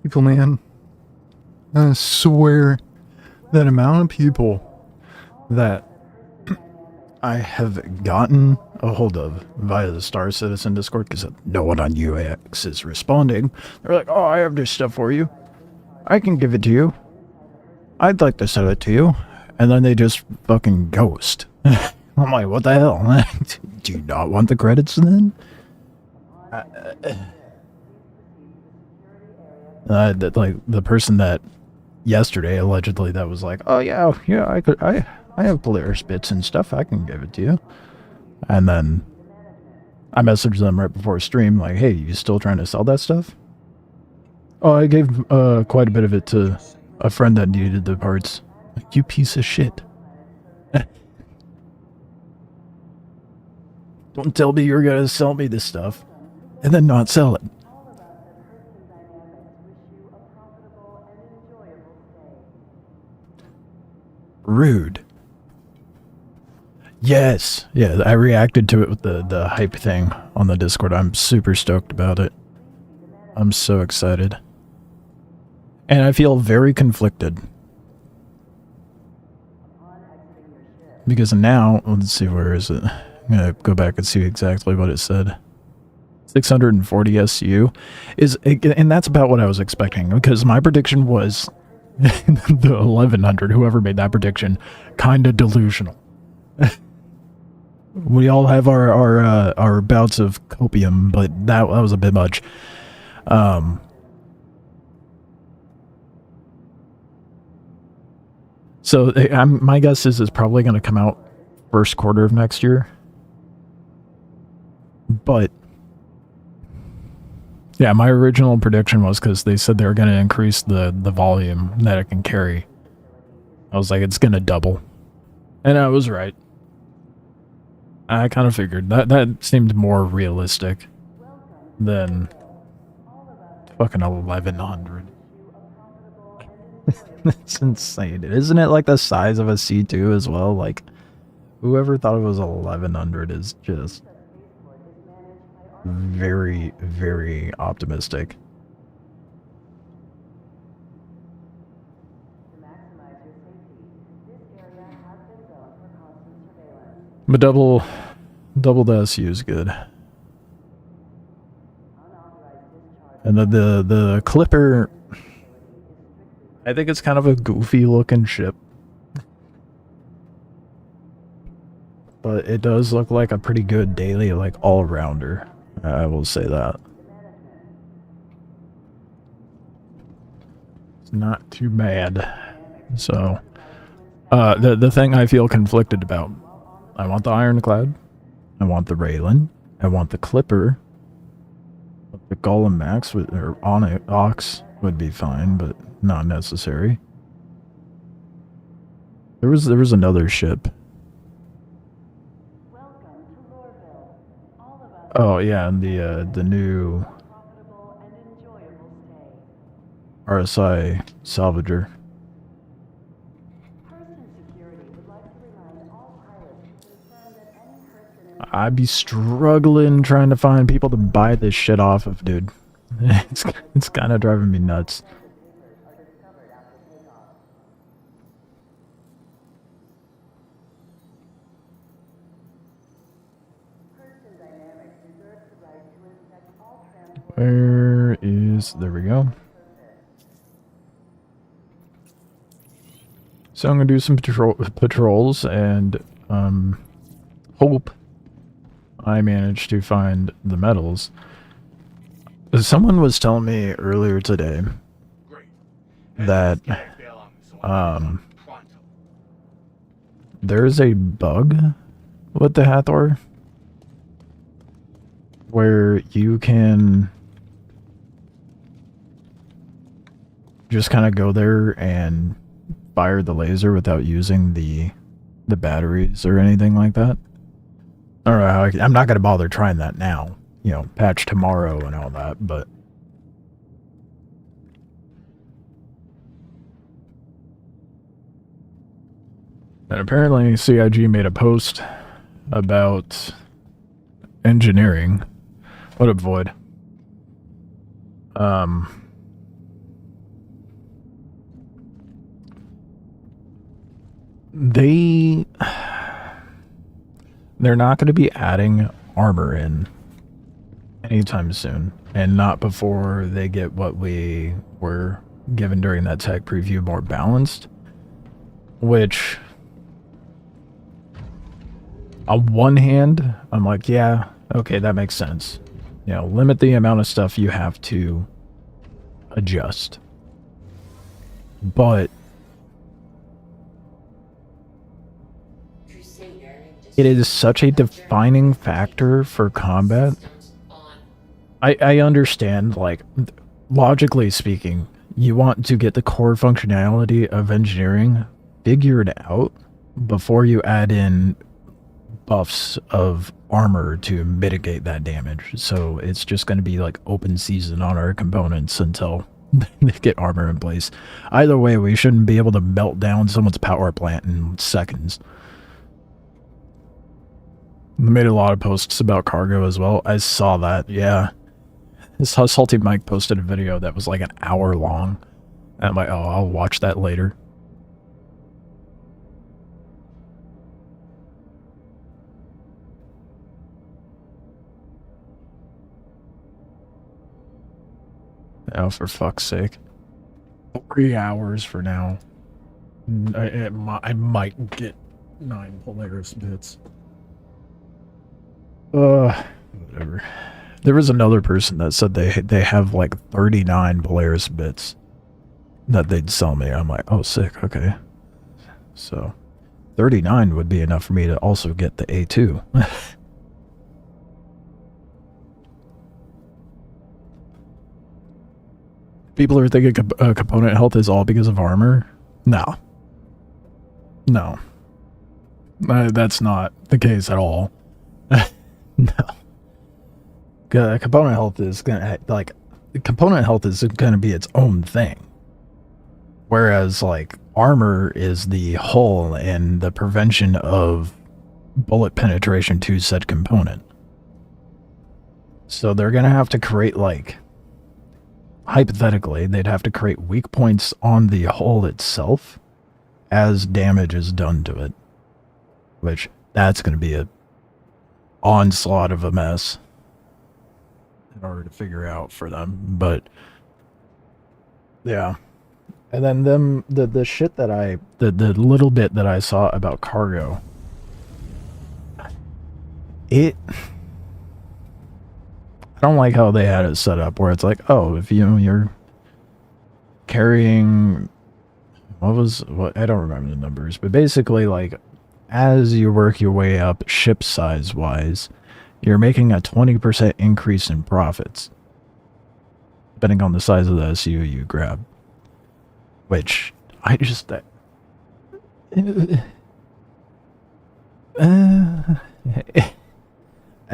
people, man. I swear, that amount of people that I have gotten a hold of via the Star Citizen Discord, because no one on UX is responding. They're like, oh, I have this stuff for you. I can give it to you. I'd like to sell it to you. And then they just fucking ghost. I'm like, what the hell? Do you not want the credits then? Like the person that yesterday allegedly that was like, oh yeah, I have Polaris bits and stuff, I can give it to you. And then I messaged them right before stream like, hey, you still trying to sell that stuff? Oh, I gave quite a bit of it to a friend that needed the parts. Like, you piece of shit. Don't tell me you're gonna sell me this stuff and then not sell it. Rude. Yes. Yeah, I reacted to it with the hype thing on the Discord. I'm super stoked about it. I'm so excited. And I feel very conflicted. Because now, let's see, where is it? I'm gonna go back and see exactly what it said. 640 SU is, and that's about what I was expecting, because my prediction was the 1100, whoever made that prediction, kind of delusional. We all have our bouts of copium, but that was a bit much. So my guess is it's probably going to come out first quarter of next year. But yeah, my original prediction was, because they said they were going to increase the volume that it can carry. I was like, it's going to double. And I was right. I kind of figured. That seemed more realistic than fucking 1100. That's insane. Isn't it like the size of a C2 as well? Like, whoever thought it was 1100 is just very, very optimistic. But double the SU is good. And the Clipper, I think it's kind of a goofy looking ship. But it does look like a pretty good daily, like, all-rounder. I will say that. It's not too bad. So, the thing I feel conflicted about, I want the Ironclad, I want the Raylan, I want the Clipper. The Golem Max or Ox would be fine, but not necessary. There was another ship. Oh yeah, and the new RSI Salvager. I'd be struggling trying to find people to buy this shit off of, dude. It's kind of driving me nuts. Where is... There we go. So I'm gonna do some patrols and hope I managed to find the medals. Someone was telling me earlier today that there's a bug with the Hathor where you can just kind of go there and fire the laser without using the batteries or anything like that. I don't know how I'm not going to bother trying that now. You know, patch tomorrow and all that, but... And apparently CIG made a post about engineering. What up, Void? they're not going to be adding armor in anytime soon, and not before they get what we were given during that tech preview more balanced, which on one hand, I'm like, yeah, okay, that makes sense. You know, limit the amount of stuff you have to adjust. But it is such a defining factor for combat. I understand, like, logically speaking, you want to get the core functionality of engineering figured out before you add in buffs of armor to mitigate that damage. So it's just going to be like open season on our components until they get armor in place. Either way, we shouldn't be able to melt down someone's power plant in seconds. They made a lot of posts about cargo as well. I saw that, yeah. I saw Salty Mike posted a video that was like an hour long. And I'm like, oh, I'll watch that later. Oh, for fuck's sake. 3 hours for now. I might get 9 Polaris bits. Whatever. There was another person that said they have like 39 Polaris bits that they'd sell me. I'm like, oh, sick, okay. So, 39 would be enough for me to also get the A2. People are thinking component health is all because of armor. No. No. That's not the case at all. No. Component health is gonna, like, component health is gonna be its own thing. Whereas, like, armor is the hull and the prevention of bullet penetration to said component. So they're gonna have to create, like, hypothetically, they'd have to create weak points on the hull itself as damage is done to it. Which, that's gonna be a onslaught of a mess in order to figure out for them, but yeah. And then the shit that the little bit that I saw about cargo, I don't like how they had it set up where it's like, oh, if you're carrying, I don't remember the numbers, but basically, like, as you work your way up ship size wise, you're making a 20% increase in profits, depending on the size of the SU you grab. Which, I just... I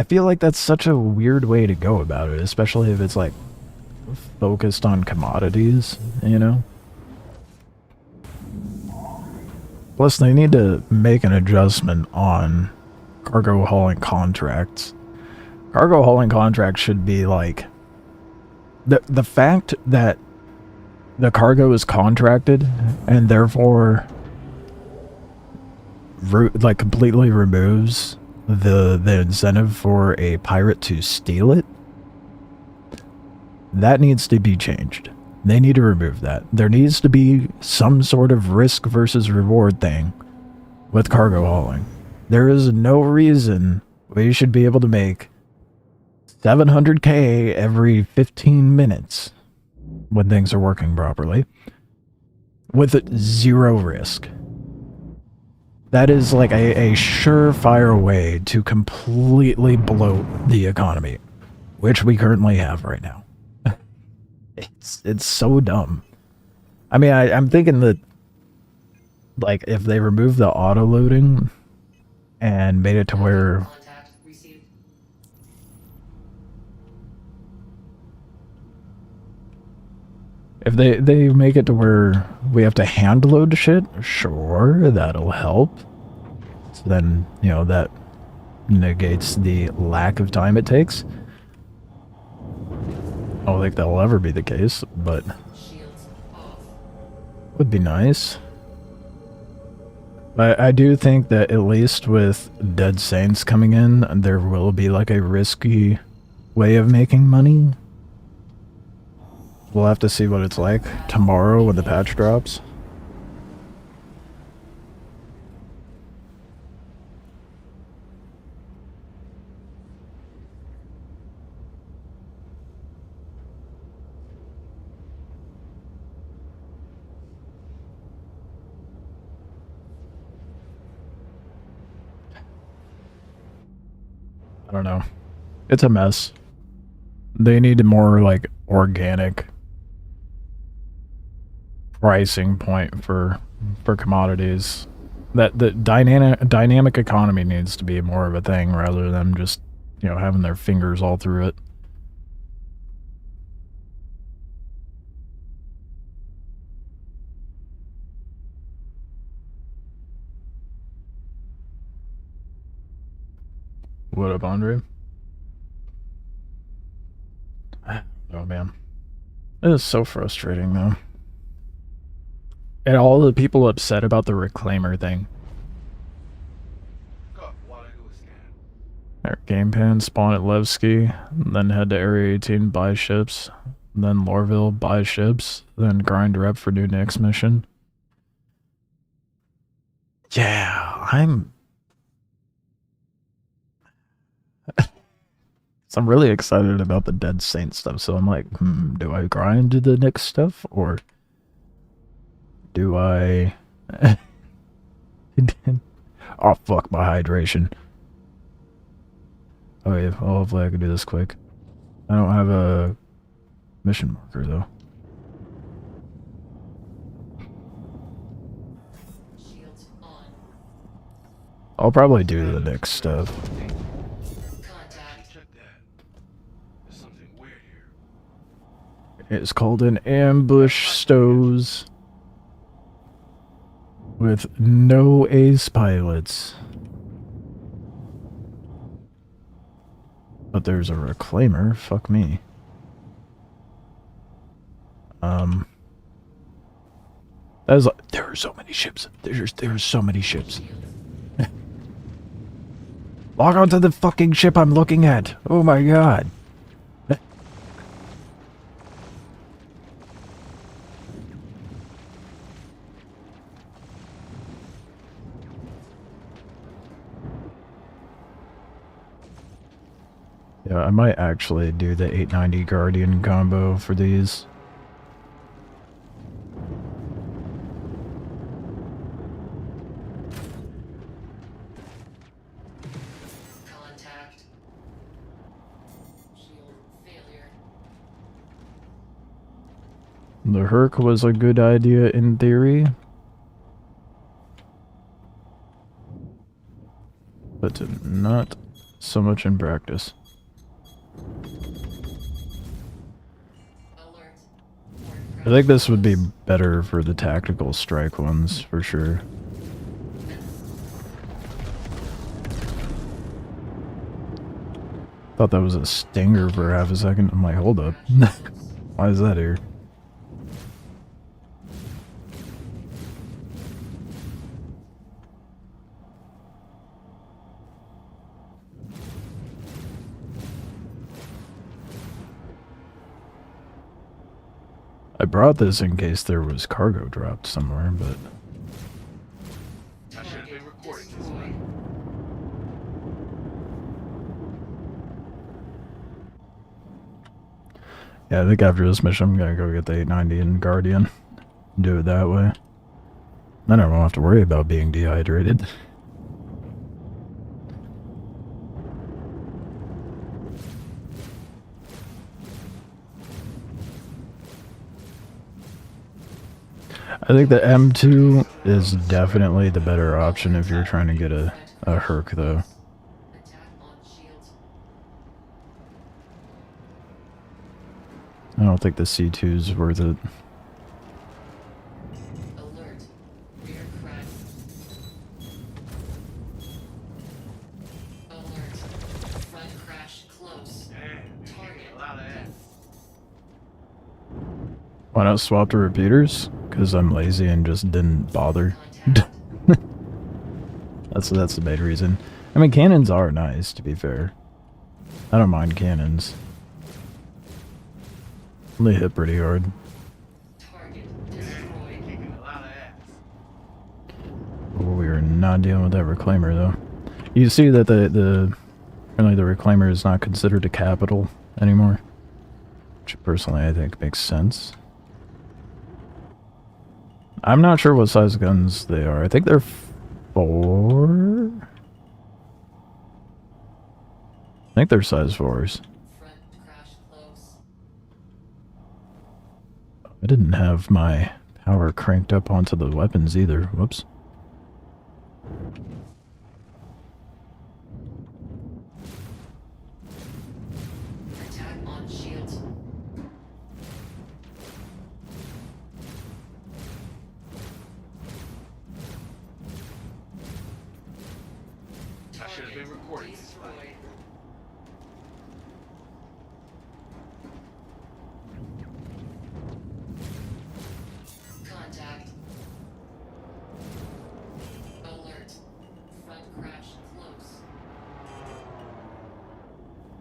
feel like that's such a weird way to go about it, especially if it's, like, focused on commodities, you know? Plus, they need to make an adjustment on cargo hauling contracts. Cargo hauling contracts should be like... The fact that the cargo is contracted and therefore like completely removes the incentive for a pirate to steal it, that needs to be changed. They need to remove that. There needs to be some sort of risk versus reward thing with cargo hauling. There is no reason we should be able to make 700k every 15 minutes when things are working properly with zero risk. That is like a surefire way to completely bloat the economy, which we currently have right now. It's so dumb. I mean, I'm thinking that, like, if they remove the auto-loading and made it to where... If they make it to where we have to hand load shit, sure, that'll help. So then, you know, that negates the lack of time it takes. I don't think that'll ever be the case, but would be nice. I do think that at least with Dead Saints coming in, there will be like a risky way of making money. We'll have to see what it's like tomorrow when the patch drops. I don't know. It's a mess. They need a more like organic pricing point for commodities. That the dynamic economy needs to be more of a thing rather than just, you know, having their fingers all through it. What up, Andre? Oh man, it is so frustrating though. And all the people upset about the reclaimer thing. Our game pan, spawn at Levski, then head to Area 18, buy ships, then Lorville, buy ships, then grind rep for new Nyx mission. Yeah, I'm really excited about the Dead Saint stuff, so I'm like, do I grind the Nyx stuff, or do I... Oh, fuck my hydration. Oh yeah, well, hopefully I can do this quick. I don't have a mission marker, though. I'll probably do the next stuff. It's called an ambush stows with no ace pilots. But there's a reclaimer. Fuck me. That was there are so many ships. There's so many ships. Log on to the fucking ship I'm looking at. Oh my god. Yeah, I might actually do the 890 Guardian combo for these. The Herc was a good idea in theory, but not so much in practice. I think this would be better for the tactical strike ones, for sure. Thought that was a stinger for half a second. I'm like, hold up. Why is that here? I brought this in case there was cargo dropped somewhere, but... I should have been recording this, right? Yeah, I think after this mission I'm gonna go get the 890 and Guardian. Do it that way. Then I won't have to worry about being dehydrated. I think the M2 is definitely the better option if you're trying to get a Herc, though. I don't think the C2 is worth it. Alert. Rear crash. Alert. Front crash close. Target. Why not swap to repeaters? Because I'm lazy and just didn't bother. That's the main reason. I mean, cannons are nice, to be fair. I don't mind cannons. They hit pretty hard. Target destroyed. Kicking a lot of ass. Oh, we are not dealing with that reclaimer though. You see that apparently the reclaimer is not considered a capital anymore, which personally I think makes sense. I'm not sure what size guns they are. I think they're 4. I think they're size 4s. Front crash close. I didn't have my power cranked up onto the weapons either. Whoops. Attack on shields. I should have been recording this. Destroyed. Contact. Alert. Front crash close.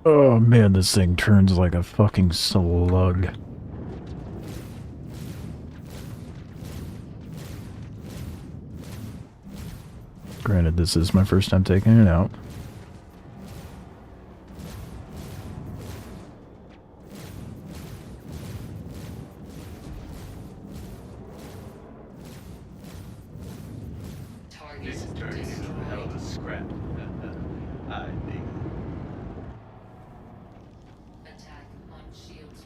Oh man, this thing turns like a fucking slug. Granted, this is my first time taking it out. Target This is turning into a hell of a scrap. I think. Attack on shields.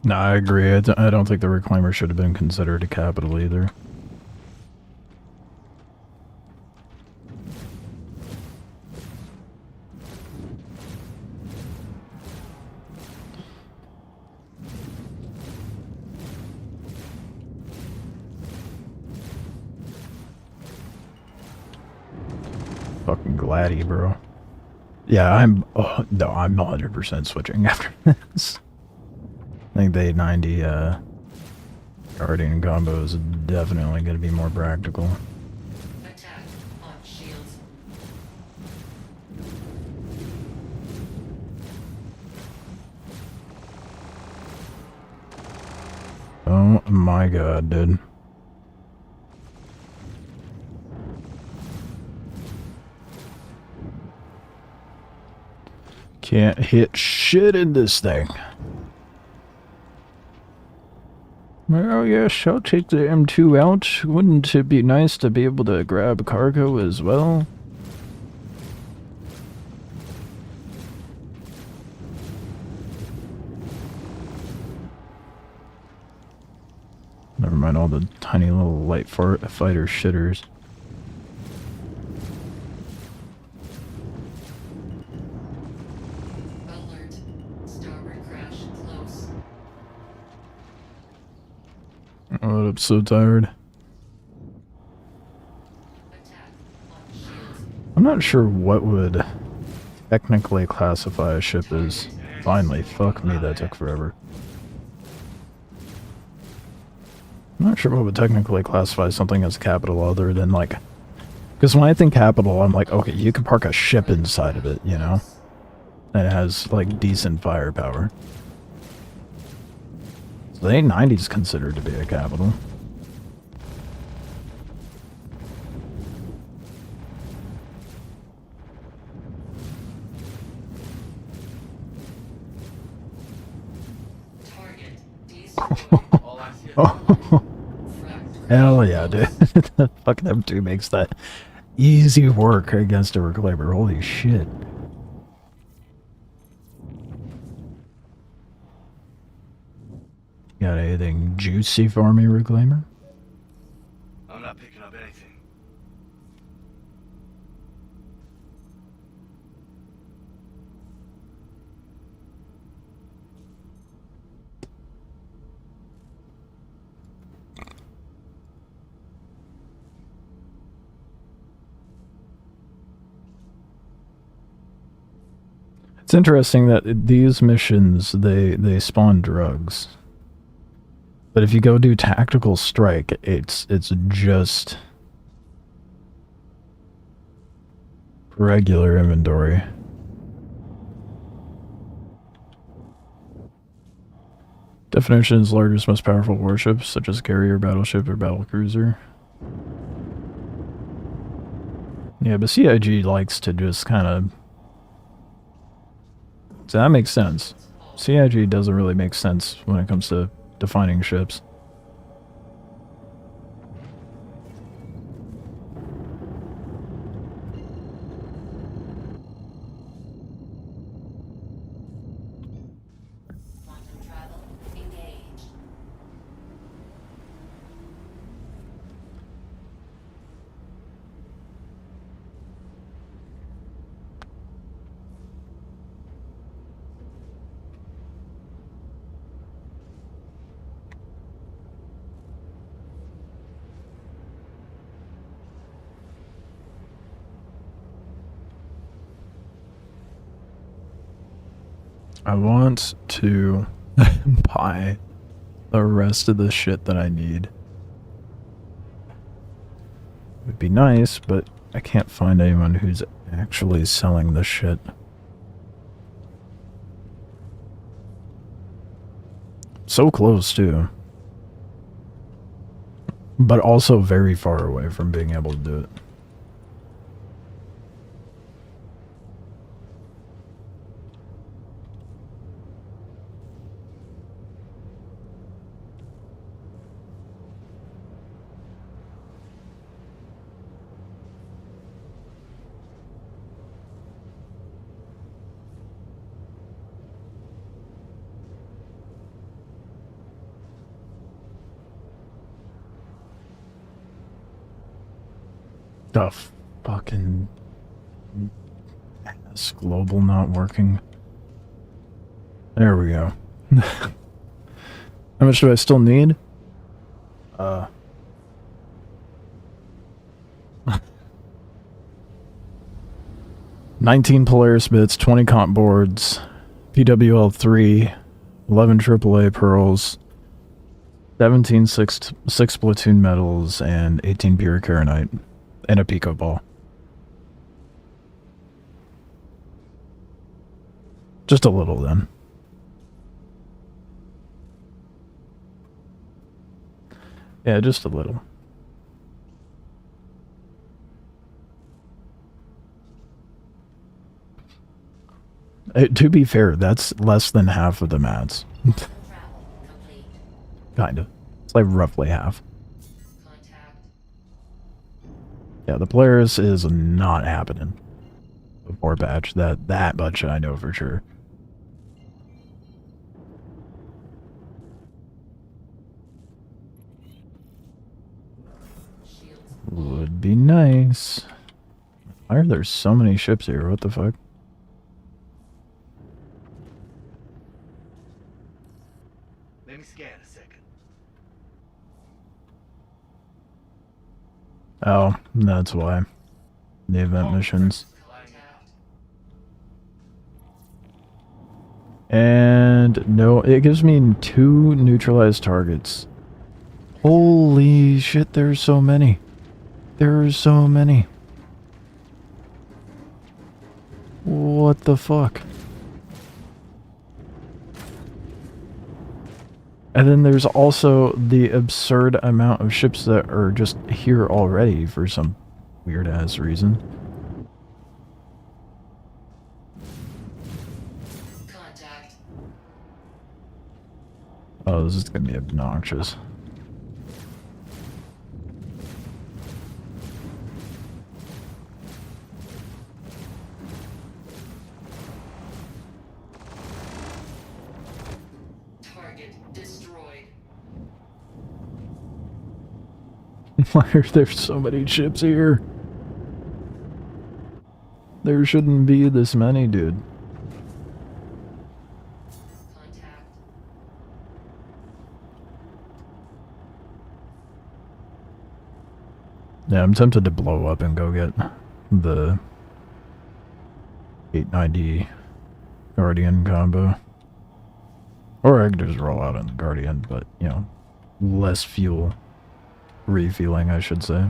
No, I agree. I don't think the reclaimer should have been considered a capital either. Fucking Gladdy, bro. Yeah, I'm 100% switching after this. I think the 890 Guardian combo is definitely going to be more practical. Attack on shields. Oh my god, dude. Can't hit shit in this thing. Well, yes, I'll take the M2 out. Wouldn't it be nice to be able to grab cargo as well? Never mind all the tiny little light fighter shitters. Alert. Starboard crash close. Oh, I'm so tired. Attack on shields. I'm not sure what would technically classify a ship as. Finally, fuck me, that took forever. I'm not sure what would technically classify something as capital other than like... Because when I think capital, I'm like, okay, you can park a ship inside of it, you know? And it has, like, decent firepower. So the 890 is considered to be a capital. Target destroyed. All I see is Oh, Front hell yeah, dude. The fucking M2 makes that easy work against a reclaimer. Holy shit. Got anything juicy for me, reclaimer? I'm not picking up anything. interesting that these missions, they spawn drugs. But if you go do tactical strike, it's just regular inventory. Definitions: largest, most powerful warships, such as carrier, battleship, or battlecruiser. Yeah, but CIG likes to just kind of... So that makes sense. CIG doesn't really make sense when it comes to defining ships. Quantum travel engaged. I want to buy the rest of the shit that I need. It would be nice, but I can't find anyone who's actually selling this shit. So close, too. But also very far away from being able to do it. The fucking ass global not working. There we go. How much do I still need? 19 Polaris bits, 20 comp boards, PWL3, 11 AAA pearls, 17 six platoon medals, and 18 pure Karenite. And a Pico ball. Just a little, then. Yeah, just a little. To be fair, that's less than half of the mats. Travel complete. Kind of. It's like roughly half. Contact. Yeah, the Polaris is not happening before patch. That much I know for sure. Shields. Would be nice. Why are there so many ships here? What the fuck? Let me scan a second. Oh, that's why. The event missions. Contact. And no, it gives me 2 neutralized targets. Holy shit, there's so many. There's so many. What the fuck? And then there's also the absurd amount of ships that are just here already for some weird ass reason. Contact. Oh, this is gonna be obnoxious. Target destroyed. Why are there so many ships here? There shouldn't be this many, dude. Contact. Yeah, I'm tempted to blow up and go get the 890 Guardian combo. Or I could just roll out on the Guardian, but, you know, less fuel. Refueling, I should say.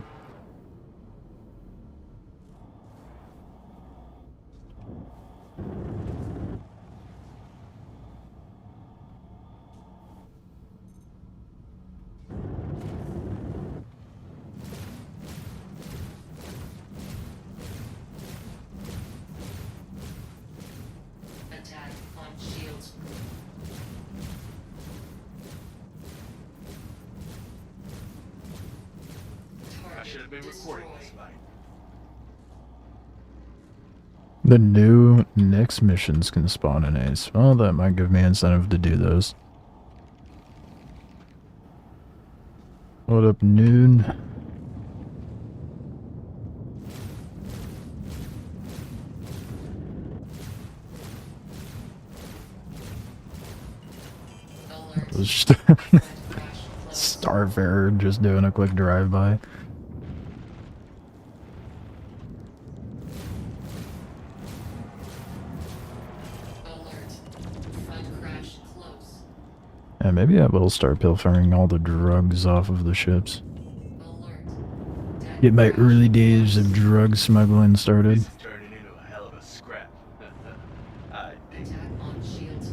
Attack on shields. I should have been recording this fight. The new next missions can spawn in Ace. Well, that might give me incentive to do those. What up, Noon? Alert. It was just Threat crash close. Starfarer just doing a quick drive-by. Alert. Front crash close. Yeah, maybe I will start pilfering all the drugs off of the ships. Alert. Deck Get my crash early days close. of drug smuggling started. This is turning into a hell of a scrap. I dig it. Attack on shields.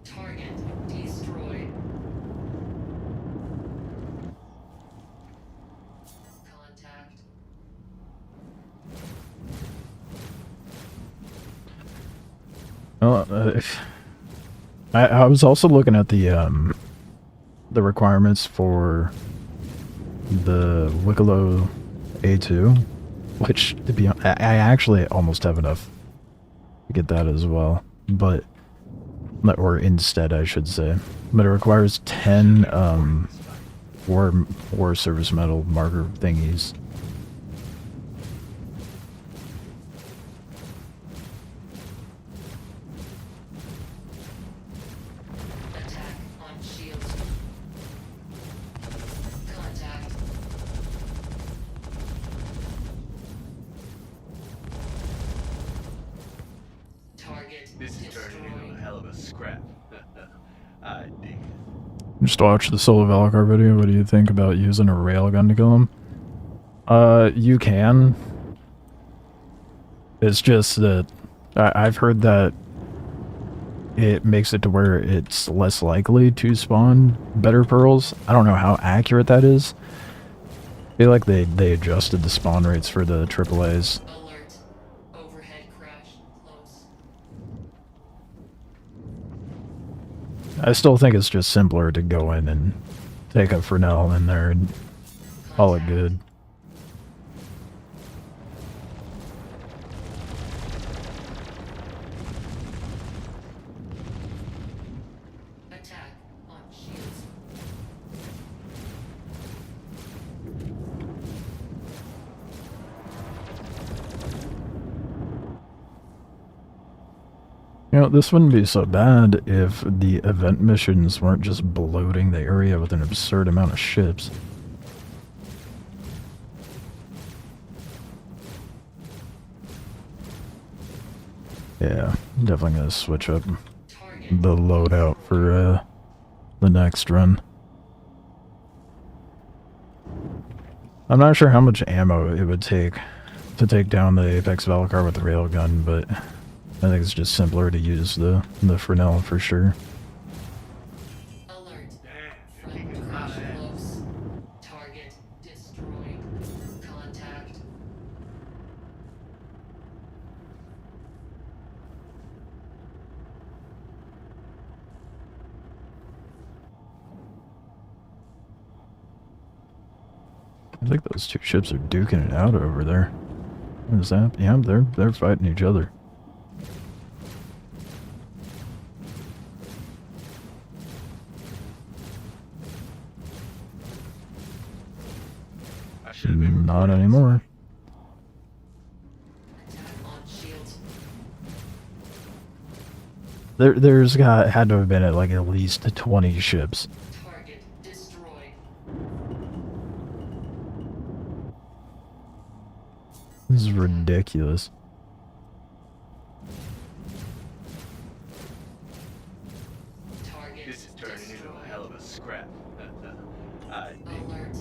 Target destroyed. Contact. Well, I was also looking at the requirements for the Wikelo A2, which, to be honest, I actually almost have enough to get that as well, but, or instead, I should say, but it requires 10 war service medal marker thingies. Attack on shields. Contact. Target This is turning into a destroyed. hell of a scrap. I dig it. Just watch the Solo Valakar video. What do you think about using a railgun to kill him? You can. It's just that I've heard that it makes it to where it's less likely to spawn better pearls. I don't know how accurate that is. I feel like they adjusted the spawn rates for the AAAs. Alert. Overhead crash close. I still think it's just simpler to go in and take a Fresnel in there and call it good. Attack on shields. You know, this wouldn't be so bad if the event missions weren't just bloating the area with an absurd amount of ships. Yeah, definitely gonna switch up Target. the loadout for the next run. I'm not sure how much ammo it would take to take down the Apex Valakar with the railgun, but I think it's just simpler to use the Fresnel for sure. Alert. Damn, Front you're kicking crash my ass. close. Target destroyed. Contact. I think those two ships are duking it out over there. What is that? Yeah, they're fighting each other. I should have been Not recording this anymore. Attack on shields. had to have been at least 20 ships. Target destroyed. This is ridiculous. Target This is turning into a hell of a scrap. I think. alert.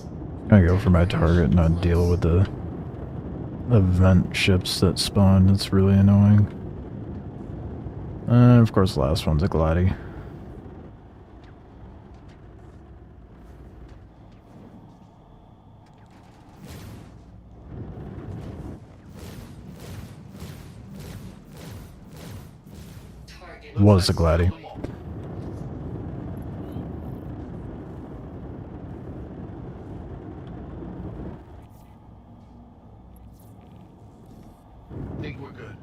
I go for my target and not deal with the event ships that spawn. It's really annoying. Of course, the last one's a glidey. Target Was a glidey. Think we're good.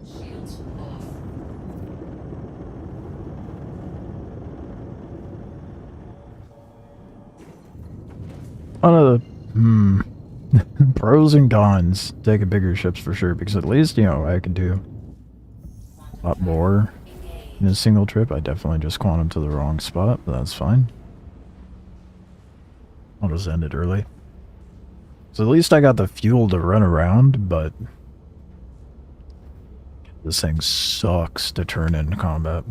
shields off. One of the pros and cons taking bigger ships for sure, because at least, you know, I can do a lot more in a single trip. I definitely just quantum to the wrong spot, but that's fine. I'll just end it early. So at least I got the fuel to run around, but this thing sucks to turn in combat.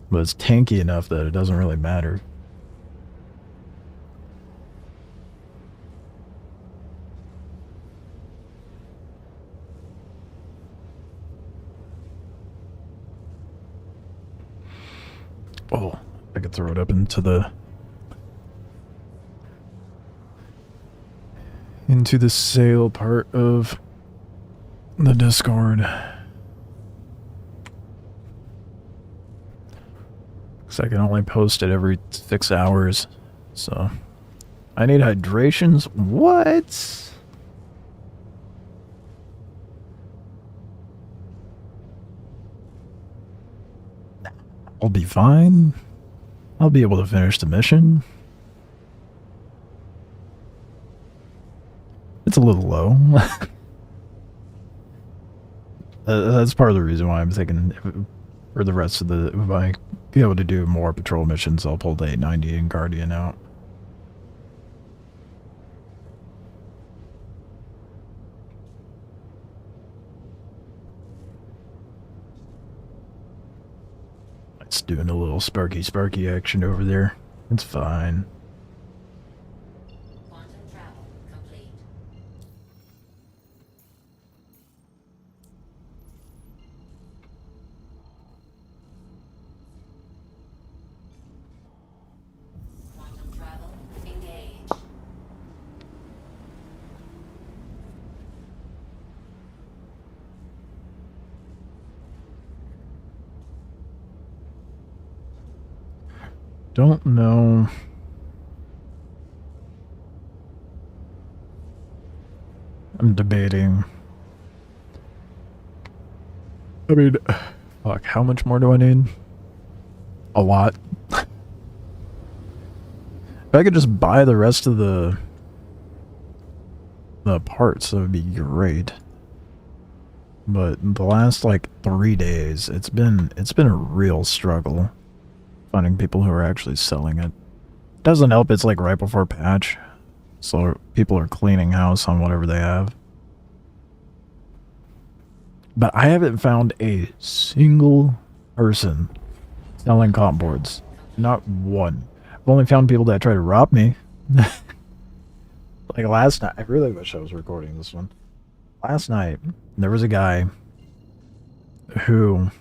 But it's tanky enough that it doesn't really matter. Oh, I could throw it up into the sale part of the Discord. Because I can only post it every 6 hours. So I need hydrations. What? I'll be fine. I'll be able to finish the mission. It's a little low. That's part of the reason why I'm thinking for the rest of the... If I be able to do more patrol missions, I'll pull the 890 and Guardian out. It's doing a little sparky action over there. It's fine. Quantum travel complete. Quantum travel engaged. Don't know. I'm debating. I mean, fuck, how much more do I need? A lot. If I could just buy the rest of the parts, that would be great. But the last like 3 days, it's been a real struggle finding people who are actually selling it. Doesn't help it's like right before patch, so people are cleaning house on whatever they have. But I haven't found a single person selling comp boards. Not one. I've only found people that try to rob me. Like last night, I really wish I was recording this one. Last night, there was a guy who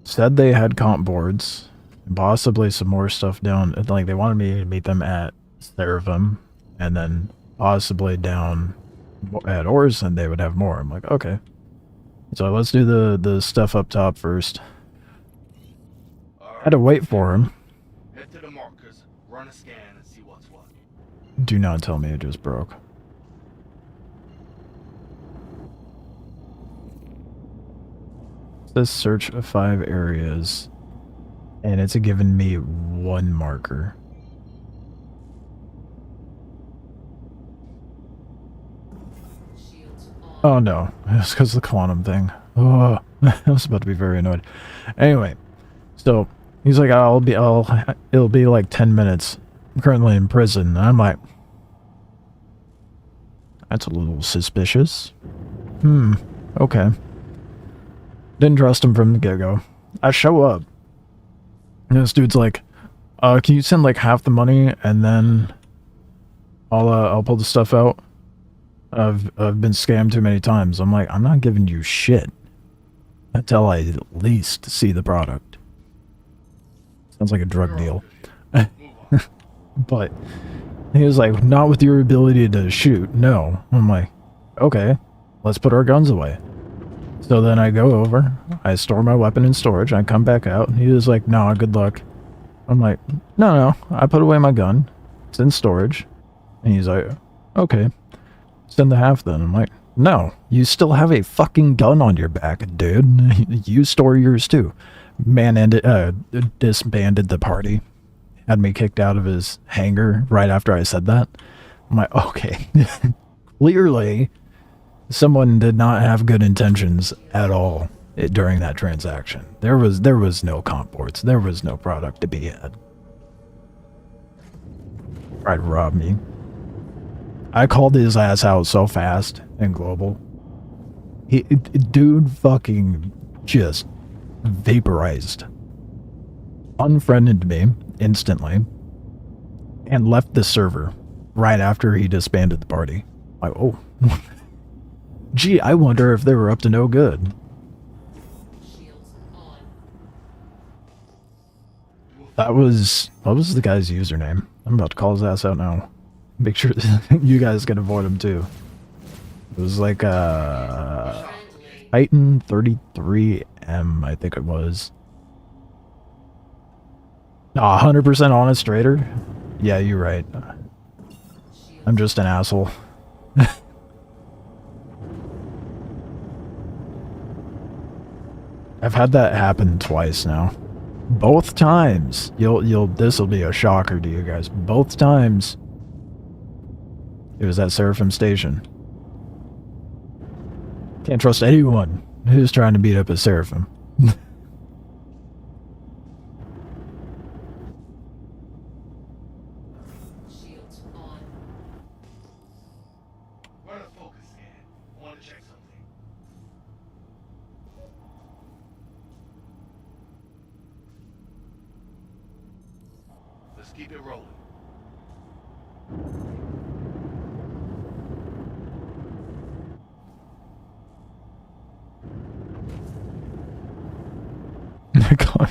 said they had comp boards, and possibly some more stuff down. Like they wanted me to meet them at Seraphim, and then possibly down at Ors, and they would have more. I'm like, okay. So let's do the stuff up top first. Had to wait for him. Head to the markers, run a scan, and see what's what. Do not tell me it just broke. This search of 5 areas, and it's given me 1 marker. Shields on. Oh no, it's because of the quantum thing. Oh. I was about to be very annoyed. Anyway, so he's like, it'll be like 10 minutes. I'm currently in prison. And I'm like, that's a little suspicious. Okay. Didn't trust him from the get-go. I show up. And this dude's like, can you send like half the money and then I'll pull the stuff out? I've been scammed too many times. I'm like, I'm not giving you shit until I at least see the product. Sounds like a drug deal. But he was like, not with your ability to shoot. No. I'm like, okay, let's put our guns away. So then I go over, I store my weapon in storage, I come back out, and he was like, nah, good luck. I'm like, no, I put away my gun. It's in storage. And he's like, okay, send the half then. I'm like, no, you still have a fucking gun on your back, dude. You store yours too. Man disbanded the party. Had me kicked out of his hangar right after I said that. I'm like, okay. Clearly, someone did not have good intentions at all during that transaction. There was no comp boards. There was no product to be had. Tried to rob me. I called his ass out so fast and global. Dude fucking just vaporized. Unfriended me instantly and left the server right after he disbanded the party. Like, oh. Gee, I wonder if they were up to no good. Shields on. What was the guy's username? I'm about to call his ass out now. Make sure you guys can avoid him too. It was like Friendly. Titan 33M, I think it was. 100% honest trader? Yeah, you're right. I'm just an asshole. I've had that happen twice now. Both times. This'll be a shocker to you guys. Both times. It was at Seraphim Station. Can't trust anyone who's trying to beat up a Seraphim. Shields on. Run a focus scan. I want to check something. Let's keep it rolling.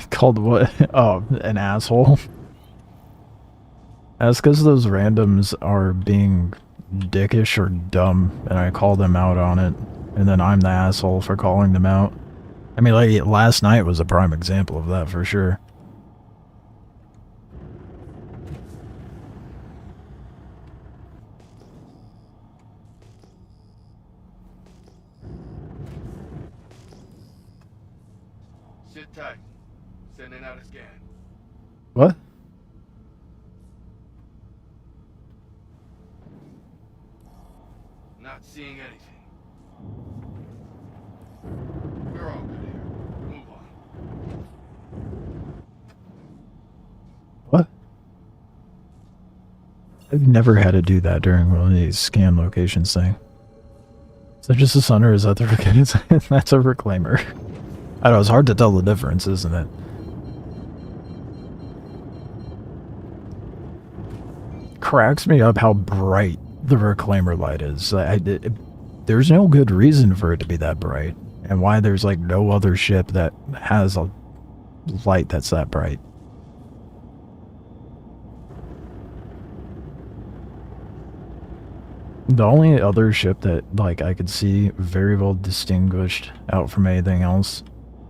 Called what? Oh, an asshole. That's because those randoms are being dickish or dumb, and I call them out on it, and then I'm the asshole for calling them out. I mean, like, last night was a prime example of that, for sure. Sit tight. Sending out a scan. What? Not seeing anything. We're all good here. Move on. What? I've never had to do that during one of these scan locations thing. Is that just a sun or is that the that's a reclaimer? I know, it's hard to tell the difference, isn't it? Cracks me up how bright the reclaimer light is. There's no good reason for it to be that bright, and why there's like no other ship that has a light that's that bright. The only other ship that like I could see very well distinguished out from anything else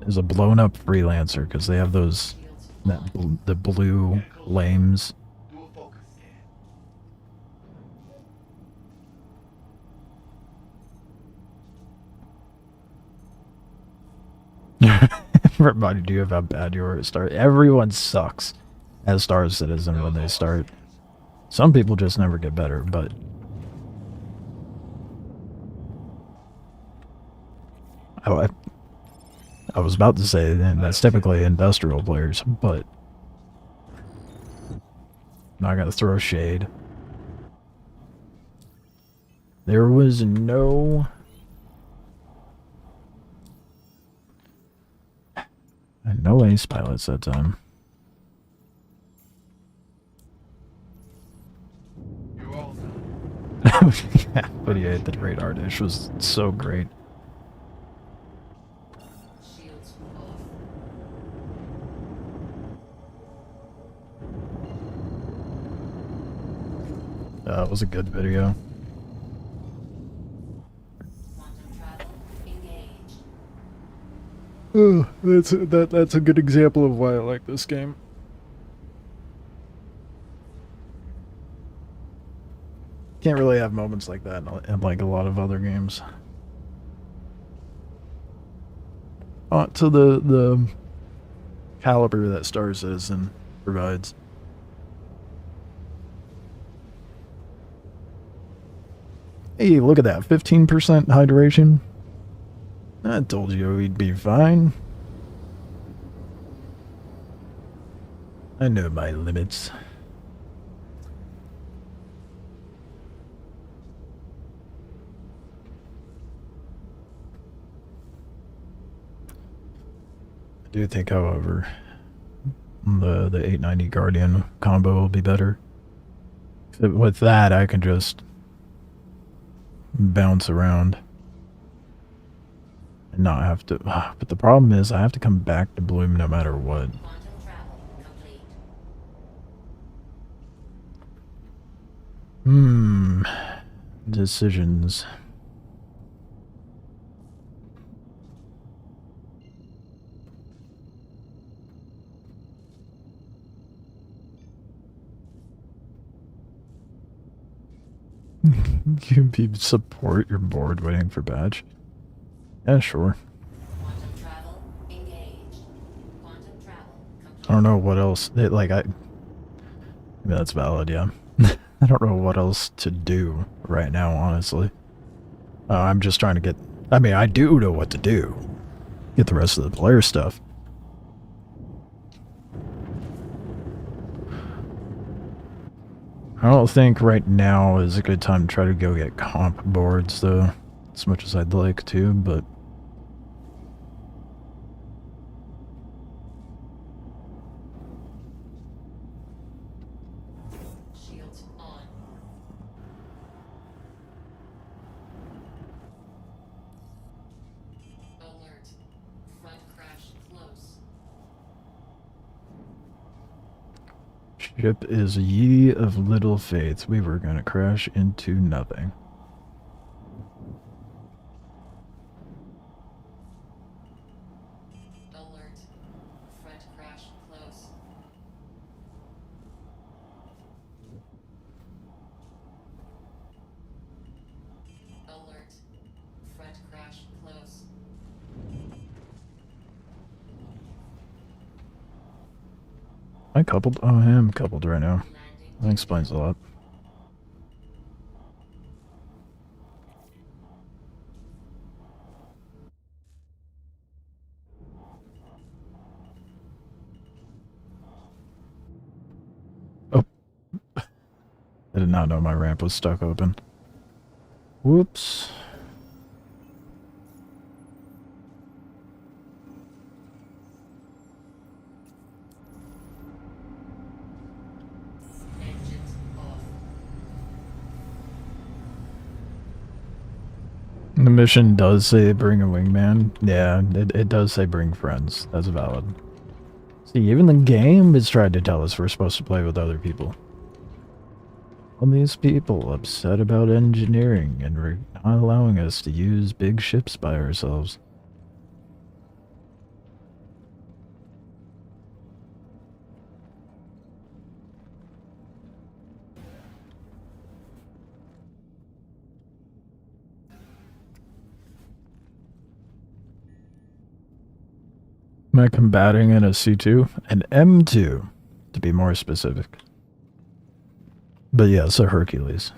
is a blown up freelancer, because they have those the blue flames. Do a focus scan. Reminded you of how bad you were at Star. Everyone sucks as Star Citizen when they start. Some people just never get better, but I was about to say and that's typically industrial players, but not gonna throw shade. There was no ace pilots that time. You're all done. Yeah, but yeah, the radar dish was so great. Shields off. It was a good video. Quantum travel engaged. Oh, that's a good example of why I like this game. Can't really have moments like that in like a lot of other games. To the caliber that Star Citizen provides. Hey, look at that, 15% hydration. I told you we'd be fine. I know my limits. I do think, however, the 890 Guardian combo will be better. With that, I can just bounce around and not have to. But the problem is, I have to come back to Bloom no matter what. Quantum travel complete. Decisions. You be support your board waiting for badge. Yeah, sure. Quantum travel engaged. Quantum travel complete. I don't know what else. I mean, that's valid, yeah. I don't know what else to do right now, honestly. I'm just trying to get. I mean, I do know what to do. Get the rest of the player stuff. I don't think right now is a good time to try to go get comp boards, though, as much as I'd like to, but... Shields on. Alert. Front crash close. Ship is ye of little faith. We were gonna crash into nothing. Alert. Front crash close. Alert. Front crash close. I coupled? Oh, I am coupled right now. Landing. That explains a lot. Oh. I did not know my ramp was stuck open. Whoops. Engines off. The mission does say bring a wingman. Yeah, it does say bring friends. That's valid. See, even the game is trying to tell us we're supposed to play with other people. All these people upset about engineering and not allowing us to use big ships by ourselves. Am I combating in a C2? An M2, to be more specific. But yes, a Hercules.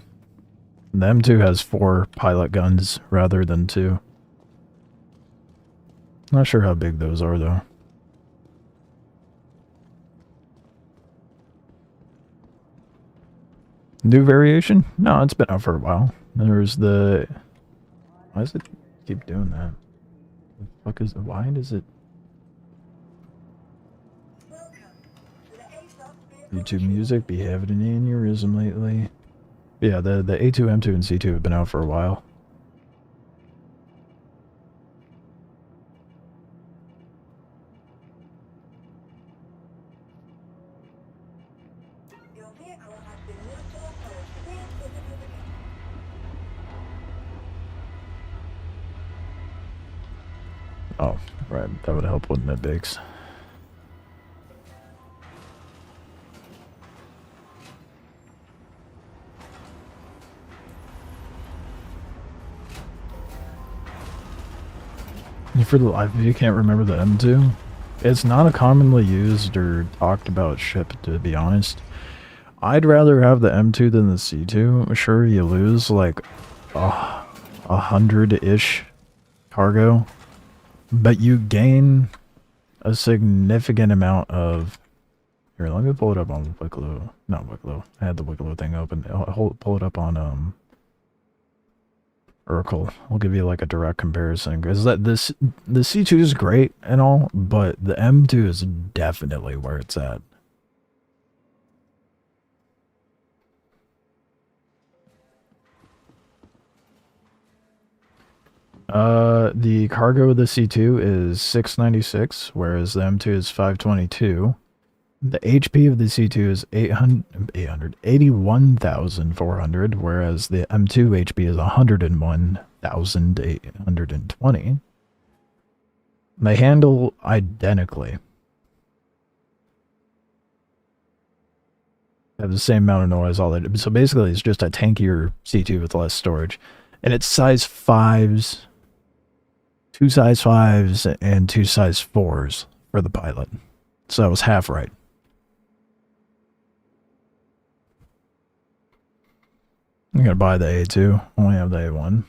The M2 has 4 pilot guns rather than 2. Not sure how big those are, though. New variation? No, it's been out for a while. There's the... Why does it keep doing that? The fuck is... Why does it... YouTube music be having an aneurysm lately. Yeah, the A2, M2, and C2 have been out for a while. Oh, right. That would help, wouldn't it, Biggs? For the life of you can't remember the M2? It's not a commonly used or talked about ship, to be honest. I'd rather have the M2 than the C2. Sure, you lose like 100-ish cargo, but you gain a significant amount of... Here, let me pull it up on Wikelo. Not Wikelo. I had the Wikelo thing open. I'll pull it up on Urkel. I'll give you like a direct comparison, because the C2 is great and all, but the M2 is definitely where it's at. The cargo of the C2 is 696, whereas the M2 is 522. The HP of the C2 is 81,400, whereas the M2 HP is 101,820. They handle identically. Have the same amount of noise, all that. So basically, it's just a tankier C2 with less storage. And it's size 5s, 2 size 5s, and 2 size 4s for the pilot. So I was half right. I'm gonna buy the A2. Only have the A1.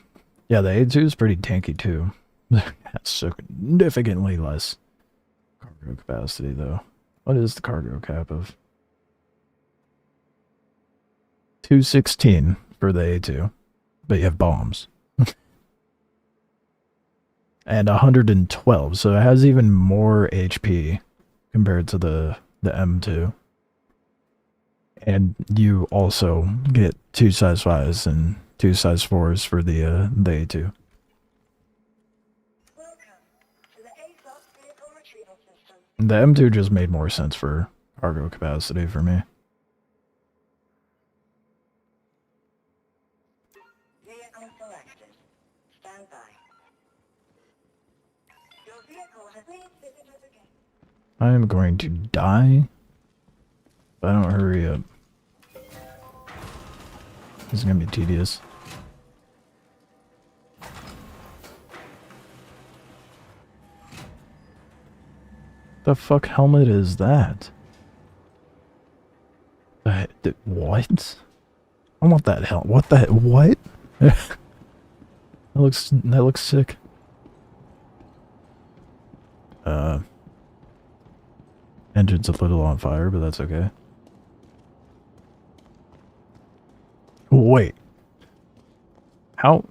Yeah, the A2 is pretty tanky too. That's significantly less cargo capacity though. What is the cargo cap of? 216 for the A2. But you have bombs. And 112, so it has even more HP compared to the M2. And you also get 2 size 5s and 2 size 4s for the A2. The M2 just made more sense for cargo capacity for me. I am going to die if I don't hurry up. This is gonna be tedious. The fuck helmet is that? What? I want that helmet. What the? What? that looks sick. Engine's a little on fire, but that's okay. Wait. How?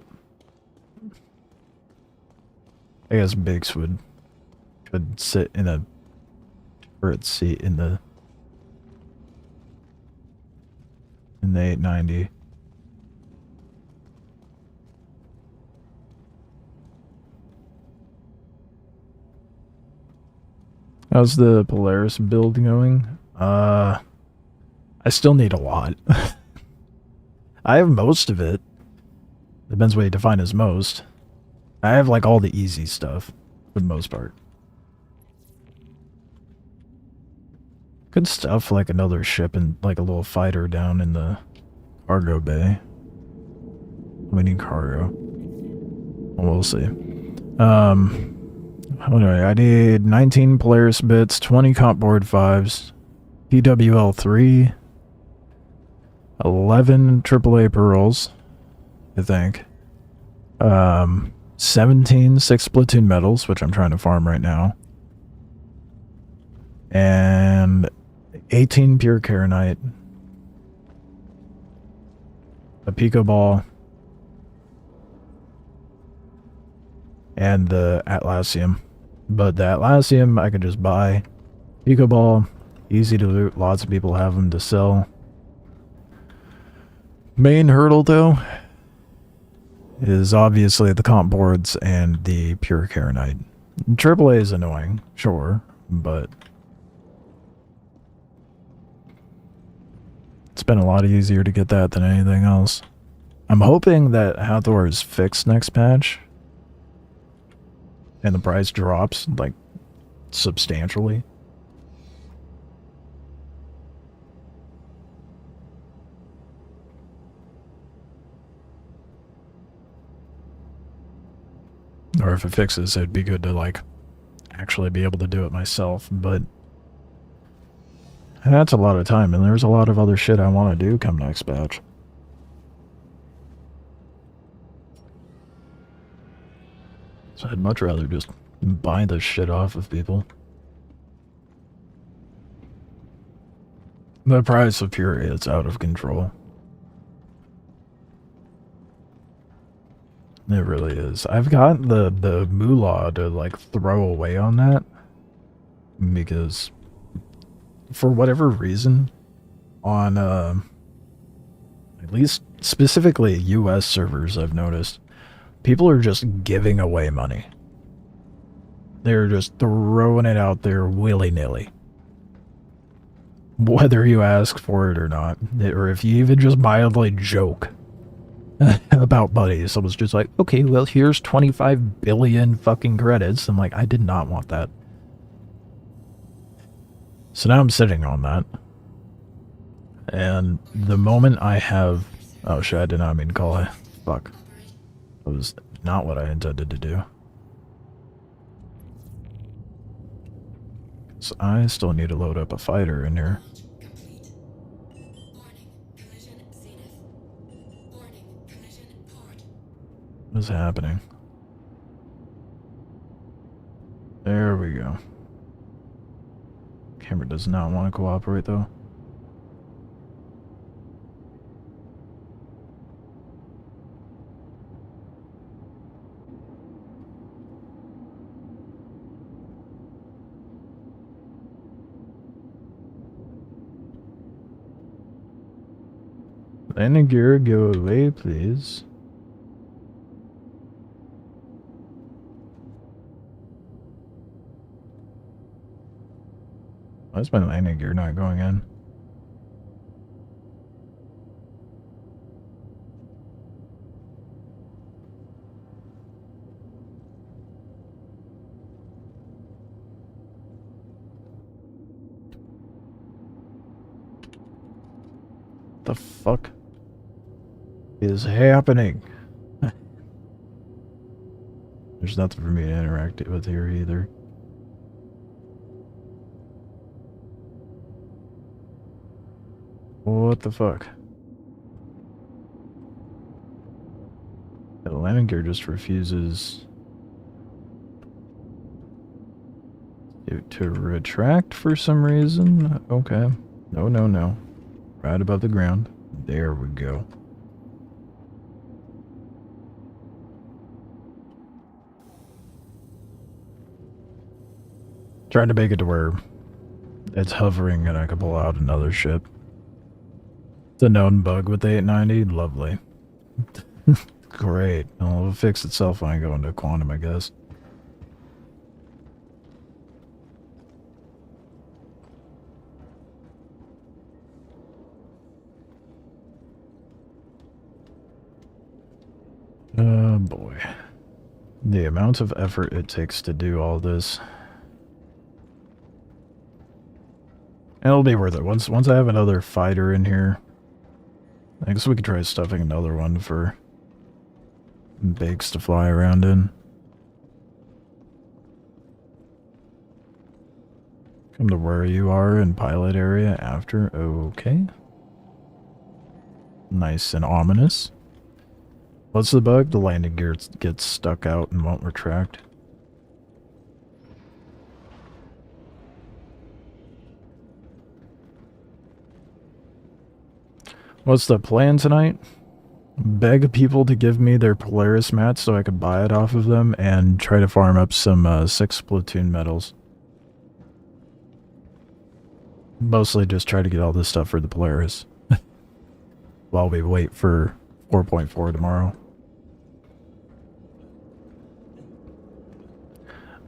I guess Biggs could sit in a turret seat in the 890. How's the Polaris build going? I still need a lot. I have most of it. Depends what you define as most. I have like all the easy stuff, for the most part. Good stuff, like another ship and like a little fighter down in the cargo bay. We need cargo. We'll see. Anyway, I need 19 Polaris bits, 20 comp board 5s, PWL3, 11 AAA pearls, I think. 17 6 platoon medals, which I'm trying to farm right now. And 18 pure Karenite. A Pico Ball. And the Atlassium. But the Atlassium I could just buy. Pico Ball, easy to loot. Lots of people have them to sell. Main hurdle, though, is obviously the comp boards and the pure Karenite. AAA is annoying, sure, but it's been a lot easier to get that than anything else. I'm hoping that Hathor is fixed next patch and the price drops, like, substantially. Or if it fixes, it'd be good to, like, actually be able to do it myself, but that's a lot of time, and there's a lot of other shit I want to do come next batch. So I'd much rather just buy this shit off of people. The price of pure it's out of control. It really is. I've got the moolah to, like, throw away on that. Because, for whatever reason, on, at least specifically US servers, I've noticed, people are just giving away money. They're just throwing it out there willy-nilly. Whether you ask for it or not. Or if you even just mildly joke about money. Someone's just like, okay, well, here's 25 billion fucking credits. I'm like, I did not want that. So now I'm sitting on that. And the moment I have... Oh shit, I did not mean to call it. Fuck. That was not what I intended to do. So I still need to load up a fighter in here. What is happening? There we go. Camera does not want to cooperate though. Landing gear, go away, please. Why is my landing gear not going in? The fuck is happening? There's nothing for me to interact with here either. What the fuck? The landing gear just refuses to retract for some reason. Okay. No, no, no. Right above the ground. There we go. Trying to make it to where it's hovering and I can pull out another ship. It's a known bug with the 890. Lovely. Great. Well, it'll fix itself when I go into quantum, I guess. Oh boy. The amount of effort it takes to do all this. And it'll be worth it. Once I have another fighter in here, I guess we could try stuffing another one for Bakes to fly around in. Come to where you are in pilot area after. Okay. Nice and ominous. What's the bug? The landing gear gets stuck out and won't retract. What's the plan tonight? Beg people to give me their Polaris mats so I can buy it off of them and try to farm up some 6 platoon medals. Mostly just try to get all this stuff for the Polaris. While we wait for 4.4 tomorrow.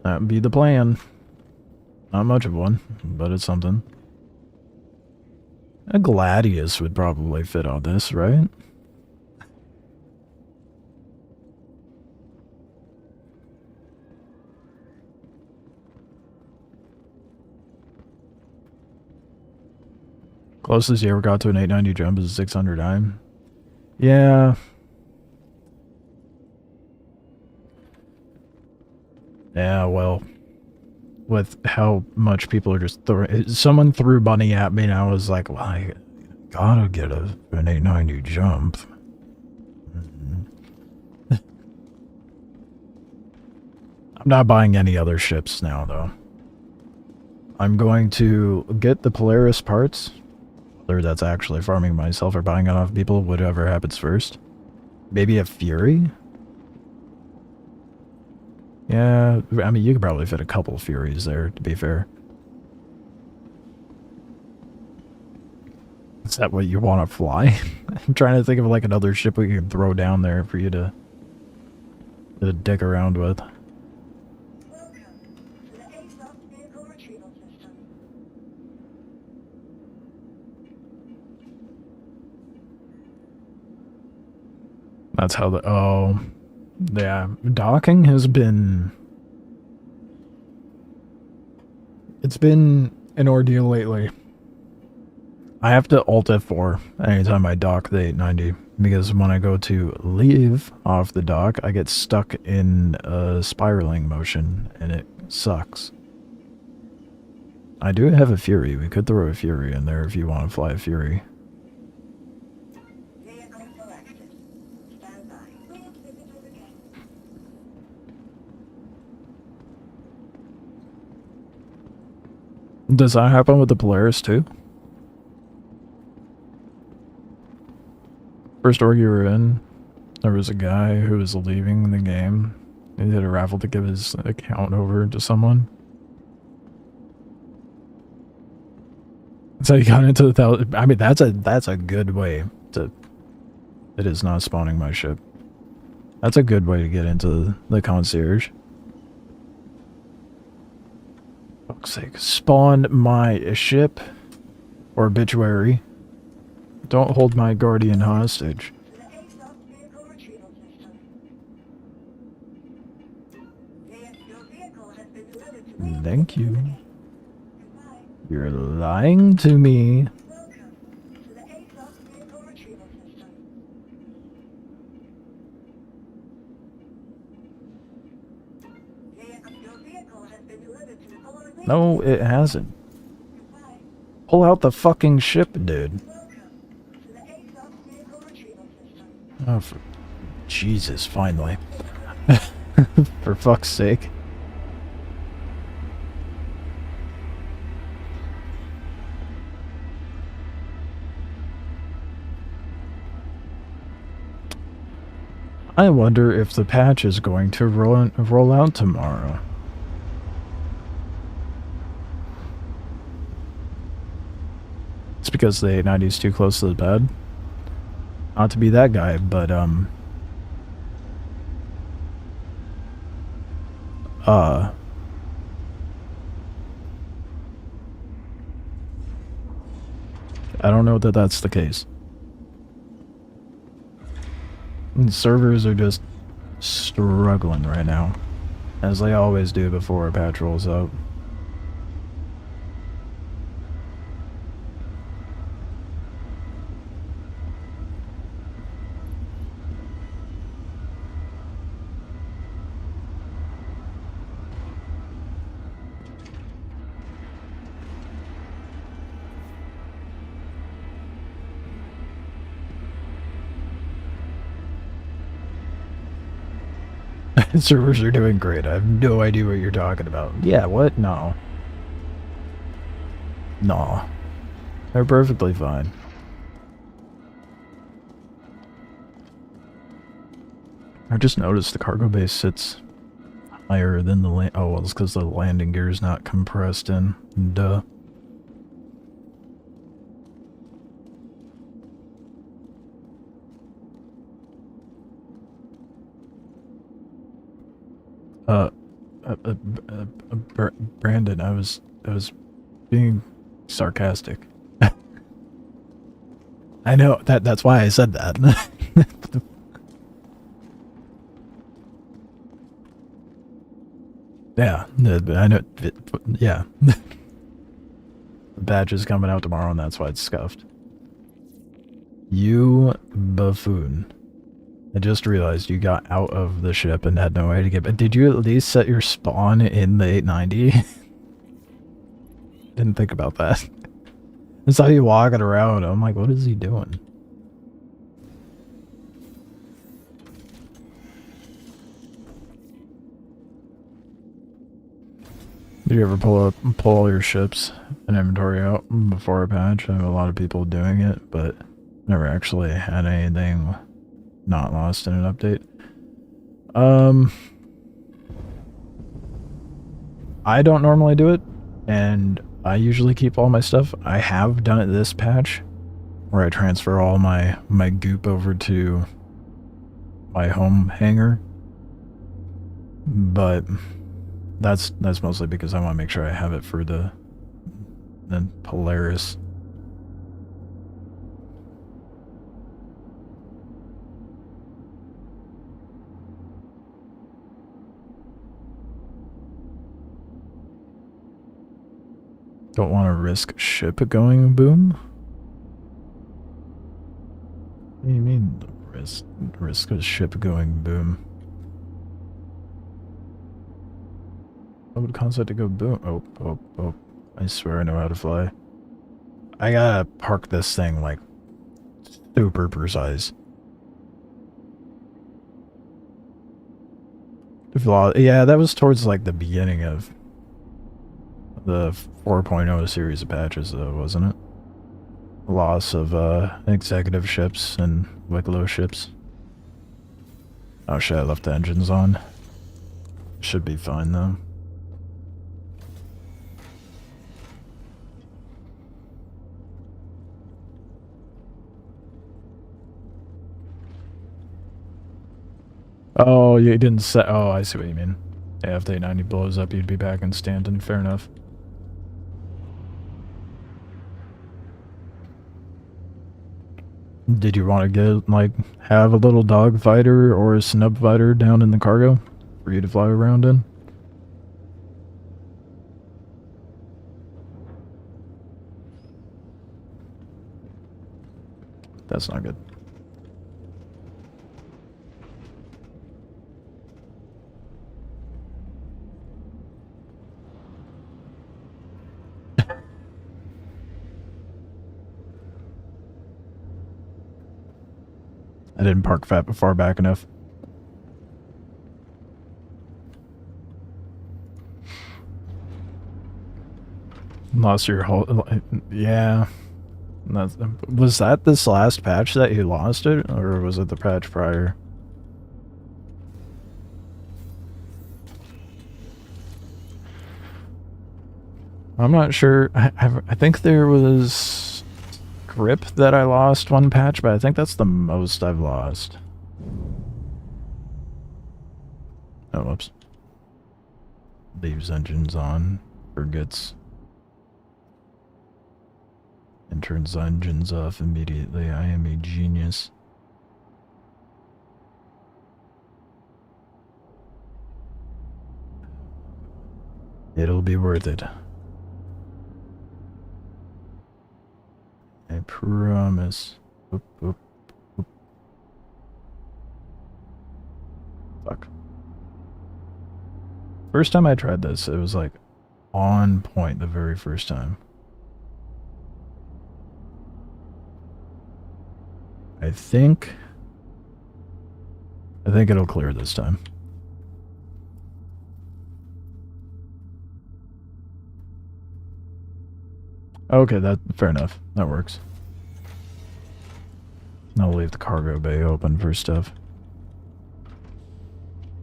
That'd be the plan. Not much of one, but it's something. A Gladius would probably fit on this, right? Closest you ever got to an 890 jump is a 600 dime. Yeah. Yeah, well, with how much people are just throwing... Someone threw money at me and I was like, well, I gotta get an 890 jump. I'm not buying any other ships now, though. I'm going to get the Polaris parts. Whether that's actually farming myself or buying it off people, whatever happens first. Maybe a Fury? Yeah, I mean, you could probably fit a couple Furies there, to be fair. Is that what you want to fly? I'm trying to think of like another ship we could throw down there for you to dick around with. That's how the... Oh... Yeah, docking has been... It's been an ordeal lately. I have to Alt F4 anytime I dock the 890, because when I go to leave off the dock, I get stuck in a spiraling motion, and it sucks. I do have a Fury. We could throw a Fury in there if you want to fly a Fury. Does that happen with the Polaris too? First org you were in, there was a guy who was leaving the game. He did a raffle to give his account over to someone. So he got into the 1,000. I mean, that's a good way to... It is not spawning my ship. That's a good way to get into the concierge. Fuck's sake. Spawn my ship. Or obituary. Don't hold my guardian hostage. Thank you. You're lying to me. No, it hasn't. Pull out the fucking ship, dude. Oh, for Jesus, finally. For fuck's sake. I wonder if the patch is going to roll out tomorrow. It's because the 890 is too close to the bed. Not to be that guy, but I don't know that that's the case. And servers are just struggling right now, as they always do before a patch rolls out. Servers are doing great. I have no idea what you're talking about. Yeah, what? No. No. They're perfectly fine. I just noticed the cargo base sits higher than the land. Oh, well, it's because the landing gear is not compressed in. Duh. Brandon, I was being sarcastic. I know that's why I said that. Yeah, I know. Yeah, the badge is coming out tomorrow, and that's why it's scuffed. You buffoon! I just realized you got out of the ship and had no way to get back. Did you at least set your spawn in the 890? Didn't think about that. I saw you walking around. I'm like, what is he doing? Did you ever pull all your ships and inventory out before a patch? I have a lot of people doing it, but never actually had anything not lost in an update. I don't normally do it, and I usually keep all my stuff. I have done it this patch, where I transfer all my goop over to my home hangar, but that's mostly because I want to make sure I have it for the Polaris. Don't want to risk ship going boom? What do you mean risk a ship going boom? What would cause that to go boom? Oh. I swear I know how to fly. I gotta park this thing like super precise. Yeah, that was towards like the beginning of the 4.0 series of patches though, wasn't it? Loss of executive ships and Wikelo ships. Oh shit, I left the engines on. Should be fine though. Oh, you didn't set. Oh, I see what you mean. Yeah, if the 890 blows up, you'd be back in Stanton. Fair enough. Did you want to get, like, have a little dogfighter or a snub fighter down in the cargo for you to fly around in? That's not good. I didn't park far back enough. Lost your whole... Yeah. Was that this last patch that you lost it? Or was it the patch prior? I'm not sure. I think there was... grip that I lost one patch, but I think that's the most I've lost. Oh, whoops. Leaves engines on, forgets, and turns engines off immediately. I am a genius. It'll be worth it. I promise. Oop, oop, oop. Fuck. First time I tried this, it was like on point the very first time. I think it'll clear this time. Okay, that fair enough. That works. I'll leave the cargo bay open for stuff.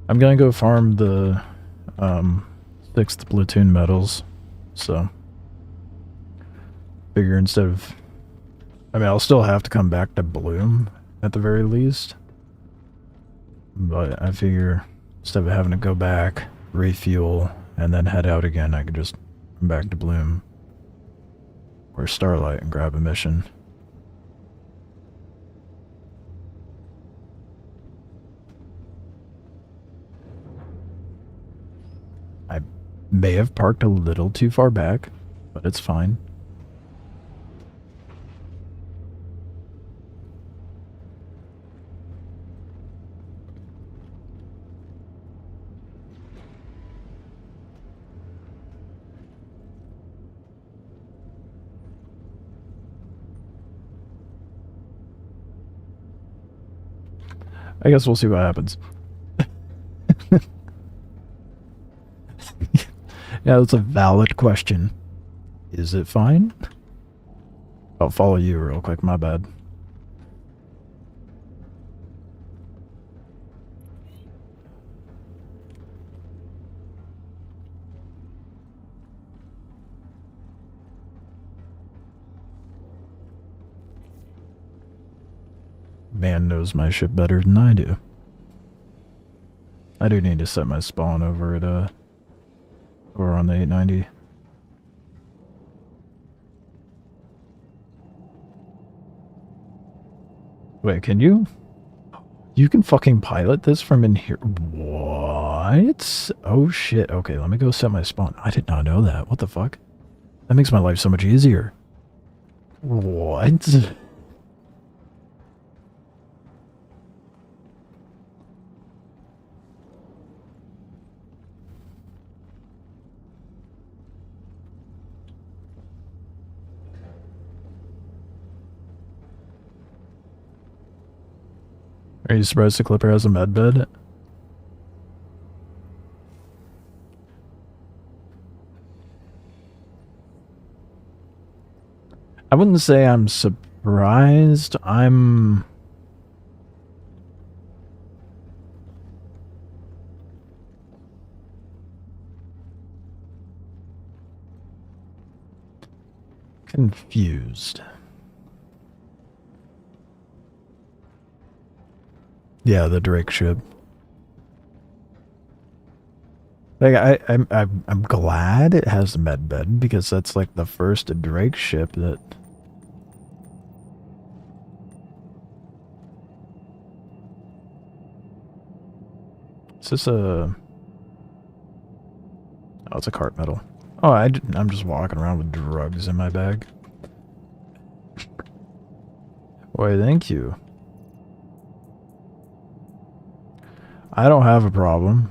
I'm gonna go farm the 6th platoon medals. So figure instead of, I mean, I'll still have to come back to Bloom at the very least. But I figure instead of having to go back, refuel, and then head out again, I could just come back to Bloom or Starlight and grab a mission. I may have parked a little too far back, but it's fine. I guess we'll see what happens. Yeah, that's a valid question. Is it fine? I'll follow you real quick, my bad. Man knows my ship better than I do. I do need to set my spawn over at over on the 890. Wait, can you? You can fucking pilot this from in here? What? Oh shit. Okay, let me go set my spawn. I did not know that. What the fuck? That makes my life so much easier. What? Are you surprised the Clipper has a med bed? I wouldn't say I'm surprised. I'm... confused. Yeah, the Drake ship. Like I'm glad it has the med bed because that's like the first Drake ship that. Is this a? Oh, it's a cart metal. Oh, I'm just walking around with drugs in my bag. Why, thank you. I don't have a problem.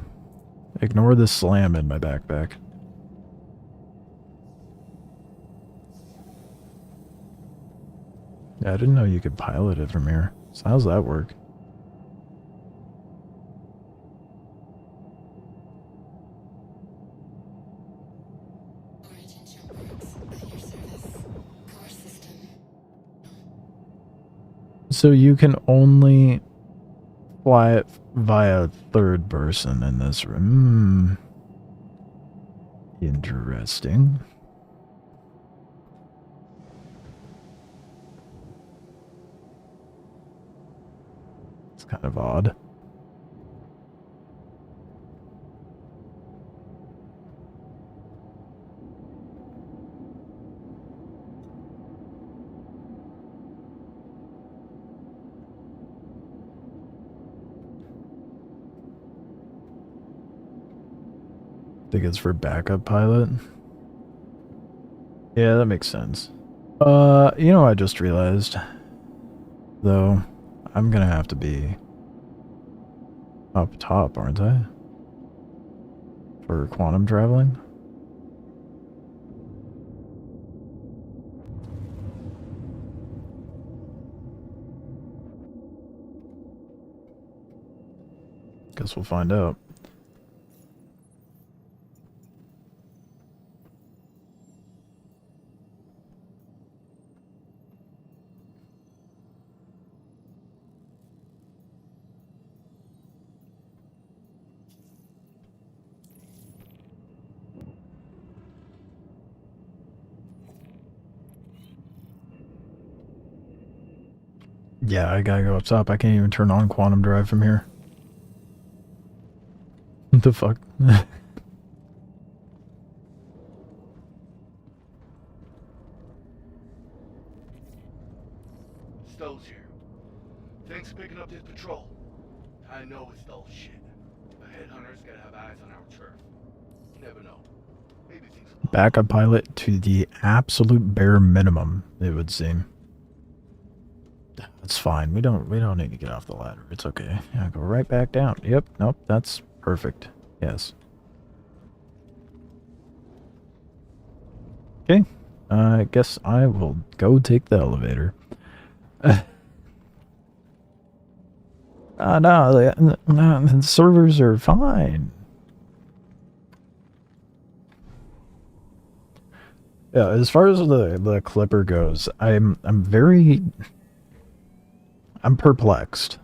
Ignore the slam in my backpack. Yeah, I didn't know you could pilot it from here. So how's that work? So you can only fly it via third person in this room. Interesting. It's kind of odd. Think it's for backup pilot. Yeah, that makes sense. You know, I just realized, though, I'm gonna have to be up top, aren't I? For quantum traveling? Guess we'll find out. Yeah, I gotta go up top. I can't even turn on quantum drive from here. What the fuck? Stowe's here. Thanks for picking up this patrol. I know it's dull shit. But headhunters gotta have eyes on our turf. You never know. Maybe things will pop up. Backup pilot to the absolute bare minimum, it would seem. That's fine. We don't need to get off the ladder. It's okay. Yeah, go right back down. Yep, nope, that's perfect. Yes. Okay. I guess I will go take the elevator. No, the servers are fine. Yeah, as far as the clipper goes, I'm perplexed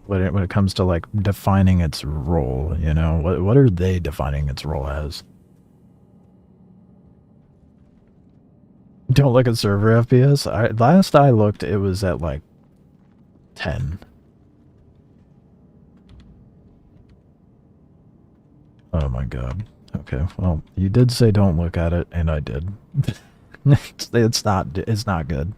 when it comes to like defining its role. You know, what are they defining its role as? Don't look at server FPS. Last I looked, it was at like 10. Oh my god. Okay, well, you did say don't look at it, and I did. It's not good.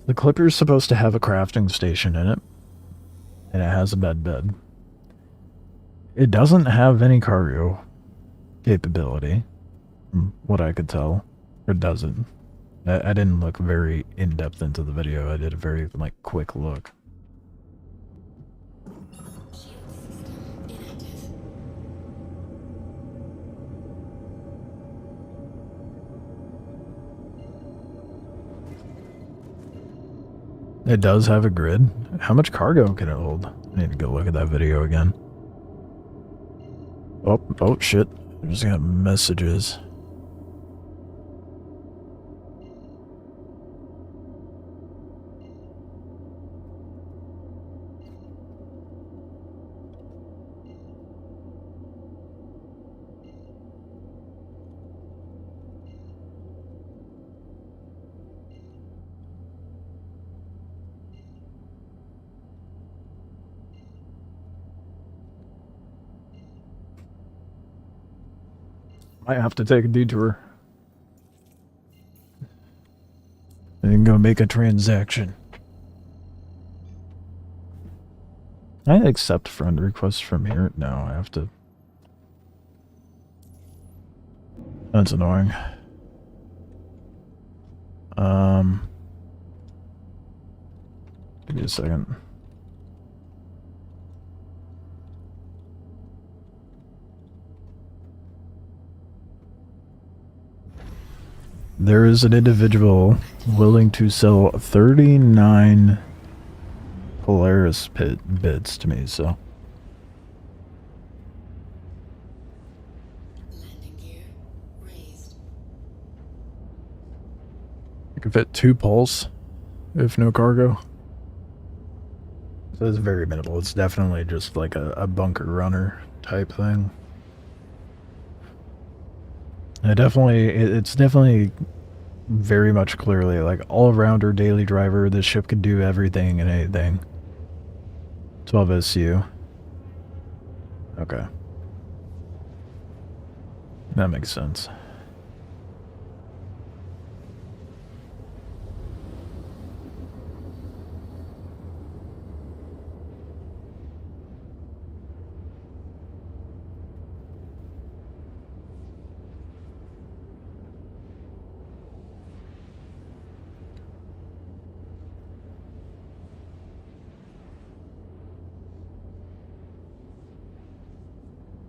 The Clipper's supposed to have a crafting station in it, and it has a bed. It doesn't have any cargo capability, from what I could tell. It doesn't. I didn't look very in-depth into the video. I did a very, like, quick look. It does have a grid. How much cargo can it hold? I need to go look at that video again. Oh shit. I just got messages. Might have to take a detour. I can go make a transaction. I accept friend requests from here. No, I have to. That's annoying. Give me a second. There is an individual willing to sell 39 Polaris bits to me, so. Landing gear raised. I can fit 2 pulse, if no cargo. So it's very minimal. It's definitely just like a bunker runner type thing. It's definitely very much clearly like all-rounder daily driver. This ship can do everything and anything. 12 SU. Okay. That makes sense.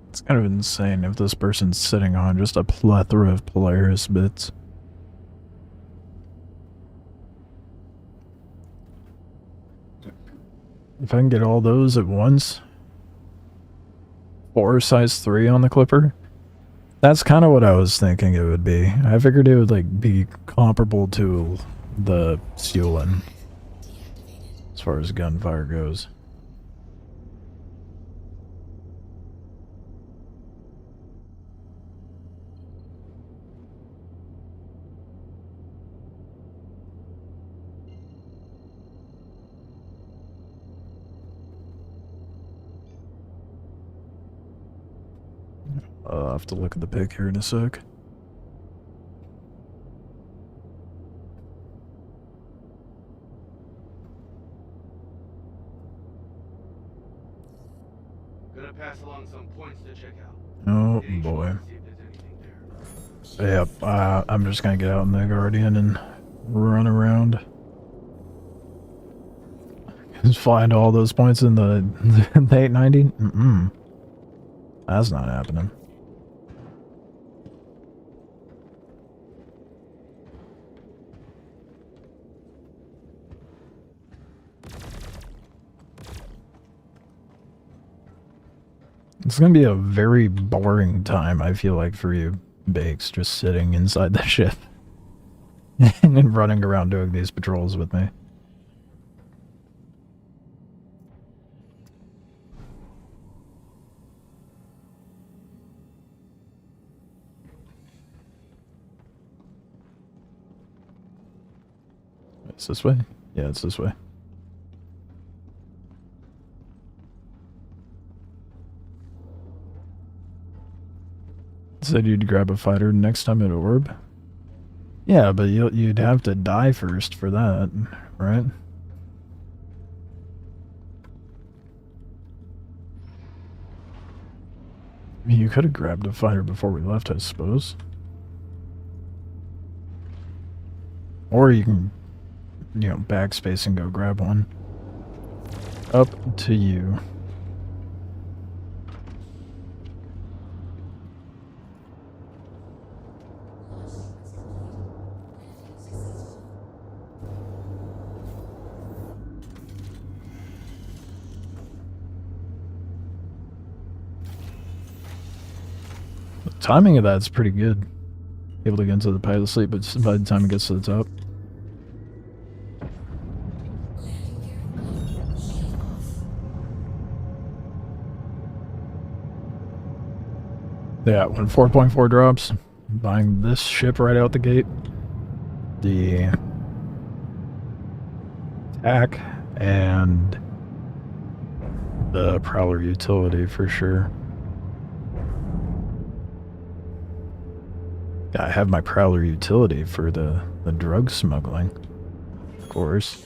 It's kind of insane if this person's sitting on just a plethora of Polaris bits. If I can get all those at once, 4 size 3 on the Clipper, that's kind of what I was thinking it would be. I figured it would like be comparable to the Stulin. Deactivated. As far as gunfire goes. I'll have to look at the pic here in a sec. Gonna pass along some points to check out. Oh Hit each boy. one, see if there's anything there. Yep, I'm just gonna get out in the Guardian and run around. Just flying to all those points in the 890? Mm-mm. That's not happening. It's gonna be a very boring time, I feel like, for you, Bakes, just sitting inside the ship. And running around doing these patrols with me. It's this way? Yeah, it's this way. Said you'd grab a fighter next time at Orb? Yeah, but you'd have to die first for that, right? I mean, you could have grabbed a fighter before we left, I suppose. Or you can, you know, backspace and go grab one. Up to you. The timing of that's pretty good. Able to get into the pilot sleep, but by the time it gets to the top. Yeah, when 4.4 drops, buying this ship right out the gate, the attack, and the Prowler utility for sure. I have my Prowler utility for the drug smuggling, of course.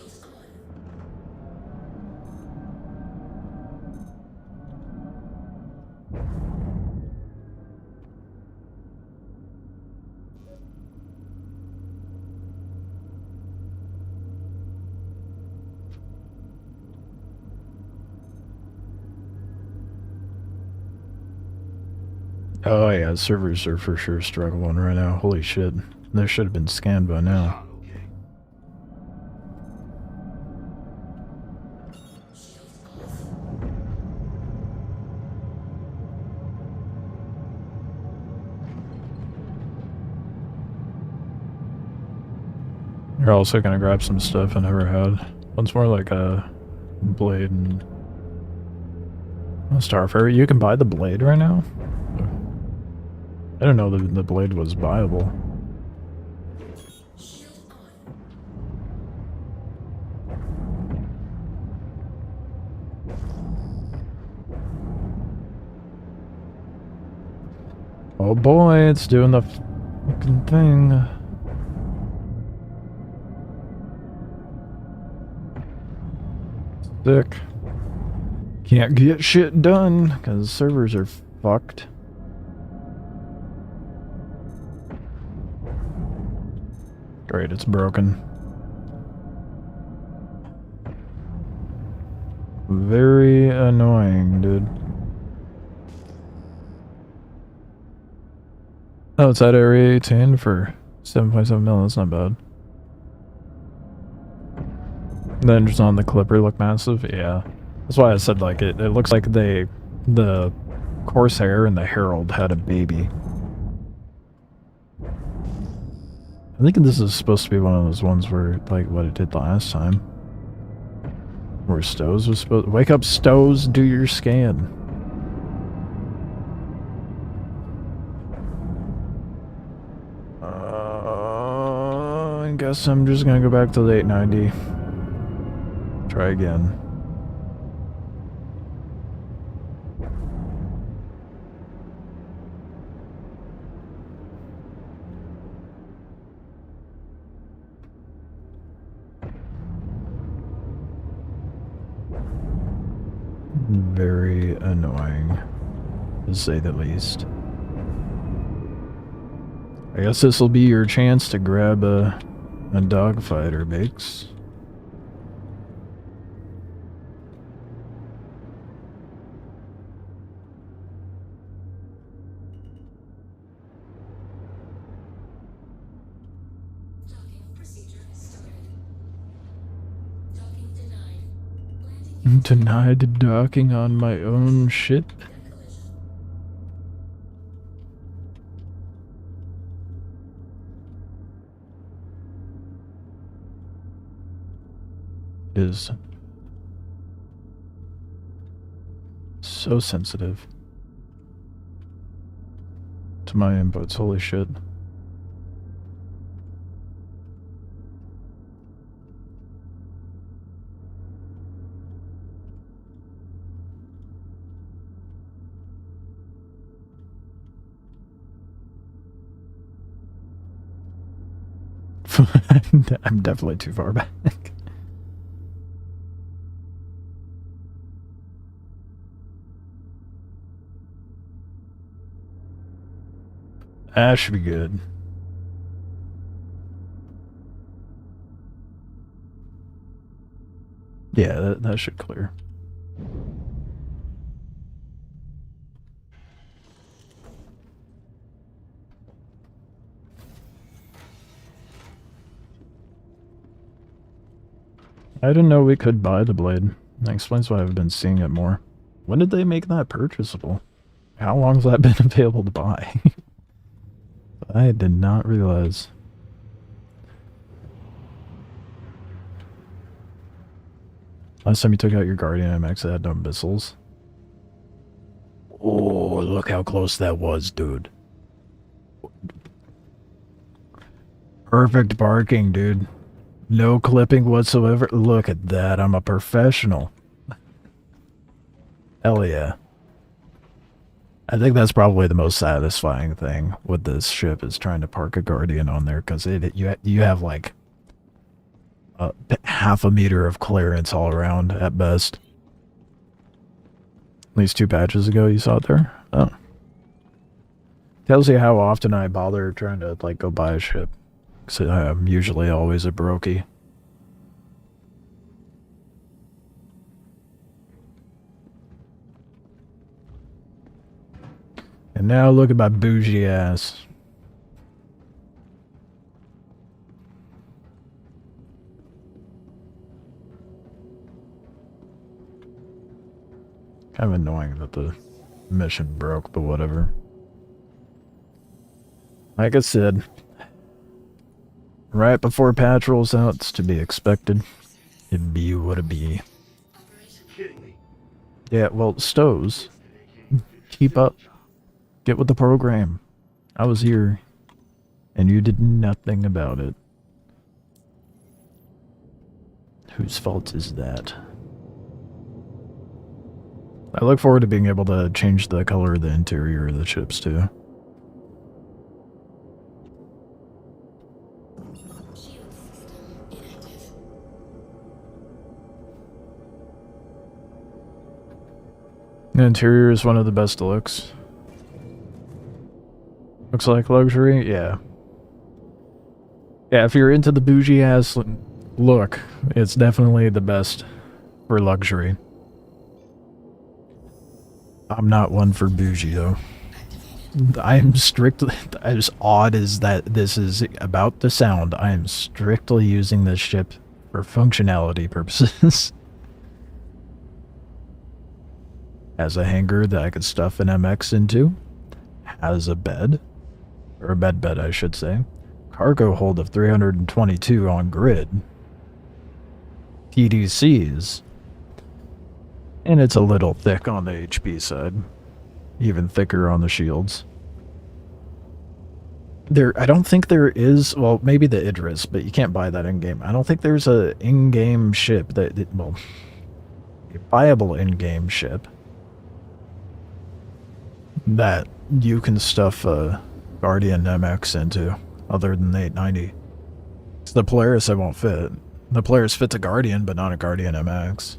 Oh yeah, servers are for sure struggling right now. Holy shit. They should have been scanned by now. You're also gonna grab some stuff I never had. One's more like a blade and a Starfarer. You can buy the blade right now? I didn't know the blade was viable. Oh boy, it's doing the fucking thing. Sick. Can't get shit done because servers are fucked. Great, it's broken. Very annoying, dude. Oh, it's at Area 18 for 7.7 mil, that's not bad. The engines on the Clipper look massive, yeah. That's why I said, like, it looks like the Corsair and the Herald had a baby. I think this is supposed to be one of those ones where, like, what it did last time. Where Stows was supposed to... Wake up, Stows, do your scan. I guess I'm just gonna go back to the 890. Try again. Very annoying, to say the least. I guess this will be your chance to grab a dogfighter, Biggs. Denied docking on my own ship. Is so sensitive to my inputs. Holy shit. I'm definitely too far back. That should be good. Yeah, that should clear. I didn't know we could buy the blade. That explains why I've been seeing it more. When did they make that purchasable? How long has that been available to buy? I did not realize. Last time you took out your Guardian MX, it had no missiles. Oh, look how close that was, dude. Perfect parking, dude. No clipping whatsoever. Look at that. I'm a professional. Hell yeah. I think that's probably the most satisfying thing with this ship is trying to park a Guardian on there, because you have like half a meter of clearance all around at best. At least 2 patches ago you saw it there. Oh. Tells you how often I bother trying to like go buy a ship. So I'm usually always a brokey. And now look at my bougie ass. Kind of annoying that the mission broke, but whatever. Like I said, right before patch rolls out, it's to be expected. It be what it be. Yeah, well, Stows, keep up. Get with the program. I was here, and you did nothing about it. Whose fault is that? I look forward to being able to change the color of the interior of the ships, too. The interior is one of the best looks. Looks like luxury? Yeah. Yeah, if you're into the bougie ass look, it's definitely the best for luxury. I'm not one for bougie, though. I am strictly, as odd as that this is about to sound, I am strictly using this ship for functionality purposes. Has a hangar that I could stuff an MX into. Has a bed. Or a bed I should say. Cargo hold of 322 on grid. PDCs. And it's a little thick on the HP side. Even thicker on the shields. I don't think there is, well, maybe the Idris, but you can't buy that in-game. I don't think there's a in-game ship well, a viable in-game ship that you can stuff a Guardian MX into, other than the 890. It's the Polaris that won't fit. The Polaris fits a Guardian, but not a Guardian MX.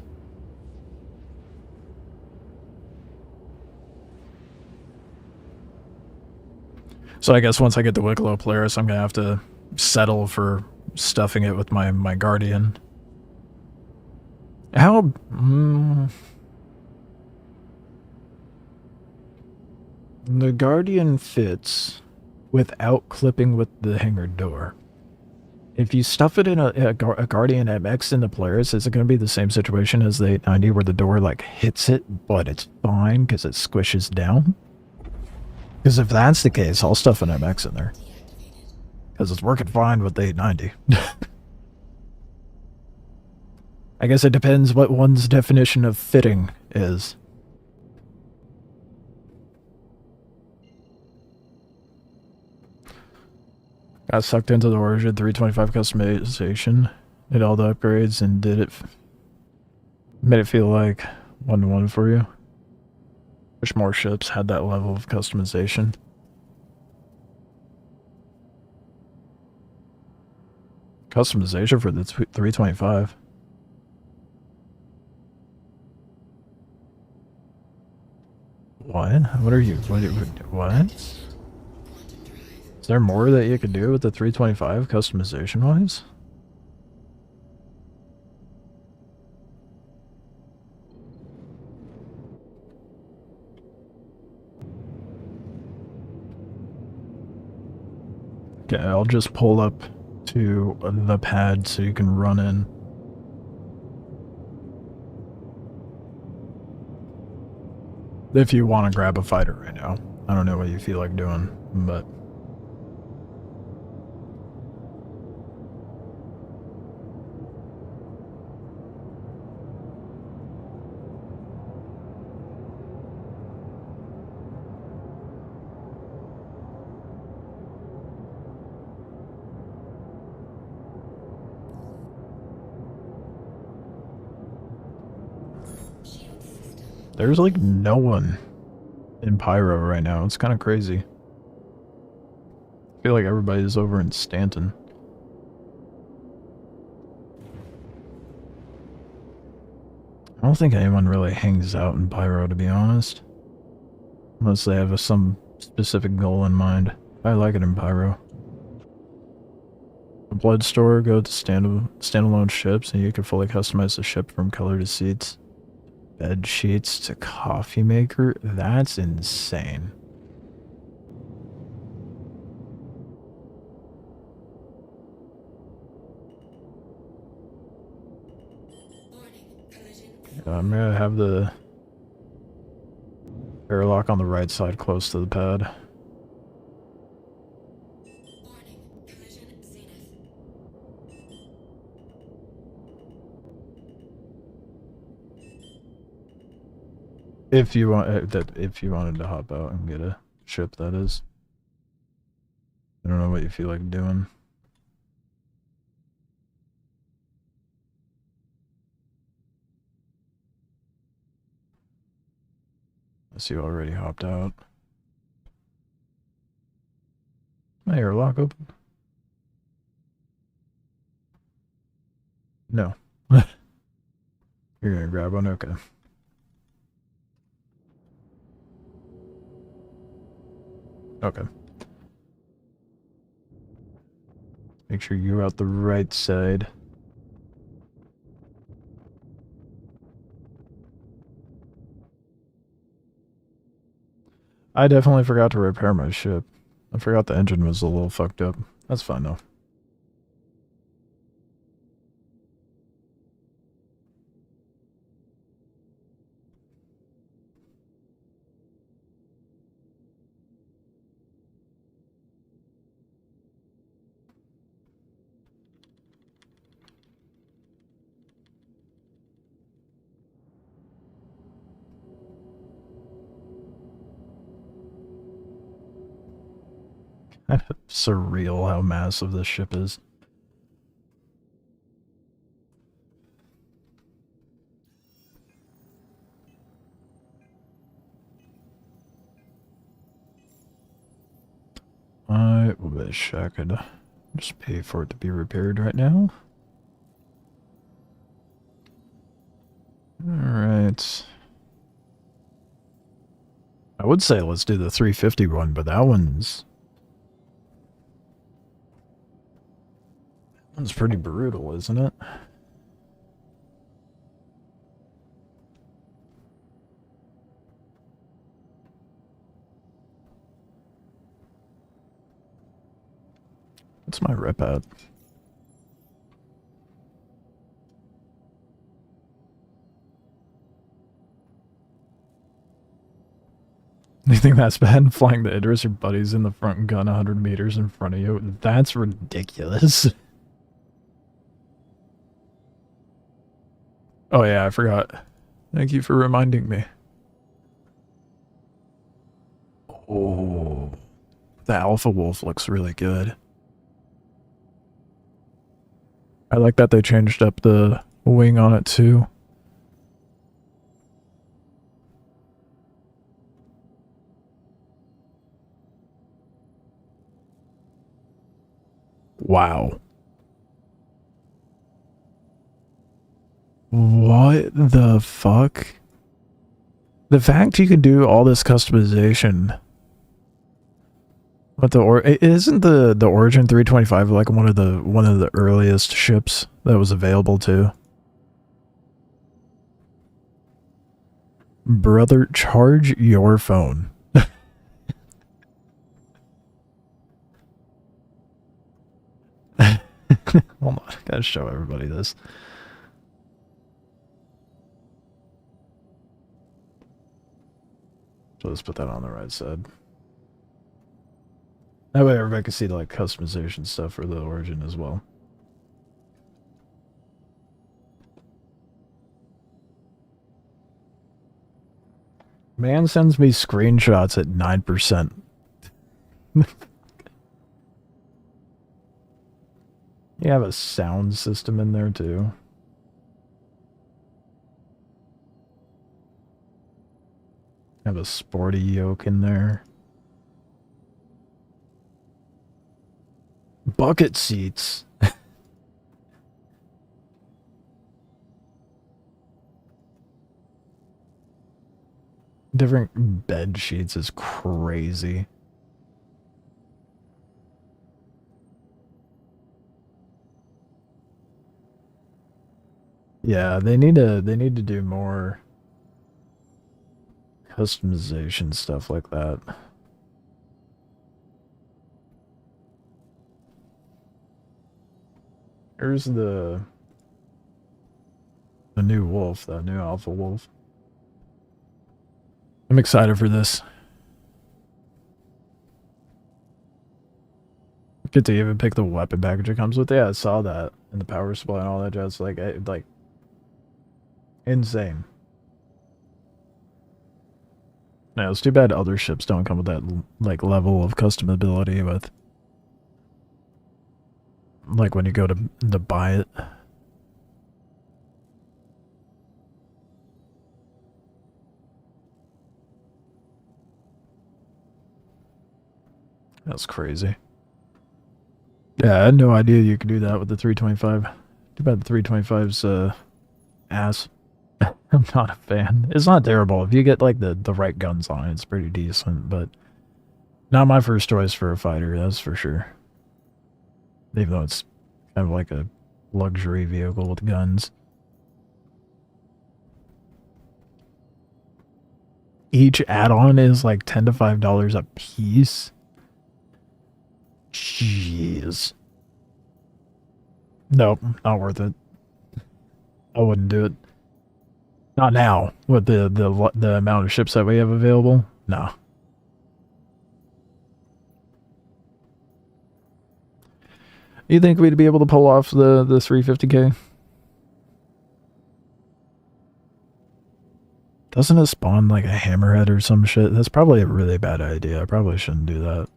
So I guess once I get the Wikelo Polaris, I'm going to have to settle for stuffing it with my Guardian. How... the Guardian fits without clipping with the hangar door. If you stuff it in a Guardian MX in the Polaris, is it going to be the same situation as the 890 where the door like hits it, but it's fine because it squishes down? Because if that's the case, I'll stuff an MX in there. Because it's working fine with the 890. I guess it depends what one's definition of fitting is. Got sucked into the Origin 325 customization. Did all the upgrades and made it feel like 1-to-1 for you. Wish more ships had that level of customization. Customization for the 325. What? What are you? What? Is there more that you could do with the 325 customization wise? Okay, I'll just pull up to the pad so you can run in. If you want to grab a fighter right now. I don't know what you feel like doing, but... there's like no one in Pyro right now. It's kind of crazy. I feel like everybody's over in Stanton. I don't think anyone really hangs out in Pyro, to be honest. Unless they have some specific goal in mind. I like it in Pyro. The Blood Store, go to standalone ships, and you can fully customize the ship from color to seats. Bed sheets to coffee maker? That's insane. I'm gonna have the airlock on the right side close to the pad. If you want if you wanted to hop out and get a ship, that is. I don't know what you feel like doing. Unless you already hopped out. My airlock open? No. You're gonna grab one? Okay. Okay. Make sure you're out the right side. I definitely forgot to repair my ship. I forgot the engine was a little fucked up. That's fine though. Surreal how massive this ship is. I wish I could just pay for it to be repaired right now. Alright. I would say let's do the 350 one, but that one's pretty brutal, isn't it? What's my rep at? You think that's bad? Flying the Idris, your buddy's in the front gun 100 meters in front of you? That's ridiculous. Oh yeah, I forgot. Thank you for reminding me. Oh, the Alpha Wolf looks really good. I like that they changed up the wing on it too. Wow. What the fuck? The fact you can do all this customization. But isn't the Origin 325 like one of the earliest ships that was available too? Brother, charge your phone. Hold on, I gotta show everybody this. So let's put that on the right side. That way everybody can see the like customization stuff for the Origin as well. Man sends me screenshots at 9%. You have a sound system in there too. Have a sporty yoke in there. Bucket seats. Different bed sheets is crazy. Yeah, they need to do more customization stuff like that. Here's the new wolf, the new Alpha Wolf. I'm excited for this. Get to even pick the weapon package it comes with. Yeah, I saw that. And the power supply and all that jazz. Like insane. Yeah, it's too bad other ships don't come with that like level of customability with like when you go to buy it. That's crazy. Yeah, I had no idea you could do that with the 325. Too bad the 325's ass. I'm not a fan. It's not terrible. If you get like the right guns on it, it's pretty decent, but not my first choice for a fighter, that's for sure. Even though it's kind of like a luxury vehicle with guns. Each add-on is like $10 to $5 a piece. Jeez. Nope, not worth it. I wouldn't do it. Not now, with the amount of ships that we have available. No. You think we'd be able to pull off the 350k? Doesn't it spawn like a hammerhead or some shit? That's probably a really bad idea. I probably shouldn't do that.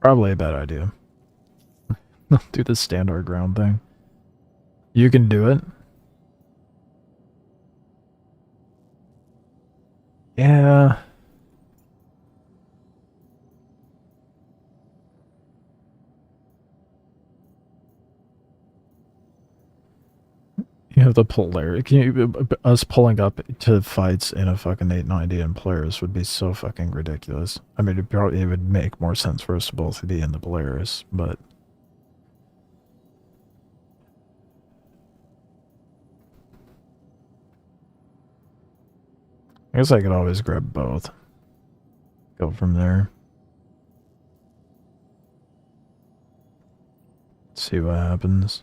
Probably a bad idea. Do the stand our ground thing. You can do it. Yeah. You have the Polaris. Us pulling up to fights in a fucking 890 in Polaris would be so fucking ridiculous. I mean, it would make more sense for us to both be in the Polaris, but... I guess I could always grab both. Go from there. See what happens.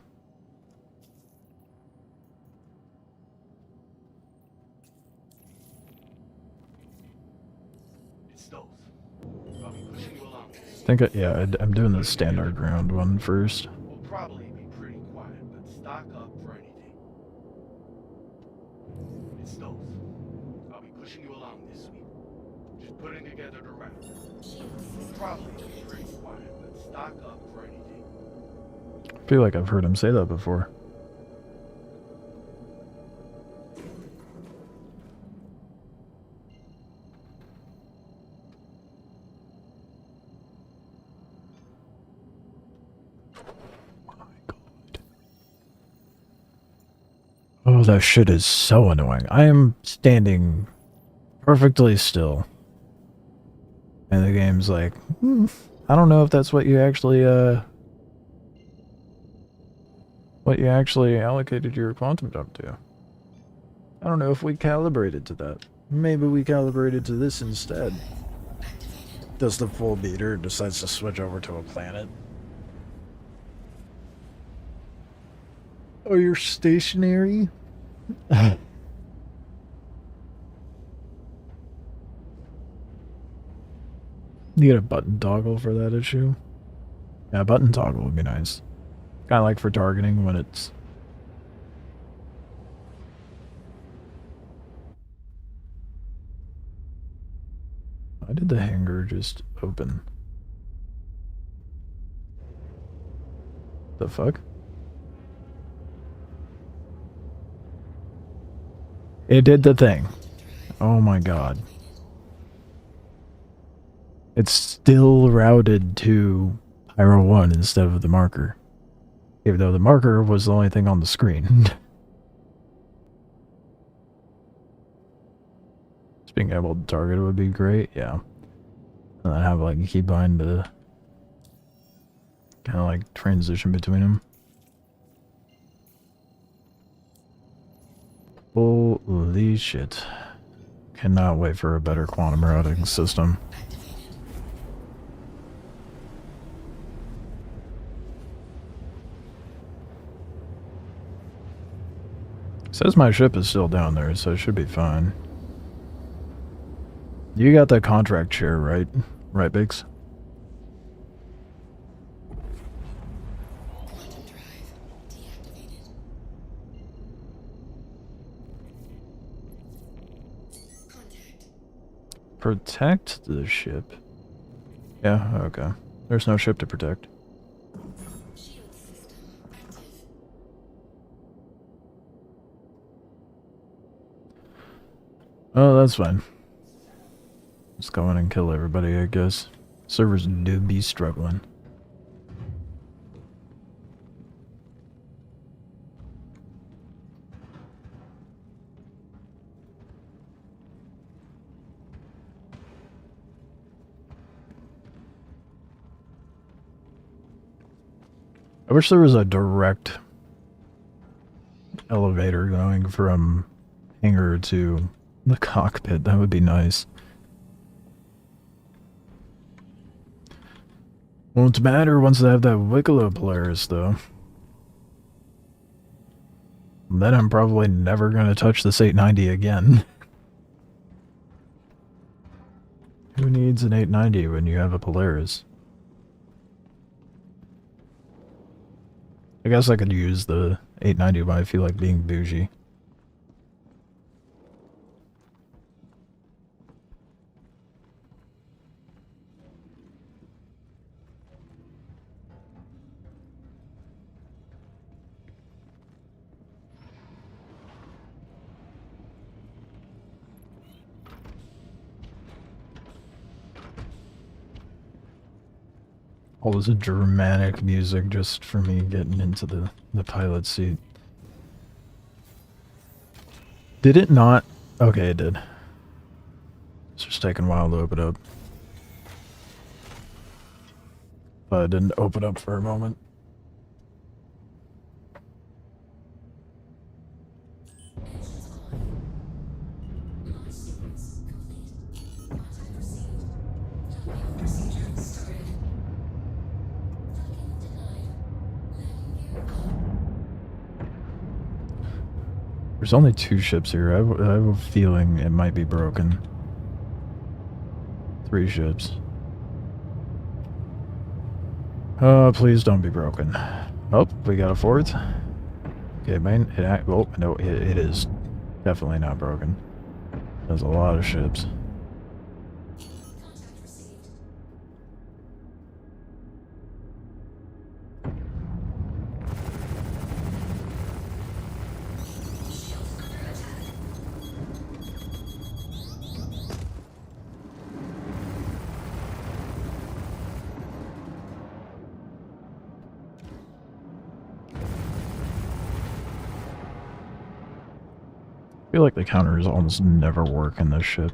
I'm doing the standard ground one first. We'll probably be pretty quiet, but stock up for anything. It's those. I'll be pushing you along this week. Just putting together the route. We'll probably be pretty quiet, but stock up for anything. I feel like I've heard him say that before. Oh, that shit is so annoying. I am standing perfectly still. And the game's like, I don't know if that's what you actually allocated your quantum jump to. I don't know if we calibrated to that. Maybe we calibrated to this instead. Does the full beater decides to switch over to a planet? Oh, you're stationary? You get a button toggle for that issue? Yeah, button toggle would be nice. Kind of like for targeting when it's... Why did the hangar just open? The fuck? It did the thing. Oh my god. It's still routed to Pyro 1 instead of the marker. Even though the marker was the only thing on the screen. Just being able to target it would be great, yeah. And then have like a keybind to kind of like transition between them. Holy shit. Cannot wait for a better quantum routing system. Says my ship is still down there, so it should be fine. You got the contract chair, right? Right, Biggs? Quantum drive deactivated. Contact. Protect the ship? Yeah, okay. There's no ship to protect. Shield system active. Oh, that's fine. Let's go in and kill everybody, I guess. Servers do be struggling. I wish there was a direct elevator going from hangar to the cockpit. That would be nice. Won't matter once I have that Wikelo Polaris, though. Then I'm probably never going to touch this 890 again. Who needs an 890 when you have a Polaris? I guess I could use the 890 when I feel like being bougie. all this dramatic music just for me getting into the pilot seat. Did it not? Okay, it did. It's just taking a while to open up. But it didn't open up for a moment. There's only 2 ships here. I have a feeling it might be broken. 3 ships. Please don't be broken. Oh, we got a 4th. Okay, man. Oh, no, it is definitely not broken. There's a lot of ships. I feel like the counters almost never work in this ship.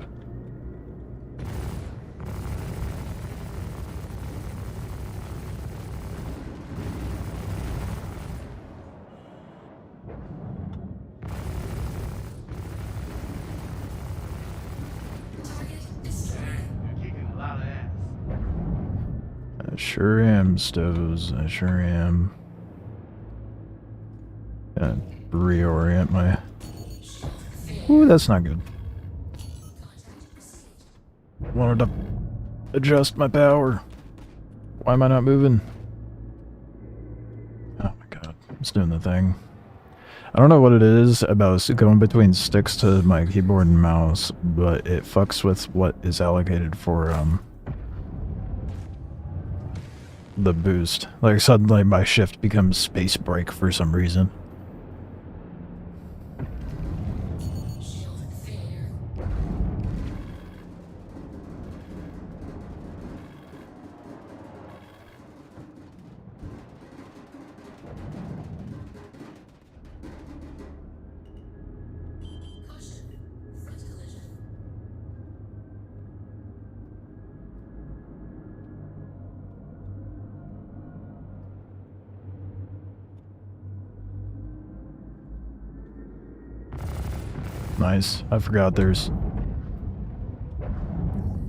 I sure am, Stoves. I sure am. Gotta reorient my... Ooh, that's not good. Wanted to adjust my power. Why am I not moving? Oh my god, it's doing the thing. I don't know what it is about going between sticks to my keyboard and mouse, but it fucks with what is allocated for, the boost. Like, suddenly my shift becomes space break for some reason. Nice. I forgot there's...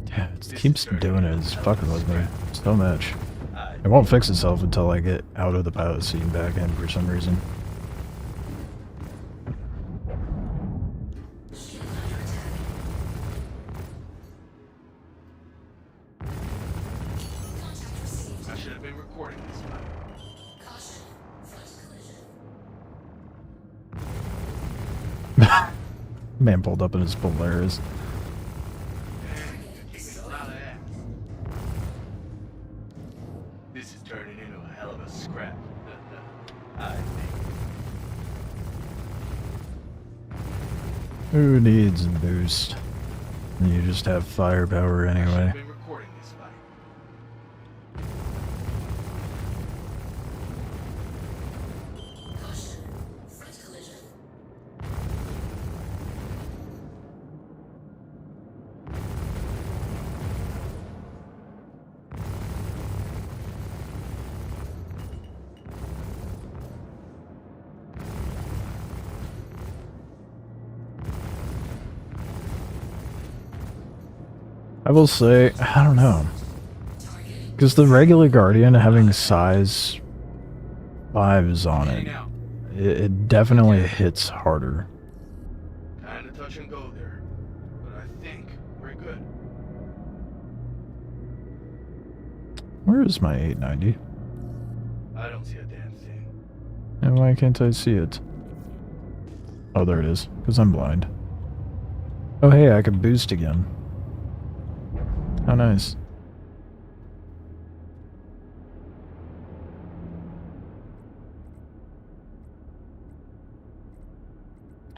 Yeah, it keeps doing it. It's fucking with me so much. It won't fix itself until I get out of the pilot seat and back in for some reason. I should have been recording this one. Man pulled up in his Polaris. This is turning into a hell of a scrap. I think. Who needs a boost? You just have firepower I should anyway. have been recording this fight. I will say, I don't know. Because the regular Guardian having size 5s on it, it definitely hits harder. Kinda touch and go there, but I think we're good. Where is my 890? I don't see a damn thing. And why can't I see it? Oh, there it is. Because I'm blind. Oh, hey, I can boost again. How nice.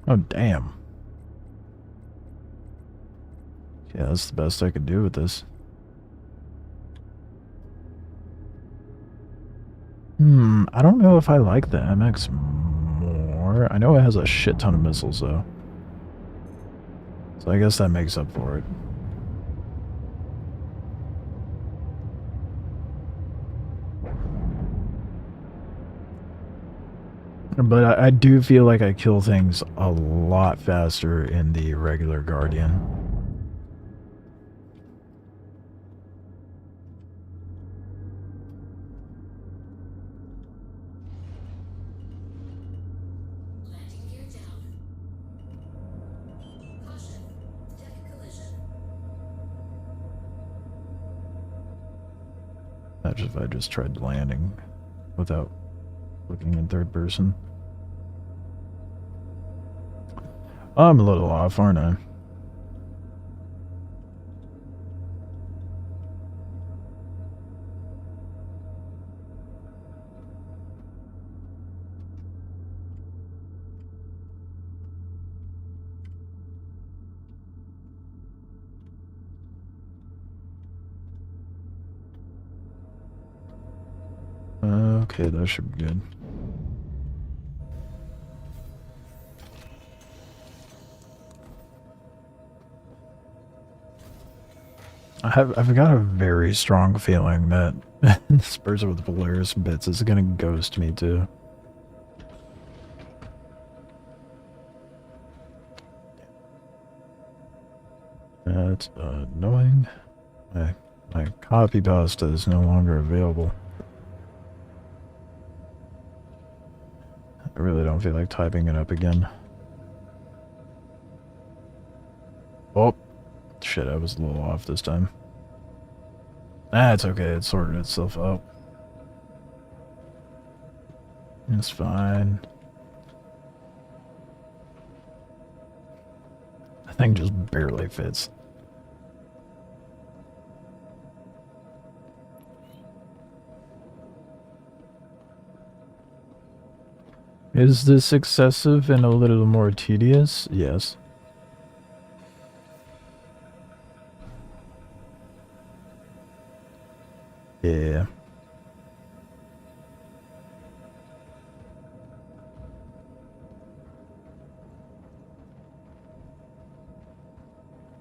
Oh, damn. Yeah, that's the best I could do with this. I don't know if I like the MX more. I know it has a shit ton of missiles, though. So I guess that makes up for it. But I do feel like I kill things a lot faster in the regular Guardian. Landing gear down. Caution. Detect collision. Imagine if I just tried landing without looking in third person. I'm a little off, aren't I? Okay, that should be good. I've got a very strong feeling that this person with the Polaris bits is gonna ghost me too. That's annoying. My copy pasta is no longer available. I really don't feel like typing it up again. Oh, shit, I was a little off this time. Ah, it's okay, it sorted itself out. It's fine. The thing just barely fits. Is this excessive and a little more tedious? Yes. Yeah.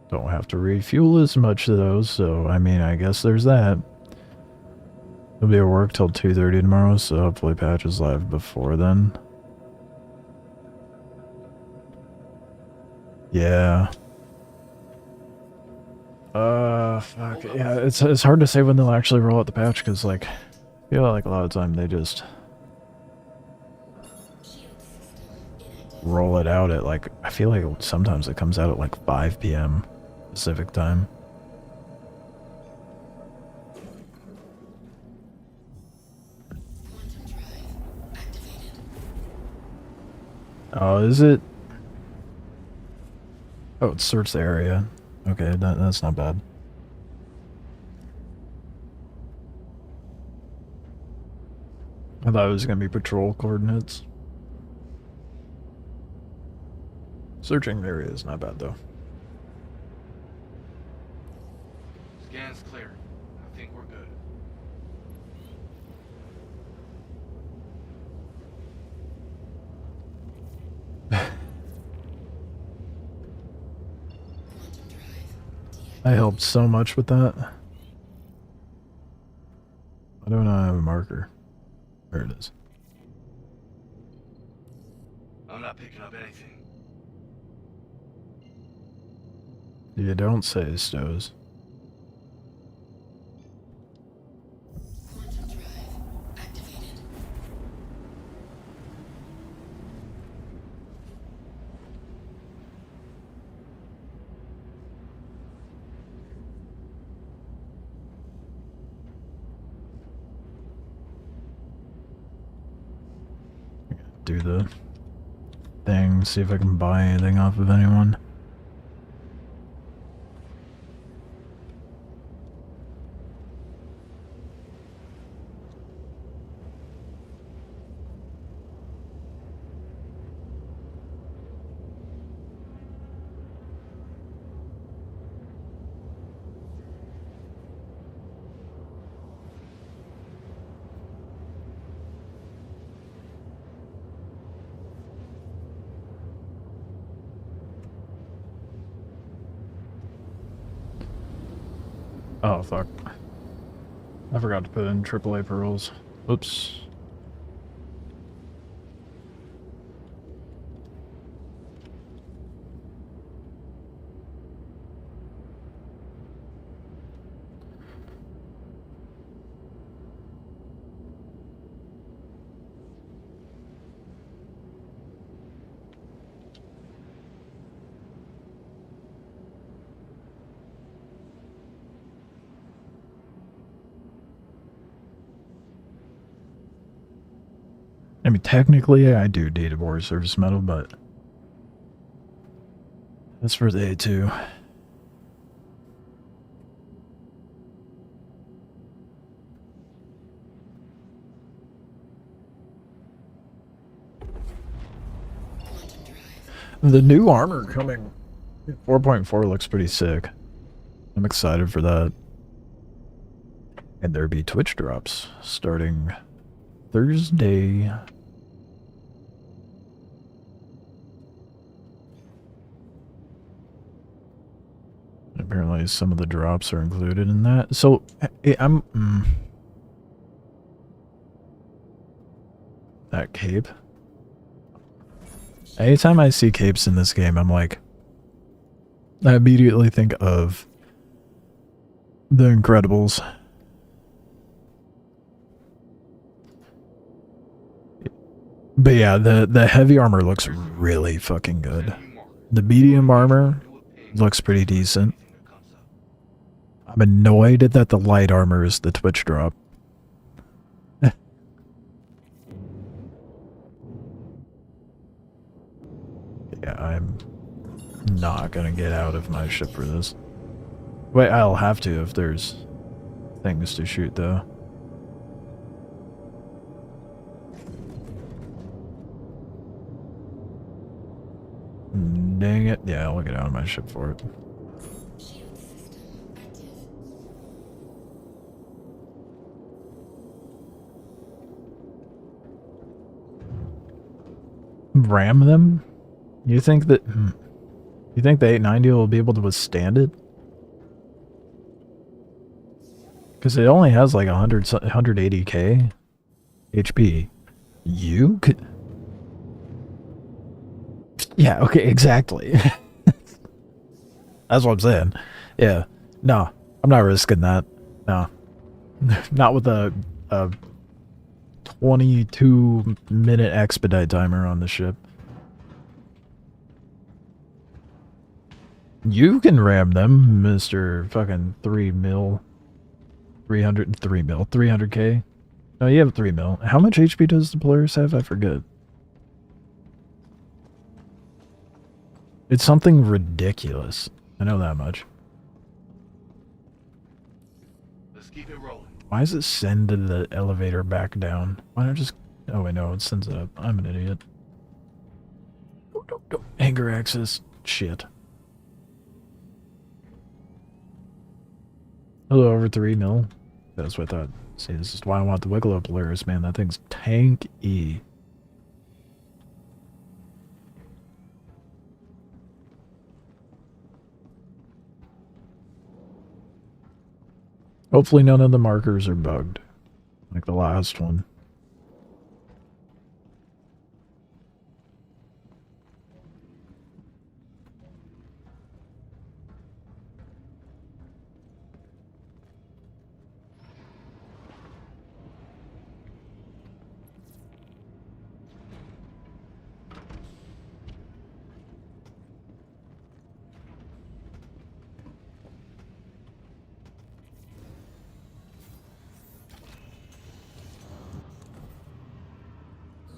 Don't have to refuel as much though, so I mean, I guess there's that. It'll be at work till 2:30 tomorrow, so hopefully patch is live before then. Yeah. Fuck. Yeah, it's hard to say when they'll actually roll out the patch, because, like, I feel like a lot of the time they just roll it out at, like, I feel like sometimes it comes out at, like, 5 p.m. Pacific time. Quantum drive activated. Oh, is it? Oh, it sorts the area. Okay, that's not bad. I thought it was going to be patrol coordinates. Searching the area is not bad, though. Scan's clear. I think we're good. Quantum drive I helped so much with that. Why don't I have a marker? There it is. I'm not picking up anything. You don't say, Stows. Quantum drive activated. Do the thing, see if I can buy anything off of anyone. Oh, fuck. I forgot to put in AAA pearls. Oops. I mean, technically, I do need a more service medal, but that's for the A2. The new armor coming 4.4 looks pretty sick. I'm excited for that. And there'll be Twitch drops starting Thursday. Apparently some of the drops are included in that. So, that cape. Anytime I see capes in this game, I'm like, I immediately think of The Incredibles. But yeah, the heavy armor looks really fucking good. The medium armor looks pretty decent. I'm annoyed that the light armor is the Twitch drop. Yeah, I'm not gonna get out of my ship for this. Wait, I'll have to if there's things to shoot, though. Dang it. Yeah, I'll get out of my ship for it. Shield system active. Ram them? You think that... You think the 890 will be able to withstand it? Because it only has like 180k HP. You could... Yeah, okay, exactly. That's what I'm saying. Yeah. No, I'm not risking that. No. Not with a 22-minute expedite timer on the ship. You can ram them, Mr. fucking 3 mil. 303 mil. 300k. No, you have 3 mil. How much HP does the Polaris have? I forget. It's something ridiculous. I know that much. Let's keep it rolling. Why does it send the elevator back down? Why not just... Oh, wait, no, it sends it up. I'm an idiot. Go. Anger access. Shit. Hello, over 3 mil. That's what I thought. See, this is why I want the Wikelo Polaris, man. That thing's tanky. Hopefully none of the markers are bugged. Like the last one.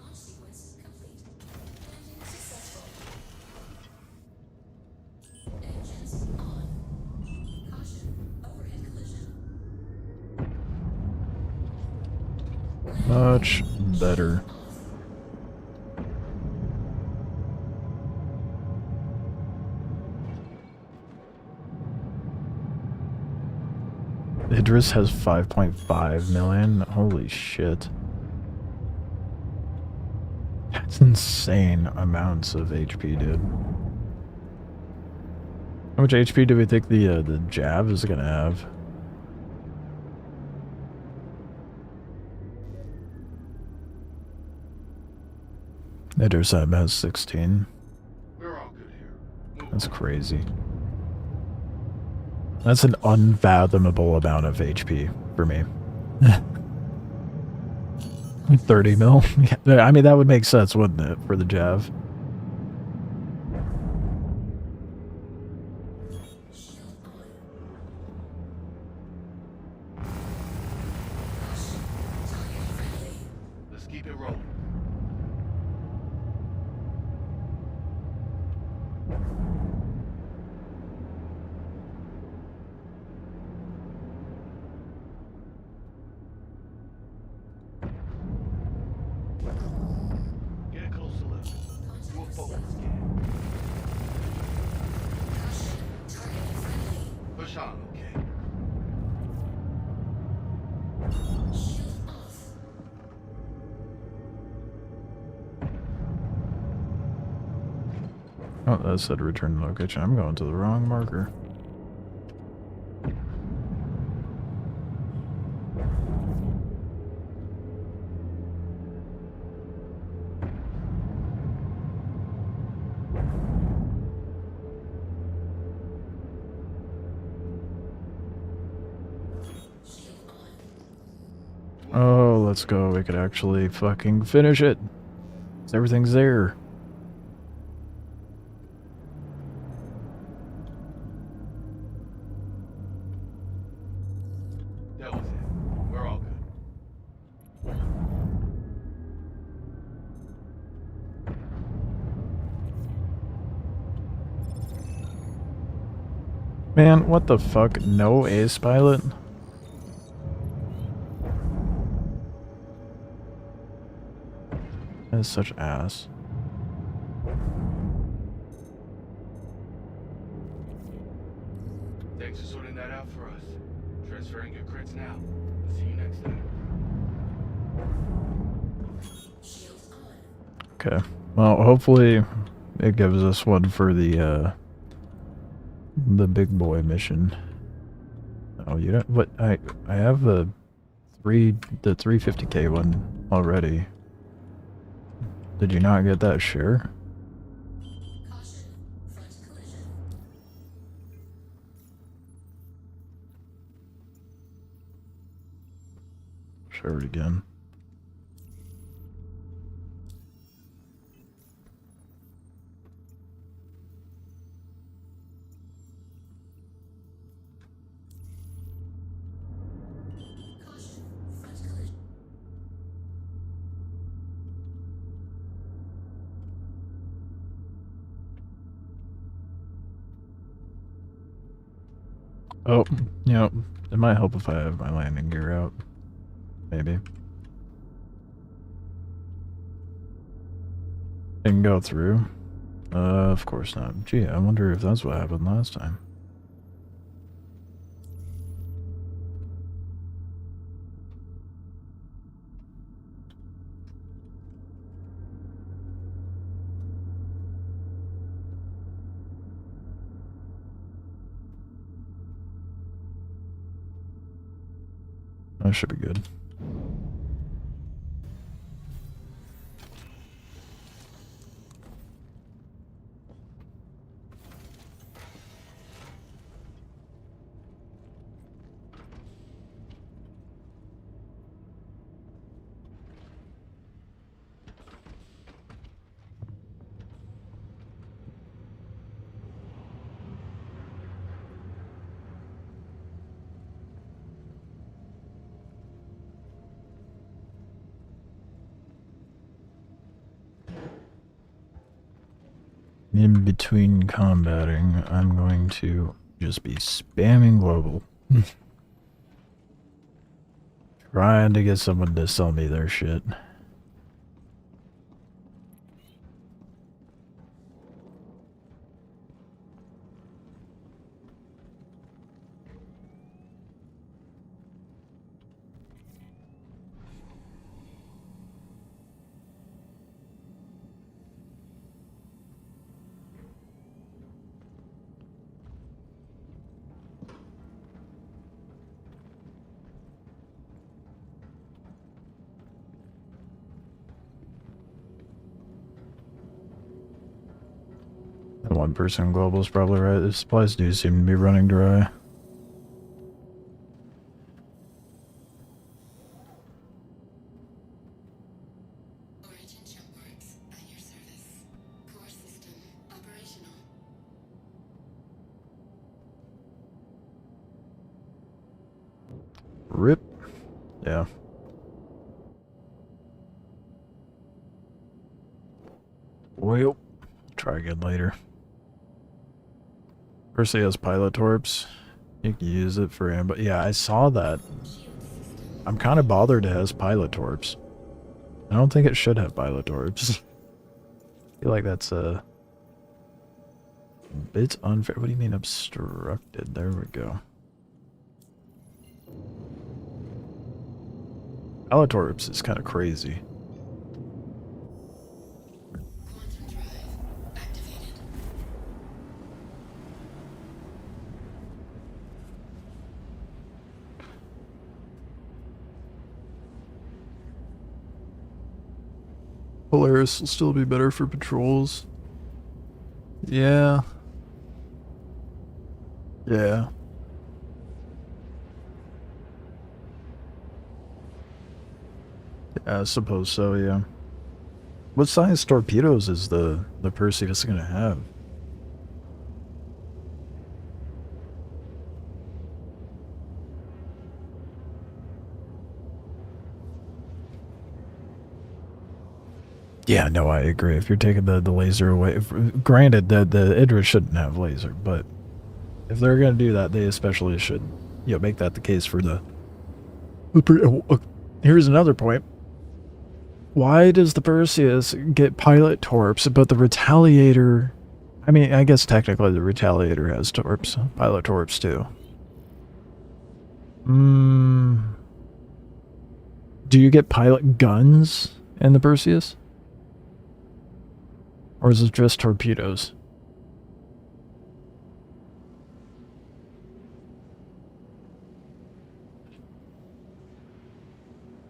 Launch sequence complete. Landing successful. Engines on. Caution. Overhead collision. Much better. Idris has 5.5 million. Holy shit. That's insane amounts of HP, dude. How much HP do we think the Jav is gonna have? Intercept has 16. We're all good here. Move That's on. crazy. That's an unfathomable amount of HP for me. 30 mil? Yeah, I mean, that would make sense, wouldn't it, for the Jav? Shield on. Target friendly. Let's keep it rolling. Get a closer look. Do a focus scan. Caution. Target friendly. Push on, okay? Shield off. Oh, that said return to location. I'm going to the wrong marker. Shield on. Oh, let's go. We could actually fucking finish it. 'Cause everything's there. That was it. We're all good. Man, what the fuck? No ace pilot? That is such ass. Thanks for sorting that out for us. Transferring your crits now. See you next time. Shield on. Okay. Well, hopefully it gives us one for the big boy mission. Oh, you don't. What? I have the 350k one already. Did you not get that share? Caution. Front collision. Share it again. Caution. Front collision. Oh, you know, it might help if I have my landing gear out. Maybe. Didn't go through. Of course not. Gee, I wonder if that's what happened last time. That should be good. In between combating, I'm going to just be spamming global. Trying to get someone to sell me their shit. one person global is probably right. The supplies do seem to be running dry. Origin jump marks at your service. Core system operational. Rip. Yeah. Well, try again later. First, he has pilot torps. You can use it for ambush. Yeah, I saw that. I'm kind of bothered it has pilot torps. I don't think it should have pilot torps. I feel like that's a bit unfair. What do you mean obstructed? There we go. Pilot torps is kind of crazy. Quantum drive activated. Polaris will still be better for patrols. Yeah. Yeah. I suppose so, yeah. What size torpedoes is the Perseus gonna have? Yeah, no, I agree. If you're taking the laser away, granted that the Idris shouldn't have laser, but if they're gonna do that, they especially should, you know, make that the case for the. Here's another point. Why does the Perseus get pilot torps, but the Retaliator... I mean, I guess technically the Retaliator has torps. Pilot torps, too. Do you get pilot guns in the Perseus? Or is it just torpedoes?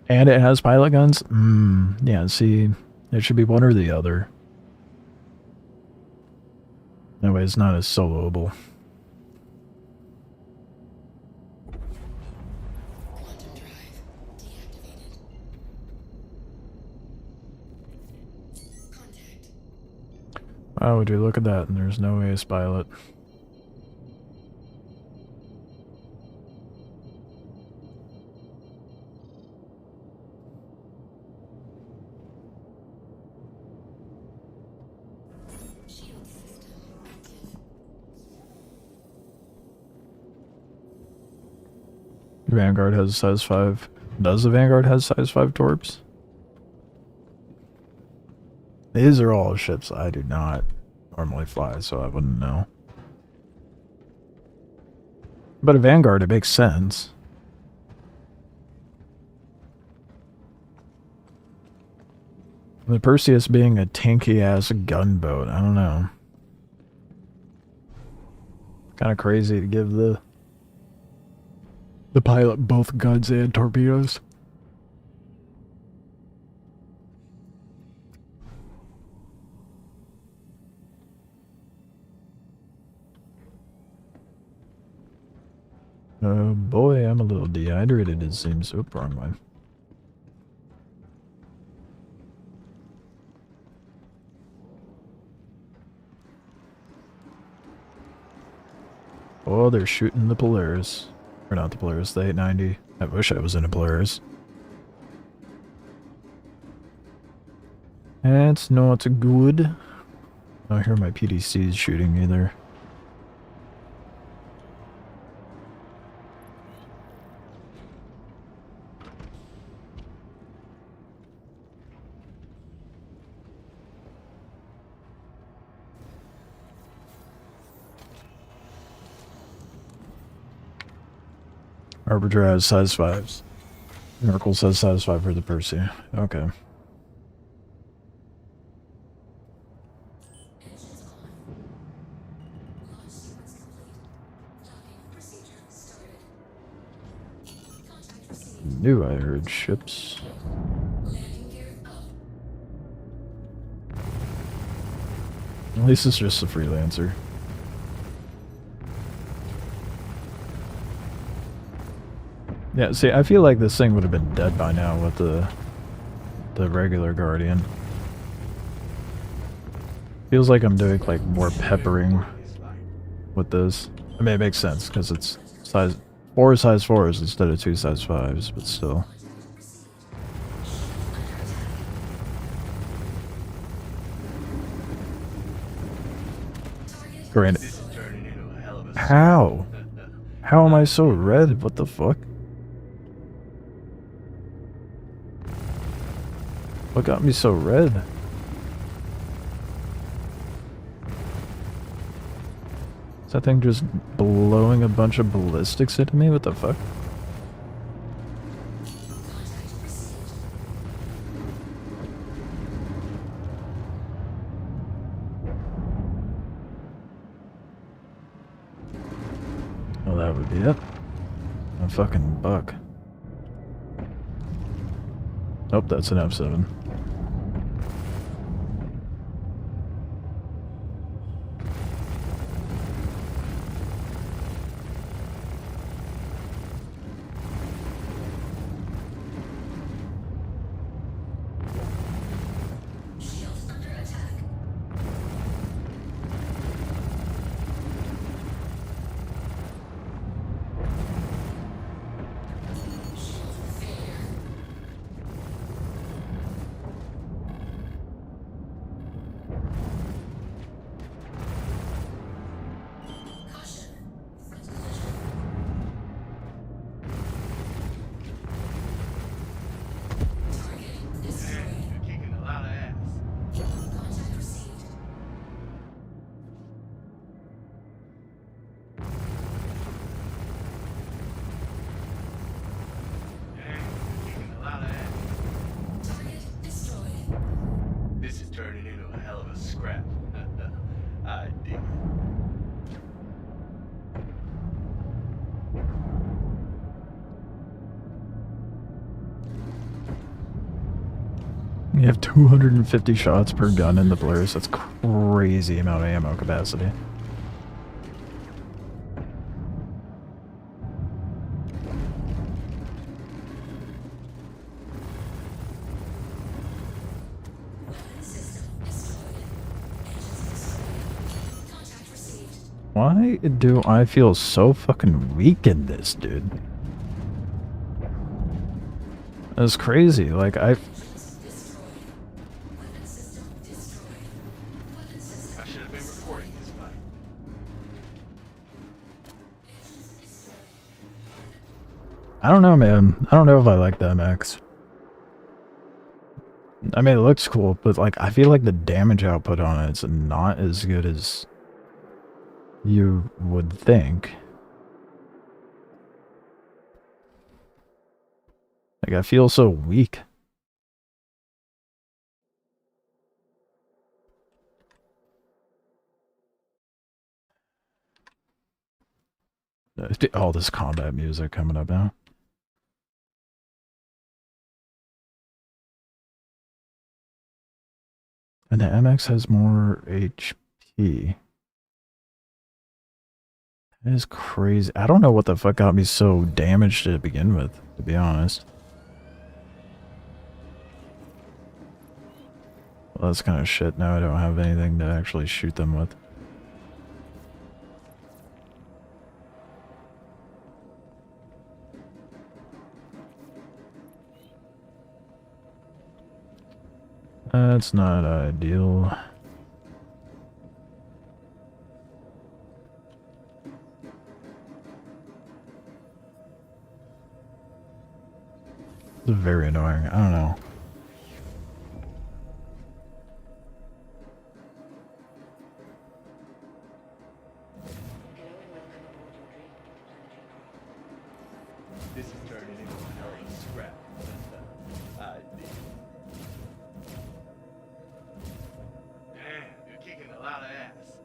And it has pilot guns? Yeah, see, it should be one or the other. That way it's not as soloable. Quantum drive deactivated. Contact. Oh, would you look at that, and there's no ace pilot. Shield system active. Vanguard has size 5. Does the Vanguard have size 5 torps? These are all ships I do not normally fly, so I wouldn't know. But a Vanguard, it makes sense. The Perseus being a tanky-ass gunboat, I don't know. Kind of crazy to give the pilot both guns and torpedoes. Oh boy, I'm a little dehydrated, it seems. Oop, wrong way. Oh, they're shooting the Polaris. Or not the Polaris, the 890. I wish I was in a Polaris. That's not good. I don't hear my PDCs shooting either. Arbiter has size 5s. Merkel says size 5 for the Percy. Okay. Engines on. Launch sequence complete. Docking procedure started. Contact received. Knew I heard ships. Landing gear up. At least it's just a freelancer. Yeah, see, I feel like this thing would have been dead by now with the regular Guardian. Feels like I'm doing like more peppering with this. I mean, it makes sense because it's size 4 size 4s instead of 2 size 5s, but still. Granted, This is turning into a hell of a how? How am I so red? What the fuck? What got me so red? Is that thing just blowing a bunch of ballistics into me? What the fuck? Well, that would be it. A fucking buck. Nope, that's an F7. You're kicking a lot of ass. Damn, you're kicking a lot of ass. This is turning into a hell of a scrap. I dig it. You have 250 shots per gun in the Polaris. That's crazy amount of ammo capacity. Why do I feel so fucking weak in this, dude? That's crazy. Like, I should have been recording this fight. I don't know, man. I don't know if I like the MX. I mean, it looks cool, but like, I feel like the damage output on it's not as good as you would think. Like, I feel so weak. All this combat music coming up now. And the MX has more HP. That is crazy. I don't know what the fuck got me so damaged to begin with, to be honest. Well, that's kind of shit. Now I don't have anything to actually shoot them with. That's not ideal. It's very annoying. I don't know. This is turning into a hell of a scrap. I dig it. Damn, you're kicking a lot of ass.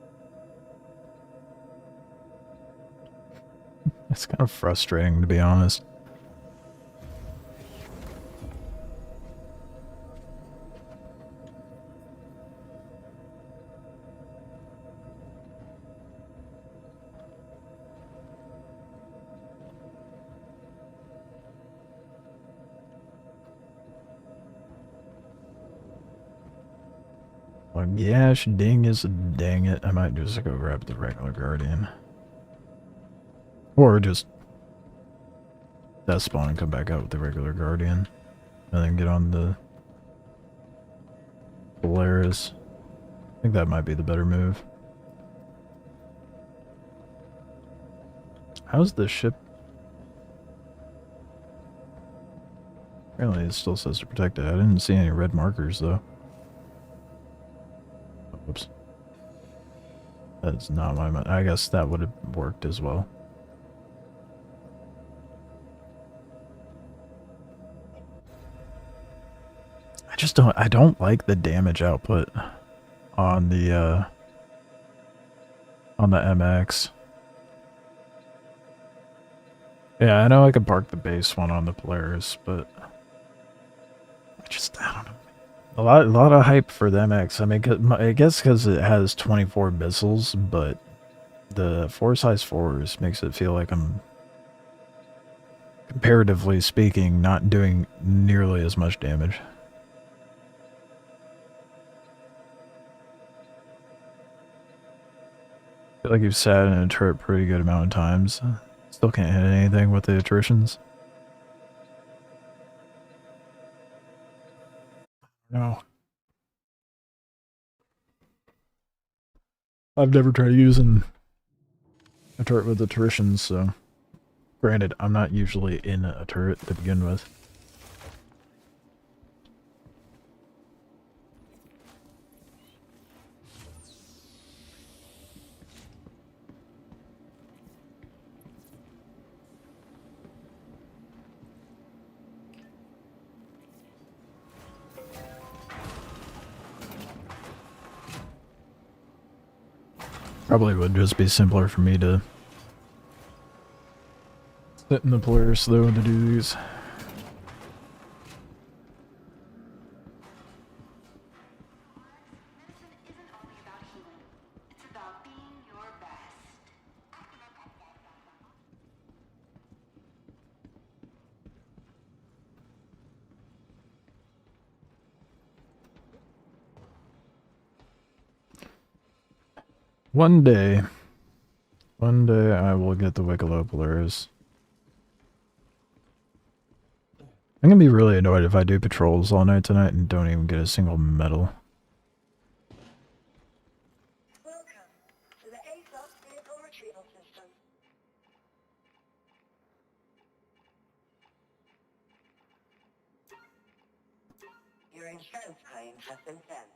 It's kind of frustrating, to be honest. Well, gosh, dang it. I might just go grab the regular Guardian. Or just death spawn and come back out with the regular Guardian. And then get on the Polaris. I think that might be the better move. How's this ship? Apparently it still says to protect it. I didn't see any red markers though. Whoops. That's not what I meant. I guess that would have worked as well. I don't like the damage output on the MX. Yeah, I know I could park the base one on the Polaris, but I don't know. A lot of hype for the MX. I mean, I guess because it has 24 missiles, but the 4.4s makes it feel like I'm, comparatively speaking, not doing nearly as much damage. I feel like you've sat in a turret pretty good amount of times. Still can't hit anything with the attritions. No. I've never tried using a turret with attritions, so granted, I'm not usually in a turret to begin with. Probably would just be simpler for me to sit in the Polaris though to do these. One day I will get the Wikelo Polaris. I'm gonna be really annoyed if I do patrols all night tonight and don't even get a single medal. Welcome to the ASOS vehicle retrieval system. Your insurance claim has been sent.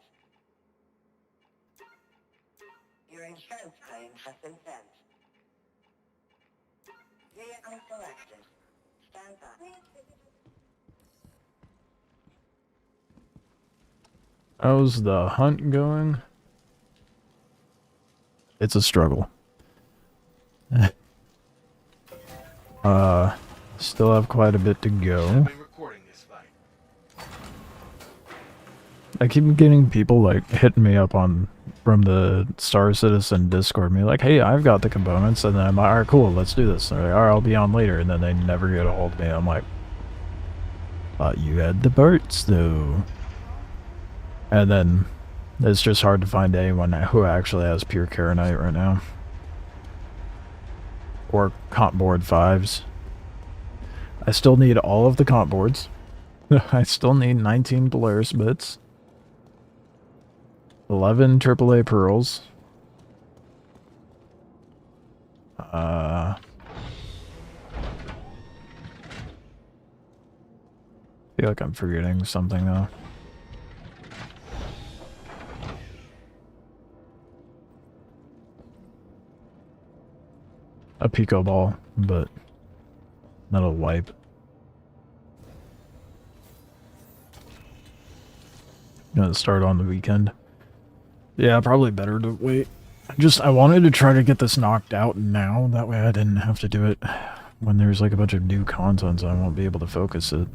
Your insurance claim has been sent. Vehicle selected. Stand by. How's the hunt going? It's a struggle. Still have quite a bit to go. I keep getting people like hitting me up from the Star Citizen Discord, me like, hey, I've got the components, and then I'm like, alright, cool, let's do this. And they're like, alright, I'll be on later, and then they never get a hold of me. I'm like, thought you had the parts though. And then it's just hard to find anyone who actually has pure Karenite right now. Or comp board 5s. I still need all of the comp boards. I still need 19 Polaris bits. 11 AAA pearls. I feel like I'm forgetting something though. A Pico ball, but not a wipe. Gonna start on the weekend. Yeah, probably better to wait. I wanted to try to get this knocked out now. That way I didn't have to do it when there's like a bunch of new content, so I won't be able to focus it.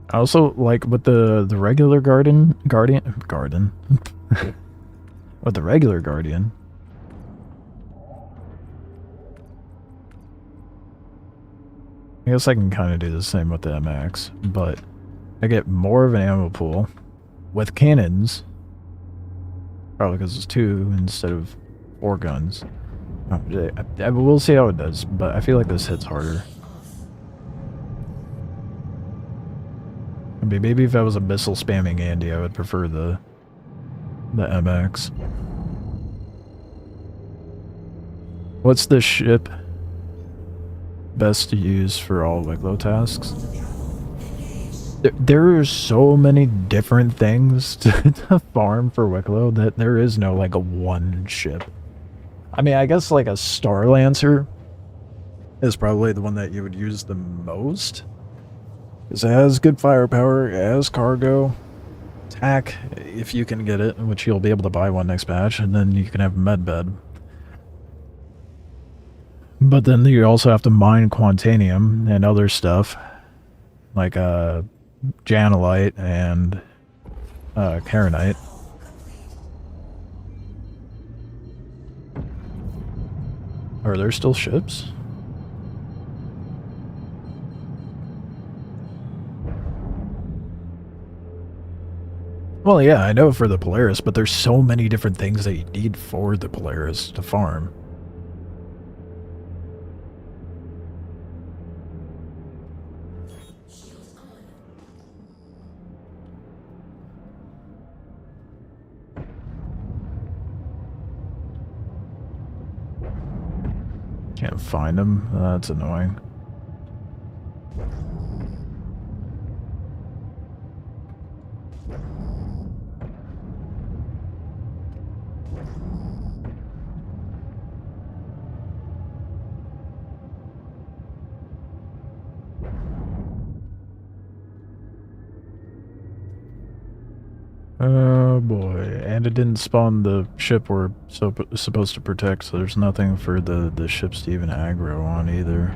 I also like with the regular Guardian with the regular Guardian, I guess I can kind of do the same with the MX, but I get more of an ammo pool with cannons. Probably because it's 2 instead of 4 guns. We'll see how it does, but I feel like this hits harder. I mean, maybe if I was a missile spamming Andy, I would prefer the MX. What's the ship best to use for all Wikelo tasks? There are so many different things to farm for Wikelo that there is no, like, a one ship. I mean, I guess, like, a Star Lancer is probably the one that you would use the most. Because it has good firepower, it has cargo, attack, if you can get it, which you'll be able to buy one next batch, and then you can have a medbed. But then you also have to mine Quantanium and other stuff, like, Janelite and Karenite. Are there still ships? Well, yeah, I know for the Polaris, but there's so many different things that you need for the Polaris to farm. Can't find them. That's annoying. Oh boy, and it didn't spawn the ship we're supposed to protect, so there's nothing for the ships to even aggro on either.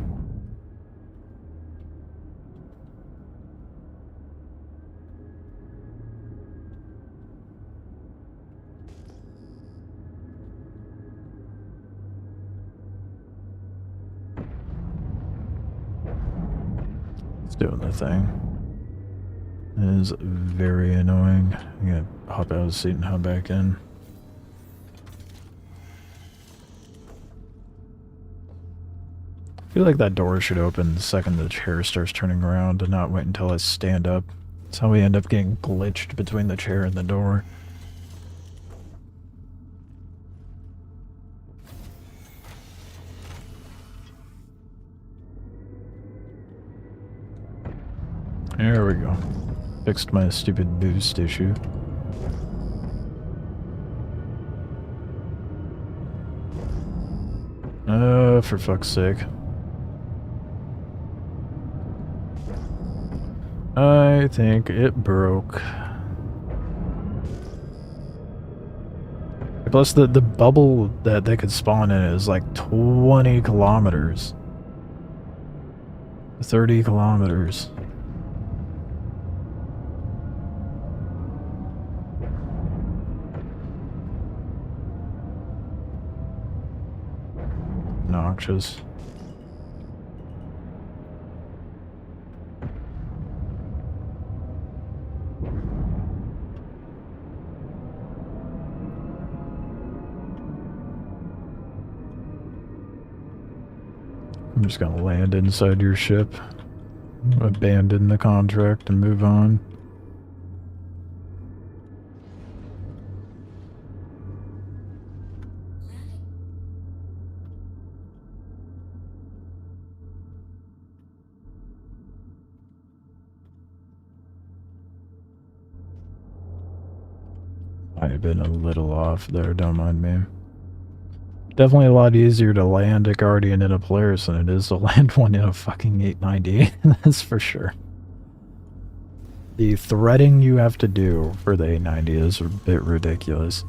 It's doing the thing. It is very annoying. I'm gonna hop out of the seat and hop back in. I feel like that door should open the second the chair starts turning around and not wait until I stand up. That's how we end up getting glitched between the chair and the door. There we go. Fixed my stupid boost issue. For fuck's sake. I think it broke. Plus the bubble that they could spawn in is like 20 kilometers. 30 kilometers. Noxious. I'm just gonna land inside your ship, abandon the contract, and move on. Might have been a little off there, don't mind me. Definitely a lot easier to land a Guardian in a Polaris than it is to land one in a fucking 890, that's for sure. The threading you have to do for the 890 is a bit ridiculous.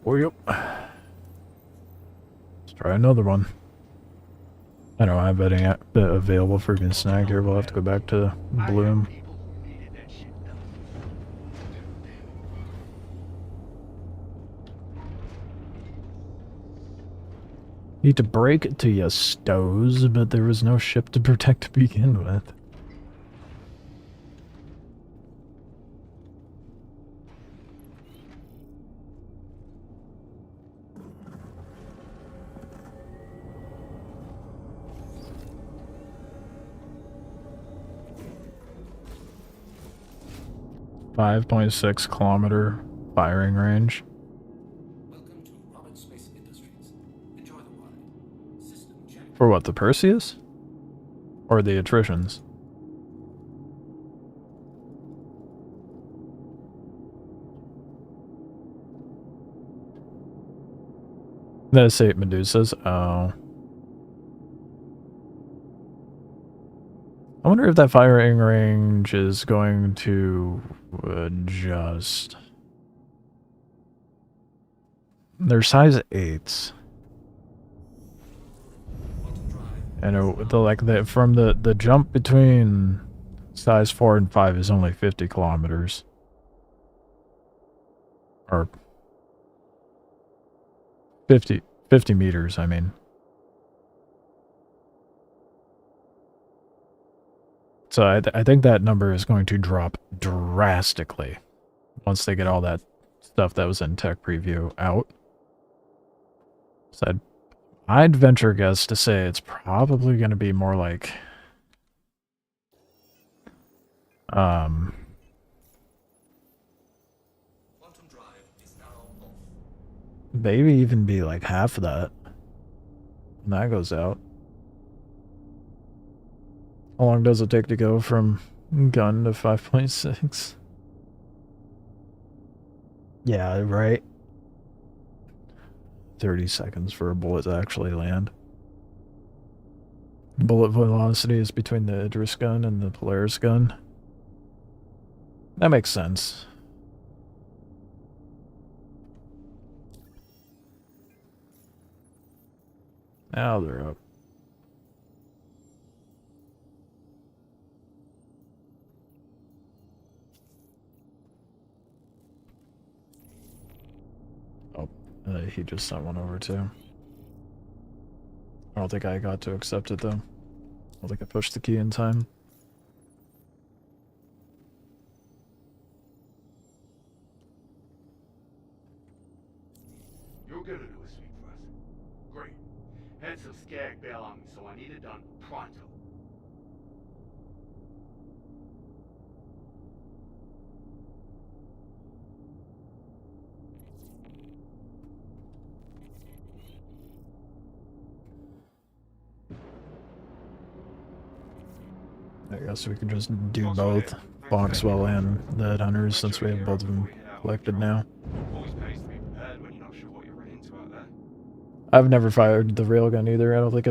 Oh, yep. Let's try another one. I don't have any available for being snagged here. We'll have to go back to Bloom. People who needed that shit done. Need to break it to you, Stows, but there was no ship to protect to begin with. .6 kilometer firing range. Welcome to Robert Space Industries. Enjoy the ride. System check. For what, the Perseus? Or the attritions? That's 8 Medusas. Oh. I wonder if that firing range is going to adjust. They're size 8s. And from the jump between size 4 and 5 is only 50 kilometers. Or 50 meters, I mean. So I think that number is going to drop drastically once they get all that stuff that was in tech preview out. So I'd venture a guess to say it's probably going to be more like Quantum drive is now off. maybe even be like half of that when that goes out. How long does it take to go from gun to 5.6? Yeah, right. 30 seconds for a bullet to actually land. Bullet velocity is between the Idris gun and the Polaris gun. That makes sense. Now they're up. He just sent one over too. I don't think I got to accept it though. I don't think I pushed the key in time. You're gonna do a sweep for us. Great. Had some skag bail on me, so I need it done pronto. I guess we can just do both, Boxwell and the Headhunters, since we have both of them collected now. Always pays to be prepared when you're not sure what you're running into out there. I've never fired the railgun either. I don't think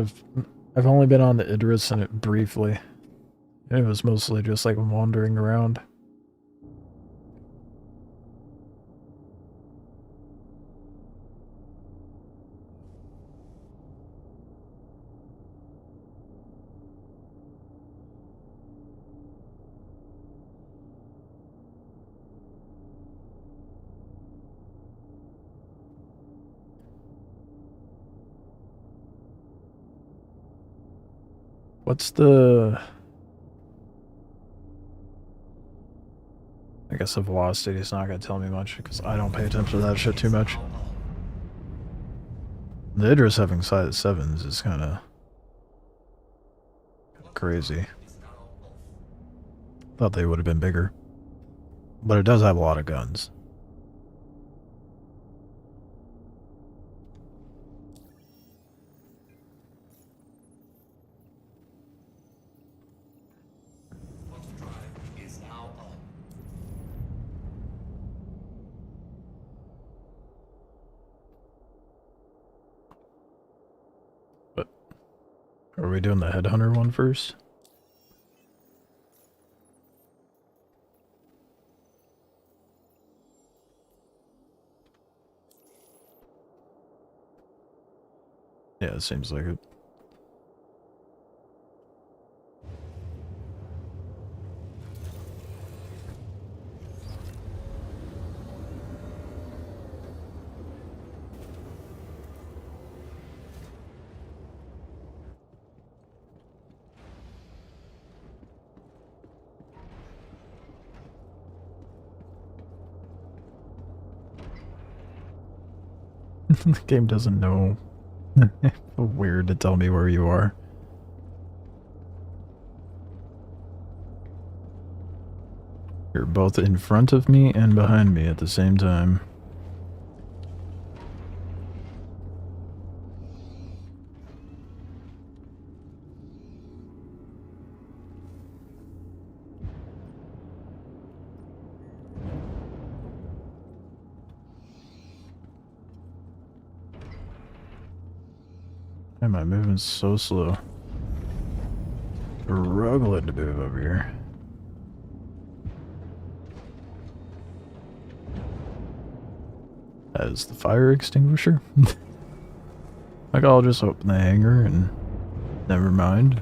I've only been on the Idris and it briefly. It was mostly just like wandering around. What's the... I guess the velocity is not going to tell me much, because I don't pay attention to that shit too much. The Idris having size 7s is kind of crazy. Thought they would have been bigger. But it does have a lot of guns. Quantum drive is now on. But are we doing the Headhunter one first? Yeah, it seems like it. The game doesn't know. Weird to tell me where you are. You're both in front of me and behind me at the same time. Why am I moving so slow? Struggling to move over here. That is the fire extinguisher. Like, I'll just open the hangar and never mind.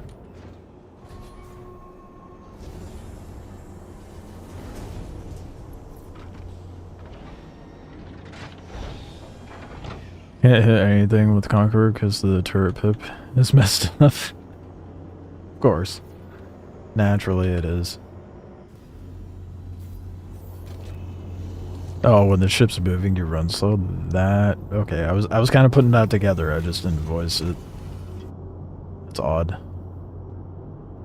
Can't hit anything with Conqueror because the turret pip is messed up. Of course. Naturally it is. Oh, when the ship's moving, you run slow. That okay? I was kind of putting that together. I just didn't voice it. It's odd.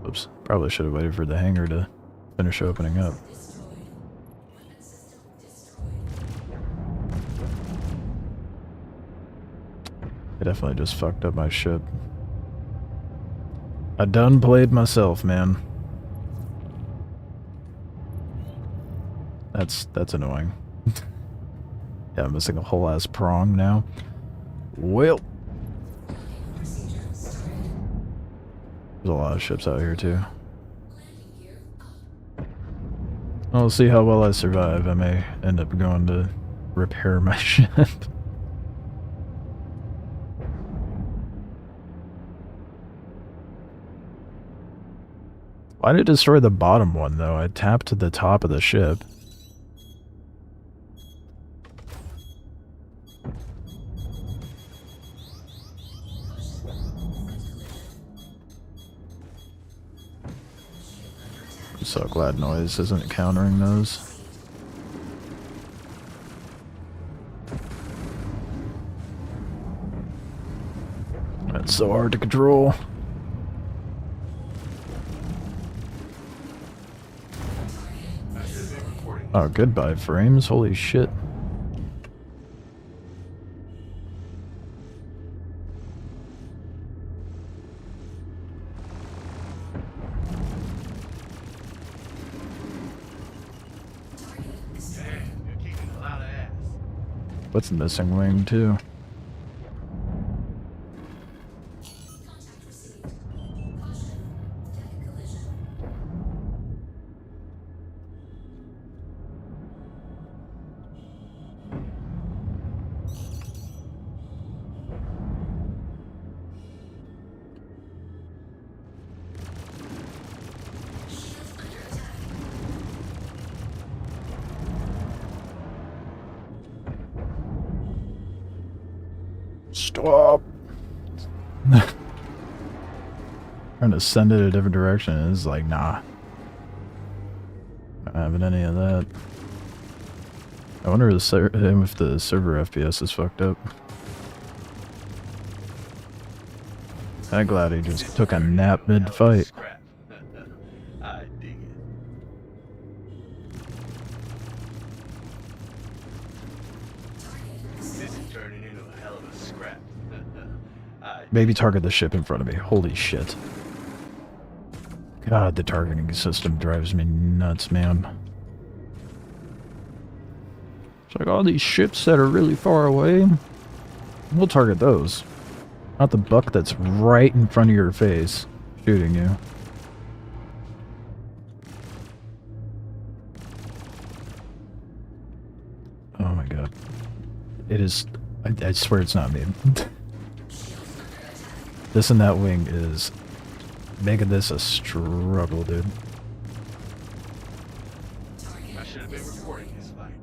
Oops. Probably should have waited for the hangar to finish opening up. I definitely just fucked up my ship. I done played myself, man. That's annoying. Yeah, I'm missing a whole ass prong now. Well, there's a lot of ships out here too. I'll see how well I survive. I may end up going to repair my ship. Why did it destroy the bottom one, though? I tapped to the top of the ship. I'm so glad noise isn't countering those. That's so hard to control. Oh, goodbye frames. Holy shit. What's missing wing too? Stop. Trying to send it a different direction. It's like, nah. Not having any of that. I wonder if the server FPS is fucked up. I'm glad he just took a nap mid-fight. I dig it. This is turning into a hell of a scrap. Maybe target the ship in front of me. Holy shit. God, the targeting system drives me nuts, man. It's like all these ships that are really far away. We'll target those. Not the buck that's right in front of your face, shooting you. Oh my god. It is... I swear it's not me. This and that wing is making this a struggle, dude. I should have been reporting this fight.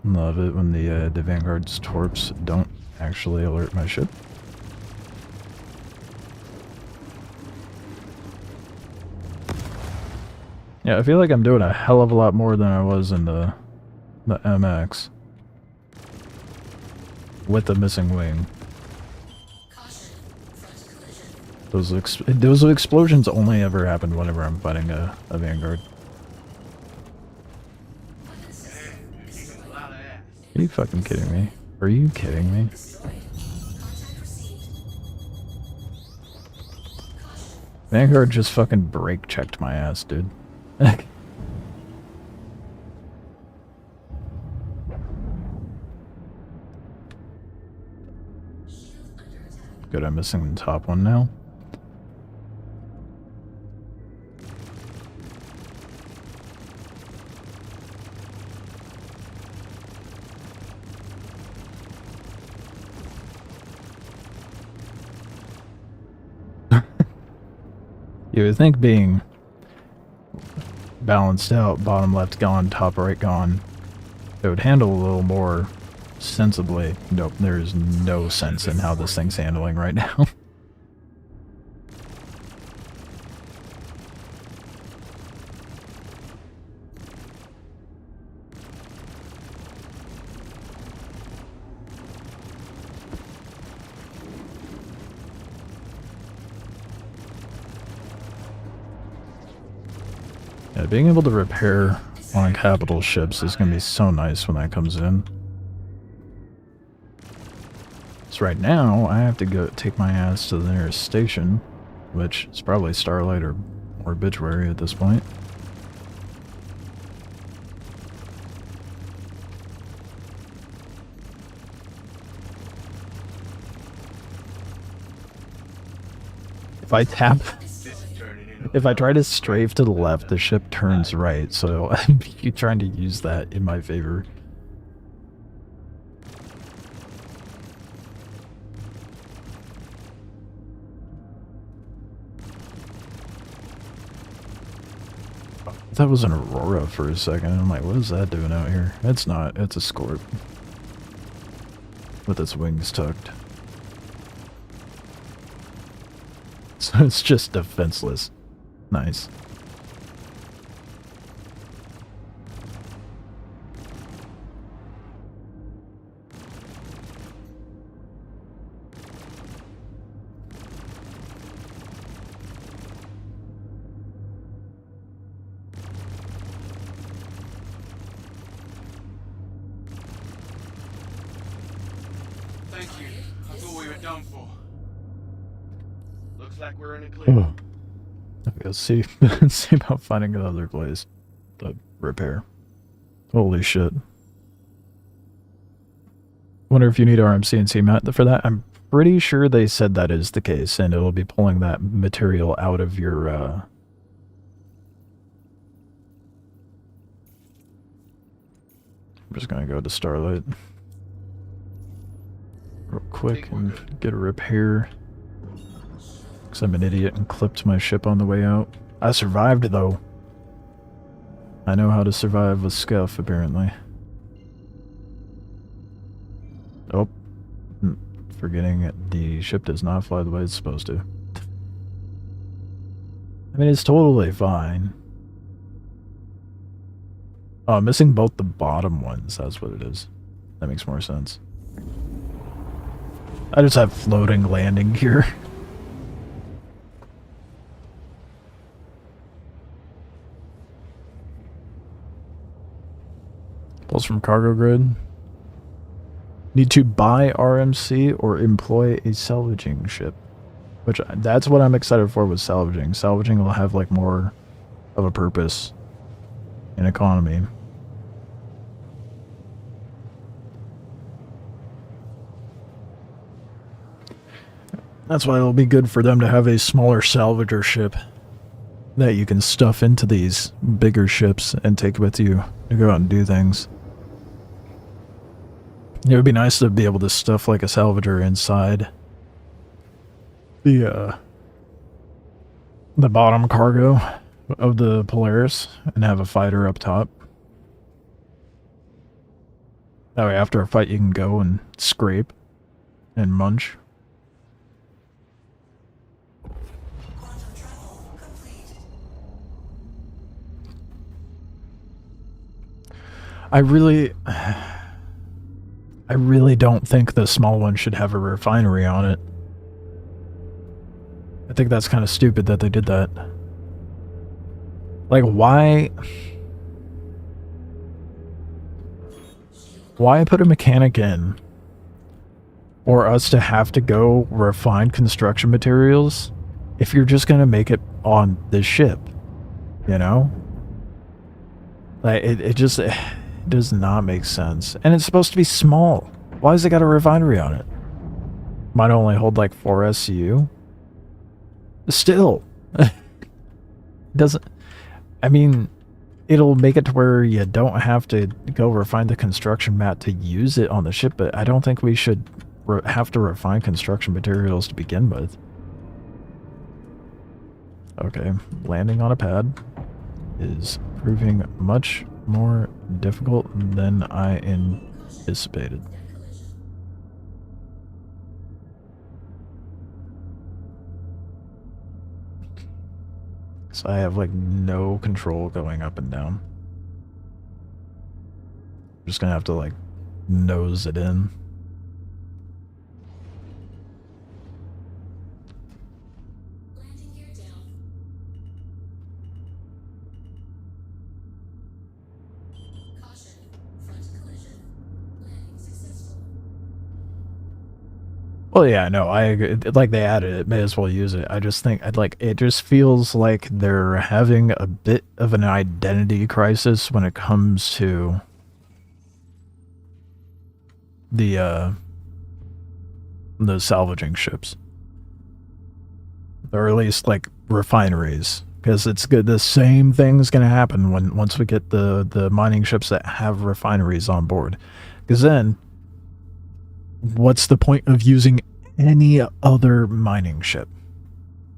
Love it when the Vanguard's torps don't actually alert my ship. Yeah, I feel like I'm doing a hell of a lot more than I was in the MX. With the missing wing. Those explosions only ever happen whenever I'm fighting a Vanguard. Are you fucking kidding me? Are you kidding me? Vanguard just fucking brake checked my ass, dude. Good, I'm missing the top one now. You would think being balanced out, bottom left gone, top right gone, it would handle a little more sensibly. Nope, there's no sense in how this thing's handling right now. Yeah, being able to repair on capital ships is going to be so nice when that comes in. So right now, I have to go take my ass to the nearest station, which is probably Starlight or Obituary at this point. If I try to strafe to the left, the ship turns right, so I'm trying to use that in my favor. That was an Aurora for a second. I'm like, what is that doing out here? It's not. It's a Scorp. With its wings tucked. So it's just defenseless. Nice. Thank you. I thought we were done for. Looks like we're in a clear. Oh. Okay, let's see. Let's see about finding another place to repair. Holy shit. Wonder if you need RMC&C mat for that. I'm pretty sure they said that is the case, and it'll be pulling that material out of your, I'm just gonna go to Starlight real quick and get a repair. Because I'm an idiot and clipped my ship on the way out. I survived, though. I know how to survive with scuff, apparently. Oh. Forgetting the ship does not fly the way it's supposed to. I mean, it's totally fine. Oh, I'm missing both the bottom ones. That's what it is. That makes more sense. I just have floating landing gear. Pulse from cargo grid. Need to buy RMC or employ a salvaging ship. Which, that's what I'm excited for with salvaging. Salvaging will have, like, more of a purpose in economy. That's why it'll be good for them to have a smaller salvager ship that you can stuff into these bigger ships and take with you to go out and do things. It would be nice to be able to stuff like a salvager inside the bottom cargo of the Polaris and have a fighter up top. That way after a fight you can go and scrape and munch. Quantum travel complete. I really don't think the small one should have a refinery on it. I think that's kind of stupid that they did that. Like, why put a mechanic in for us to have to go refine construction materials if you're just going to make it on this ship? You know? Like, it just does not make sense. And it's supposed to be small. Why has it got a refinery on it? Might only hold like 4 SCU. Still. Doesn't... I mean, it'll make it to where you don't have to go refine the construction mat to use it on the ship, but I don't think we should have to refine construction materials to begin with. Okay, landing on a pad is proving much more difficult than I anticipated. So I have like no control going up and down. I'm just gonna have to like nose it in. Landing gear down. Caution. Front collision. Landing successful. Well, yeah, no, like they added it, may as well use it. I just think it just feels like they're having a bit of an identity crisis when it comes to the salvaging ships, or at least like refineries, because it's good. The same thing's gonna happen once we get the mining ships that have refineries on board, because then what's the point of using any other mining ship?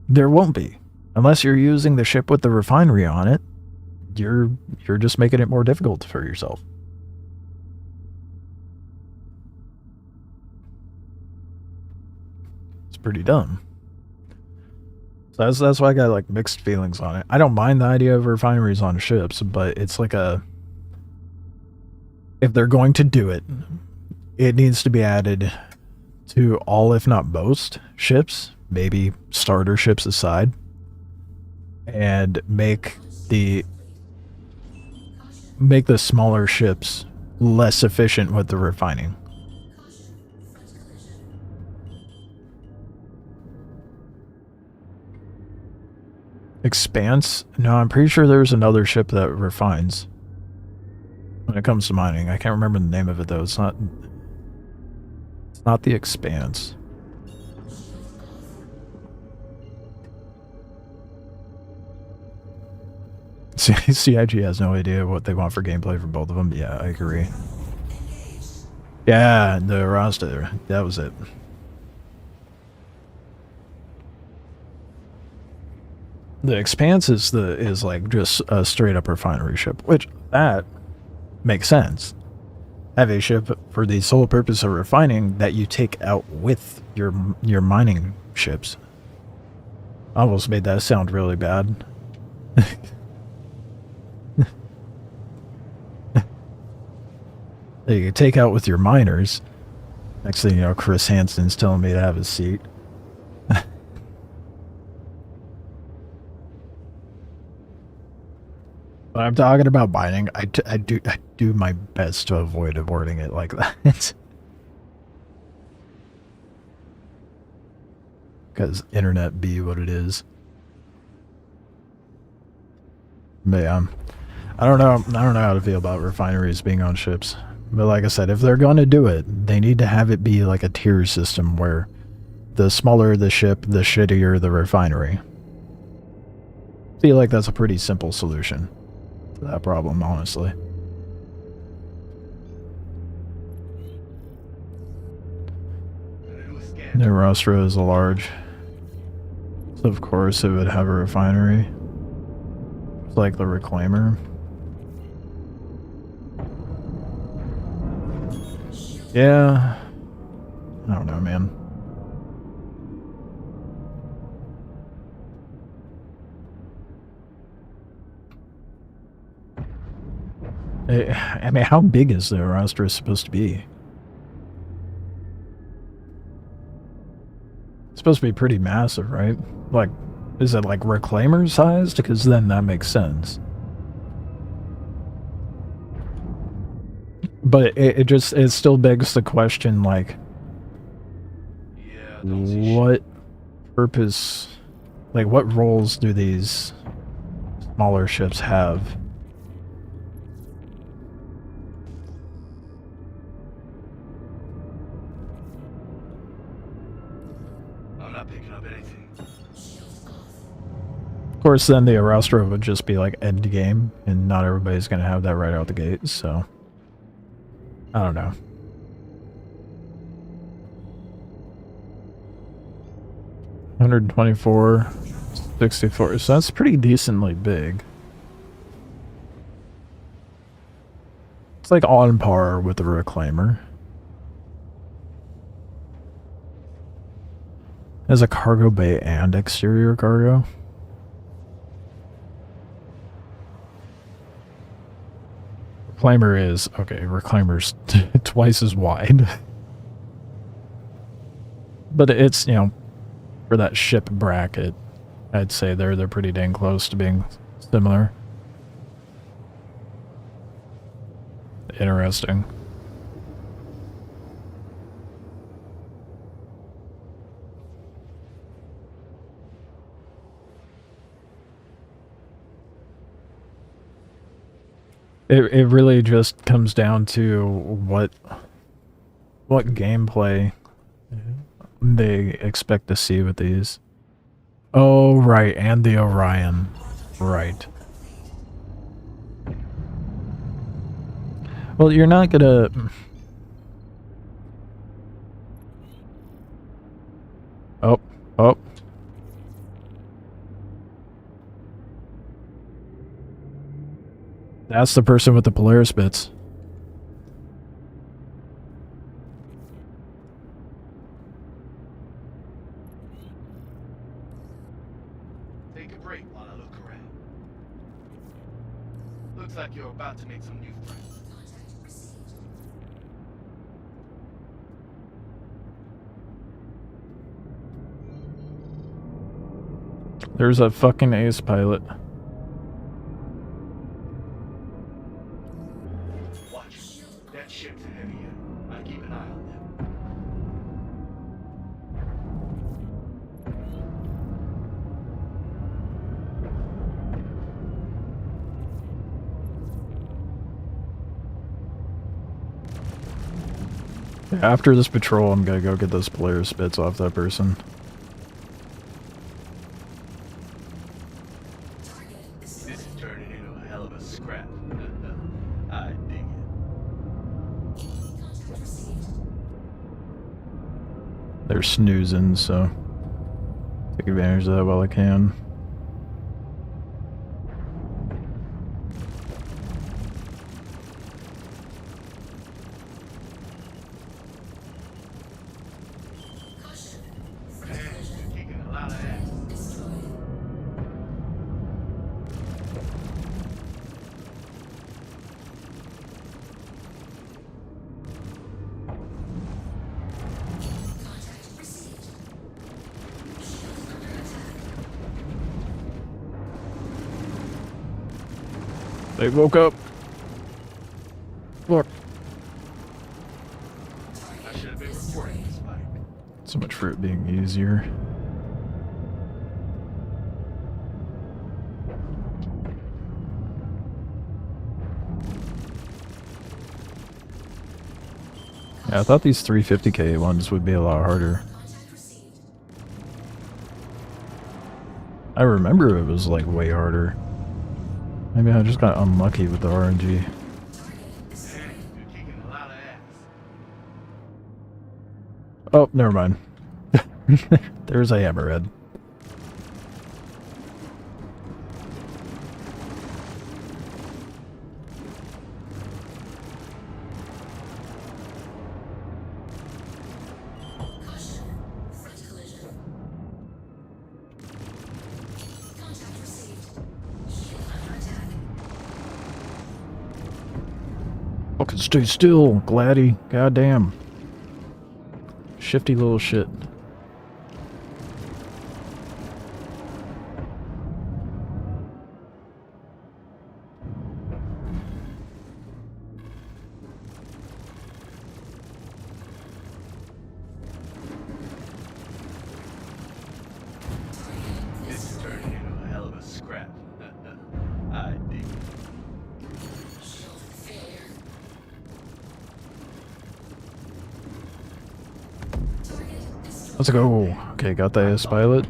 There won't be. Unless you're using the ship with the refinery on it, you're just making it more difficult for yourself. It's pretty dumb. So that's why I got like mixed feelings on it. I don't mind the idea of refineries on ships, but it's like if they're going to do it, it needs to be added to all, if not most, ships, maybe starter ships aside, and make the smaller ships less efficient with the refining. Expanse? No, I'm pretty sure there's another ship that refines when it comes to mining. I can't remember the name of it though. It's not the Expanse. CIG has no idea what they want for gameplay for both of them. Yeah, I agree. Yeah, the roster. That was it. The Expanse is like just a straight up refinery ship, which that makes sense. Have a ship for the sole purpose of refining that you take out with your mining ships. I almost made that sound really bad. That you take out with your miners. Next thing you know, Chris Hansen's telling me to have a seat. When I'm talking about mining, I do my best to avoid wording it like that. Because internet be what it is. But yeah, I don't know how to feel about refineries being on ships. But like I said, if they're going to do it, they need to have it be like a tier system where the smaller the ship, the shittier the refinery. I feel like that's a pretty simple solution to that problem, honestly. New Rostra is a large. So of course it would have a refinery. It's like the Reclaimer. Yeah. I don't know, man. I mean, how big is the roster supposed to be? It's supposed to be pretty massive, right? Like, is it like Reclaimer sized? Because then that makes sense. But it still begs the question, like, Yeah, don't see shit. what purpose, like, what roles do these smaller ships have? I'm not picking up anything. Of course, then the Arastra would just be like end game, and not everybody's gonna have that right out the gate, so I don't know. $124, 64, so that's pretty decently big. It's like on par with the Reclaimer. As a cargo bay and exterior cargo. Reclaimer is, okay, Reclaimer's twice as wide. But it's, you know, for that ship bracket, I'd say they're pretty dang close to being similar. Interesting. It really just comes down to what gameplay they expect to see with these. Oh, right, and the Orion. Right. Well, you're not gonna... Oh, oh. That's the person with the Polaris bits. Take a break while I look around. Looks like you're about to make some new friends. There's a fucking ace pilot. Watch. That ship's a heavy hitter. I keep an eye on them. After this patrol, I'm gonna go get those Polaris bits off that person. This is turning into a hell of a scrap. I dig it. They're snoozing, so take advantage of that while I can. Man, you're kicking a lot of ass. They woke up. Look. I should have been reporting this fight. So much for it being easier. Yeah, I thought these 350k ones would be a lot harder. I remember it was like way harder. Maybe I just got unlucky with the RNG. Man, you're kicking a lot of ass. Oh, never mind. There's a hammerhead. Caution. Front collision. Contact received. Shield under attack. Fucking stay still, Gladdy. Goddamn. Shifty little shit. This is turning into a hell of a scrap. I dig it. Shield failure. Target destroyed. Let's go. Okay, got the AS pilot.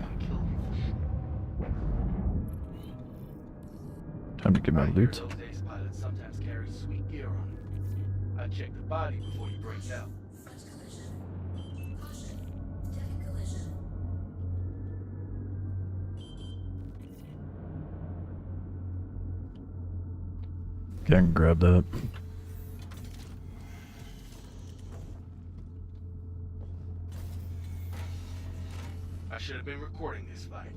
Time to get my I hear loot. those ace pilots sometimes carry sweet gear on them. I check the body before you break out. Front collision. Caution. Deck collision. Can't grab that. I should have been recording this fight.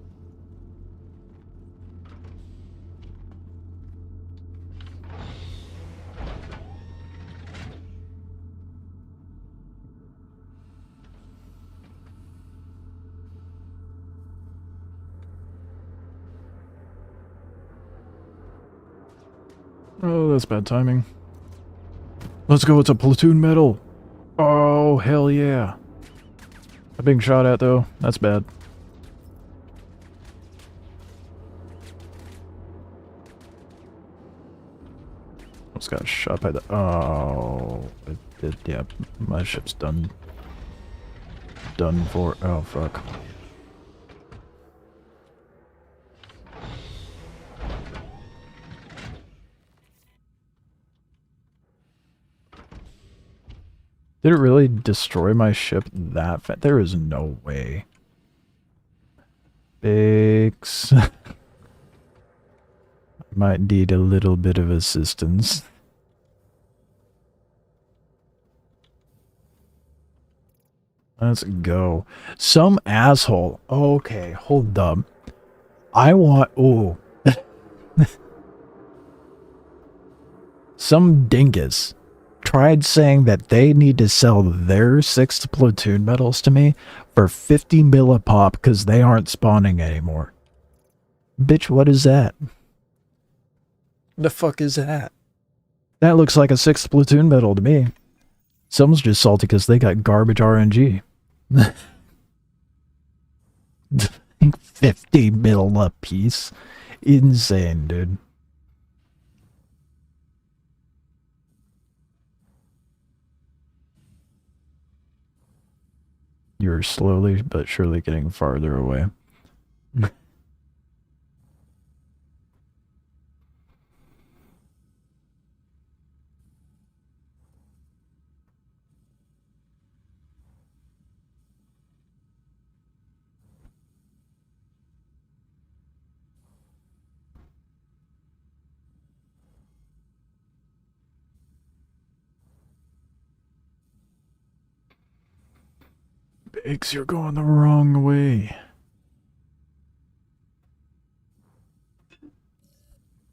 Oh, that's bad timing. Let's go, it's a platoon medal. Oh, hell yeah. I'm being shot at, though. That's bad. Almost got shot by the... Oh, yeah, my ship's done. Done for... Oh, fuck. Did it really destroy my ship that fast? There is no way. Biggs. Might need a little bit of assistance. Let's go. Some asshole. Okay, hold up. I want... Oh. Some dingus tried saying that they need to sell their 6th platoon medals to me for 50 mil a pop because they aren't spawning anymore. Bitch, what is that? The fuck is that? That looks like a 6th platoon medal to me. Someone's just salty because they got garbage RNG. 50 mil a piece. Insane, dude. You're slowly but surely getting farther away. Biggs, you're going the wrong way.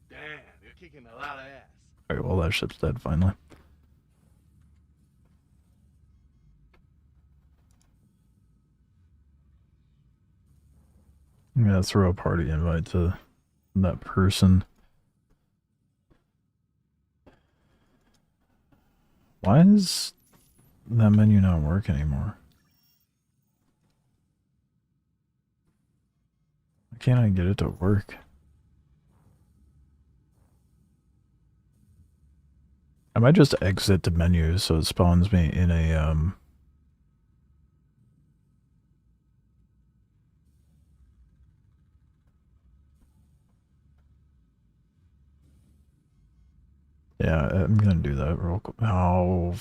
Damn, you're kicking a lot of ass. Alright, well that ship's dead finally. I'm gonna throw a party invite to that person. Why does that menu not work anymore? Why can't I get it to work? I might just exit the menu so it spawns me in a yeah, I'm gonna do that real quick. Oh,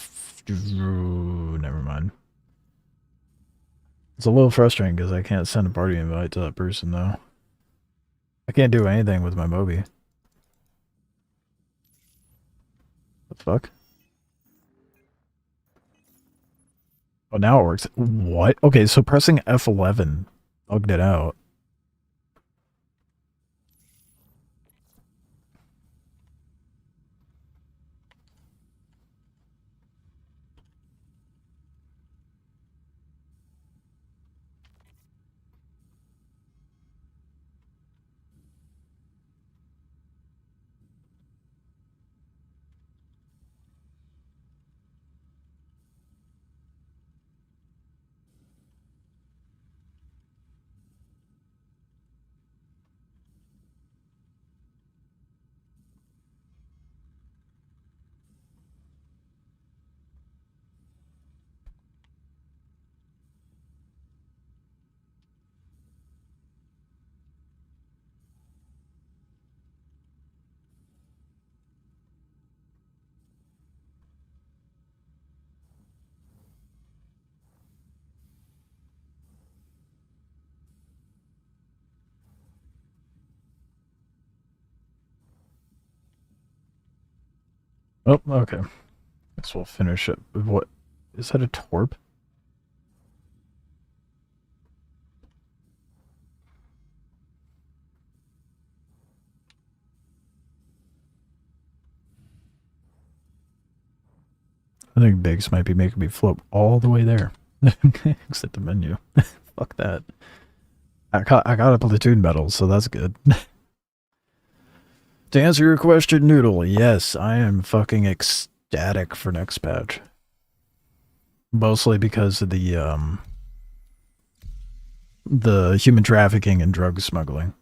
never mind. It's a little frustrating because I can't send a party invite to that person, though. I can't do anything with my Moby. The fuck? Oh, now it works. What? Okay, so pressing F11 bugged it out. Oh, okay. Guess we'll finish it. What? Is that a torp? I think Biggs might be making me float all the way there. Exit the menu. Fuck that. I got a platoon medal, so that's good. To answer your question, Noodle, yes, I am fucking ecstatic for next patch. Mostly because of the human trafficking and drug smuggling.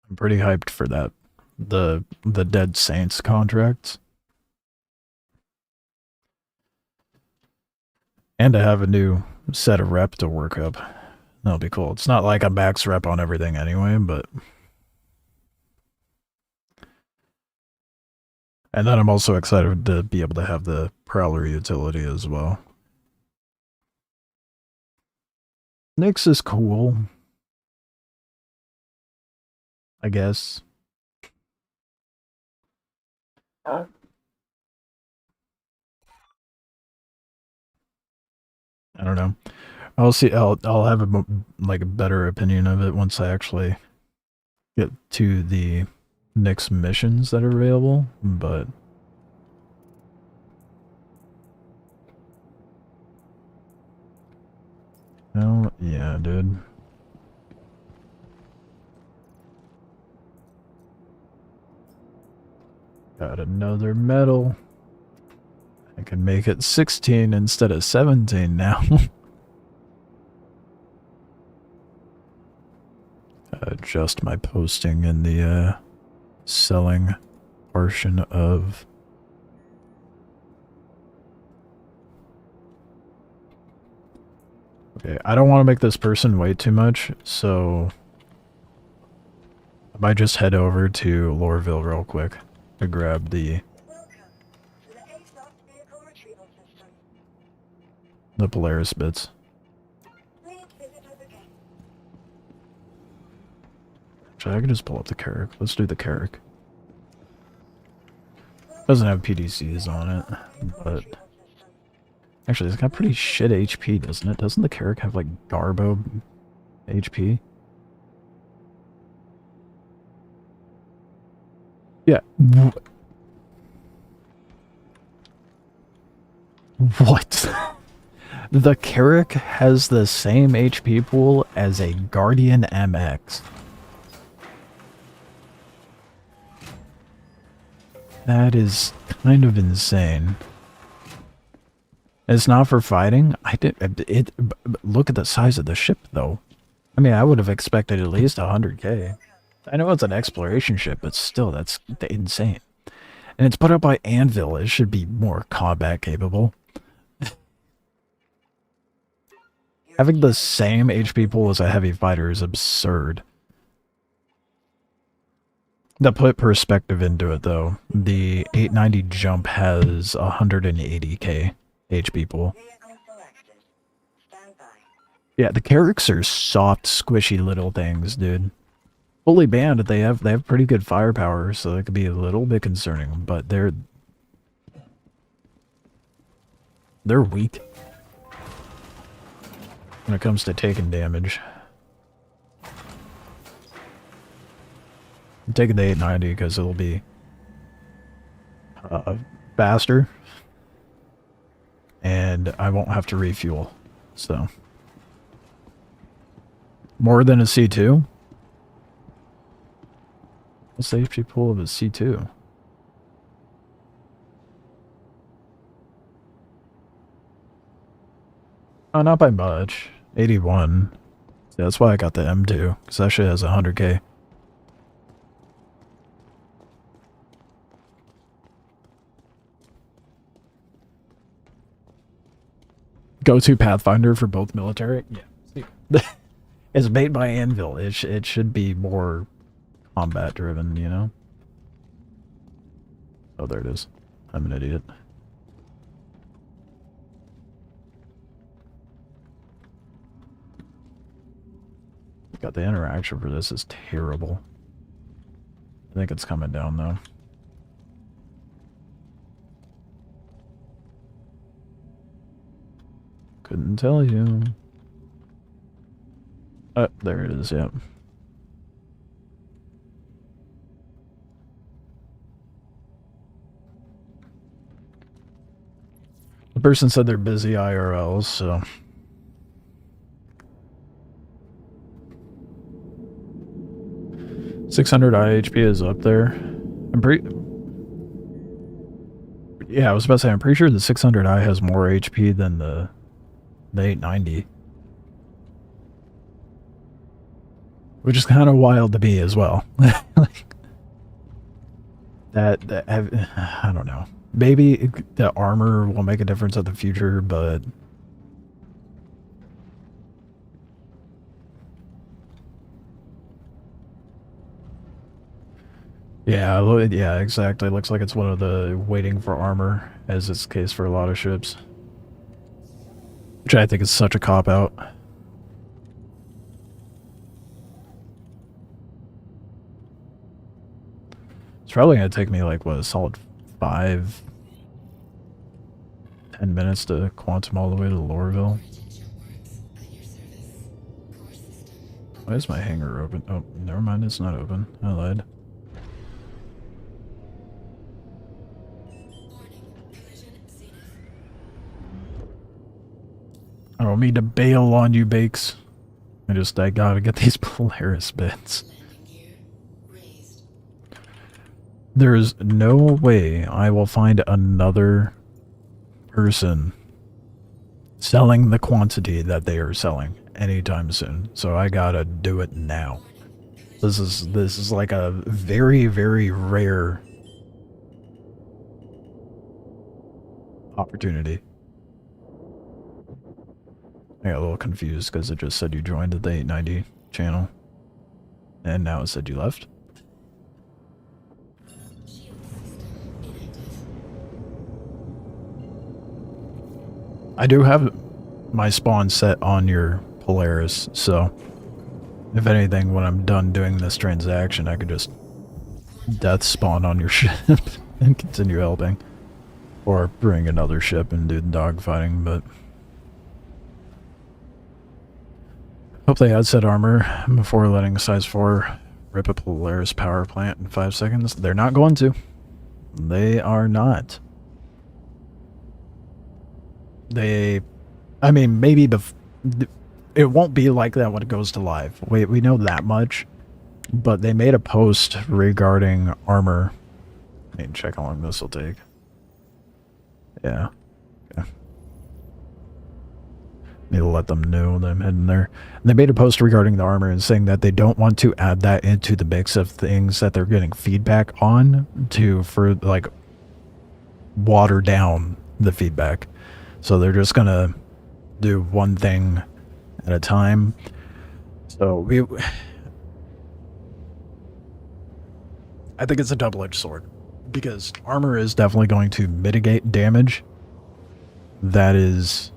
I'm pretty hyped for that. The Dead Saints contracts. And to have a new set of rep to work up. That'll be cool. It's not like I'm max rep on everything anyway, but... And then I'm also excited to be able to have the Prowler utility as well. Nyx is cool. I guess. I don't know. I'll see. I'll have a like a better opinion of it once I actually get to the Nyx missions that are available. But oh yeah, dude. Got another medal. I can make it 16 instead of 17 now. Adjust my posting in the selling portion of... Okay, I don't want to make this person wait too much, so I might just head over to Loreville real quick to grab the Polaris bits. Actually, I can just pull up the Carrick. Let's do the Carrick. Doesn't have PDCs on it, but... Actually, it's got pretty shit HP, doesn't it? Doesn't the Carrick have, like, Garbo HP? Yeah. What? The Carrick has the same HP pool as a Guardian MX. That is kind of insane. It's not for fighting. Look at the size of the ship, though. I mean, I would have expected at least 100k. I know it's an exploration ship, but still, that's insane. And it's put up by Anvil. It should be more combat capable. Having the same HP pool as a heavy fighter is absurd. To put perspective into it, though, the 890 jump has 180k HP pool. Vehicle selected. Stand by. Yeah, the Carracks are soft, squishy little things, dude. Fully banned, they have pretty good firepower, so that could be a little bit concerning, but they're weak when it comes to taking damage. I'm taking the 890 because it'll be faster, and I won't have to refuel. So more than a C2. What's the HP pool of a C2? Oh, not by much. 81. Yeah, that's why I got the M2, because that shit has 100k. Go-to Pathfinder for both military? Yeah. It's made by Anvil. It should be more combat driven, you know? Oh, there it is. I'm an idiot. God, the interaction for this is terrible. I think it's coming down, though. Couldn't tell you. There it is, yep. The person said they're busy IRL, so... .600 IHP is up there. Yeah, I was about to say, I'm pretty sure the 600i has more HP than the 890. Which is kind of wild to me as well. I don't know. Maybe the armor will make a difference in the future, but... Yeah, exactly. Looks like it's one of the waiting for armor, as is the case for a lot of ships. Which I think is such a cop-out. It's probably going to take me, like, what, a solid 5-10 minutes to quantum all the way to Lorville. Why is my hangar open? Oh, never mind, it's not open. I lied. I don't mean to bail on you, Bakes. I gotta get these Polaris bits. There's no way I will find another person selling the quantity that they are selling anytime soon. So I gotta do it now. This is like a very, very rare opportunity. I got a little confused because it just said you joined the 890 channel. And now it said you left. I do have my spawn set on your Polaris, so if anything, when I'm done doing this transaction, I could just death spawn on your ship and continue helping. Or bring another ship and do the dogfighting, but... Hope they had said armor before letting size 4 rip a Polaris power plant in 5 seconds. They're not going to. They are not. I mean, maybe it won't be like that when it goes to live. We know that much. But they made a post regarding armor. I need to check how long this will take. Yeah. Okay. Need to let them know that I'm heading there. And they made a post regarding the armor and saying that they don't want to add that into the mix of things that they're getting feedback on for like water down the feedback. So they're just gonna do one thing at a time. So I think it's a double-edged sword, because armor is definitely going to mitigate damage that is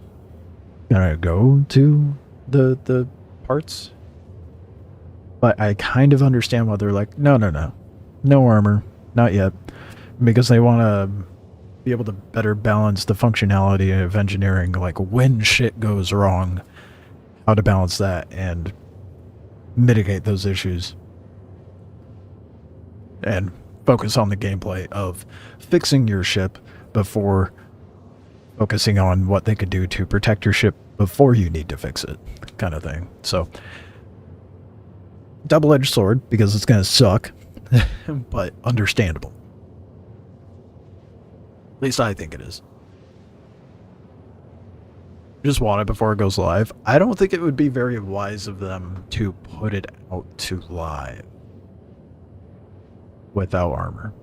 gonna go to the parts. But I kind of understand why they're like, no, no, no. No armor. Not yet. Because they want to be able to better balance the functionality of engineering, like when shit goes wrong, how to balance that and mitigate those issues. And focus on the gameplay of fixing your ship before focusing on what they could do to protect your ship before you need to fix it, kind of thing. So, double-edged sword, because it's going to suck, but understandable. At least I think it is. Just want it before it goes live. I don't think it would be very wise of them to put it out to live without armor.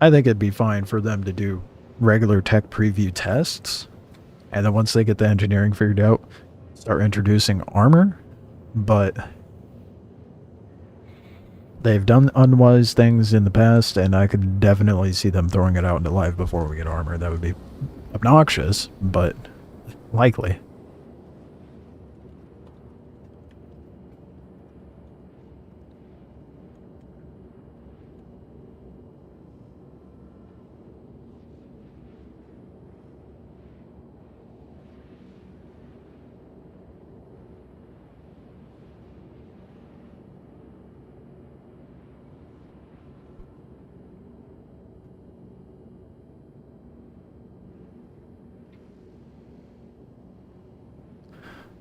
I think it'd be fine for them to do regular tech preview tests, and then once they get the engineering figured out, start introducing armor. But they've done unwise things in the past, and I could definitely see them throwing it out into live before we get armor. That would be obnoxious, but likely.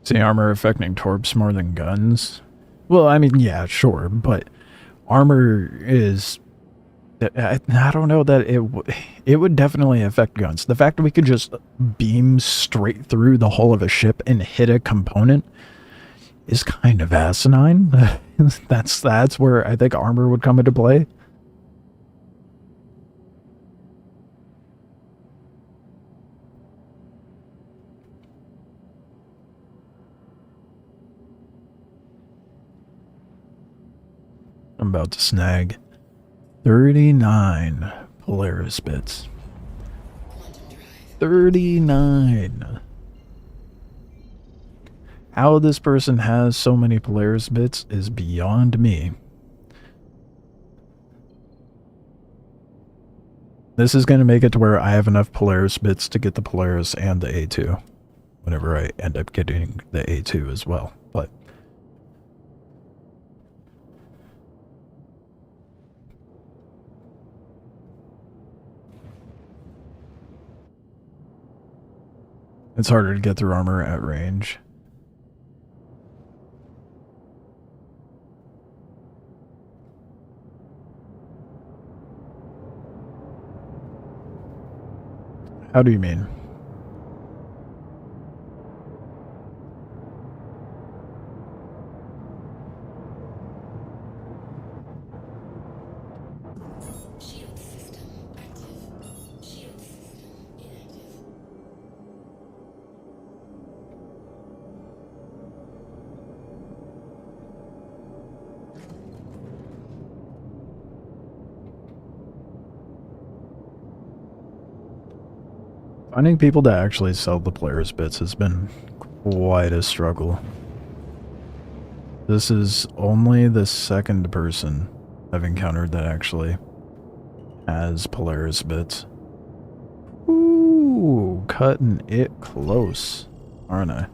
See, armor affecting torps more than guns? Well, I mean, yeah, sure, but armor is... I don't know that it would definitely affect guns. The fact that we could just beam straight through the hull of a ship and hit a component is kind of asinine. That's where I think armor would come into play. I'm about to snag 39 Polaris bits. 39. How this person has so many Polaris bits is beyond me. This is going to make it to where I have enough Polaris bits to get the Polaris and the A2. Whenever I end up getting the A2 as well. But it's harder to get through armor at range. How do you mean? Shield system active. Shield system inactive. Finding people to actually sell the Polaris bits has been quite a struggle. This is only the second person I've encountered that actually has Polaris bits. Ooh, cutting it close, aren't I?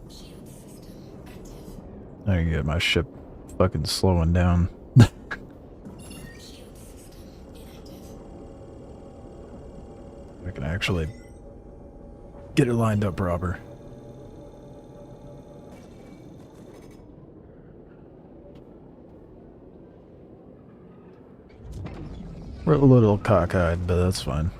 Shield system active. I can get my ship fucking slowing down. Shield system inactive. I can actually get it lined up proper. We're a little cockeyed, but that's fine.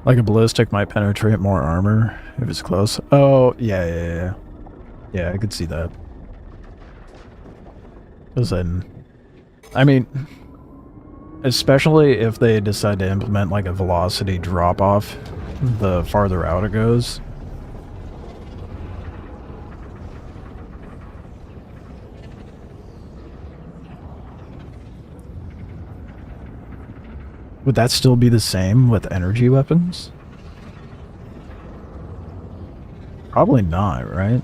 Like a ballistic might penetrate more armor if it's close. Oh, yeah. Yeah, I could see that. I mean, especially if they decide to implement like a velocity drop-off, the farther out it goes. Would that still be the same with energy weapons? Probably not, right?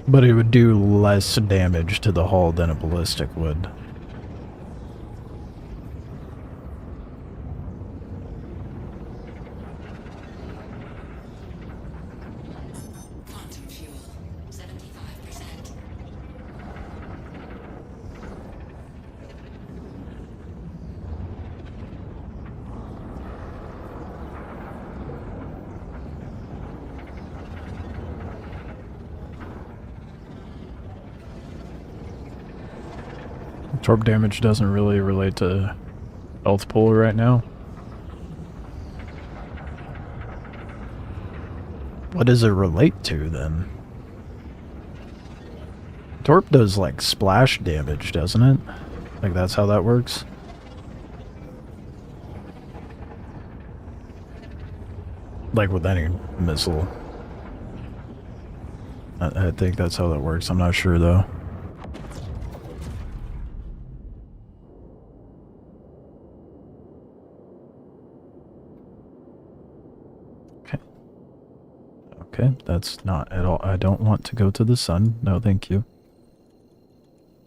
But it would do less damage to the hull than a ballistic would. Quantum fuel, 75%. Torp damage doesn't really relate to health pool right now. What does it relate to then? Torp does like splash damage, doesn't it? Like that's how that works? Like with any missile. I think that's how that works. I'm not sure though. Okay, that's not at all. I don't want to go to the sun. No, thank you.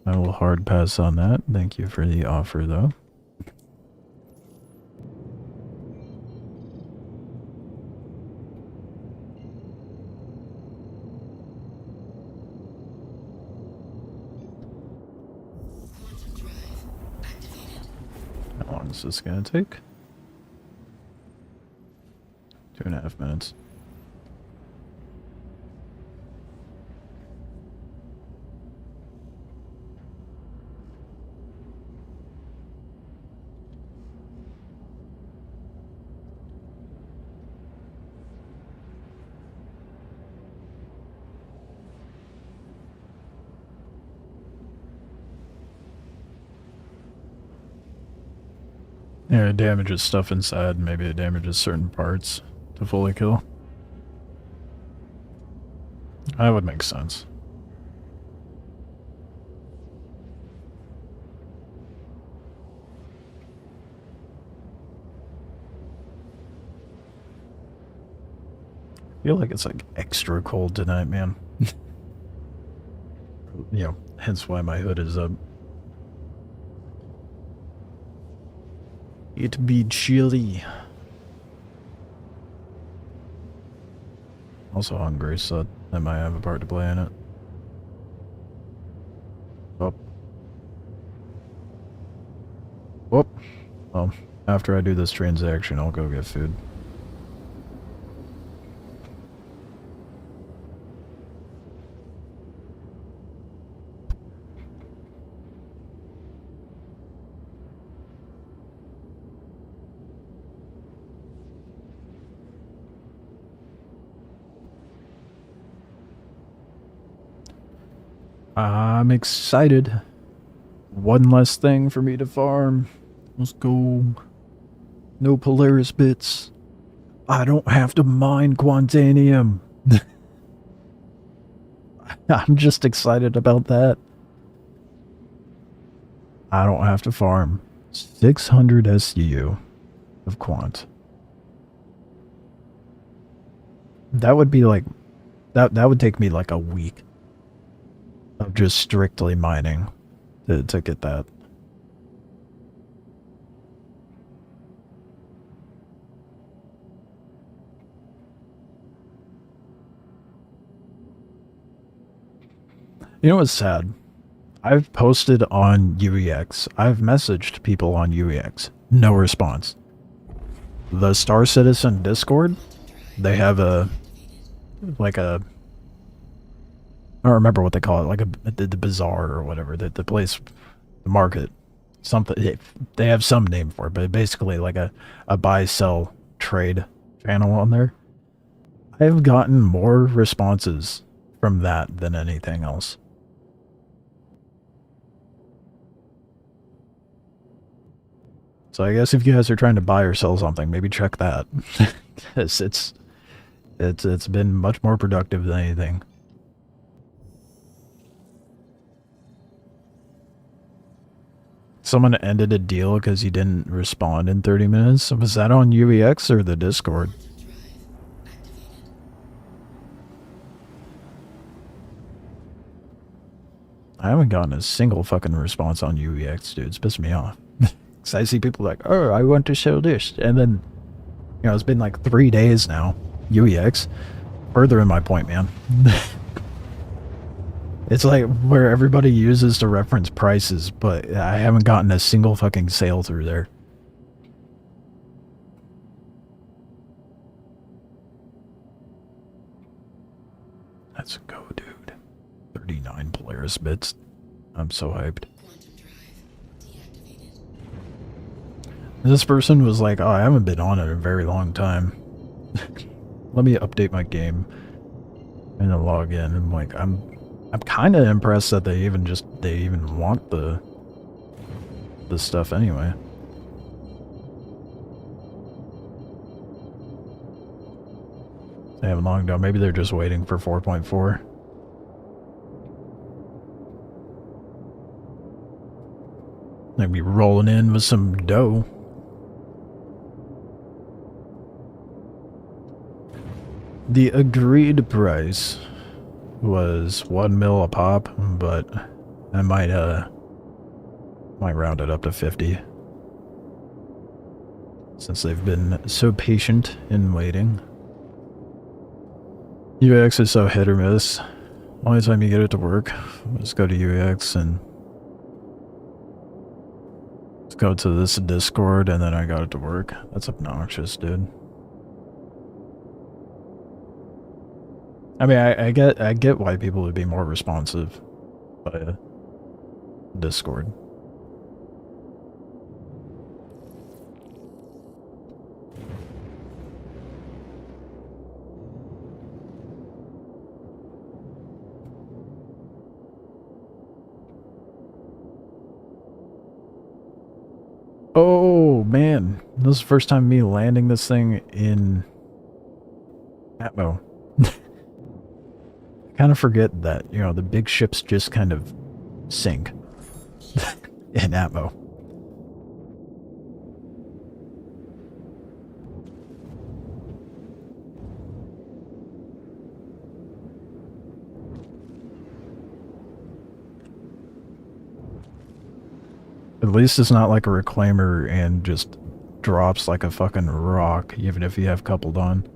I will hard pass on that. Thank you for the offer, though. Quantum drive activated. How long is this going to take? 2.5 minutes. Yeah, it damages stuff inside. Maybe it damages certain parts to fully kill. That would make sense. I feel like it's like extra cold tonight, man. You know, hence why my hood is up. It be chilly. Also hungry, so I might have a part to play in it. Oh. Whoop. Well, after I do this transaction, I'll go get food. I'm excited. One less thing for me to farm. Let's go. No Polaris bits. I don't have to mine Quantanium. I'm just excited about that. I don't have to farm 600 SU of Quant. That would be like... That would take me like a week of just strictly mining to get that. You know what's sad? I've posted on UEX. I've messaged people on UEX. No response. The Star Citizen Discord, they have a... like a... I don't remember what they call it, like the bazaar or whatever, the place, the market, something. They have some name for it, but basically like a buy, sell, trade channel on there. I have gotten more responses from that than anything else. So I guess if you guys are trying to buy or sell something, maybe check that. It's been much more productive than anything. Someone ended a deal because you didn't respond in 30 minutes. Was that on UEX or the Discord? I haven't gotten a single fucking response on UEX, dude. It's pissed me off. Because I see people like, oh, I want to sell this. And then, you know, it's been like 3 days now. UEX. Furthering my point, man. It's like where everybody uses to reference prices, but I haven't gotten a single fucking sale through there. Let's go, dude. 39 Polaris bits. I'm so hyped. This person was like, oh, I haven't been on it in a very long time. Let me update my game and then log in. I'm like, I'm kind of impressed that they even want the stuff anyway. They haven't logged on. Maybe they're just waiting for 4.4. They'd be rolling in with some dough. The agreed price was 1 mil a pop, but I might round it up to 50. Since they've been so patient in waiting. UX is so hit or miss. Only time you get it to work, let's go to UX and let's go to this Discord and then I got it to work. That's obnoxious, dude. I mean, I get why people would be more responsive via Discord. Oh man, this is the first time me landing this thing in Atmo. Kind of forget that, you know, the big ships just kind of sink in Atmo. At least it's not like a reclaimer and just drops like a fucking rock, even if you have coupled on.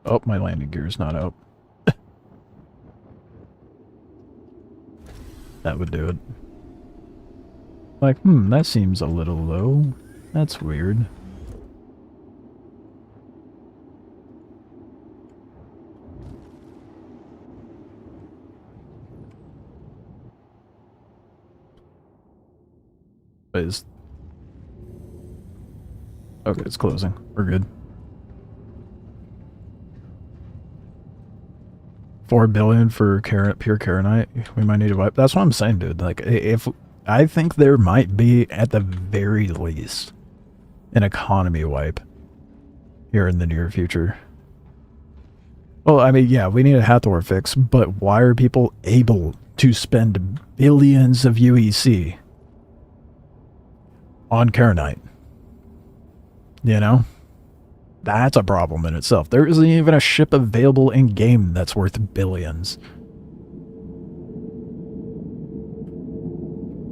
Oh, my landing gear's not out. That would do it. Like, that seems a little low. That's weird. Okay, it's closing. We're good. 4 billion for pure Karenite. We might need to wipe. That's what I'm saying, dude. Like, if I think there might be, at the very least, an economy wipe here in the near future. Well, I mean, yeah, we need a Hathor fix, but why are people able to spend billions of UEC on Karenite? You know? That's a problem in itself. There isn't even a ship available in-game that's worth billions.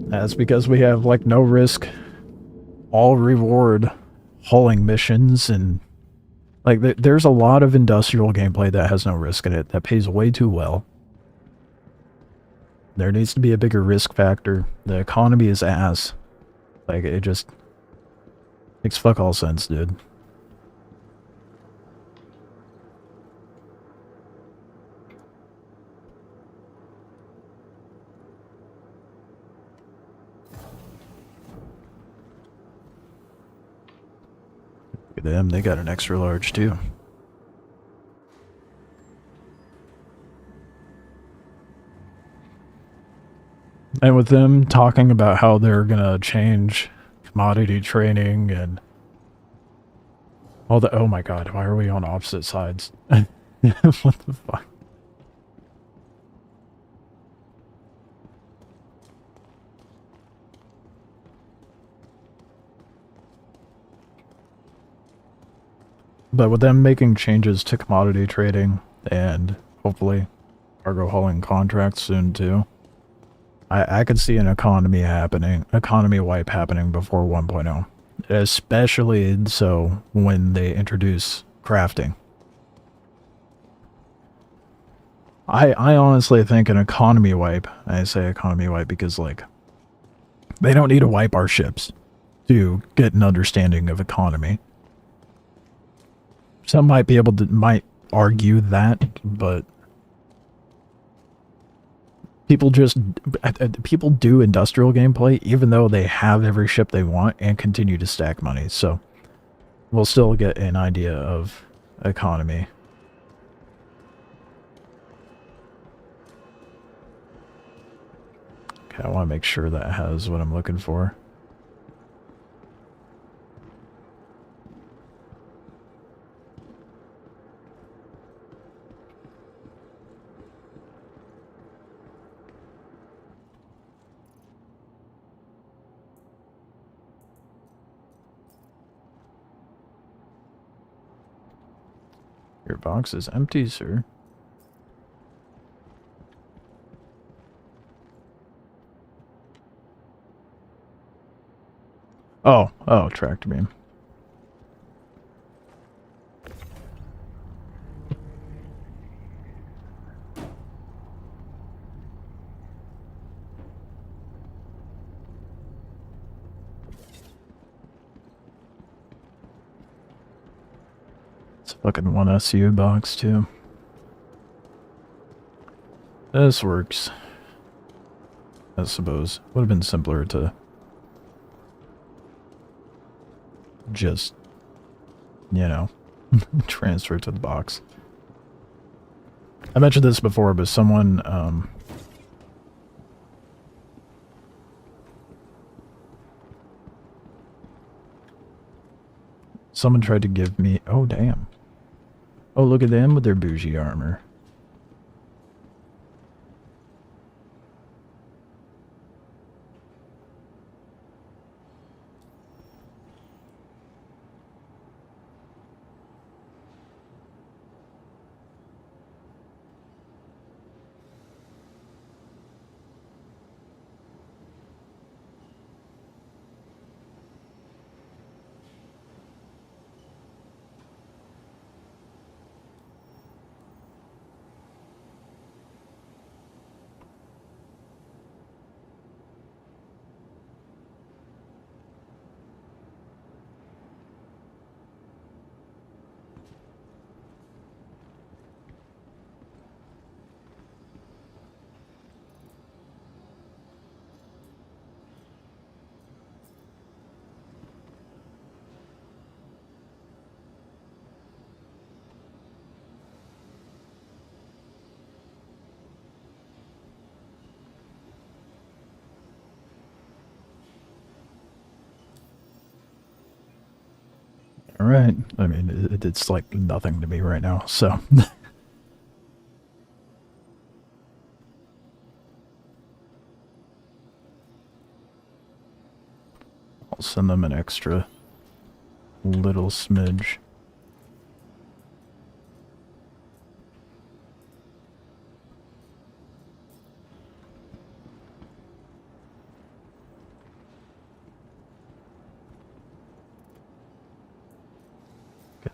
That's because we have, like, no risk, all reward hauling missions, and, like, there's a lot of industrial gameplay that has no risk in it, that pays way too well. There needs to be a bigger risk factor. The economy is ass. Like, it just makes fuck all sense, dude. Look at them, they got an extra large too. And with them talking about how they're gonna change commodity trading and all the— oh my god, why are we on opposite sides? What the fuck? But with them making changes to commodity trading and hopefully cargo hauling contracts soon too, I could see an economy wipe happening before 1.0. Especially so when they introduce crafting. I honestly think an economy wipe— I say economy wipe because, like, they don't need to wipe our ships to get an understanding of economy. Some might argue that, but people do industrial gameplay even though they have every ship they want and continue to stack money, so we'll still get an idea of economy. Okay, I want to make sure that has what I'm looking for. Your box is empty, sir. Oh, tractor beam. It's a fucking 1 SU box, too. This works. I suppose. Would have been simpler to just, you know, transfer to the box. I mentioned this before, but someone, someone tried to give me— oh, damn. Oh, look at them with their bougie armor. Alright. I mean, it's like nothing to me right now, so. I'll send them an extra little smidge.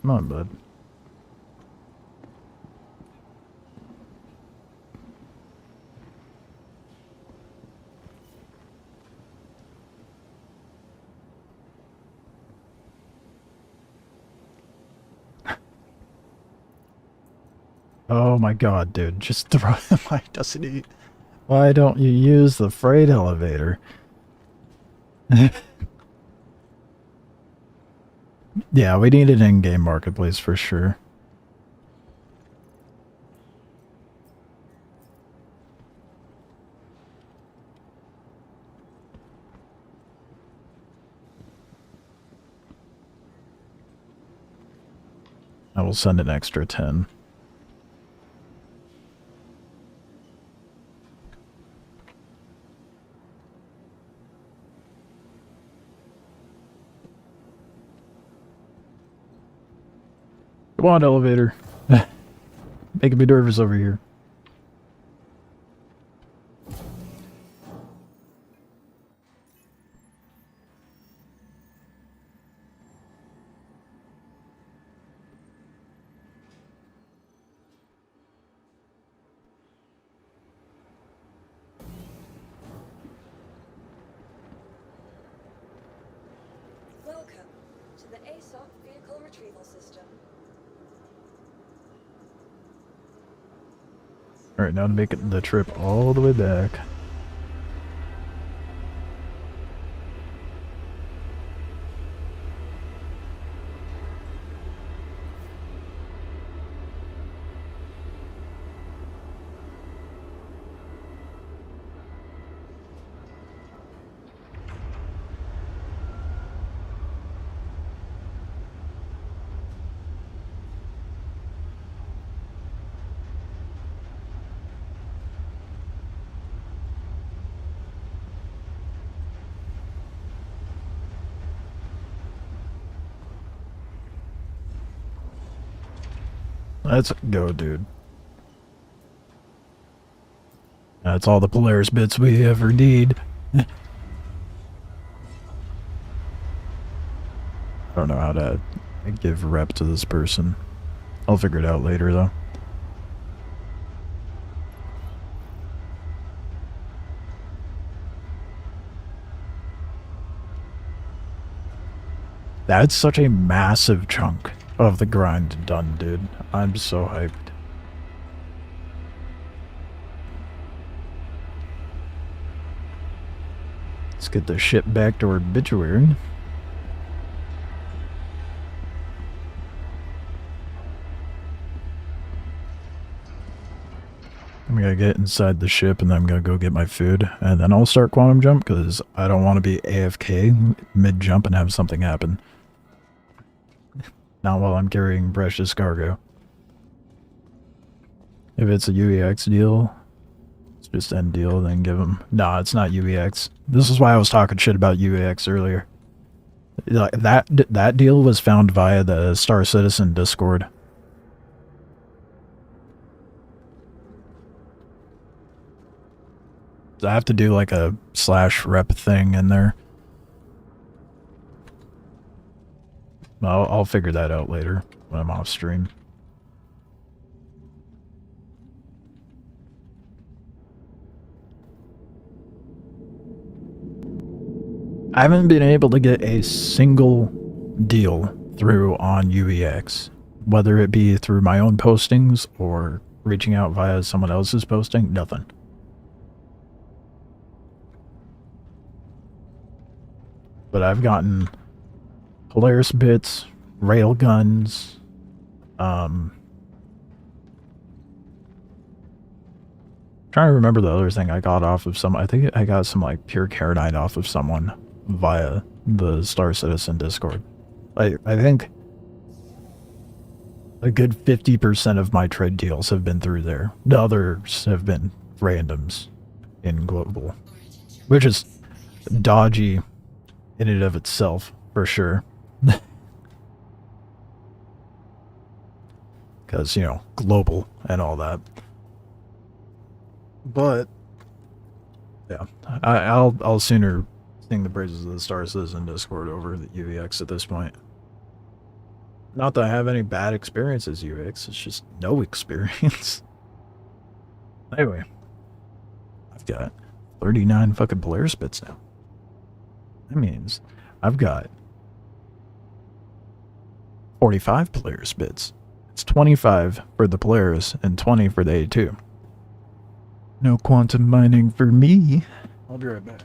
Come on, bud. Oh my god, dude. Just throw him. Why doesn't he? Why don't you use the freight elevator? Yeah, we need an in-game marketplace for sure. I will send an extra 10. Come on, elevator. Making me nervous over here. Welcome to the ASOP Vehicle Retrieval System. Alright, now to make it the trip all the way back. Let's go, dude. That's all the Polaris bits we ever need. I don't know how to give rep to this person. I'll figure it out later, though. That's such a massive chunk of the grind done, dude. I'm so hyped. Let's get the ship back to obituary. I'm gonna get inside the ship and then I'm gonna go get my food and then I'll start quantum jump because I don't want to be AFK mid jump and have something happen. Not while I'm carrying precious cargo. If it's a UEX deal, it's just end deal, then give them. Nah, it's not UEX. This is why I was talking shit about UEX earlier. Like that deal was found via the Star Citizen Discord. I have to do like a /rep thing in there. I'll figure that out later when I'm off stream. I haven't been able to get a single deal through on UEX, whether it be through my own postings or reaching out via someone else's posting, nothing. But I've gotten Polaris bits, rail guns, trying to remember the other thing I got off of I think I got some like pure Caradine off of someone via the Star Citizen Discord. I think a good 50% of my trade deals have been through there. The others have been randoms in global, which is dodgy in and of itself, for sure. Because, you know, global and all that. But, yeah, I'll sooner sing the praises of the Star Citizen Discord over the UEX at this point. Not that I have any bad experiences UEX, it's just no experience. Anyway, I've got 39 fucking Polaris bits now. That means I've got 45 Polaris bits. It's 25 for the Polaris and 20 for the A2. No quantum mining for me. I'll be right back.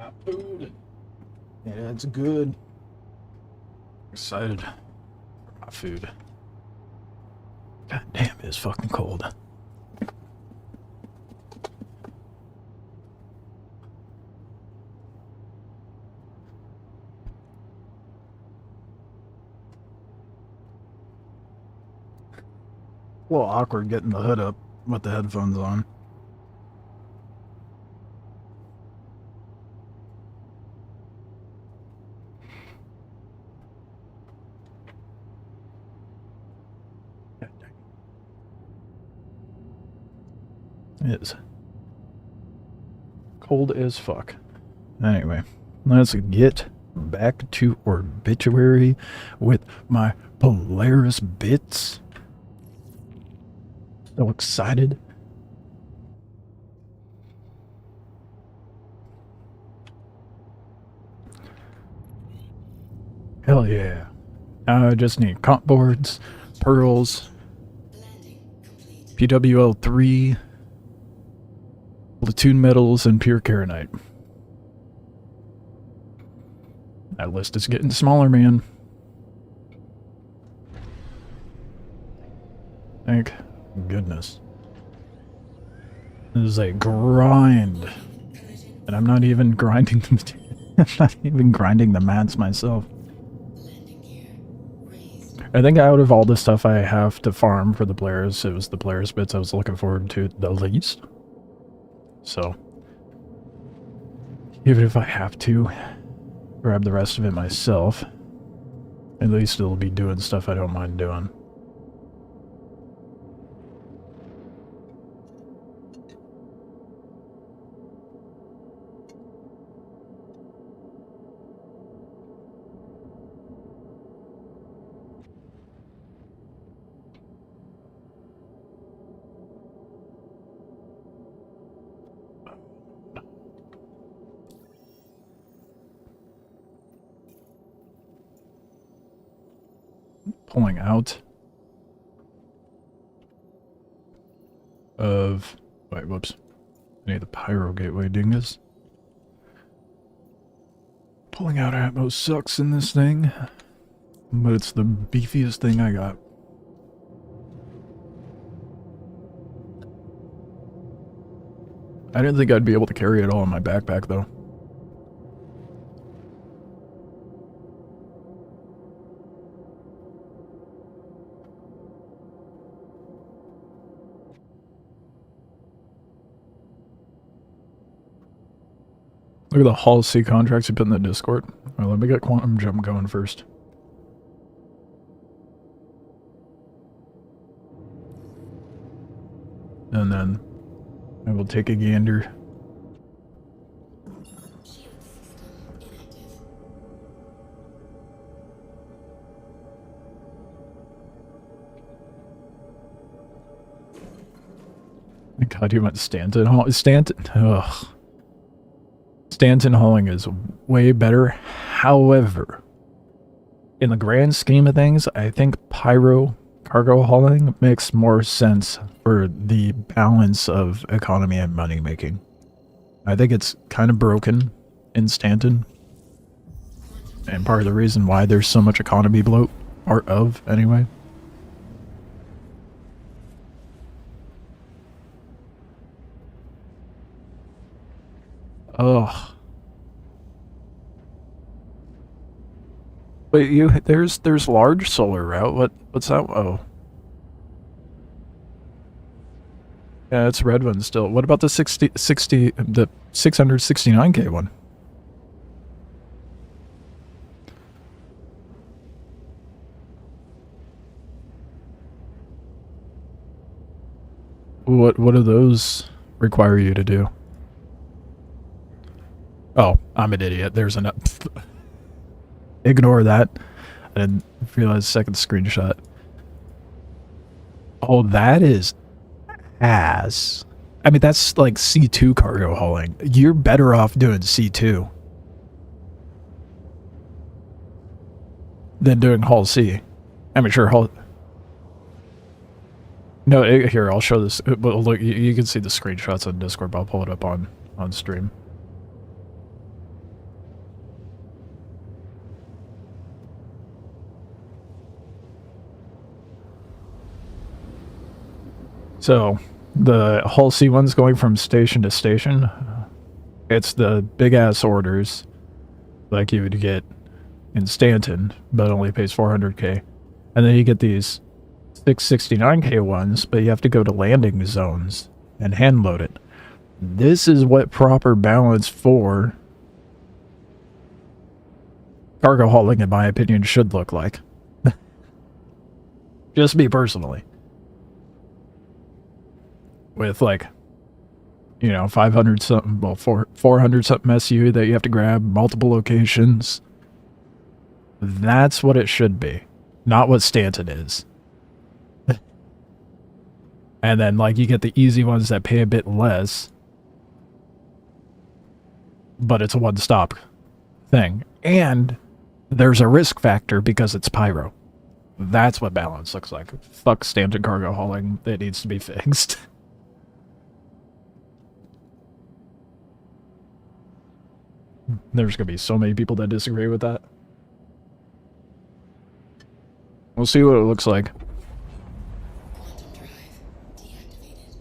Hot food. Yeah, it's good. Excited for my food. God damn, it's fucking cold. A little awkward getting the hood up with the headphones on. It is cold as fuck. Anyway, let's get back to Obituary with my Polaris bits. So excited. Hell yeah. I just need comp boards, pearls, PWL3, platoon metals, and pure Karenite. That list is getting smaller, man. Thank goodness. This is a grind. And I'm not even grinding the I'm not even grinding the mats myself. I think out of all the stuff I have to farm for the Polaris, it was the Polaris bits I was looking forward to the least. So, even if I have to grab the rest of it myself, at least it'll be doing stuff I don't mind doing. Pulling out of... Wait, whoops. I need the Pyro Gateway dingus. Pulling out ammo sucks in this thing, but it's the beefiest thing I got. I didn't think I'd be able to carry it all in my backpack, though. Look at the Hall C contracts you put in the Discord. Alright, let me get Quantum Jump going first. And then I will take a gander. God, you went Stanton Hall. Stanton. Ugh. Stanton hauling is way better. However, in the grand scheme of things, I think Pyro cargo hauling makes more sense for the balance of economy and money making. I think it's kind of broken in Stanton. And part of the reason why there's so much economy bloat, or of anyway. Ugh. Wait, there's large solar route. What's that? Oh. Yeah, it's red one still. What about the 669K one? What do those require you to do? Oh, I'm an idiot. There's an... Ignore that. I didn't realize second screenshot. Oh, that is ass. I mean, that's like C2 cargo hauling. You're better off doing C2 than doing Hull C. I mean, sure, Hull... No, here, I'll show this. Well, look, you can see the screenshots on Discord, but I'll pull it up on stream. So, the Hull C one's going from station to station. It's the big-ass orders, like you would get in Stanton, but only pays 400k. And then you get these 669k ones, but you have to go to landing zones and hand load it. This is what proper balance for cargo hauling, in my opinion, should look like. Just me personally. With like, you know, 500 something, well, 400 something SU that you have to grab, multiple locations. That's what it should be, not what Stanton is. And then, like, you get the easy ones that pay a bit less, but it's a one-stop thing. And there's a risk factor because it's pyro. That's what balance looks like. Fuck Stanton cargo hauling. It needs to be fixed. There's gonna be so many people that disagree with that. We'll see what it looks like. Quantum drive deactivated.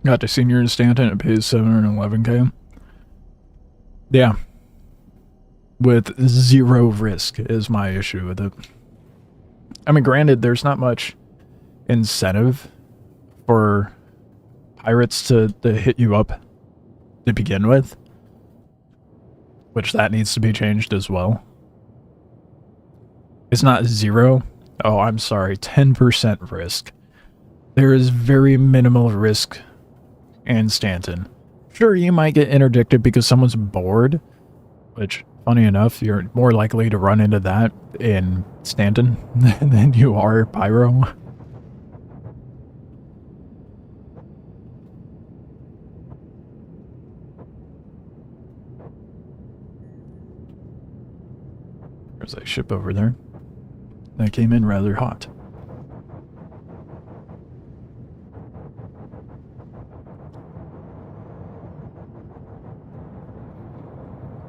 Got to senior in Stanton, it pays 711k. Yeah. With zero risk is my issue with it. I mean, granted, there's not much incentive for pirates to hit you up to begin with. Which that needs to be changed as well. It's not zero. Oh, I'm sorry, 10% risk. There is very minimal risk in Stanton. Sure, you might get interdicted because someone's bored, which, funny enough, you're more likely to run into that in Stanton than you are Pyro. There's a ship over there. That came in rather hot.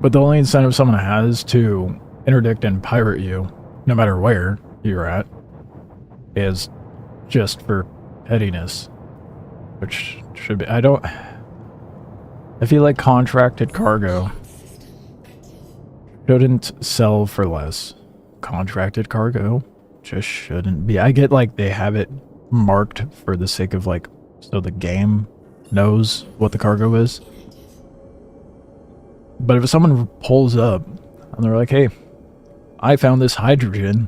But the only incentive someone has to interdict and pirate you, no matter where you're at, is just for pettiness. Which should be... I feel like contracted cargo shouldn't sell for less. Contracted cargo just shouldn't be. I get like they have it marked for the sake of like, so the game knows what the cargo is. But if someone pulls up and they're like, hey, I found this hydrogen.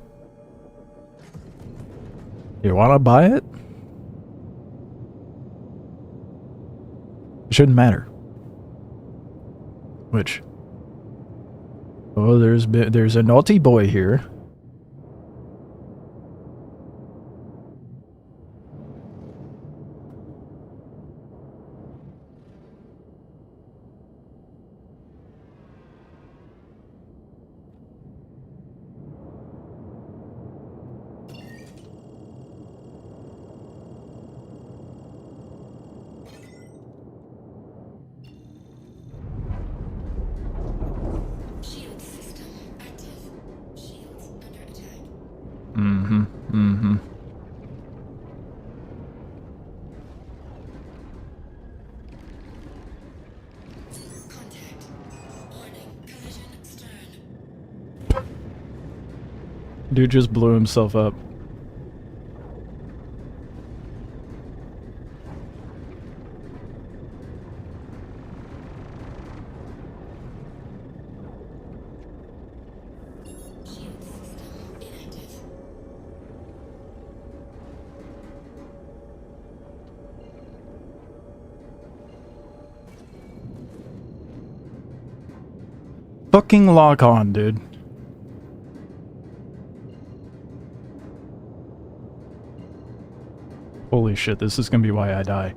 You want to buy it? It shouldn't matter. Which... oh, there's a naughty boy here. Dude just blew himself up. Fucking lock on, dude. Holy shit, this is gonna be why I die.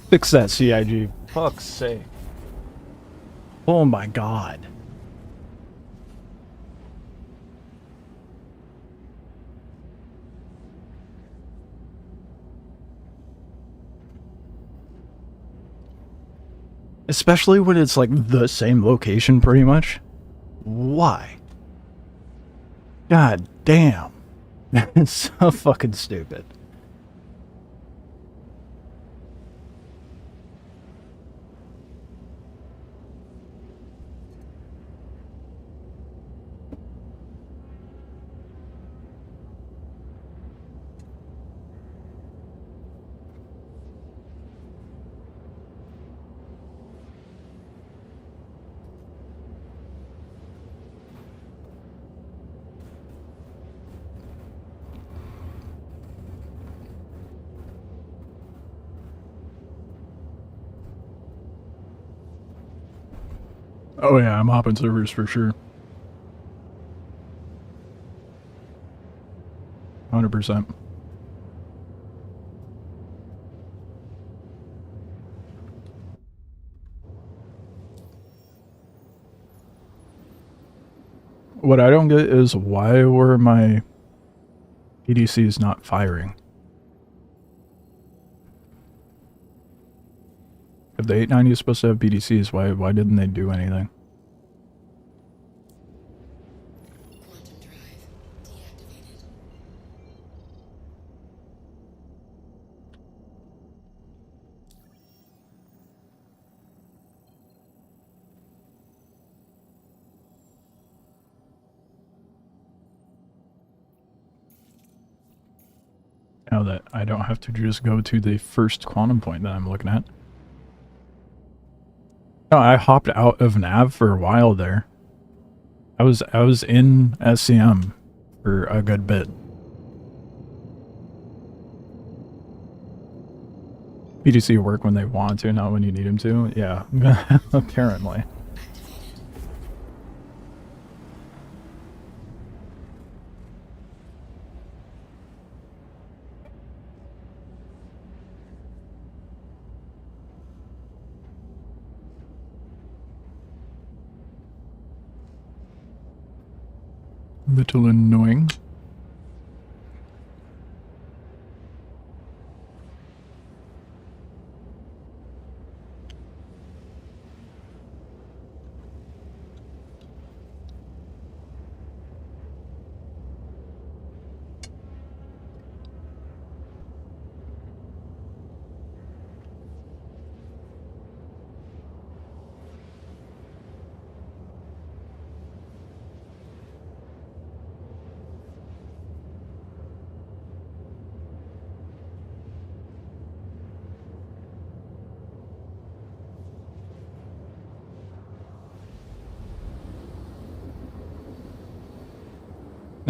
Fix that, CIG. Fuck's sake. Oh my god. Especially when it's like the same location pretty much. Why? God damn. It's so fucking stupid. Oh yeah, I'm hopping servers for sure. 100%. What I don't get is why were my PDCs not firing? If the 890 is supposed to have PDCs, why didn't they do anything? Quantum drive deactivated. Now that I don't have to just go to the first quantum point that I'm looking at. No, I hopped out of nav for a while there. I was in SCM for a good bit. PDC work when they want to, not when you need them to. Yeah, apparently. Little annoying.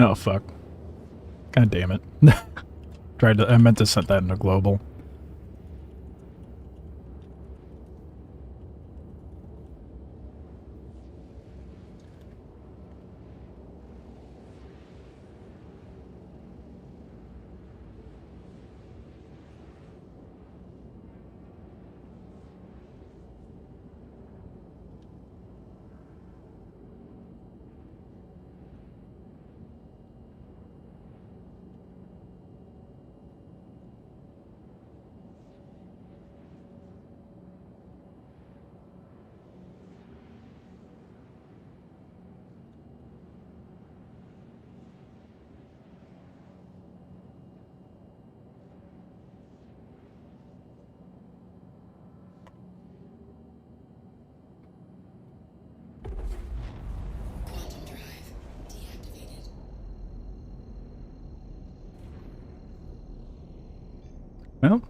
Oh fuck. God damn it. I meant to set that in a global. Quantum drive deactivated. Well,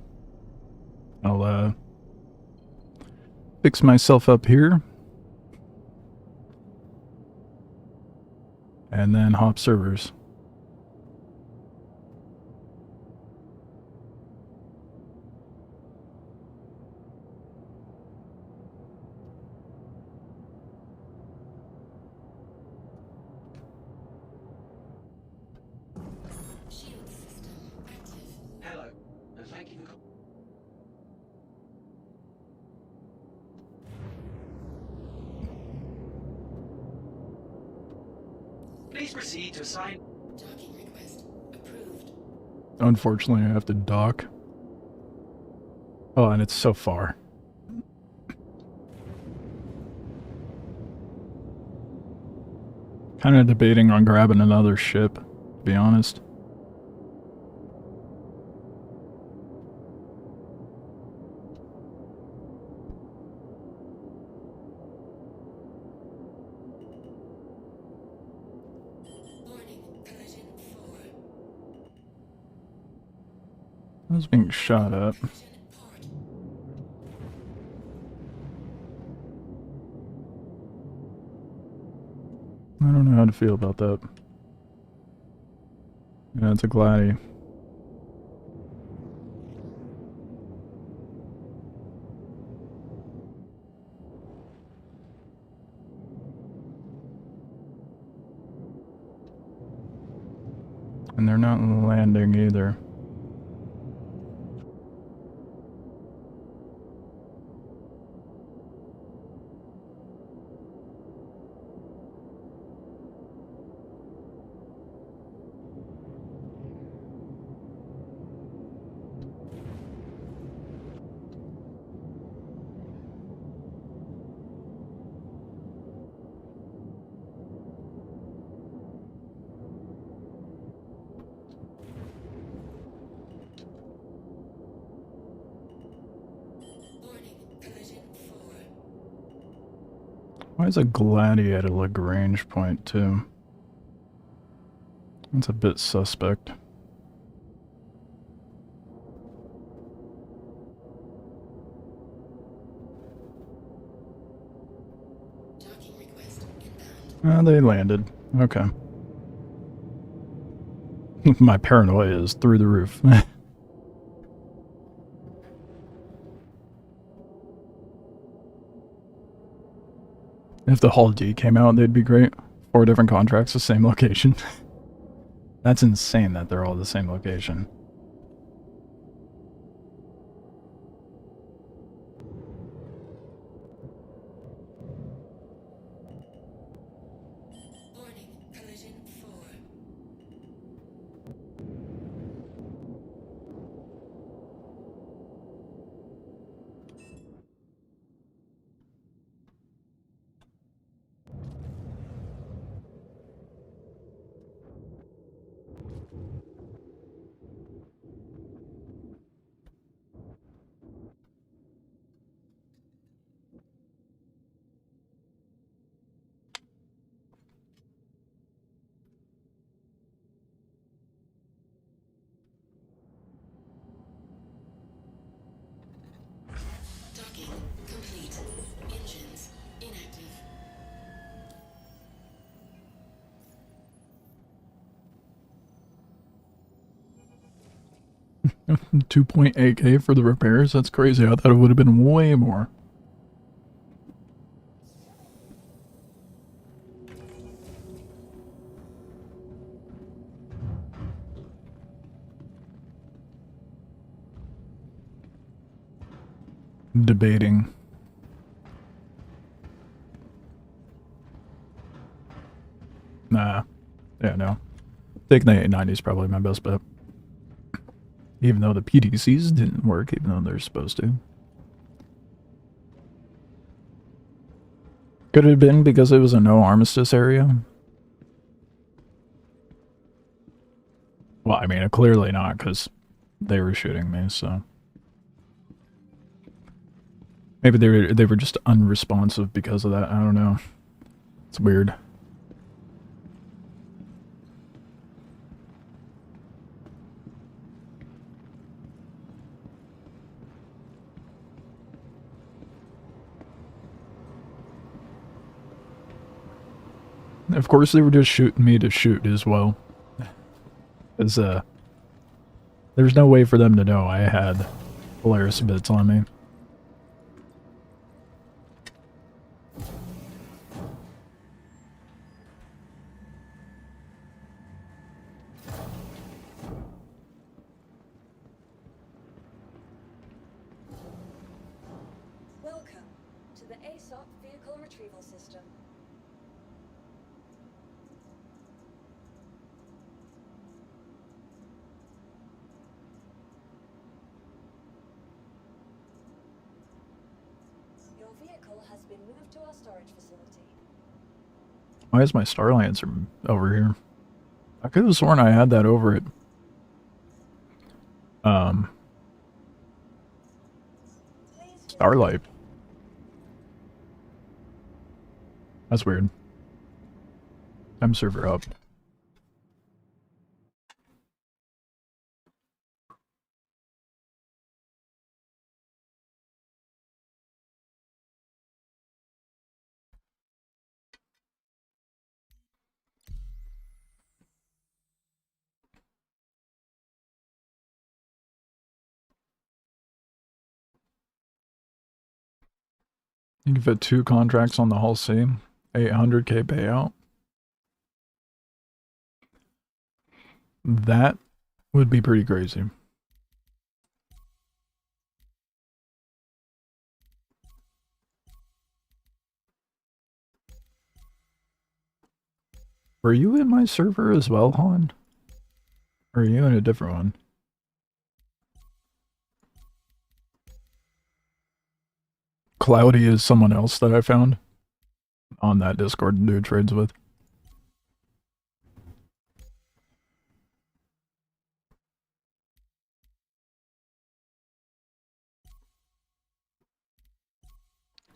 I'll fix myself up here. And then hop servers. Shield system active. Hello, and thank you for... Please proceed to assign... Docking request approved. Unfortunately, I have to dock. Oh, and it's so far. Kind of debating on grabbing another ship, to be honest. Warning, collision 4. I was being shot at. Collision port. I don't know how to feel about that. Yeah, it's a Gladdy. And they're not landing either. Warning, collision 4. Why is a Gladdy at a Lagrange point, too? That's a bit suspect. Docking request inbound. They landed. Okay. My paranoia is through the roof. If the Hull D came out, they'd be great. 4 different contracts, the same location. That's insane that they're all the same location. Warning, collision 4. Docking complete. Engines inactive. 2.8K for the repairs? That's crazy. I thought it would have been way more. Debating. Nah. Yeah, no. Taking the 890 is probably my best bet. Even though the PDCs didn't work, even though they're supposed to. Could it have been because it was a no armistice area? Well, I mean, clearly not, because they were shooting me, so... Maybe they were just unresponsive because of that, I don't know. It's weird. Of course they were just shooting me to shoot as well. Because, there's no way for them to know I had Polaris bits on me. Welcome to the ASOP Vehicle Retrieval System. Your vehicle has been moved to our storage facility. Why is my Star Lancer over here? I could have sworn I had that over at Starlight. That's weird. Time server up. You can fit 2 contracts on the Hull C. 800k payout. That would be pretty crazy. Were you in my server as well, Han? Or are you in a different one? Cloudy is someone else that I found on that Discord to do trades with.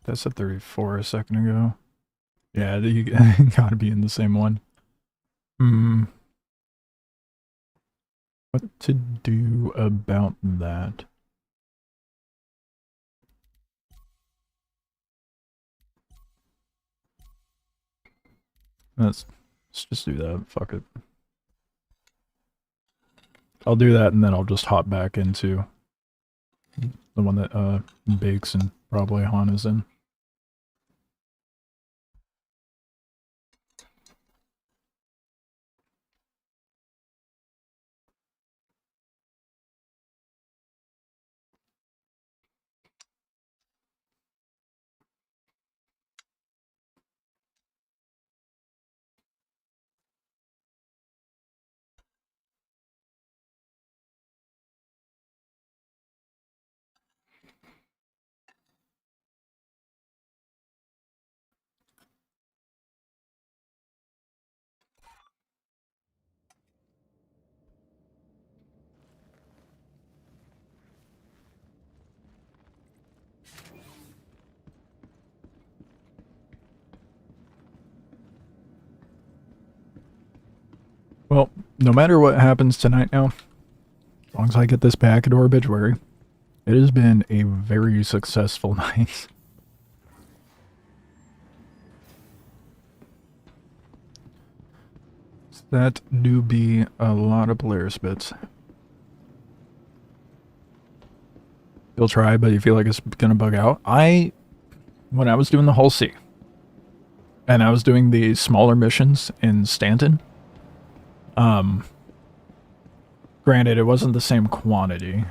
That's at 34 a second ago. Yeah, you gotta be in the same one. What to do about that? Let's just do that. Fuck it. I'll do that and then I'll just hop back into the one that Bakes and probably Han is in. Well, no matter what happens tonight now, as long as I get this back at Obituary, it has been a very successful night. That do be a lot of Polaris bits. You'll try, but you feel like it's gonna bug out. When I was doing the Hull C, and I was doing the smaller missions in Stanton, granted, it wasn't the same quantity,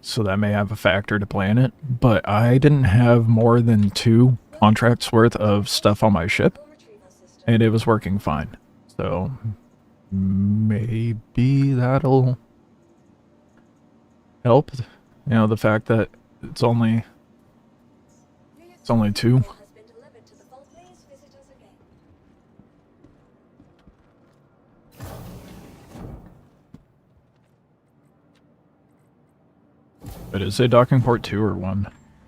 so that may have a factor to play in it, but I didn't have more than 2 contracts worth of stuff on my ship, and it was working fine. So maybe that'll help. You know, the fact that it's only 2. But is it docking port 2 or 1?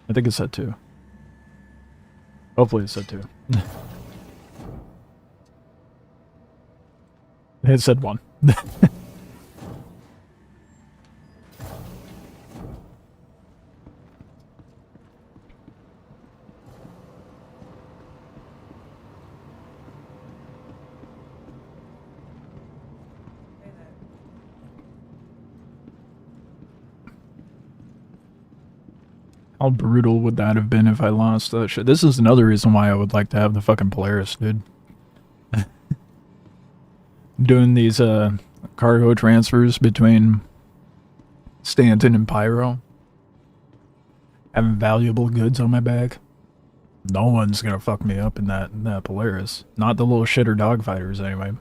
I think it said 2. Hopefully it said 2. It said 1. How brutal would that have been if I lost that shit? This is another reason why I would like to have the fucking Polaris, dude. Doing these cargo transfers between Stanton and Pyro. Having valuable goods on my back. No one's gonna fuck me up in that Polaris. Not the little shitter dogfighters anyway.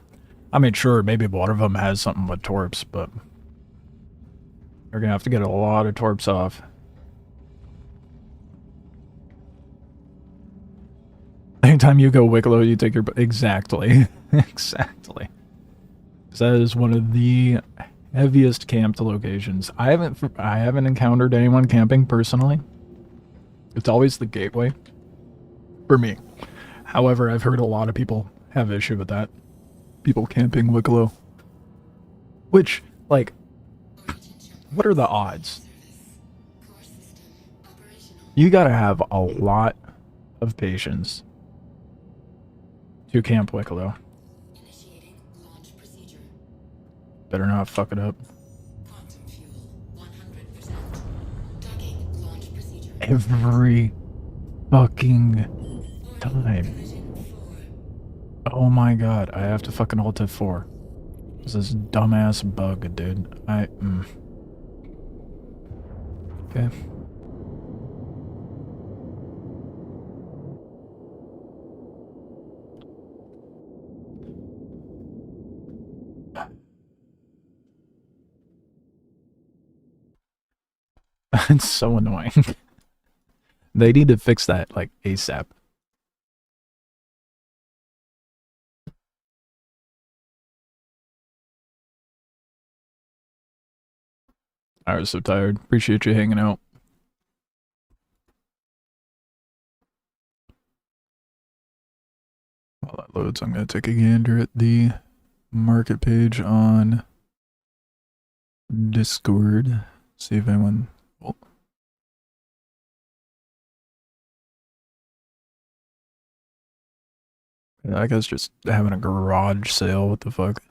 I mean, sure, maybe one of them has something with torps, but you're gonna have to get a lot of torps off. anytime you go Wikelo, you take your... Exactly. Exactly. 'Cause that is one of the heaviest camped locations. I haven't encountered anyone camping personally. It's always the gateway for me. However, I've heard a lot of people have issue with that. People camping Wikelo. Which, like, what are the odds? Core system operational. You gotta have a lot of patience to camp Wikelo. Initiating launch procedure. Better not fuck it up. Quantum fuel 100%. Docking launch procedure. Every fucking time. Collision 4. Oh my god, I have to fucking hold F4. This is dumbass bug, dude. Okay. It's so annoying. They need to fix that, like, ASAP. I was so tired. Appreciate you hanging out. While that loads, I'm going to take a gander at the market page on Discord. See if anyone... Oh. Yeah, I guess just having a garage sale. What the fuck?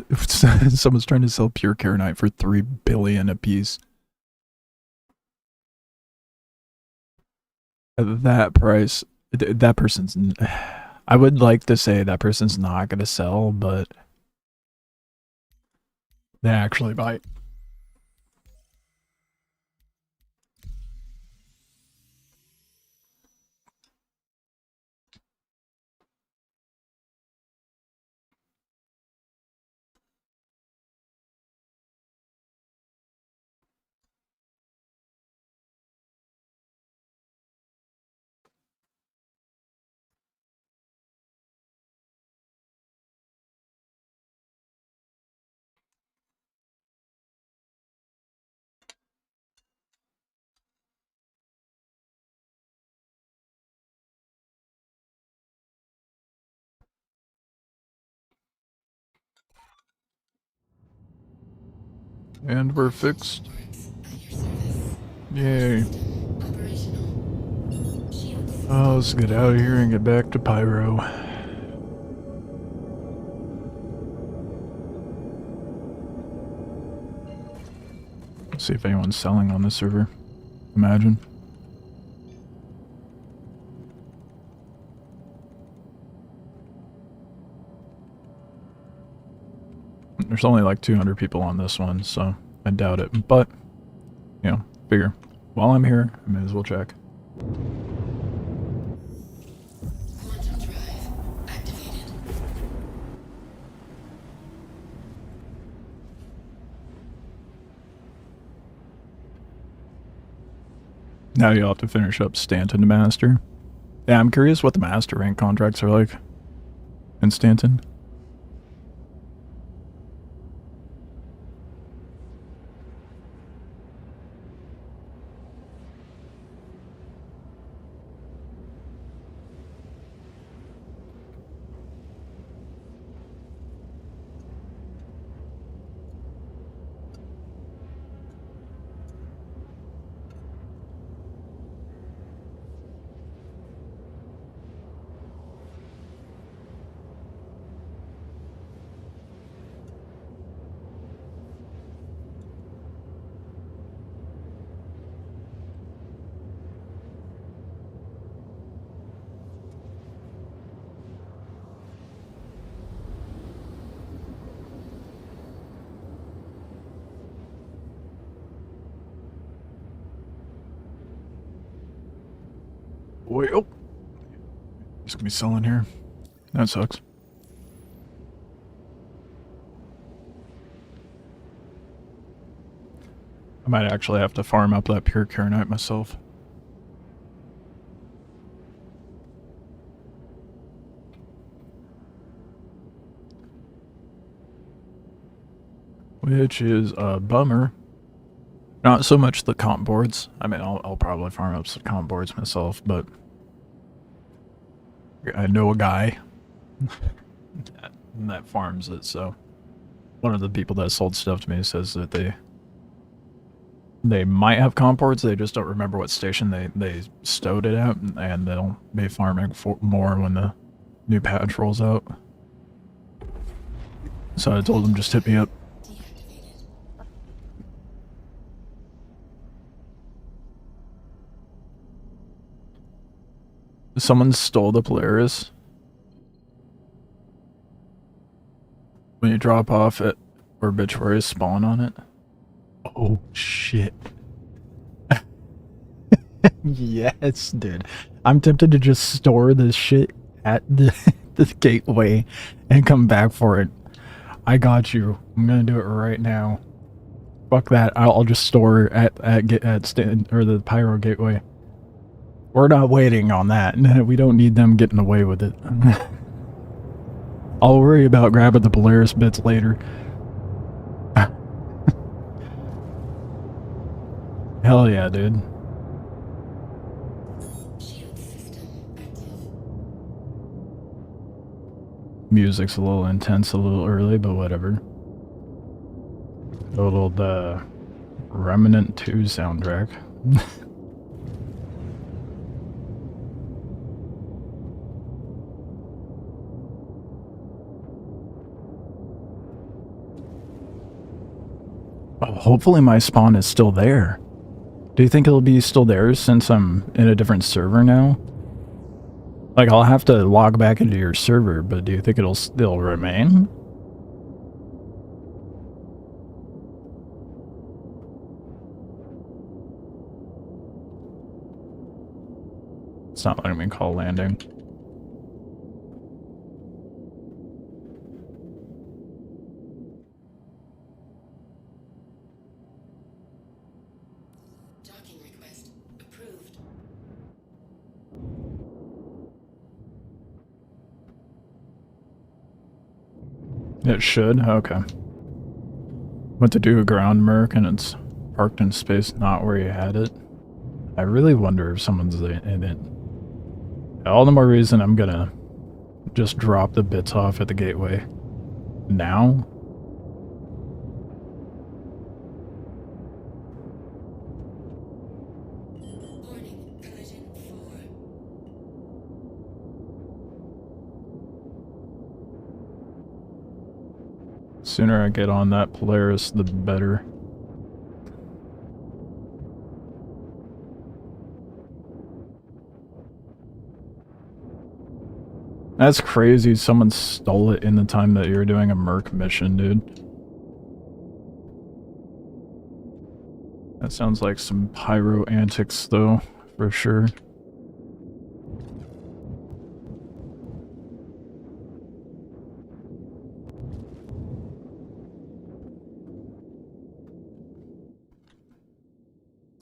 Someone's trying to sell pure Karenite for $3 billion a piece. At that price, that person's... I would like to say that person's not going to sell, but they actually might. And we're fixed. Yay. Oh, let's get out of here and get back to Pyro. Let's see if anyone's selling on this server. Imagine. There's only like 200 people on this one, so I doubt it. But, you know, figure. While I'm here, I may as well check. Quantum drive activated. Now you'll have to finish up Stanton to Master. Yeah, I'm curious what the Master rank contracts are like in Stanton. Wait, oh. He's gonna be selling here. That sucks. I might actually have to farm up that pure Karenite myself. Which is a bummer. Not so much the comp boards. I mean, I'll probably farm up some comp boards myself, but I know a guy that farms it, so one of the people that sold stuff to me says that they might have comp boards, they just don't remember what station they stowed it at, and they'll be farming for more when the new patch rolls out. So I told them just hit me up. Deactivated. Someone stole the Polaris. When you drop off at Obituary, spawn on it. Oh shit. Yes, dude. I'm tempted to just store this shit at the gateway and come back for it. I got you. I'm gonna do it right now. Fuck that. I'll just store at the Pyro gateway. We're not waiting on that. We don't need them getting away with it. I'll worry about grabbing the Polaris bits later. Hell yeah, dude. Shield system active. Music's a little intense, a little early, but whatever. Totaled Remnant 2 soundtrack. Oh, hopefully my spawn is still there. Do you think it'll be still there since I'm in a different server now? Like, I'll have to log back into your server, but do you think it'll still remain? It's not letting me call landing. Docking request approved. It should? Okay. Went to do a ground merc and it's parked in space not where you had it. I really wonder if someone's in it. All the more reason I'm gonna just drop the bits off at the gateway now. Warning, collision 4. Sooner I get on that Polaris, the better. That's crazy. Someone stole it in the time that you were doing a merc mission, dude. That sounds like some pyro antics, though, for sure.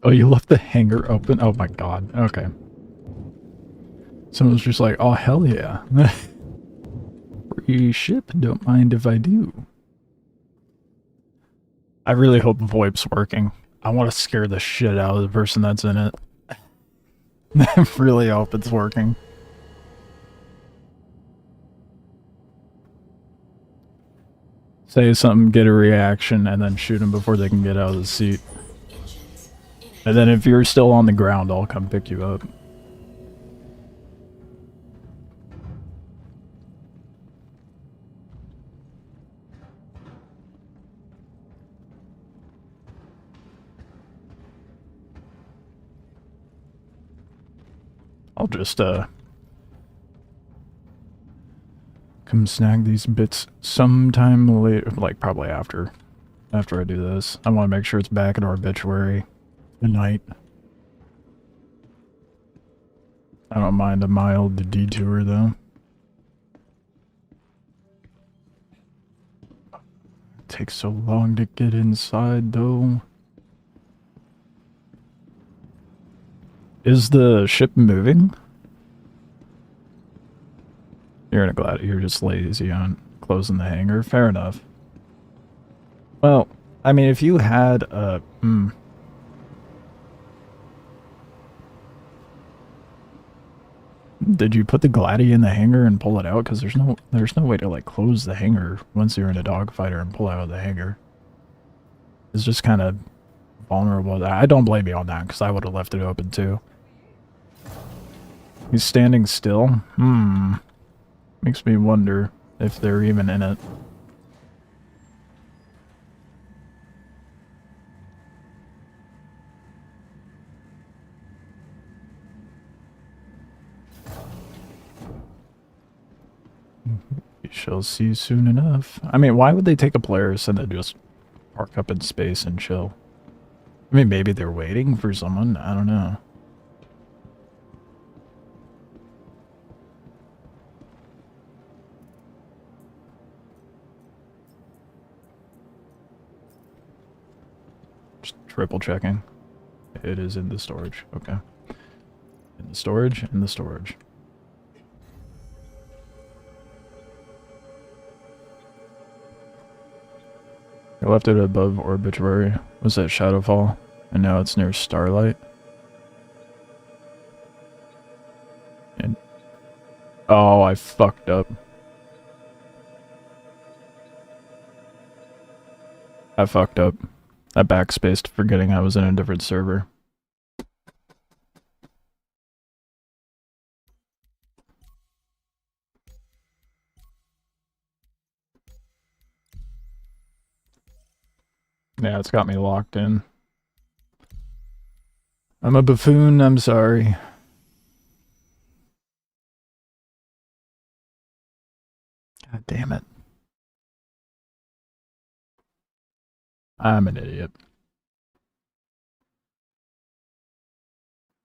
Oh, you left the hangar open? Oh my god. Okay. Someone's just like, oh hell yeah. Free ship, don't mind if I do. I really hope VoIP's working. I want to scare the shit out of the person that's in it. I really hope it's working. Say something, get a reaction, and then shoot them before they can get out of the seat. Engines in. And then if you're still on the ground, I'll come pick you up. I'll just, come snag these bits sometime later, like probably after I do this. I want to make sure it's back at our obituary tonight. I don't mind a mild detour though. It takes so long to get inside though. Is the ship moving? You're in a glad you're just lazy on closing the hangar. Fair enough. Well, I mean, if you had a... Did you put the Gladdy in the hangar and pull it out? Because there's no way to, like, close the hangar once you're in a dogfighter and pull out of the hangar. It's just kind of vulnerable. I don't blame you on that, because I would have left it open, too. He's standing still? Makes me wonder if they're even in it. We shall see soon enough. I mean, why would they take a Polaris and then just park up in space and chill? I mean, maybe they're waiting for someone. I don't know. Just triple checking. It is in the storage. Okay. In the storage, in the storage. I left it above Obituary. Was that Shadowfall? And now it's near Starlight. And oh, I fucked up. I fucked up. I backspaced, forgetting I was in a different server. Yeah, it's got me locked in. I'm a buffoon, I'm sorry. God damn it. I'm an idiot.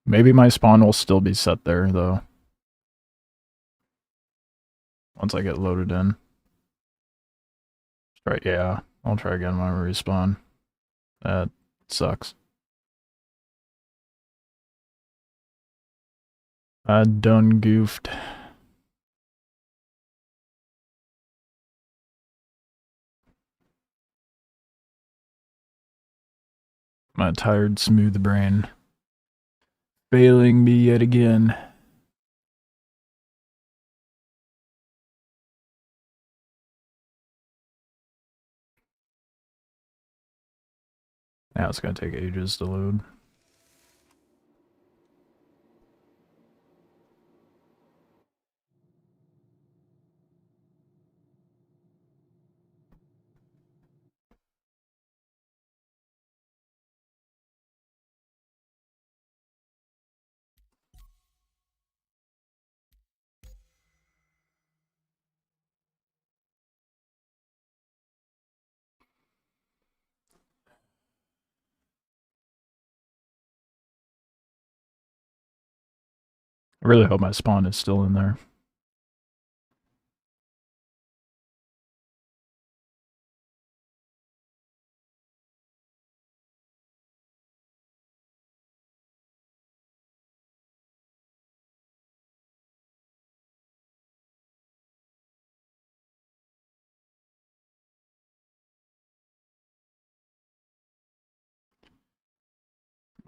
Maybe my spawn will still be set there, though. Once I get loaded in. Right, yeah. I'll try again when I respawn. That sucks. I done goofed. My tired, smooth brain failing me yet again. Now it's gonna take ages to load. I really hope my spawn is still in there.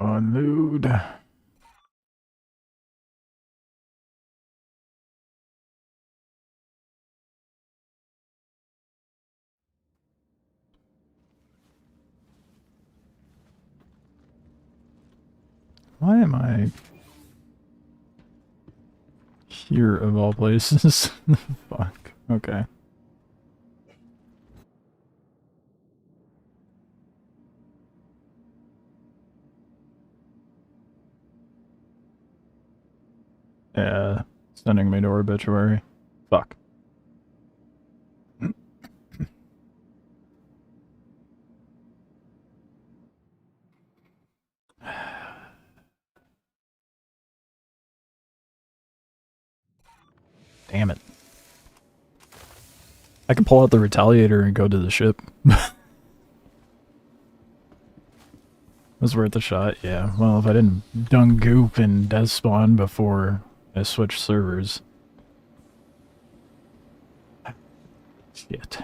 Unload. Why am I here of all places? Fuck. Okay. Yeah, sending me to Obituary. Fuck. Damn it. I can pull out the Retaliator and go to the ship. Was worth a shot, yeah. Well, if I didn't dung goop and death spawn before I switched servers. Shit.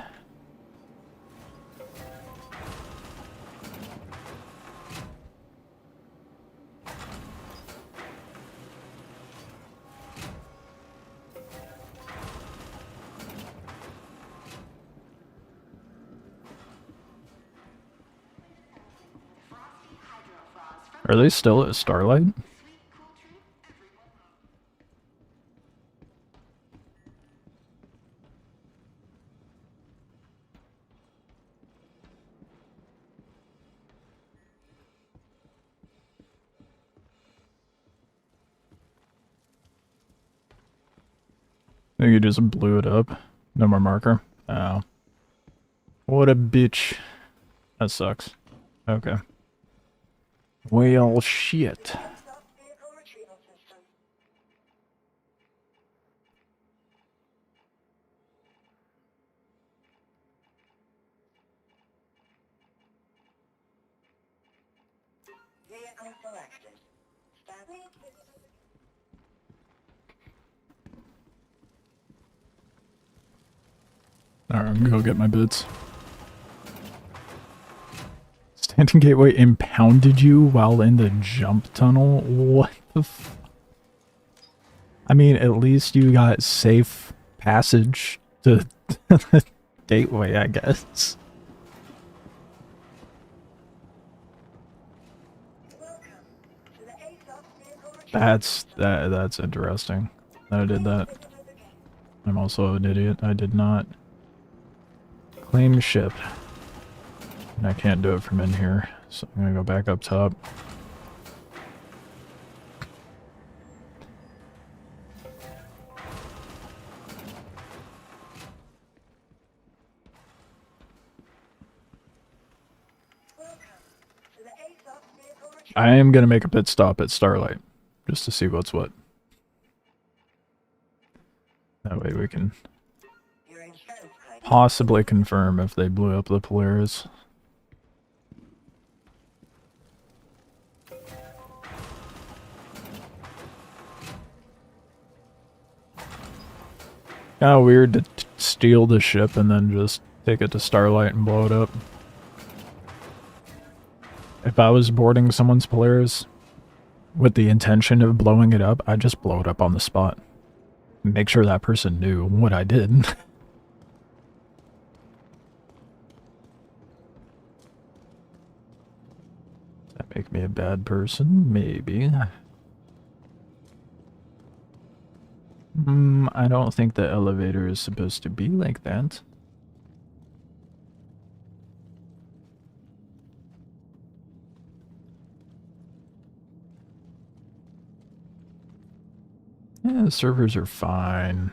Are they still at Starlight? I think you just blew it up. No more marker. Oh. What a bitch. That sucks. Okay. Well, shit. ASOP vehicle retrieval system. Vehicle selected. Standing. Alright, I'm gonna go get my bits. Standing gateway impounded you while in the jump tunnel? What the f... I mean, at least you got safe passage to the gateway, I guess. Welcome to the ASOP vehicle retrieval That's interesting that I did that. system. I'm also an idiot. I did not claim ship. And I can't do it from in here, so I'm gonna go back up top. Welcome to the ASOP vehicle retrieval. I am gonna make a pit stop at Starlight, just to see what's what. That way we can Your insurance claim. possibly confirm if they blew up the Polaris. Kinda weird to steal the ship and then just take it to Starlight and blow it up. If I was boarding someone's Polaris with the intention of blowing it up, I'd just blow it up on the spot. Make sure that person knew what I did. Does that make me a bad person? Maybe. I don't think the elevator is supposed to be like that. Yeah, the servers are fine.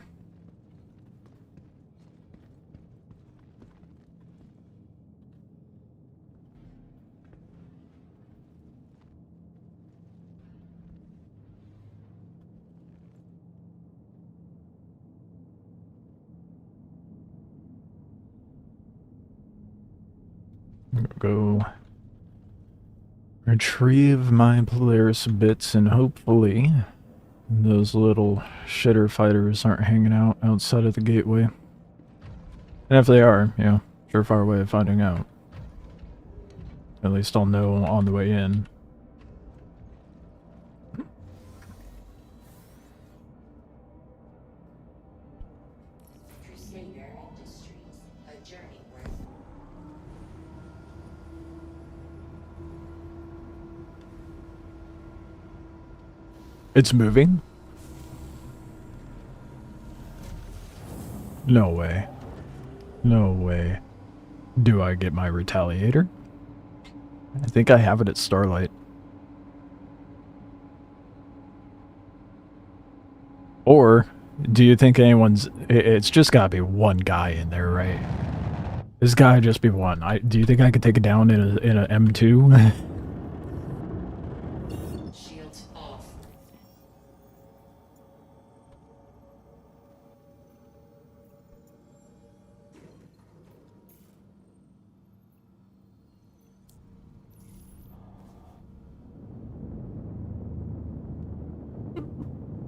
Go retrieve my Polaris bits and hopefully those little shitter fighters aren't hanging out outside of the gateway. And if they are, yeah, surefire way of finding out. At least I'll know on the way in. Crusader Industries, a journey worth. It's moving? No way. No way. Do I get my retaliator? I think I have it at Starlight. Or, do you think anyone's... It's just gotta be one guy in there, right? This guy just be one. Do you think I could take it down in a M2? Shields off.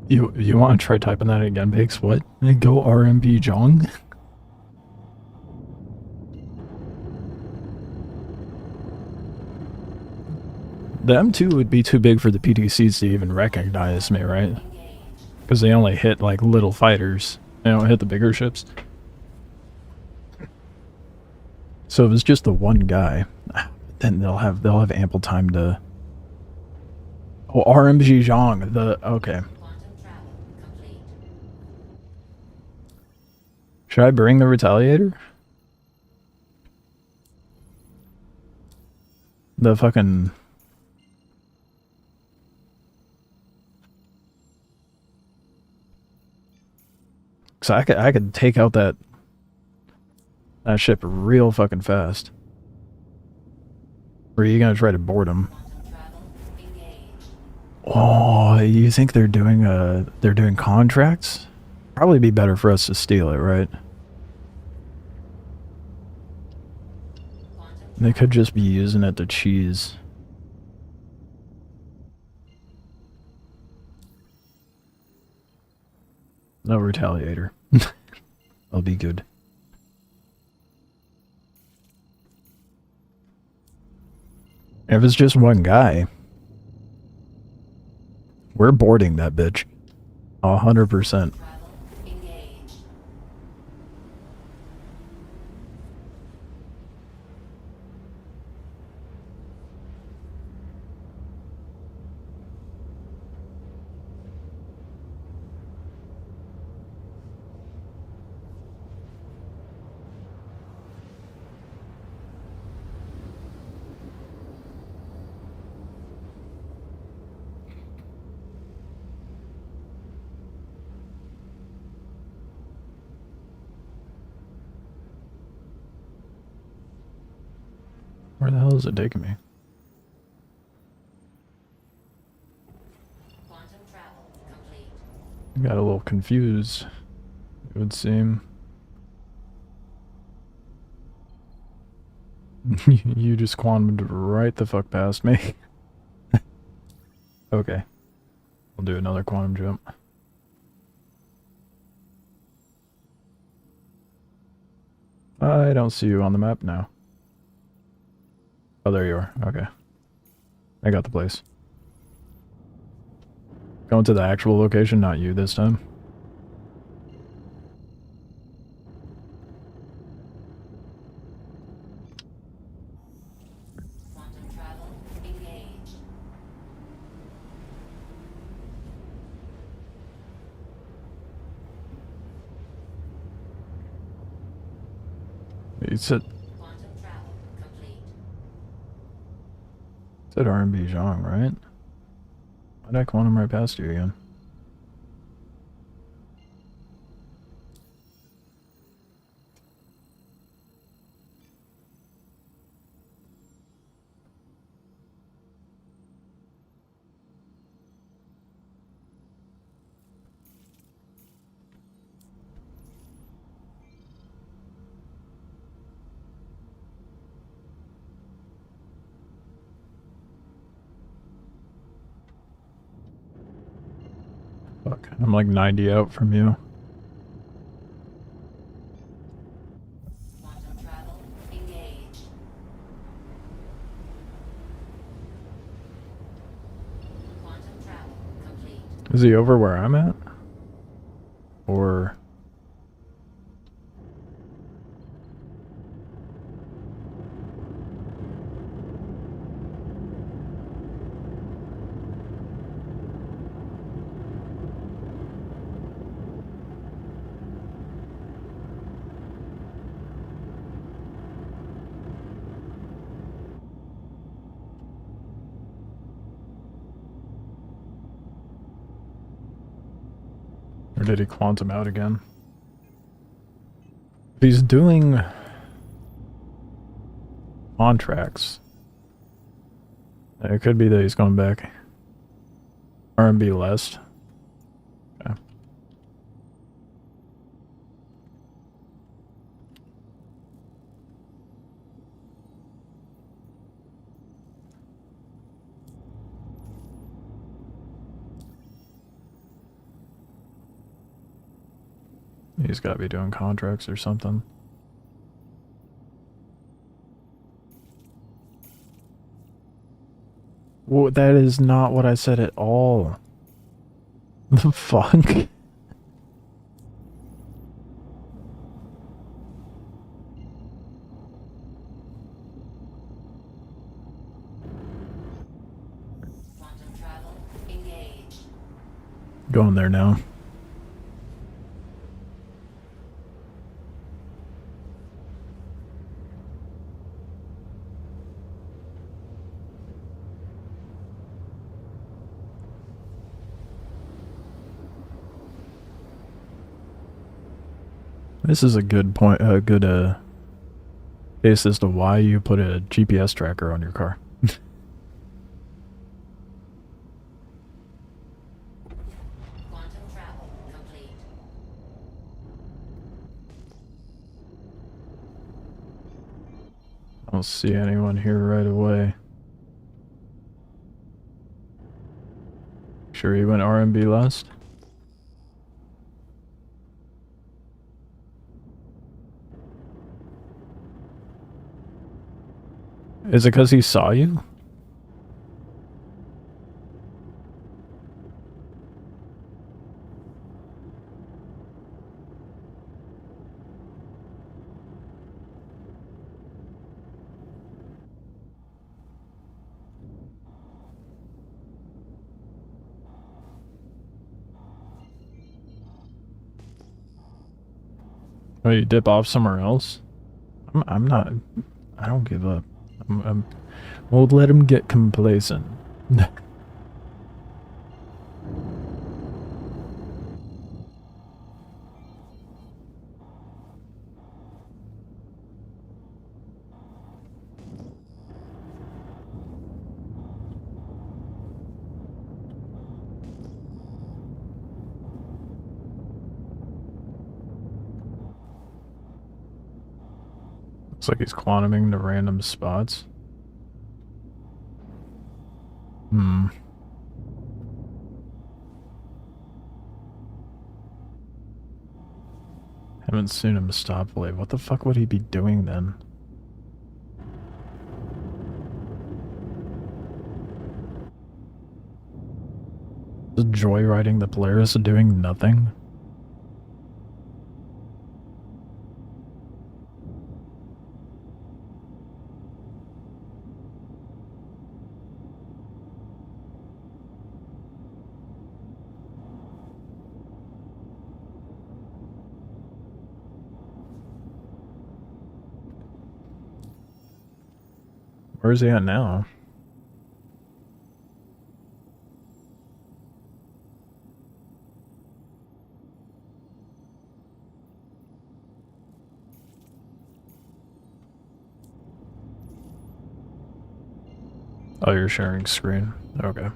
You want to try typing that again, Bakes? What? Go RMB Jong? The M2 would be too big for the PTCs to even recognize me, right? Because they only hit like little fighters. They don't hit the bigger ships. So if it's just the one guy, then they'll have ample time to. Oh, RMG Zhang. Okay. Should I bring the Retaliator? The fucking. So I could take out that ship real fucking fast. Or are you gonna try to board him? Oh, you think they're doing contracts? Probably be better for us to steal it, right? They could just be using it to cheese. No Retaliator. I'll be good. If it's just one guy, we're boarding that bitch. 100%. Where the hell is it taking me? I got a little confused, it would seem. You just quantumed right the fuck past me. Okay. We'll do another quantum jump. I don't see you on the map now. Oh, there you are. Okay. I got the place. Going to the actual location, not you this time. You said R&B Zhang, right? Why'd I quantum right past you again? Fuck, I'm like 90 out from you. Is he over where I'm at? Or... Or did he quantum out again? If he's doing contracts, it could be that he's going back. R&B less. Okay. He's got to be doing contracts or something. Well, that is not what I said at all. The fuck? Quantum travel engaged. Going there now. This is a good point, good case as to why you put a GPS tracker on your car. Quantum travel complete. I don't see anyone here right away. Sure he went R&B last? Is it because he saw you? Oh, you dip off somewhere else? I'm not. I don't give up. We'll let him get complacent. Looks like he's quantuming to random spots. Haven't seen him stop late. What the fuck would he be doing then? Is joyriding the Polaris doing nothing? Where's he at now? Oh, you're sharing screen. Okay.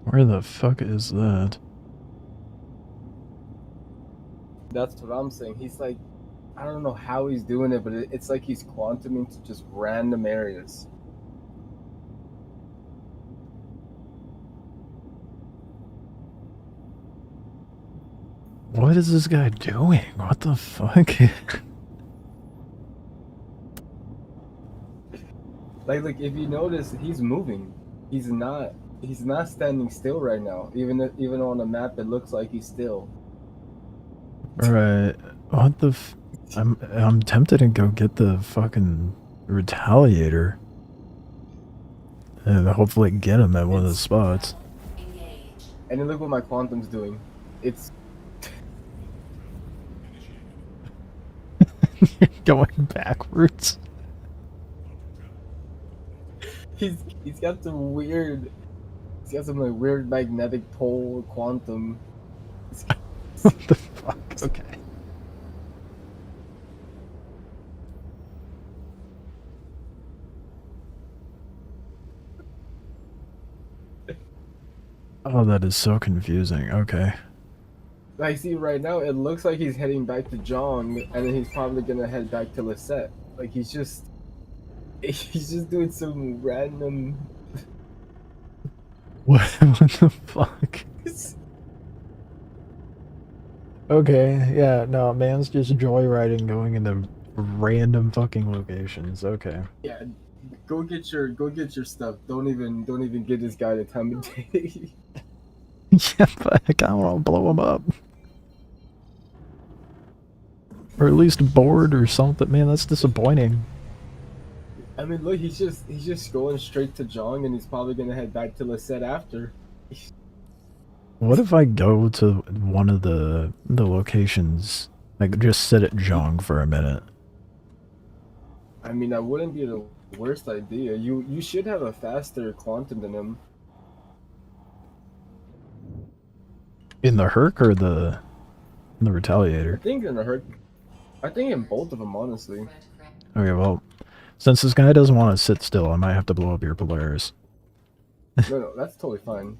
Where the fuck is that? That's what I'm saying. He's like, I don't know how he's doing it, but it's like he's quantuming to just random areas. What is this guy doing? What the fuck? Like if you notice, he's moving. He's not standing still right now. Even on the map, it looks like he's still. Right. What the I'm tempted to go get the fucking retaliator. And hopefully get him at one of the spots. Engaged. And then look what my quantum's doing. It's Going backwards. he's got some weird. He's got some like weird magnetic pole quantum. What the fuck? Okay. Oh, that is so confusing. Okay. I see right now, it looks like he's heading back to Jong, and then he's probably gonna head back to Lisette. Like he's just doing some random. What the fuck? Okay, yeah, no, man's just joyriding going into random fucking locations. Okay. Yeah, go get your stuff. Don't even give this guy the time of day. Yeah, but I kinda wanna blow him up. Or at least bored or something. Man, that's disappointing. I mean, look, he's just going straight to Jong, and he's probably gonna head back to Lisette after. What if I go to one of the locations, like just sit at Zhong for a minute? I mean, that wouldn't be the worst idea. You should have a faster quantum than him. In the Herc or the I Retaliator? think in the hurt. I think in both of them, honestly. Okay, well, since this guy doesn't want to sit still, I might have to blow up your Polaris. No, that's totally fine.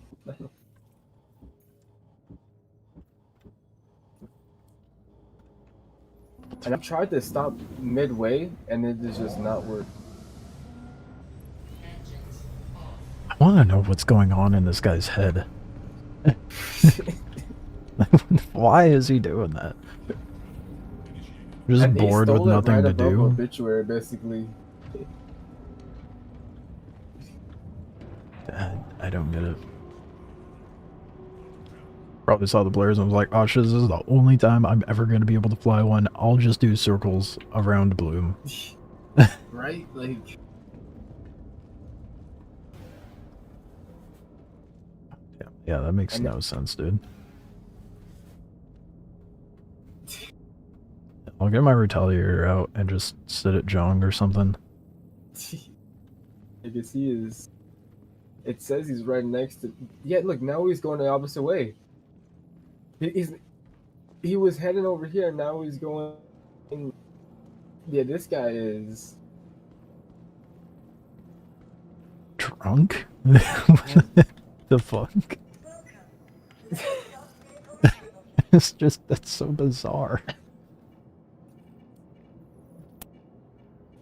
And I've tried to stop midway, and it does just not work. I want to know what's going on in this guy's head. Why is he doing that? Just And he bored with stole it nothing right to above do? Obituary, basically. I don't get it. Probably saw the Polaris and was like, oh shit, this is the only time I'm ever going to be able to fly one. I'll just do circles around Bloom. Right? Like... Yeah, that makes no sense, dude. I'll get my Retaliator out and just sit at Jong or something. I guess he is... It says he's right next to... Yeah, look, now he's going the opposite way. He was heading over here, and now he's going... Yeah, this guy is... Drunk? What the fuck? It's just, that's so bizarre.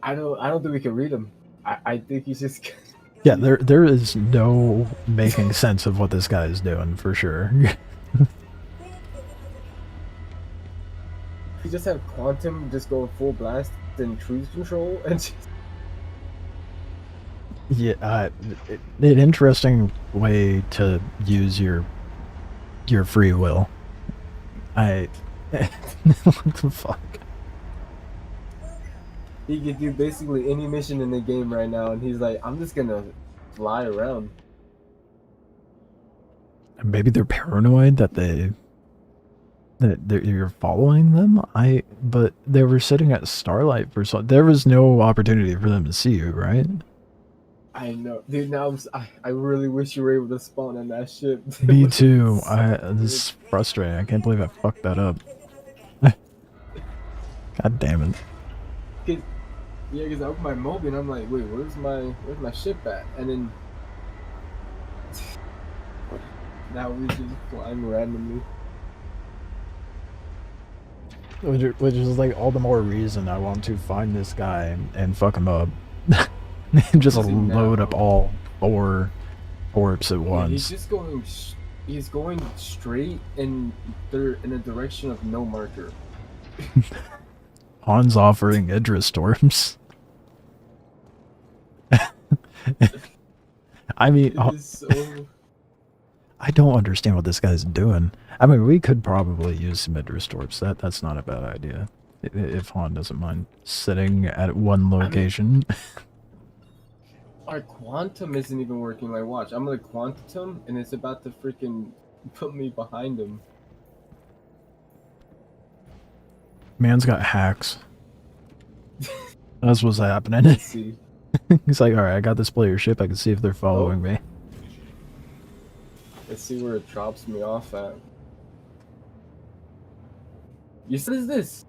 I don't think we can read him. I think he's just... Yeah, there is no making sense of what this guy is doing, for sure. He just had quantum just going full blast and cruise control and just... Yeah, an interesting way to use your free will. What the fuck? He could do basically any mission in the game right now, and he's like, I'm just gonna fly around. Maybe they're paranoid that you're following them. But they were sitting at Starlight for so there was no opportunity for them to see you, right? I know, dude. Now I really wish you were able to spawn on that ship. Me too. This is frustrating. I can't believe I fucked that up. God damn it. Yeah, because I opened my Moby and I'm like, wait, where's my ship at? And then now we're just flying randomly. Which is like all the more reason I want to find this guy and fuck him up. Just load up all 4 orbs at once. Yeah, he's just going. He's going straight in a direction of no marker. Han's offering Idris storms. I mean, I don't understand what this guy's doing. I mean, we could probably use some Idris storms. That's not a bad idea. If Han doesn't mind sitting at one location. I mean, our quantum isn't even working. Like, watch, I'm gonna quantum, and it's about to freaking put me behind him. Man's got hacks. That's what's happening. Let's see. He's like, alright, I got this player ship. I can see if they're following me. Let's see where it drops me off at. You said, is this?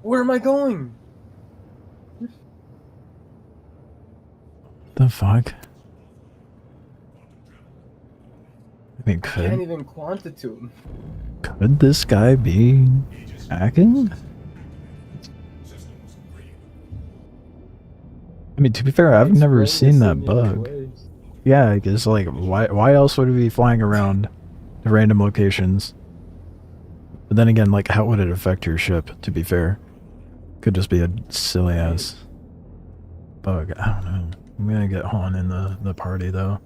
Where am I going? The fuck? I mean, I can't could even quant it to him. this guy be hacking? I mean, to be fair, I've never Explain seen this that in your bug. ways. Yeah, I guess, like, why else would it be flying around to random locations? But then again, like, how would it affect your ship, to be fair? Could just be a silly ass bug. I don't know. I'm gonna get Han in the party, though.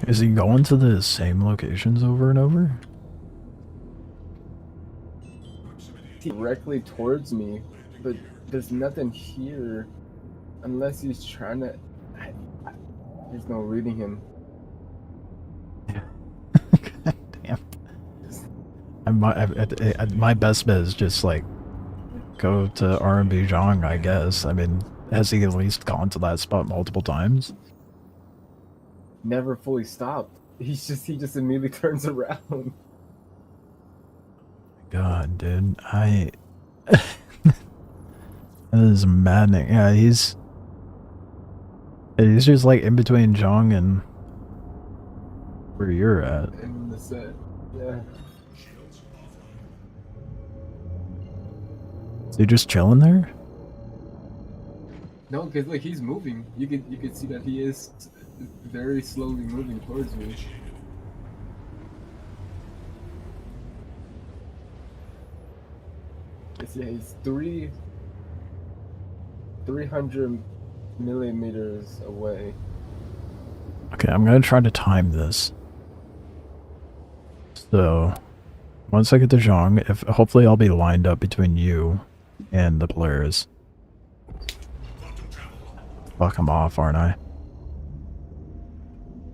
Is he going to the same locations over and over? Directly towards me, but there's nothing here unless he's trying to. There's no reading him. God damn. My best bet is just like go to R&B Zhang, I guess. I mean, has he at least gone to that spot multiple times? Never fully stopped. He just immediately turns around. God, dude, that is maddening. Yeah, he's just like in between Zhang and where you're at. In the set, yeah. Is he just chilling there? No, because like he's moving. You could see that he is very slowly moving towards me. Yeah, he's 300 millimeters away. Okay, I'm gonna try to time this. So, once I get to Zhang, hopefully I'll be lined up between you and the Polaris. Fuck, I'm off, aren't I?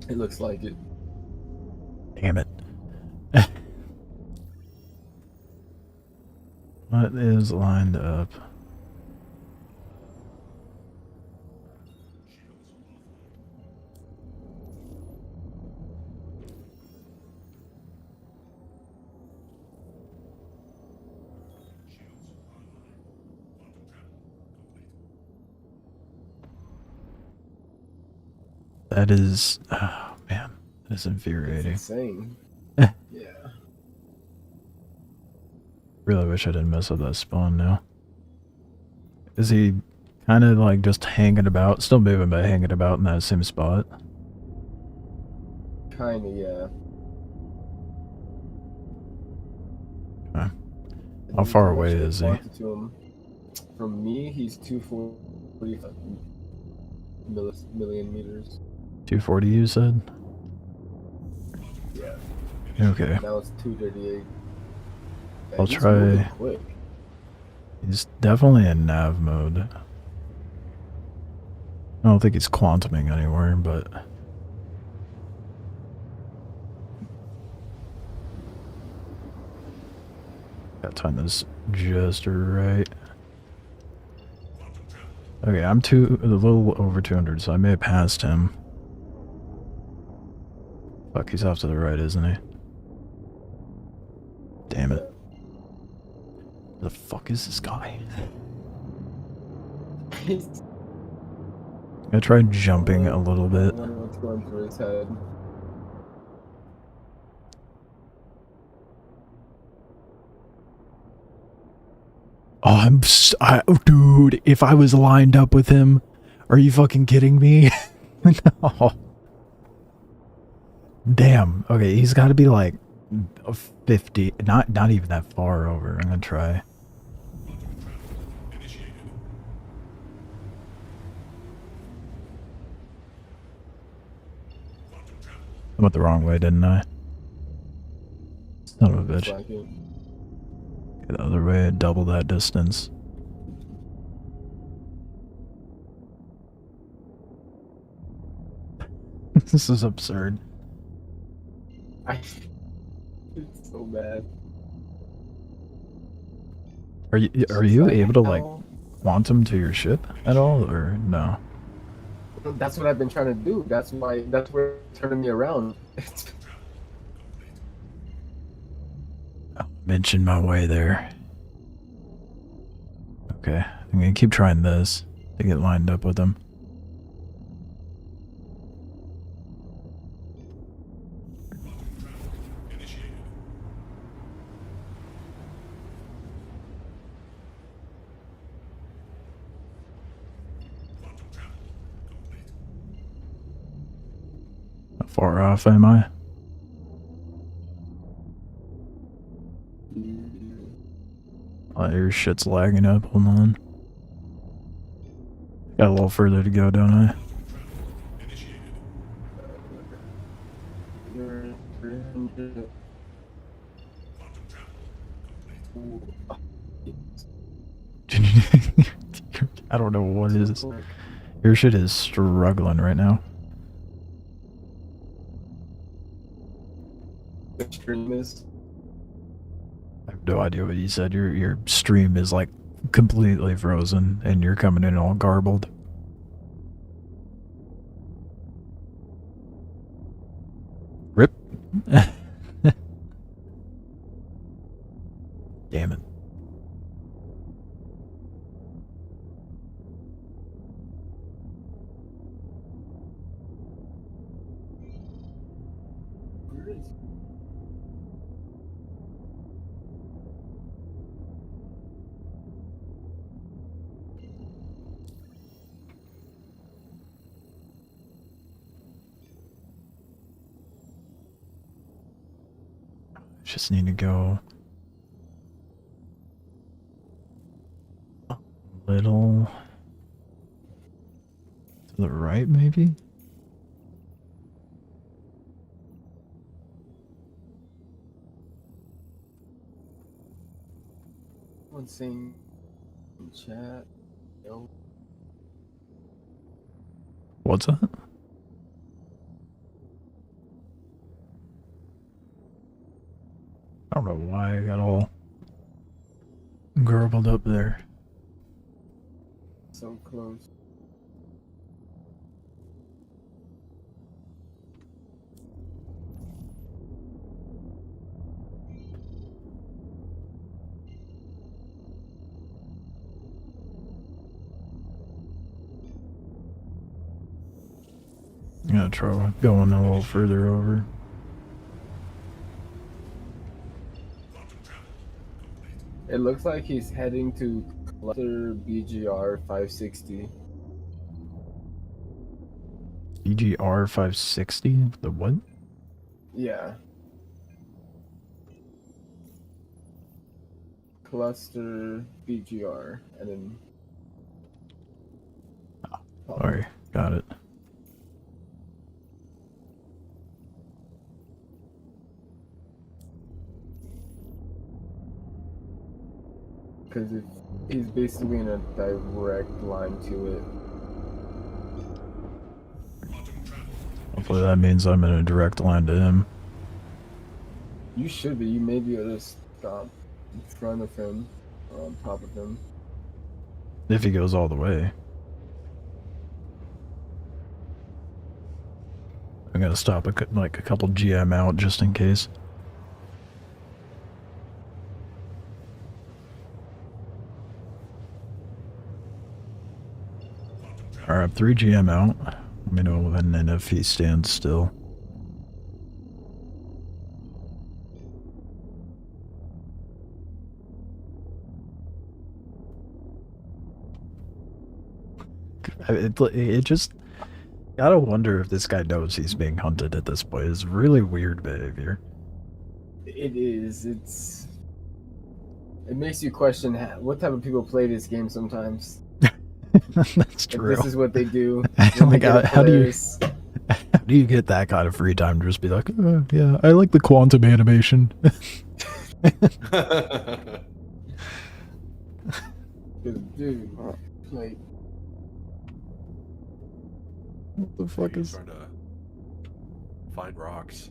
It looks like it. Damn it. What is lined up? That is, oh man, that is infuriating. It's insane. Yeah. Really wish I didn't mess up that spawn now. Is he kind of like just hanging about, still moving but hanging about in that same spot? Kinda, yeah. Okay. How far away is he? From me, he's 245 million meters. 240 you said? Yeah. Okay. Now it's 238. Yeah, I'll he's try. moving quick. He's definitely in nav mode. I don't think he's quantuming anywhere, but... Gotta time this just right. Okay, I'm a little over 200, so I may have passed him. Fuck, he's off to the right, isn't he? Damn it. Where the fuck is this guy? I'm gonna try jumping a little bit. I wonder what's going through his head. Oh, dude, if I was lined up with him, are you fucking kidding me? No. Damn. Okay, he's got to be like 50, not even that far over. I'm gonna try. I went the wrong way, didn't I? Son of a bitch. Like it. The other way, double that distance. This is absurd. It's so bad. Are you able to like quantum to your ship at all, or no? That's what I've been trying to do. That's where it's turning me around. I'll mention my way there. Okay, I'm gonna keep trying this to get lined up with him. How far off am I? Oh, your shit's lagging up. Hold on. Got a little further to go, don't I? I don't know what is. Your shit is struggling right now. Extremist. I have no idea what you said. Your stream is like completely frozen and you're coming in all garbled. Rip. Damn it. Just need to go a little to the right, maybe? One saying in chat. No. What's that? I don't know why I got all garbled up there. So close. I'm gonna try going a little further over. It looks like he's heading to Cluster BGR 560. EGR 560? The what? Yeah. Cluster BGR and then. Sorry, got it. Because he's basically in a direct line to it. Hopefully that means I'm in a direct line to him. You should be. You may be able to stop in front of him or on top of him. If he goes all the way. I'm gonna stop like a couple GM out just in case. Alright, 3 GM out. Let me know when and if he stands still. It just... Gotta wonder if this guy knows he's being hunted at this point. It's really weird behavior. It is. It makes you question what type of people play this game sometimes. That's true. If this is what they do. Like, how do you get that kind of free time to just be like, oh, yeah, I like the quantum animation. Dude, like, what the fuck is trying to find rocks?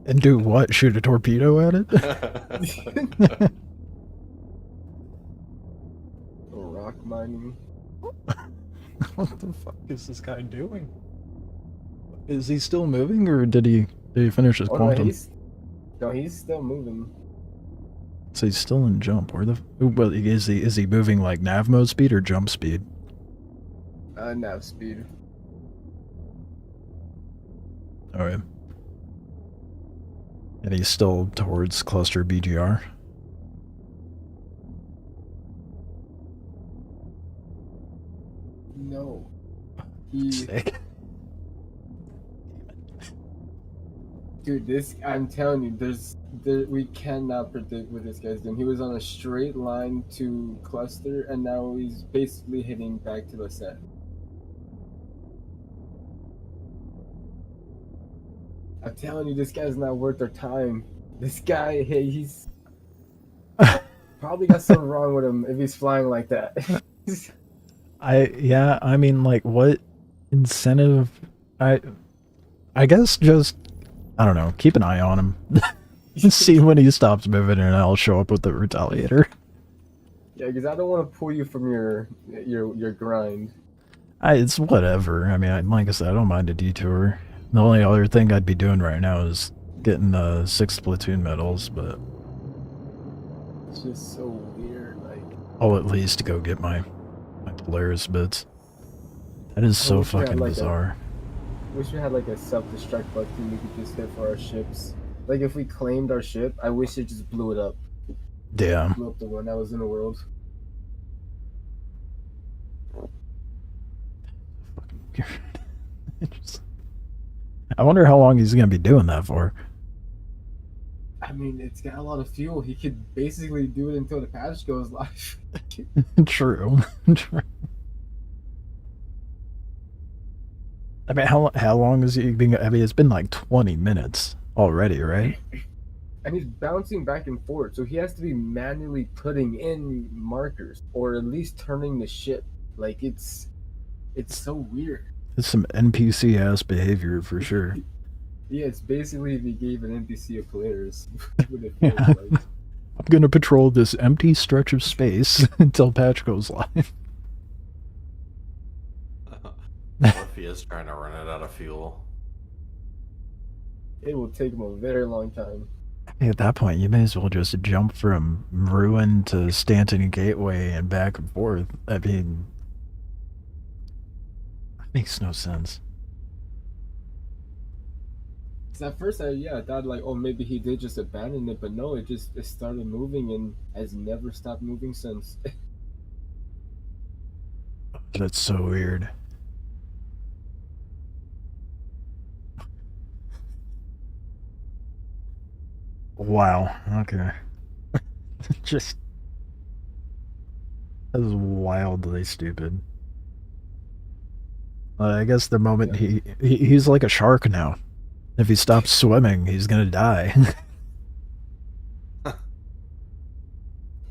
and do what? Shoot a torpedo at it? rock mining. What the fuck is this guy doing? Is he still moving, or did he finish his quantum? No, he's still moving. So he's still in jump. Where the? Well, is he moving like nav mode speed or jump speed? Nav speed. All right. And he's still towards cluster BGR. No. He, Sick. dude, this, I'm telling you, we cannot predict what this guy's doing. He was on a straight line to cluster, and now he's basically heading back to the set. I'm telling you, this guy's not worth our time. This guy, hey, he's probably got something wrong with him if he's flying like that. Yeah, I mean, like, what incentive? I guess just, I don't know, keep an eye on him. See when he stops moving, and I'll show up with the retaliator. Yeah, because I don't want to pull you from your grind. It's whatever. I mean, like I said, I don't mind a detour. The only other thing I'd be doing right now is getting 6 platoon medals, but It's just so weird, like. I'll at least go get my Polaris bits. That is so wish we had, fucking like, bizarre. Wish we had like a self-destruct button we could just hit for our ships. Like if we claimed our ship, I wish it just blew it up. Damn. Blew up the one that was in the world. I wonder how long he's gonna be doing that for. I mean, it's got a lot of fuel. He could basically do it until the patch goes live. True. True. I mean, how long is he being? I mean, it's been like 20 minutes already, right? And he's bouncing back and forth, so he has to be manually putting in markers, or at least turning the ship. Like it's so weird. It's some NPC ass behavior for sure. Yeah, it's basically if he gave an NPC a Polaris. What it Yeah. feels like. I'm gonna patrol this empty stretch of space until patch goes live. What if he is trying to run it out of fuel? It will take him a very long time. At that point, you may as well just jump from Ruin to Stanton Gateway and back and forth. I mean, that makes no sense. Cause at first, I thought like, oh, maybe he did just abandon it, but no, it started moving and has never stopped moving since. That's so weird. Wow. Okay. Just that is wildly stupid. I guess the moment he's like a shark now. If he stops swimming, he's gonna die.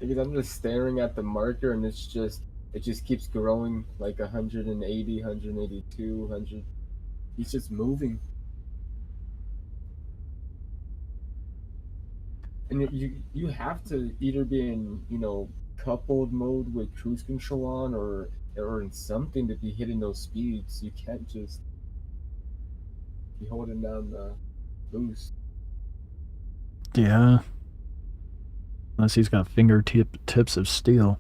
Because I'm just staring at the marker and it just keeps growing like 180, 182, 100. He's just moving. And you have to either be in, coupled mode with cruise control on or in something to be hitting those speeds. You can't just be holding down the boost. Yeah. Unless he's got fingertips of steel.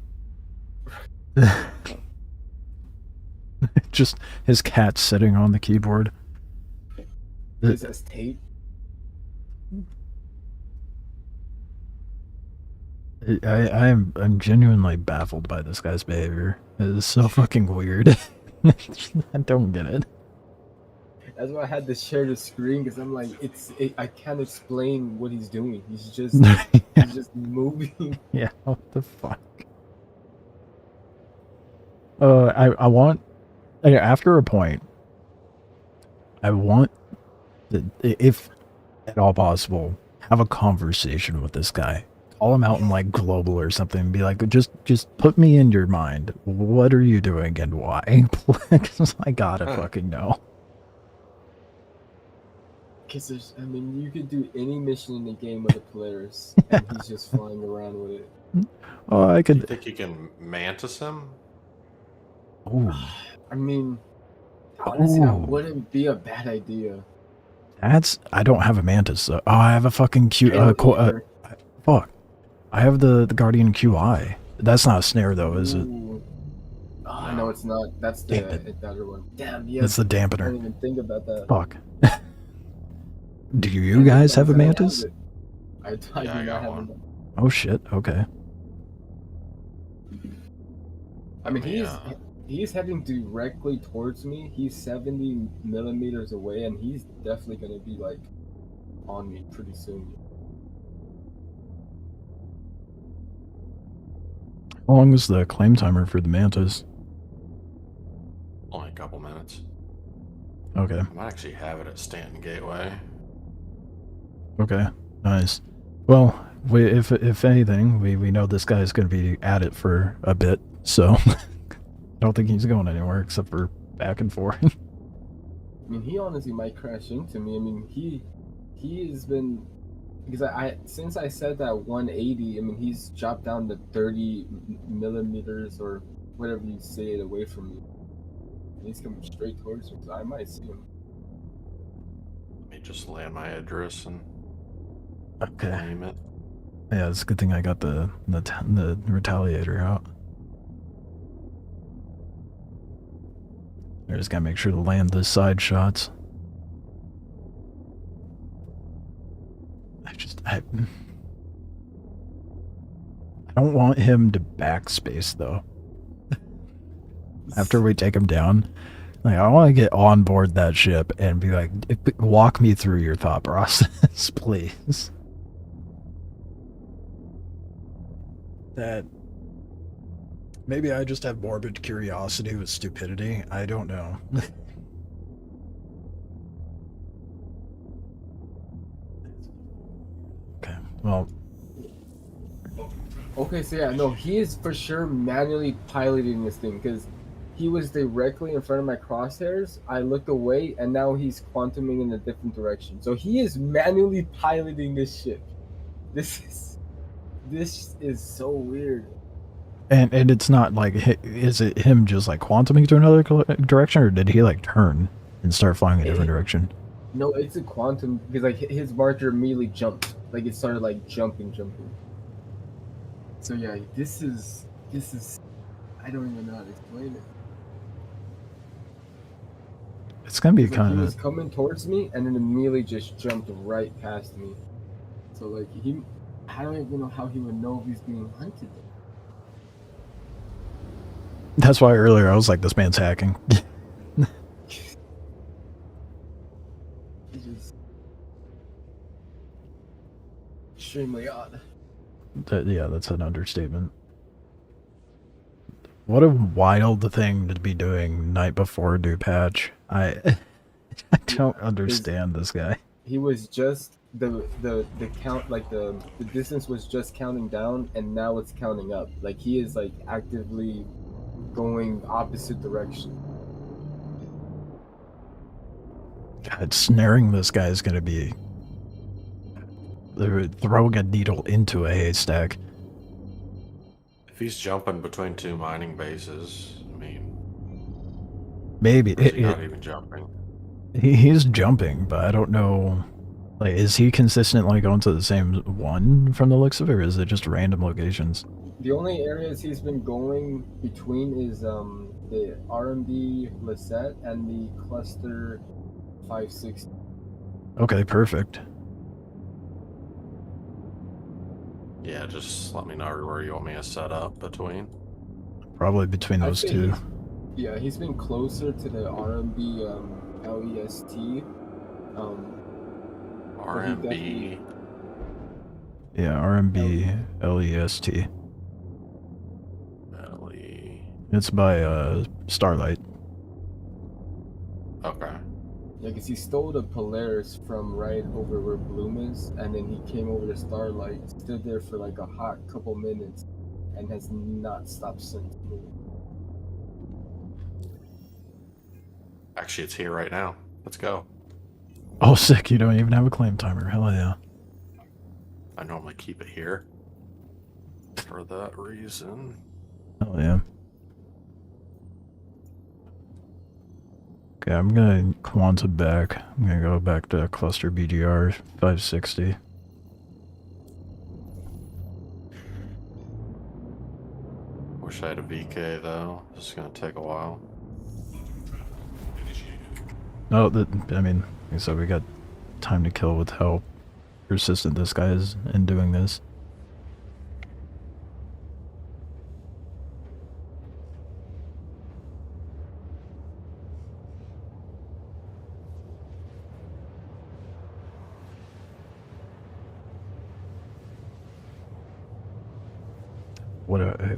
Just his cat sitting on the keyboard. This has tape. I'm genuinely baffled by this guy's behavior. It is so fucking weird. I don't get it. That's why I had to share the screen because I'm like, I can't explain what he's doing. He's just he's just moving. Yeah, what the fuck? I want after a point. I want, if at all possible, have a conversation with this guy. Call him out in like global or something and be like, just put me in your mind. What are you doing and why? Because I gotta fucking know. Because you could do any mission in the game with a Polaris, and he's just flying around with it. Oh, I Do you could. think you can mantis him? Ooh, Honestly, that Ooh. wouldn't be a bad idea. I don't have a mantis. Oh, I have a fucking cute. I don't either. Fuck. I have the Guardian QI. That's not a snare though, is it? Ooh. Oh, no, it's not. That's the Damn it. other one. Damn, yeah. It's the I didn't dampener. even think about that. Fuck. Do you guys have a I Mantis? it. I Yeah, do I not got have one. one. Oh shit. Okay. I mean, Yeah. he's heading directly towards me. He's 70 millimeters away, and he's definitely gonna be like on me pretty soon. How long is the claim timer for the Mantis? Only a couple minutes. Okay. I might actually have it at Stanton Gateway. Okay. Nice. Well, if anything, we know this guy's going to be at it for a bit, so I don't think he's going anywhere except for back and forth. I mean, he honestly might crash into me. I mean, he has been, because I since I said that 180. I mean, he's dropped down to 30 millimeters or whatever you say it away from me. He's coming straight towards me, so I might see him. Let me just land my address and Okay. claim it. Yeah, it's a good thing I got the retaliator out. I just gotta make sure to land the side shots. I don't want him to backspace though. After we take him down, like I want to get on board that ship and be like, walk me through your thought process, please. That maybe I just have morbid curiosity with stupidity. I don't know. Okay, well, Okay, so yeah, no, he is for sure manually piloting this thing because he was directly in front of my crosshairs. I looked away, and now he's quantuming in a different direction. So he is manually piloting this ship. This is so weird. and it's not like, is it him just like quantuming to another direction, or did he like turn and start flying a different direction? No, it's a quantum because like his marker immediately jumped. Like it started like jumping. So yeah, this is I don't even know how to explain it. It's gonna be Like, he kind was of. coming towards me and then immediately just jumped right past me. So like I don't even know how he would know if he's being hunted. That's why earlier I was like, this man's hacking. It's just extremely odd. Yeah, that's an understatement. What a wild thing to be doing night before due patch. I don't understand this guy. He was just the count, like the distance was just counting down and now it's counting up. Like he is like actively going opposite direction. God, snaring this guy is gonna be throwing a needle into a haystack. If he's jumping between two mining bases, I mean, Maybe or is he not even jumping? he's jumping, but I don't know. Like, is he consistently going to the same one from the looks of it, or is it just random locations? The only areas he's been going between is the R&B Lisette and the cluster 560. Okay, perfect. Yeah, just let me know where you want me to set up between. Probably between those I'd say two. He's been closer to the R&B LEST. RMB. Yeah, RMB LEST. LE. It's by Starlight. Okay. Yeah, because he stole the Polaris from right over where Bloom is, and then he came over to Starlight, stood there for like a hot couple minutes, and has not stopped since. Actually, it's here right now. Let's go. Oh, sick! You don't even have a claim timer. Hell yeah! I normally keep it here for that reason. Hell yeah! Okay, I'm gonna quantum back. I'm gonna go back to cluster BGR 560. wish I had a VK though. This is gonna take a while. No, I mean, like I said, we got time to kill with how persistent this guy is in doing this.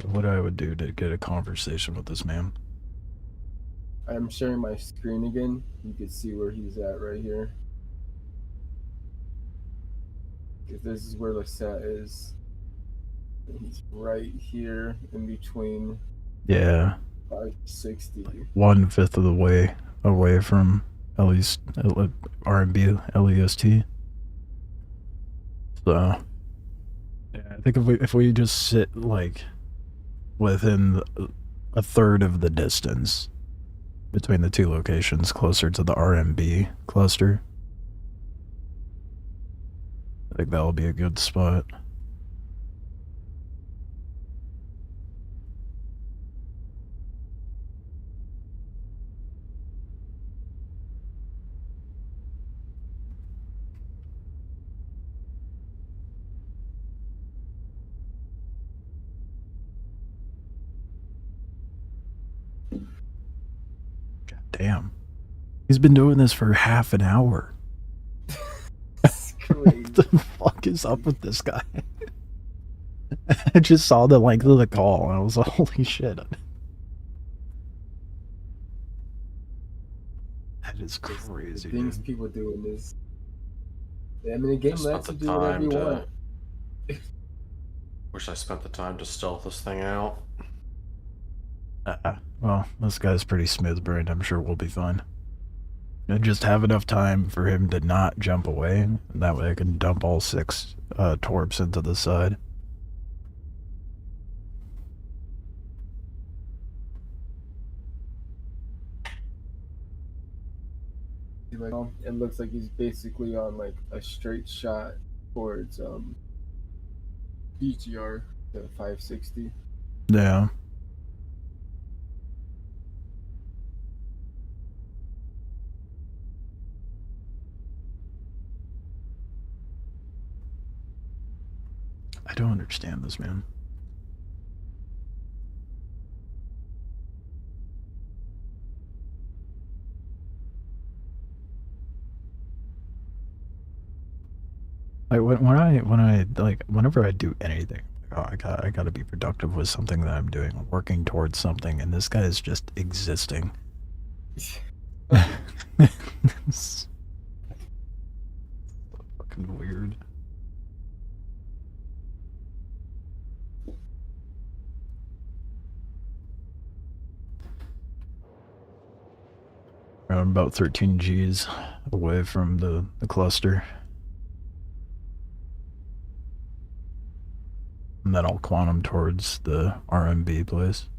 What I would do to get a conversation with this man. I'm sharing my screen again. You can see where he's at right here. If this is where Lisette is, and he's right here in between. Yeah. 560. 1/5 of the way away from at least R&B LEST. So yeah, I think if we just sit like within a third of the distance between the two locations, closer to the RMB cluster, I think that'll be a good spot. God damn. He's been doing this for half an hour. What the fuck is up with this guy? I just saw the length of the call and I was like, holy shit. That is crazy. The things dude. people do in this. I mean, the game Just lets you spent do the whatever you time want. Wish I spent the time to stealth this thing out. Well, this guy's pretty smooth brained. I'm sure we'll be fine. And just have enough time for him to not jump away. And that way I can dump all 6 torps into the side. It looks like he's basically on like a straight shot towards BGR, the 560. Yeah. I don't understand this, man. Like whenever I do anything, oh, I gotta be productive with something that I'm doing, working towards something, and this guy is just existing. It's fucking weird. I'm about 13 Gs away from the cluster. And then I'll quantum towards the RMB place.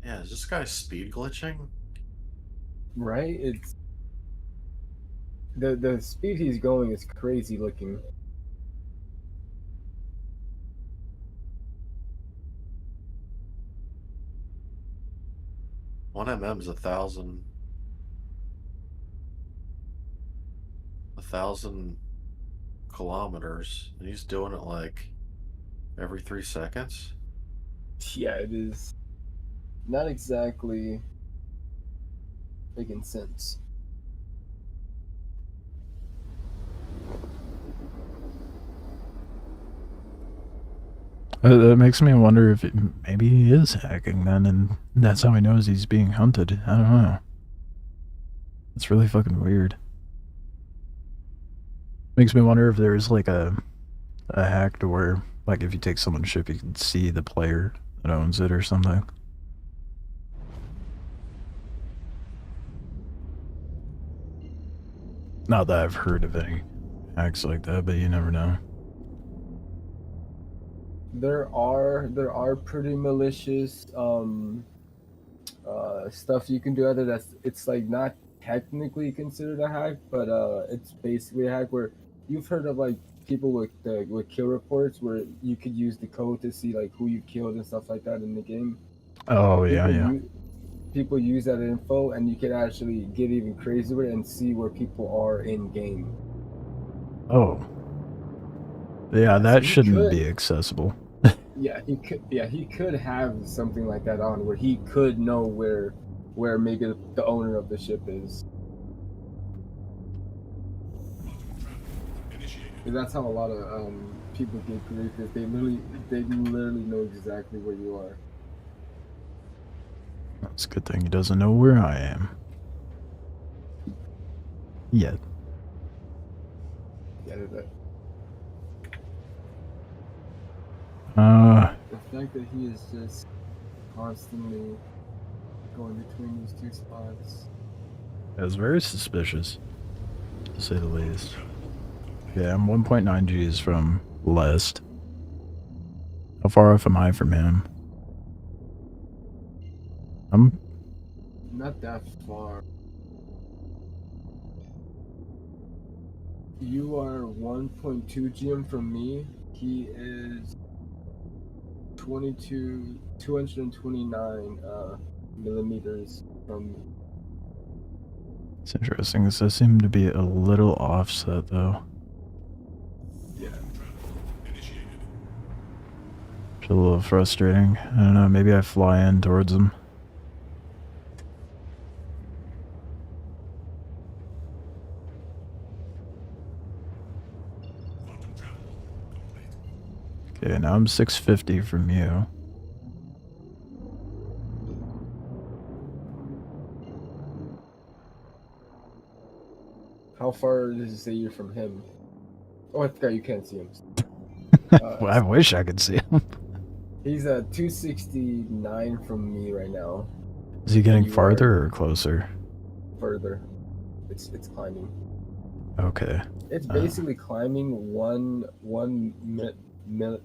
Yeah, is this guy speed glitching? Right? It's the speed he's going is crazy looking. One mm's 1,000 kilometers, and he's doing it like every 3 seconds. Yeah, it is not exactly making sense. That makes me wonder if maybe he is hacking then, and that's how he knows he's being hunted. I don't know. It's really fucking weird. Makes me wonder if there's like a hack to where, like, if you take someone's ship, you can see the player that owns it or something. Not that I've heard of any hacks like that, but you never know. There are pretty malicious stuff you can do out of that. It's like not technically considered a hack, but it's basically a hack where you've heard of like people with kill reports where you could use the code to see like who you killed and stuff like that in the game. Oh, yeah, yeah. People use that info, and you can actually get even crazier with it and see where people are in game. Oh. Yeah, So that he shouldn't could- be accessible. Yeah, he could. Yeah, he could have something like that on where he could know where maybe the owner of the ship is. 'Cause that's how a lot of people get grief. Is they literally know exactly where you are. That's a good thing he doesn't know where I am. Yet. Yeah, that. The fact that he is just constantly going between these two spots. It was very suspicious, to say the least. Yeah, I'm 1.9 Gs from Lest. How far off am I from him? I'm Not that far. You are 1.2 GM from me. He is 229 millimeters from me. It's interesting. This does seem to be a little offset, though. Yeah. It's a little frustrating. I don't know. Maybe I fly in towards him. Okay, now I'm 650 from you. How far does it say you're from him? Oh, I forgot you can't see him. Well, I wish I could see him. He's at 269 from me right now. Is he getting You farther or closer? Further. It's climbing. Okay. It's basically climbing one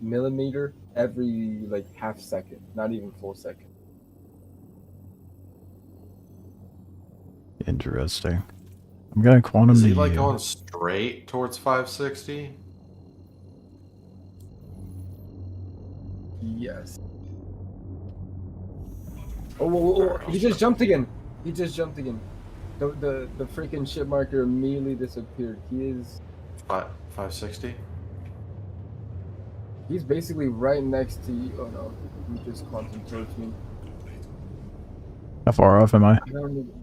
millimeter every like half second, not even full second. Interesting. I'm gonna quantum Is to he like you. going straight towards 560? Yes. Oh, whoa, whoa, whoa. He just jumped again. He just jumped again. The freaking ship marker immediately disappeared. He is. 560? He's basically right next to you. Oh no, he just quantum towards me. How far off am I? I don't know.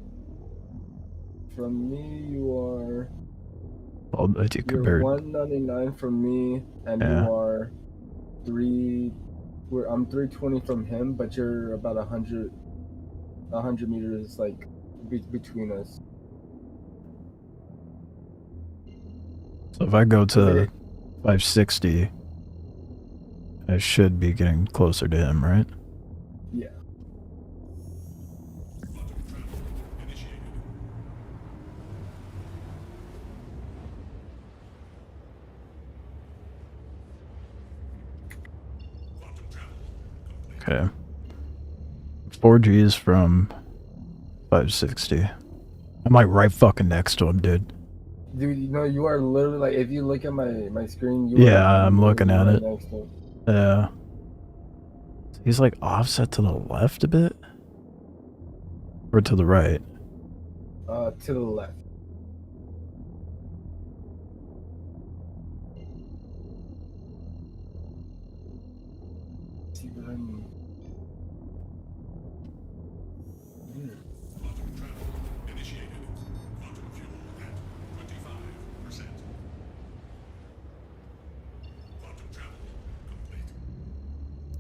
From me, you are. Well, that you You're compared. 199 from me, and Yeah. you are I'm 320 from him, but you're about 100 meters like between us. So if I go to Okay. 560, I should be getting closer to him, right? Yeah. Okay. 4 Gs from 560. I'm like right fucking next to him, dude. Dude, you know, you are literally like, if you look at my screen, you Yeah, are I'm looking at right it. next to him. Yeah. He's like offset to the left a bit? Or to the right? To the left. See what I mean?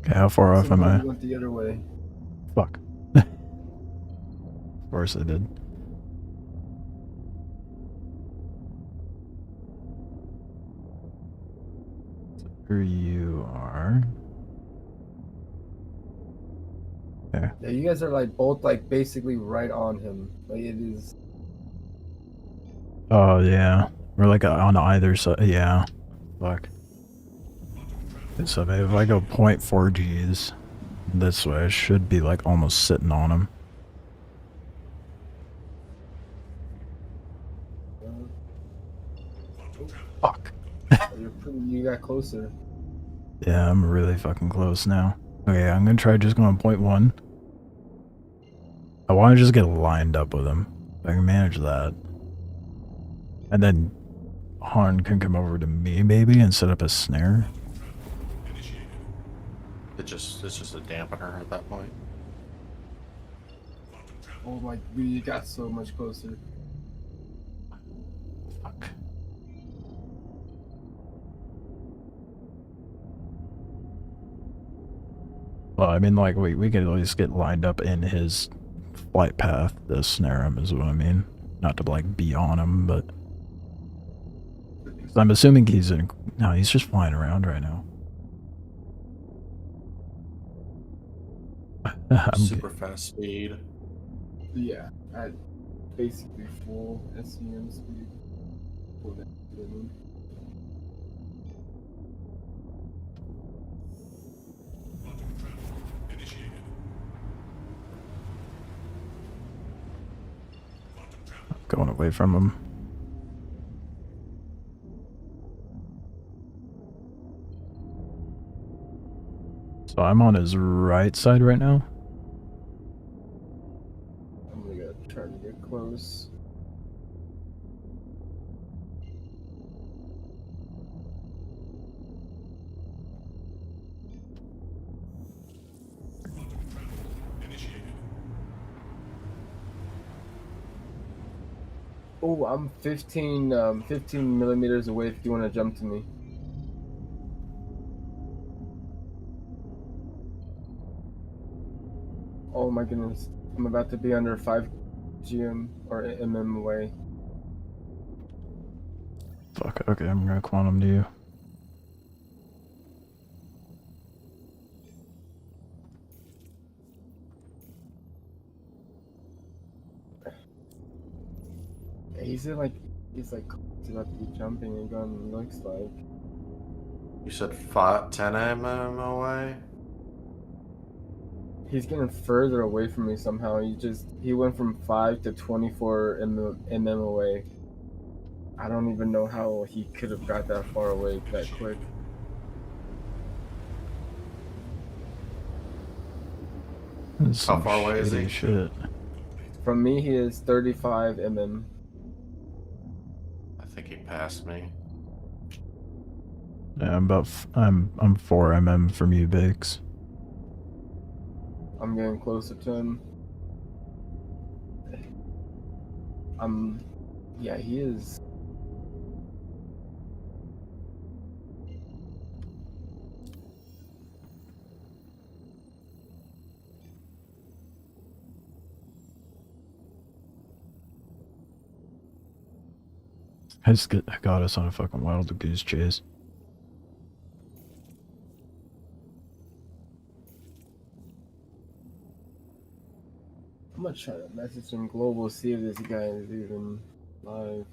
Okay, how far off am I? Went the other way. Fuck. Of course I did. So here you are. Okay. Yeah, you guys are like both like basically right on him. Like it is. Oh, yeah. We're like on either side. Yeah. Fuck. So if I go 0.4 Gs this way, I should be like almost sitting on him. Fuck. You're You got closer. Yeah, I'm really fucking close now. Okay, I'm gonna try just going point one. I want to just get lined up with him. If I can manage that. And then Han can come over to me maybe and set up a snare. It's just a dampener at that point. Oh my, you got so much closer. Fuck. Well, I mean, like, we could at least get lined up in his flight path to snare him is what I mean. Not to, like, be on him, but... 'Cause I'm assuming he's in... No, he's just flying around right now. Super fast speed. Yeah, at basically full SEM speed. Full that, I mean. Going away from him. So I'm on his right side right now. I'm gonna try to get close. Oh, I'm 15 millimeters away if you want to jump to me. Oh my goodness. I'm about to be under 5 GM or MM away. Fuck, okay, I'm gonna quantum to you. He's like he's about to be jumping again, looks like. You said 10 mm away? He's getting further away from me somehow. He went from 5 to 24 mm away. I don't even know how he could have got that far away that quick. How far away is he? Shit. From me, he is 35 mm. I think he passed me. Yeah, I'm 4 mm from you, Biggs. I'm getting closer to him. Yeah, he is. I just got us on a fucking wild goose chase. I'm gonna try to message him global, see if this guy is even live.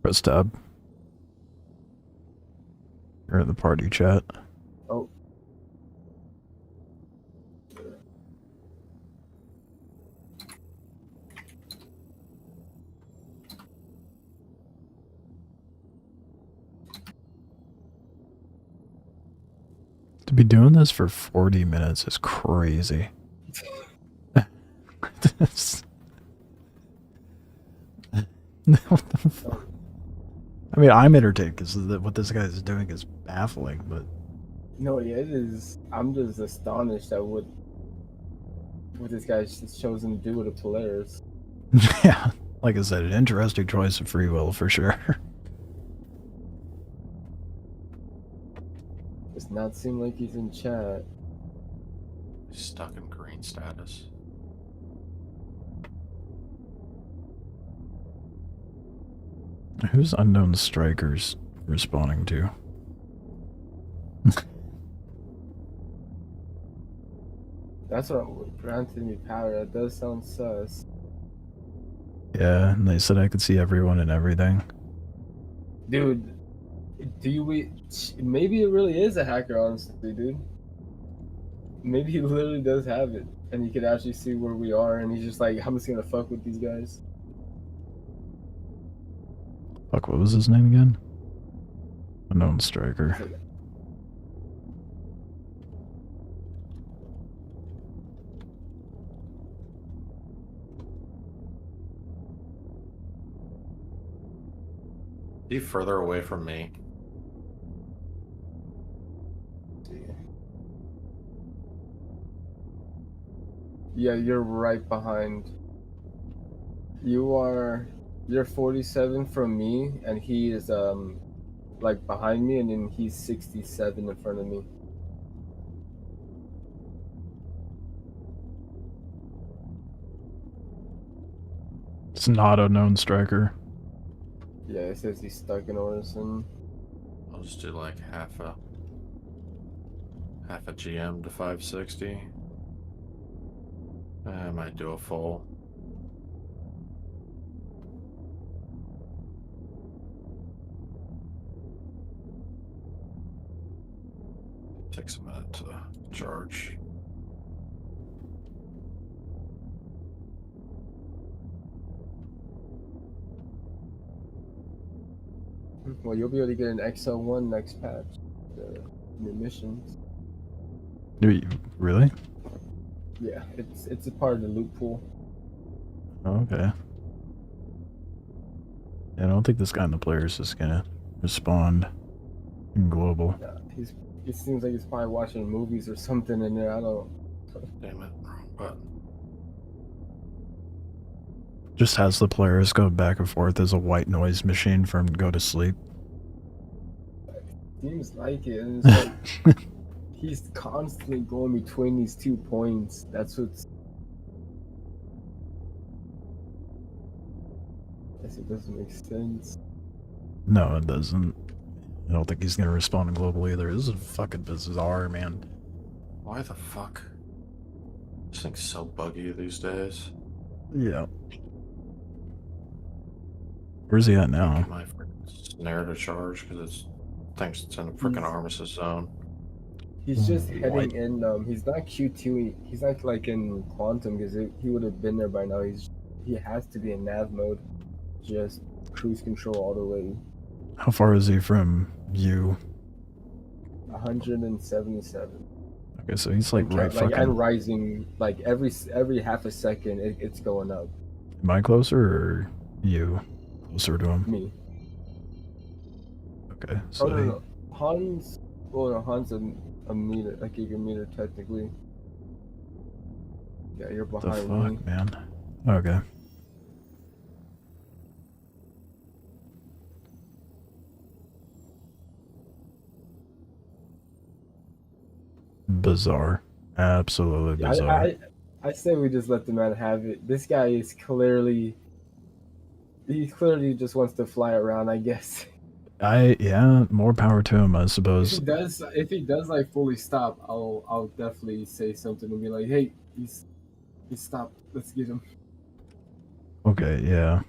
Press tab. You're in the party chat. Oh. To be doing this for 40 minutes is crazy. What the fuck? I mean, I'm entertained because what this guy is doing is baffling, but... No, yeah, it is. I'm just astonished at what this guy's chosen to do with a Polaris. Yeah, like I said, an interesting choice of free will for sure. Does not seem like he's in chat. He's stuck in green status. Who's unknown strikers responding to? That's what granted me power. That does sound sus. Yeah, and they said I could see everyone and everything. Dude, maybe it really is a hacker, honestly, dude. Maybe he literally does have it, and he could actually see where we are, and he's just like, I'm just gonna fuck with these guys. Fuck, what was his name again? Unknown Striker. Be further away from me. Yeah, you're right behind. You're 47 from me, and he is like behind me, and then he's 67 in front of me. It's not Unknown Striker. Yeah, it says he's stuck in Orison. I'll just do like half a GM to 560. I might do a full. Takes a minute to charge. Well, you'll be able to get an XL1 next patch. The new missions. Really? Yeah, it's a part of the loot pool. Okay. Yeah, I don't think this guy in the Polaris is gonna respond in global. Yeah, it seems like he's probably watching movies or something in there. I don't. Damn it, wrong button. Just has the Polaris go back and forth as a white noise machine for him to go to sleep. Seems like it. And it's like he's constantly going between these 2 points. That's what's. I guess it doesn't make sense. No, it doesn't. I don't think he's gonna respond in global either. This is fucking bizarre, man. Why the fuck? This thing's so buggy these days. Yeah. Where's he at now? Get my freaking snare to charge because it's thinks it's in a freaking armistice zone. He's just heading in. He's not Q2. He's not like in quantum because he would have been there by now. He has to be in nav mode. Just cruise control all the way. How far is he from you? 177. Okay, so he's like right like, fucking. and rising like every half a second. It's going up. Am I closer or you closer to him? Me. Okay, so no. Hans. Well, no, Hans a meter, like a meter technically. Yeah, you're the behind fuck, me. man. Okay. Bizarre. Absolutely bizarre. I say we just let the man have it. This guy is clearly. He clearly just wants to fly around, I guess. Yeah, more power to him, I suppose. If he does like fully stop, I'll definitely say something and be like, hey, he's stopped. Let's get him. Okay, yeah.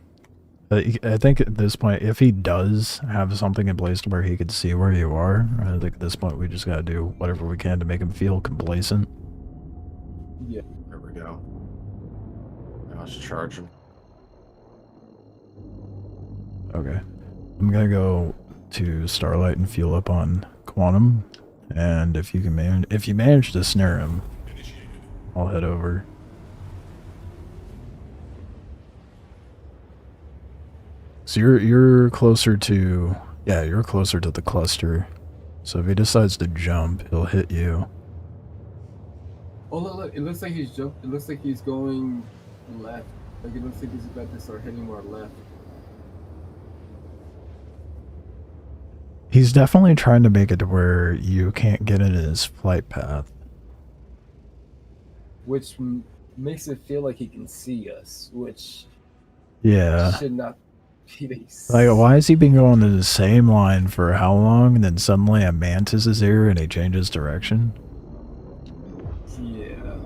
I think at this point, if he does have something in place to where he could see where you are, I think at this point we just gotta do whatever we can to make him feel complacent. Yeah. There we go. Now let's charge him. Okay. I'm gonna go to Starlight and fuel up on Quantum, and if you manage to snare him, I'll head over. So you're closer to you're closer to the cluster. So if he decides to jump, he'll hit you. Oh look! It looks like he's jumped. It looks like he's going left. Like it looks like he's about to start heading more left. He's definitely trying to make it to where you can't get in his flight path. Which makes it feel like he can see us, which should not be the case. Like, why has he been going in the same line for how long, and then suddenly a mantis is here and he changes direction? Yeah.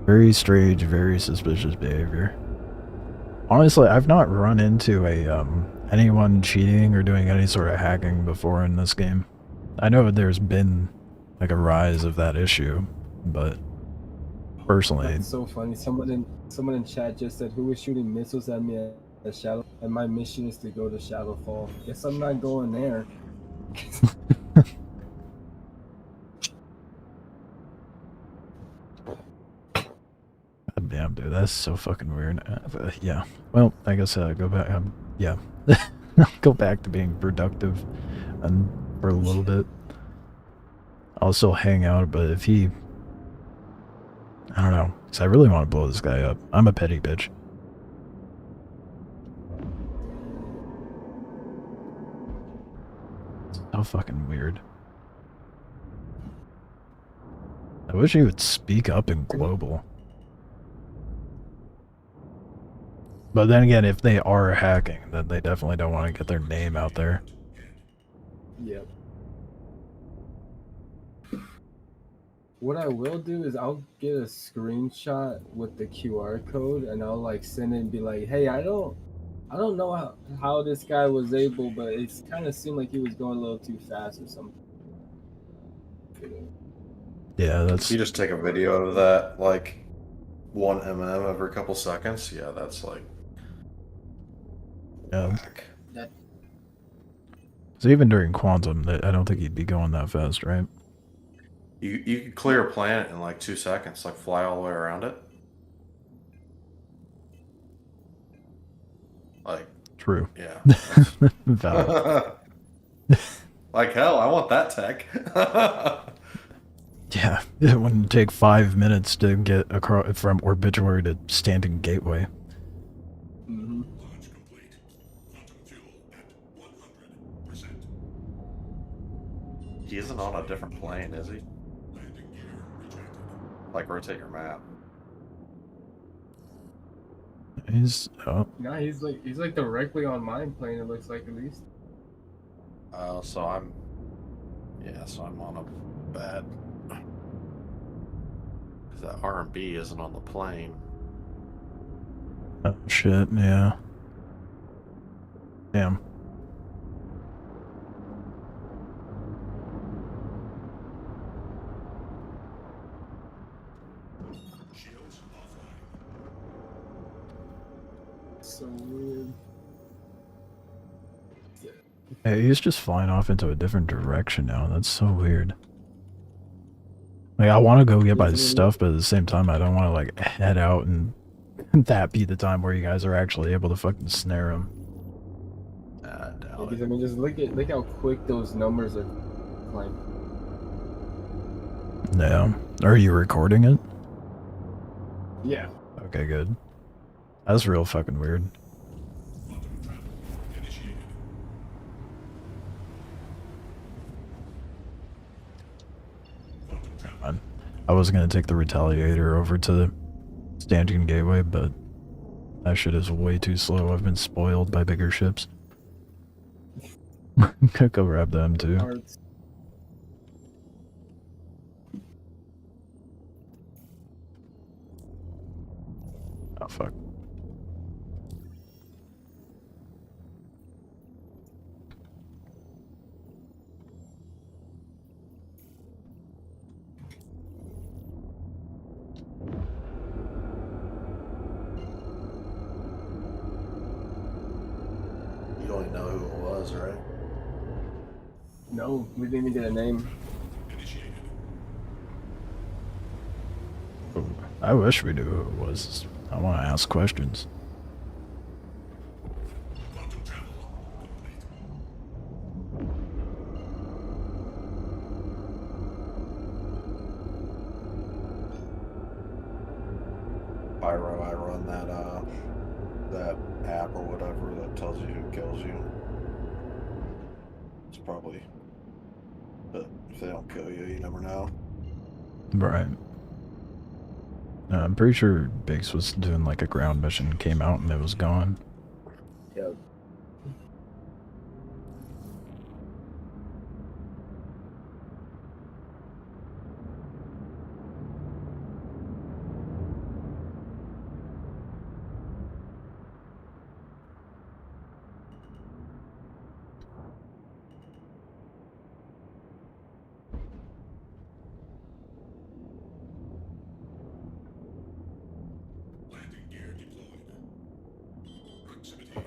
Very strange, very suspicious behavior. Honestly, I've not run into anyone cheating or doing any sort of hacking before in this game. I know there's been like a rise of that issue, but personally, That's so funny. Someone in chat just said, "Who was shooting missiles at me The shadow, and my mission is to go to Shadowfall. Guess I'm not going there. God damn, dude, that's so fucking weird. Yeah. Well, I guess go back. Yeah. Go back to being productive, and for a little bit. I'll still hang out, but if he, I don't know, because I really want to blow this guy up. I'm a petty bitch. So fucking weird. I wish he would speak up in global. But then again, if they are hacking, then they definitely don't want to get their name out there. Yep. What I will do is I'll get a screenshot with the QR code and I'll like send it and be like, hey, I don't know how this guy was able, but it's kind of seemed like he was going a little too fast or something. Yeah, If that's... you just take a video of that, like 1 mm every couple seconds, yeah, that's like Yeah. whack. So even during Quantum, I don't think he'd be going that fast, right? You could clear a planet in like 2 seconds, like fly all the way around it. Like, True. yeah. Valid. Like hell, I want that tech. Yeah, it wouldn't take 5 minutes to get across from Obituary to Standing Gateway. Mm-hmm. Launch complete. Quantum fuel at 100%. He isn't on a different plane, is he? Landing gear rejected. Like, rotate your map. He's... Oh, No, he's like directly on my plane. It looks like at least. So I'm... Yeah, so I'm on a bad... Because that R&B isn't on the plane. oh shit, yeah. Damn. Shields offline. So weird. Hey, he's just flying off into a different direction now. That's so weird. Like, I want to go get my stuff, but at the same time, I don't want to, like, head out and that be the time where you guys are actually able to fucking snare him. I doubt Because, it. I mean, just look how quick those numbers are climbing. Yeah. Are you recording it? Yeah. Okay, good. That's real fucking weird. Quantum travel initiated. Quantum travel. I was gonna take the Retaliator over to the Standing Gateway, but that shit is way too slow. I've been spoiled by bigger ships. Could go grab them too. Parts. Oh fuck. You don't even know who it was, right? No, we didn't even get a name. Initiated. Ooh, I wish we knew who it was. I want to ask questions. Quantum travel complete. Pyro, I run that that app or whatever that tells you who kills you. It's probably, but if they don't kill you, you never know. Right. I'm pretty sure Biggs was doing like a ground mission, came out and it was gone. Yep. Landing gear deployed. Proximity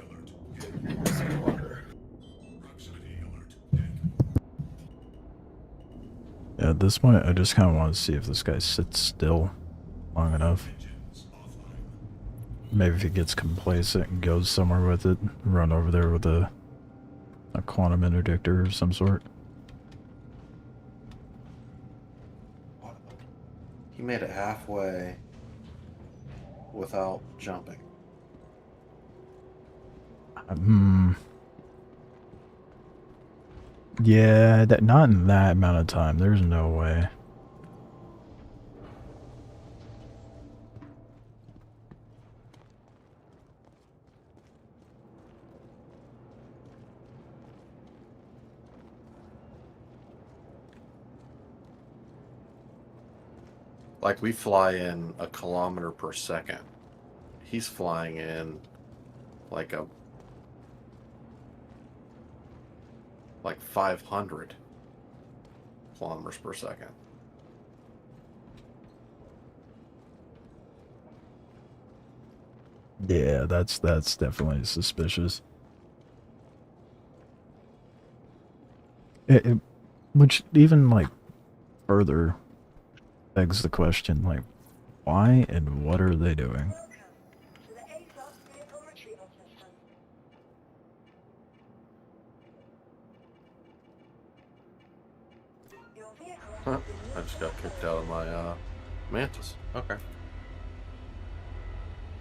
At this point, I just kind of want to see if this guy sits still long enough. Maybe if he gets complacent and goes somewhere with it, run over there with a quantum interdictor of some sort. He made it halfway without jumping. Yeah, not in that amount of time. There's no way. Like, we fly in a kilometer per second. He's flying in like 500 kilometers per second. Yeah, that's definitely suspicious. Which even like further begs the question, like, why and what are they doing? Welcome to the ASOP vehicle retrieval system. Your vehicle Huh. has been I moved just to got kicked out of my Mantis. Okay.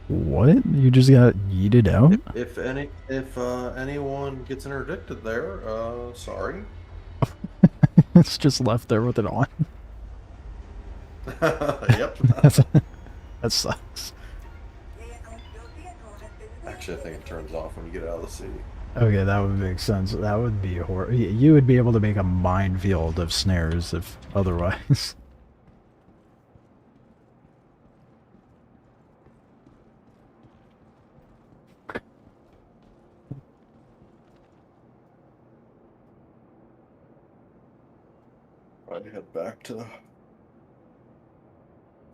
What? You just got yeeted out? If anyone gets interdicted there, sorry. It's just left there with it on. Yep. That sucks. Your vehicle has been moved Actually, I think it turns off when you get out of the seat. Okay, that would make sense. That would be horrible. You would be able to make a minefield of snares if otherwise. I'd head back to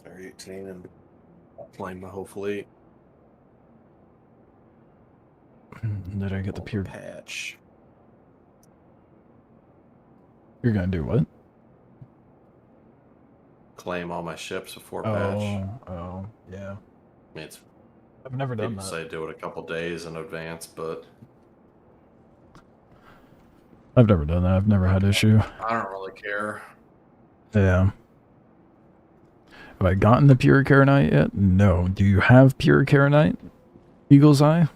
Area 18 and claim my hopefully Did I get the pure? patch. You're gonna do what? Claim all my ships before patch. Oh, yeah. I mean, it's I've never done people that. say do it a couple days in advance, but I've never done that. I've never had issue. I don't really care. Yeah. Have I gotten the pure Karenite yet? No. Do you have pure Karenite? Eagle's Eye?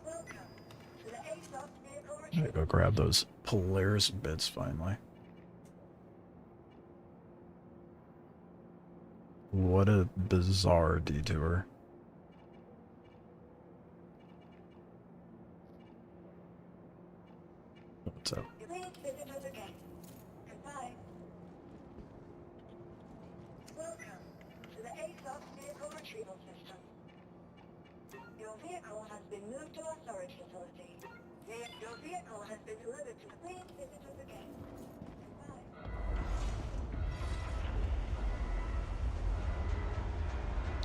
Welcome to the ASOP vehicle I retrieval. go grab those Polaris bits finally. What a bizarre detour. What's up? Please visit us again. Goodbye. Welcome to the ASOP vehicle retrieval system. Your vehicle has been moved to our storage facility. Your vehicle has been delivered to the... Please visit us again. Goodbye.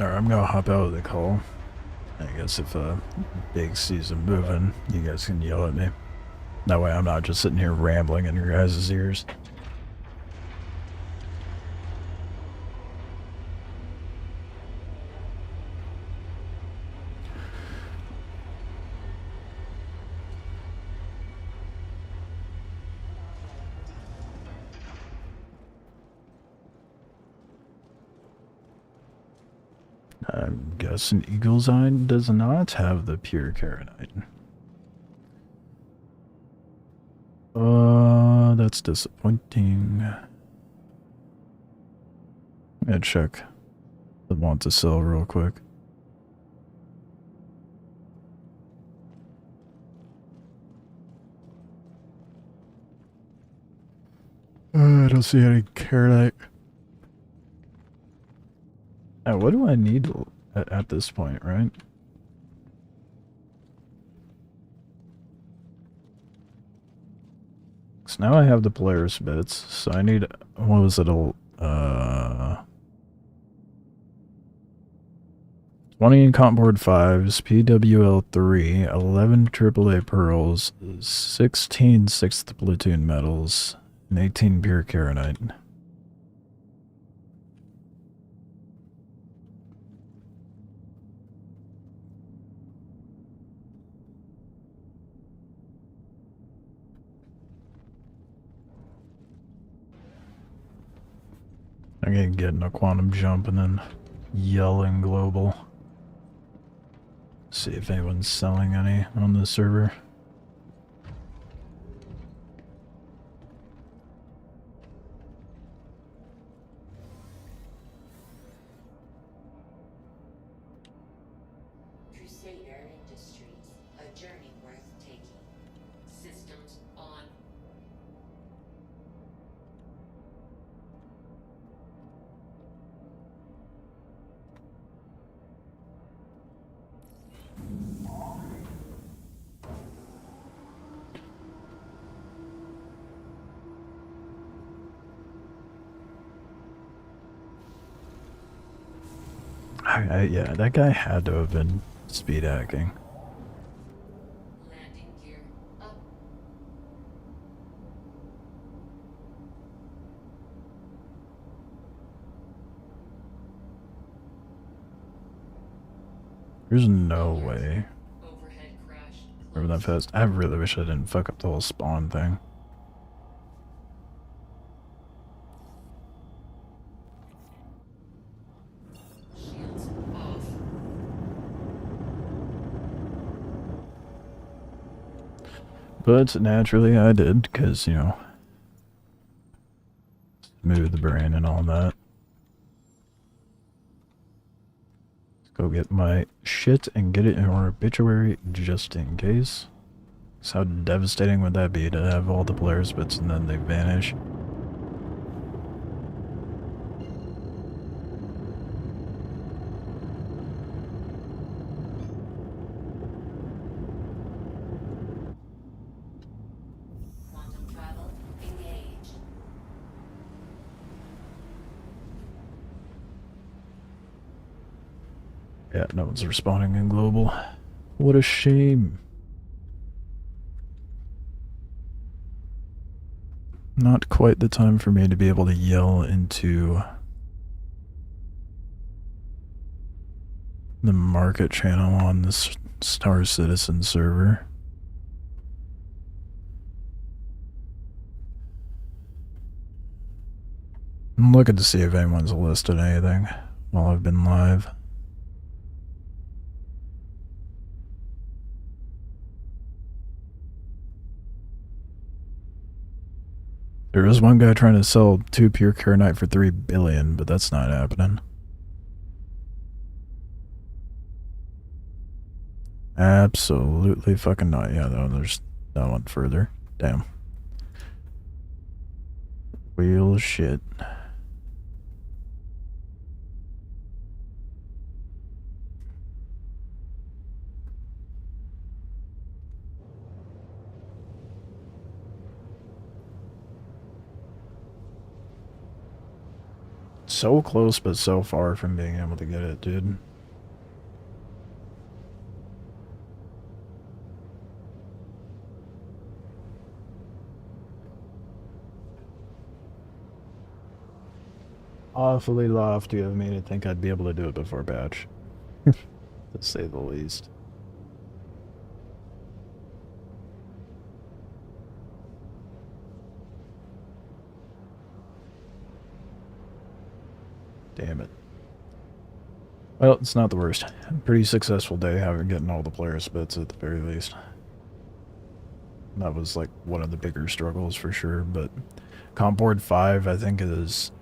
Alright, I'm gonna hop out of the call. I guess if Big sees him moving, you guys can yell at me. That way I'm not just sitting here rambling in your guys' ears. I'm guessing Eagle's Eye does not have the pure Karenite. That's disappointing. I'm gonna check the want to sell real quick. I don't see any Karenite. What do I need at this point, right? So now I have the Polaris bits, so I need, what was it, 20 comp board 5s, PWL3, 11 AAA pearls, 16 6th platoon medals, and 18 pure Karenite. I can get in a quantum jump and then yelling global. See if anyone's selling any on the server. Crusader Industries, a journey worth taking. Systems on. Yeah, that guy had to have been speed hacking. Landing gear up. There's no way. Overhead crashed. Remember that fast? I really wish I didn't fuck up the whole spawn thing. Shields off. But naturally I did, because, you know, smooth the brain and all that. Let's go get my shit and get it in our obituary just in case. So how devastating would that be to have all the Polaris bits and then they vanish? Quantum travel engaged. Yeah, no one's responding in global. What a shame. Not quite the time for me to be able to yell into the market channel on this Star Citizen server. I'm looking to see if anyone's listed anything while I've been live. There is one guy trying to sell 2 pure Karenite for 3 billion, but that's not happening. Absolutely fucking not. Yeah, no, there's that one further. Damn. Real shit. So close, but so far from being able to get it, dude. Awfully lofty of me to think I'd be able to do it before batch. To say the least. Damn it. Well, it's not the worst. Pretty successful day having getting all the Polaris bits at the very least. That was like one of the bigger struggles for sure, but comp board 5 I think is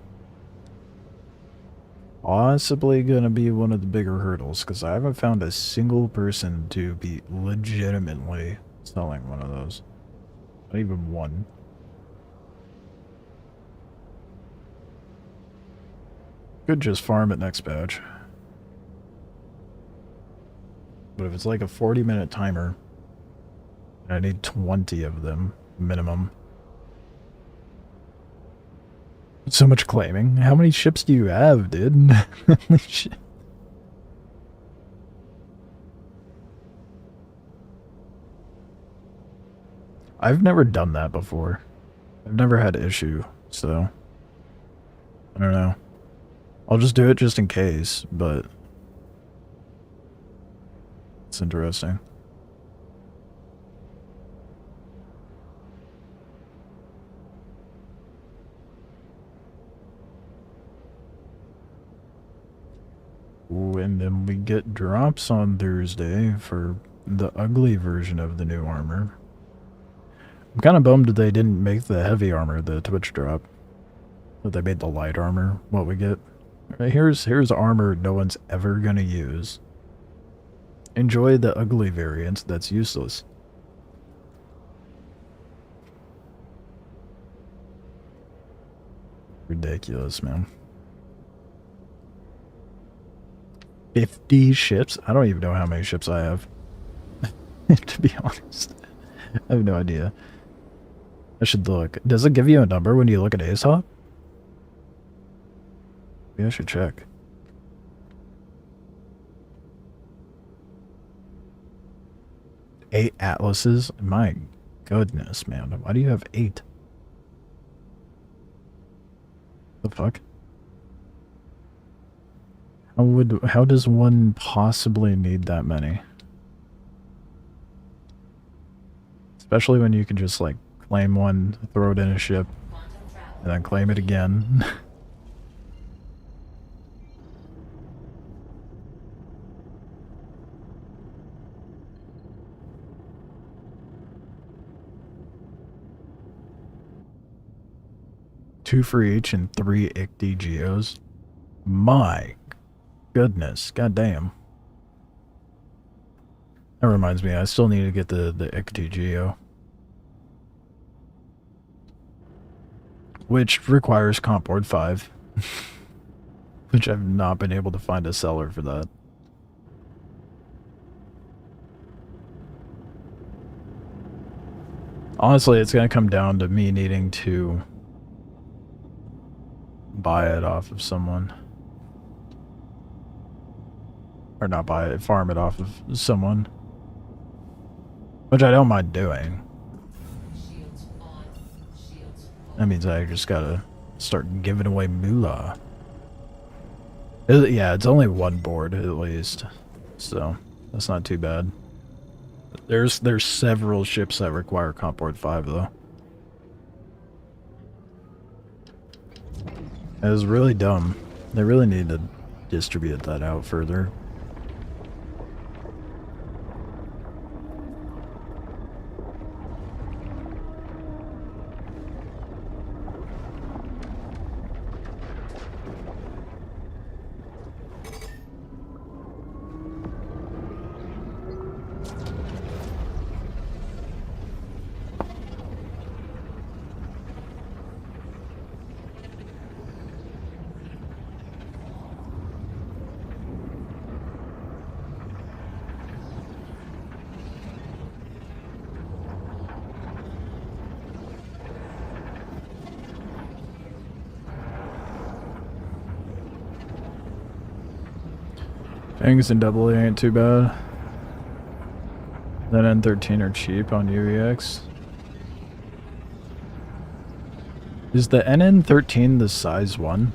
possibly gonna be one of the bigger hurdles because I haven't found a single person to be legitimately selling one of those. Not even one. Could just farm it next batch. But if it's like a 40-minute timer, I need 20 of them, minimum. So much claiming. How many ships do you have, dude? Holy shit. I've never done that before. I've never had issue, so I don't know. I'll just do it just in case, but it's interesting. Ooh, and then we get drops on Thursday for the ugly version of the new armor. I'm kind of bummed they didn't make the heavy armor the Twitch drop. But they made the light armor what we get. Right, here's armor no one's ever gonna use. Enjoy the ugly variant that's useless. Ridiculous, man. 50 ships? I don't even know how many ships I have. To be honest. I have no idea. I should look. Does it give you a number when you look at ASOP? Maybe I should check. Eight atlases? My goodness, man. Why do you have 8? The fuck? How does one possibly need that many? Especially when you can just like claim one, throw it in a ship, and then claim it again. Two for each and 3 ICD geos. My goodness, goddamn. That reminds me, I still need to get the ICD geo, which requires comp board 5, which I've not been able to find a seller for that. Honestly, it's gonna come down to me needing to buy it off of someone. Or not buy it, farm it off of someone. Which I don't mind doing. That means I just gotta start giving away moolah. Yeah, it's only one board at least. So, that's not too bad. There's several ships that require comp board 5 though. It was really dumb. They really need to distribute that out further. Fangs and double A ain't too bad. That N13 are cheap on UEX. Is the NN13 the size 1?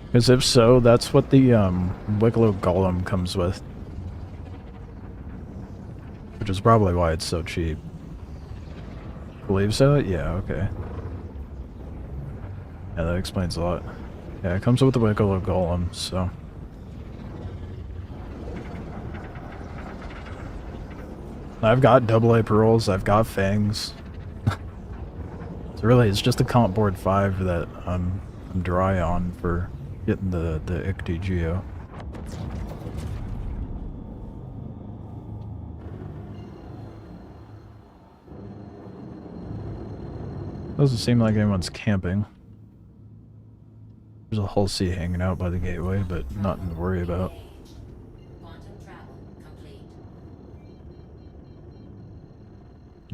Because if so, that's what the Wikelo Golem comes with. Which is probably why it's so cheap. Believe so? Yeah, okay. Yeah, that explains a lot. Yeah, it comes with the Wikelo Golem, so... I've got AA paroles, I've got fangs. So really, it's just the comp board 5 that I'm dry on for getting the ICD geo. Doesn't seem like anyone's camping. There's a Hull C hanging out by the gateway, but nothing to worry about.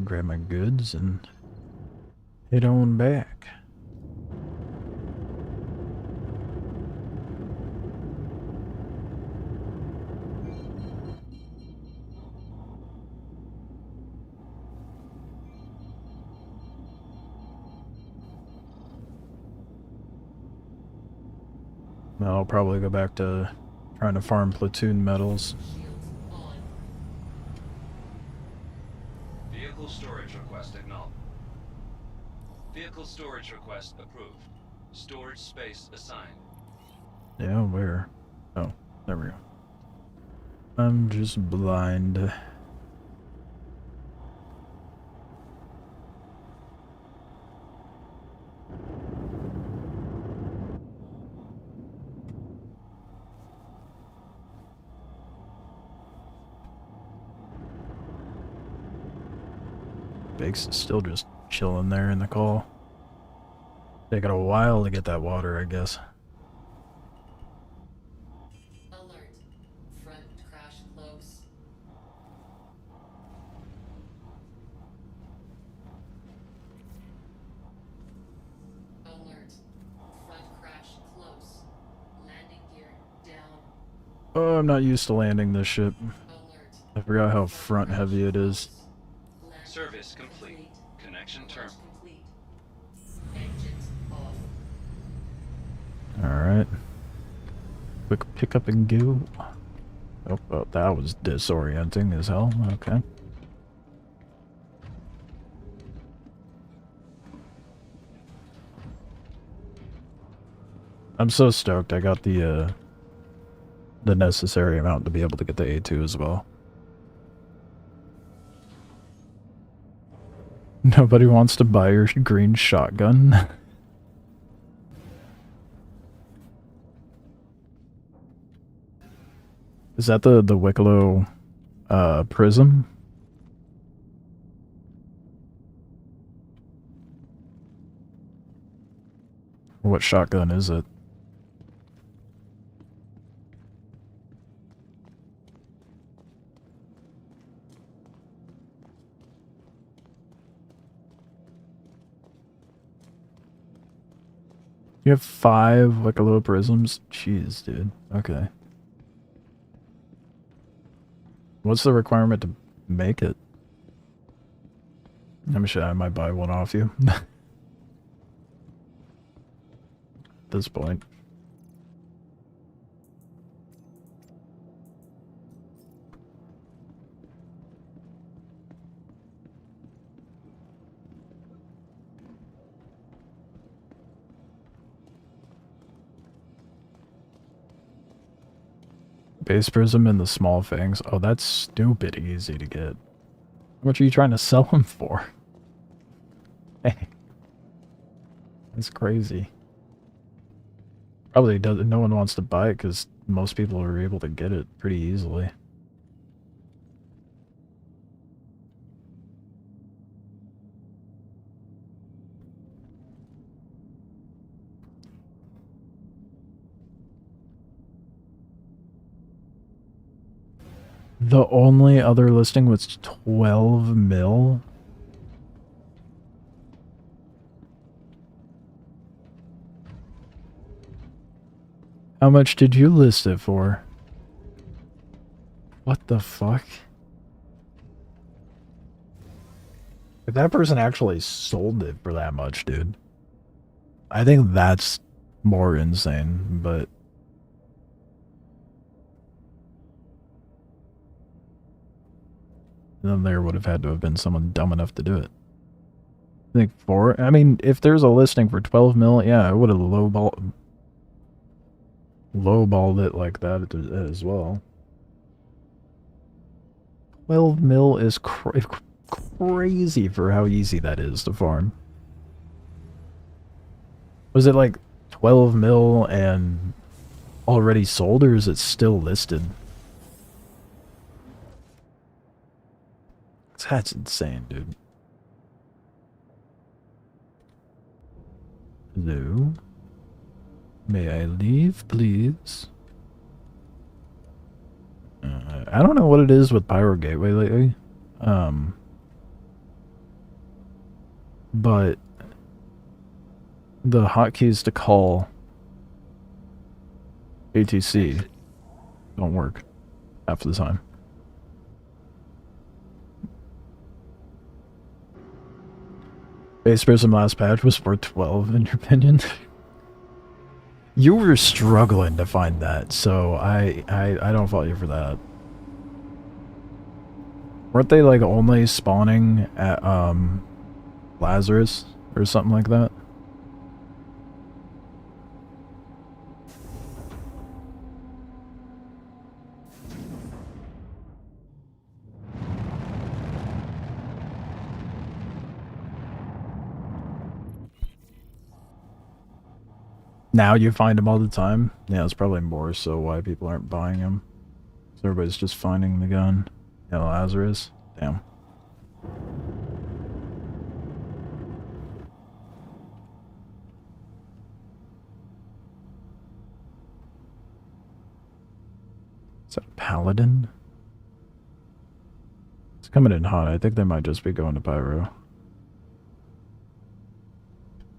Grab my goods and Head on back. I'll probably go back to trying to farm platoon medals. Shields on. Vehicle storage request acknowledged. Vehicle storage request approved. Storage space assigned. Yeah, where? Oh, there we go. I'm just blind. Biggs is still just chilling there in the call. Taking a while to get that water, I guess. Alert. Front crash close. Alert. Front crash close. Landing gear down. Oh, I'm not used to landing this ship. Alert. I forgot how front heavy it is. Landing Service complete. Connection term. complete. Engines off. Alright. Quick pick up and go. Oh, well, that was disorienting as hell. Okay. I'm so stoked I got the necessary amount to be able to get the A2 as well. Nobody wants to buy your green shotgun. Is that the Wikelo prism? What shotgun is it? You have 5 Wikelo prisms? Jeez, dude. Okay. What's the requirement to make it? I'm sure I might buy one off you. At this point. Base prism and the small fangs. Oh, that's stupid easy to get. How much are you trying to sell them for? Hey. That's crazy. Probably doesn't. No one wants to buy it because most people are able to get it pretty easily. The only other listing was 12 mil. How much did you list it for? What the fuck? If that person actually sold it for that much, dude, I think that's more insane, but... then there would have had to have been someone dumb enough to do it. I think I mean, if there's a listing for 12 mil, yeah, I would have lowballed it like that as well. 12 mil is crazy for how easy that is to farm. Was it like 12 mil and already sold, or is it still listed? That's insane, dude. Hello? May I leave, please? I don't know what it is with Pyro Gateway lately. But the hotkeys to call ATC don't work half the time. Base Prism last patch was 412 in your opinion. You were struggling to find that, so I don't fault you for that. Weren't they like only spawning at Lazarus or something like that? Now you find them all the time? Yeah, it's probably more so why people aren't buying them. So everybody's just finding the gun. Yeah, Lazarus. Damn. Is that a paladin? It's coming in hot. I think they might just be going to pyro.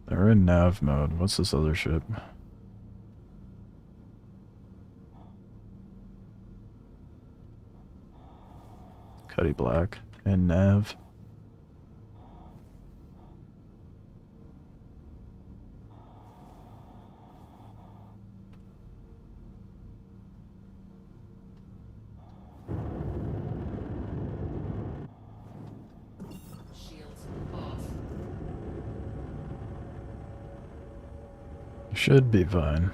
They're in nav mode. What's this other ship? Cuddy Black and nav. Should be fine.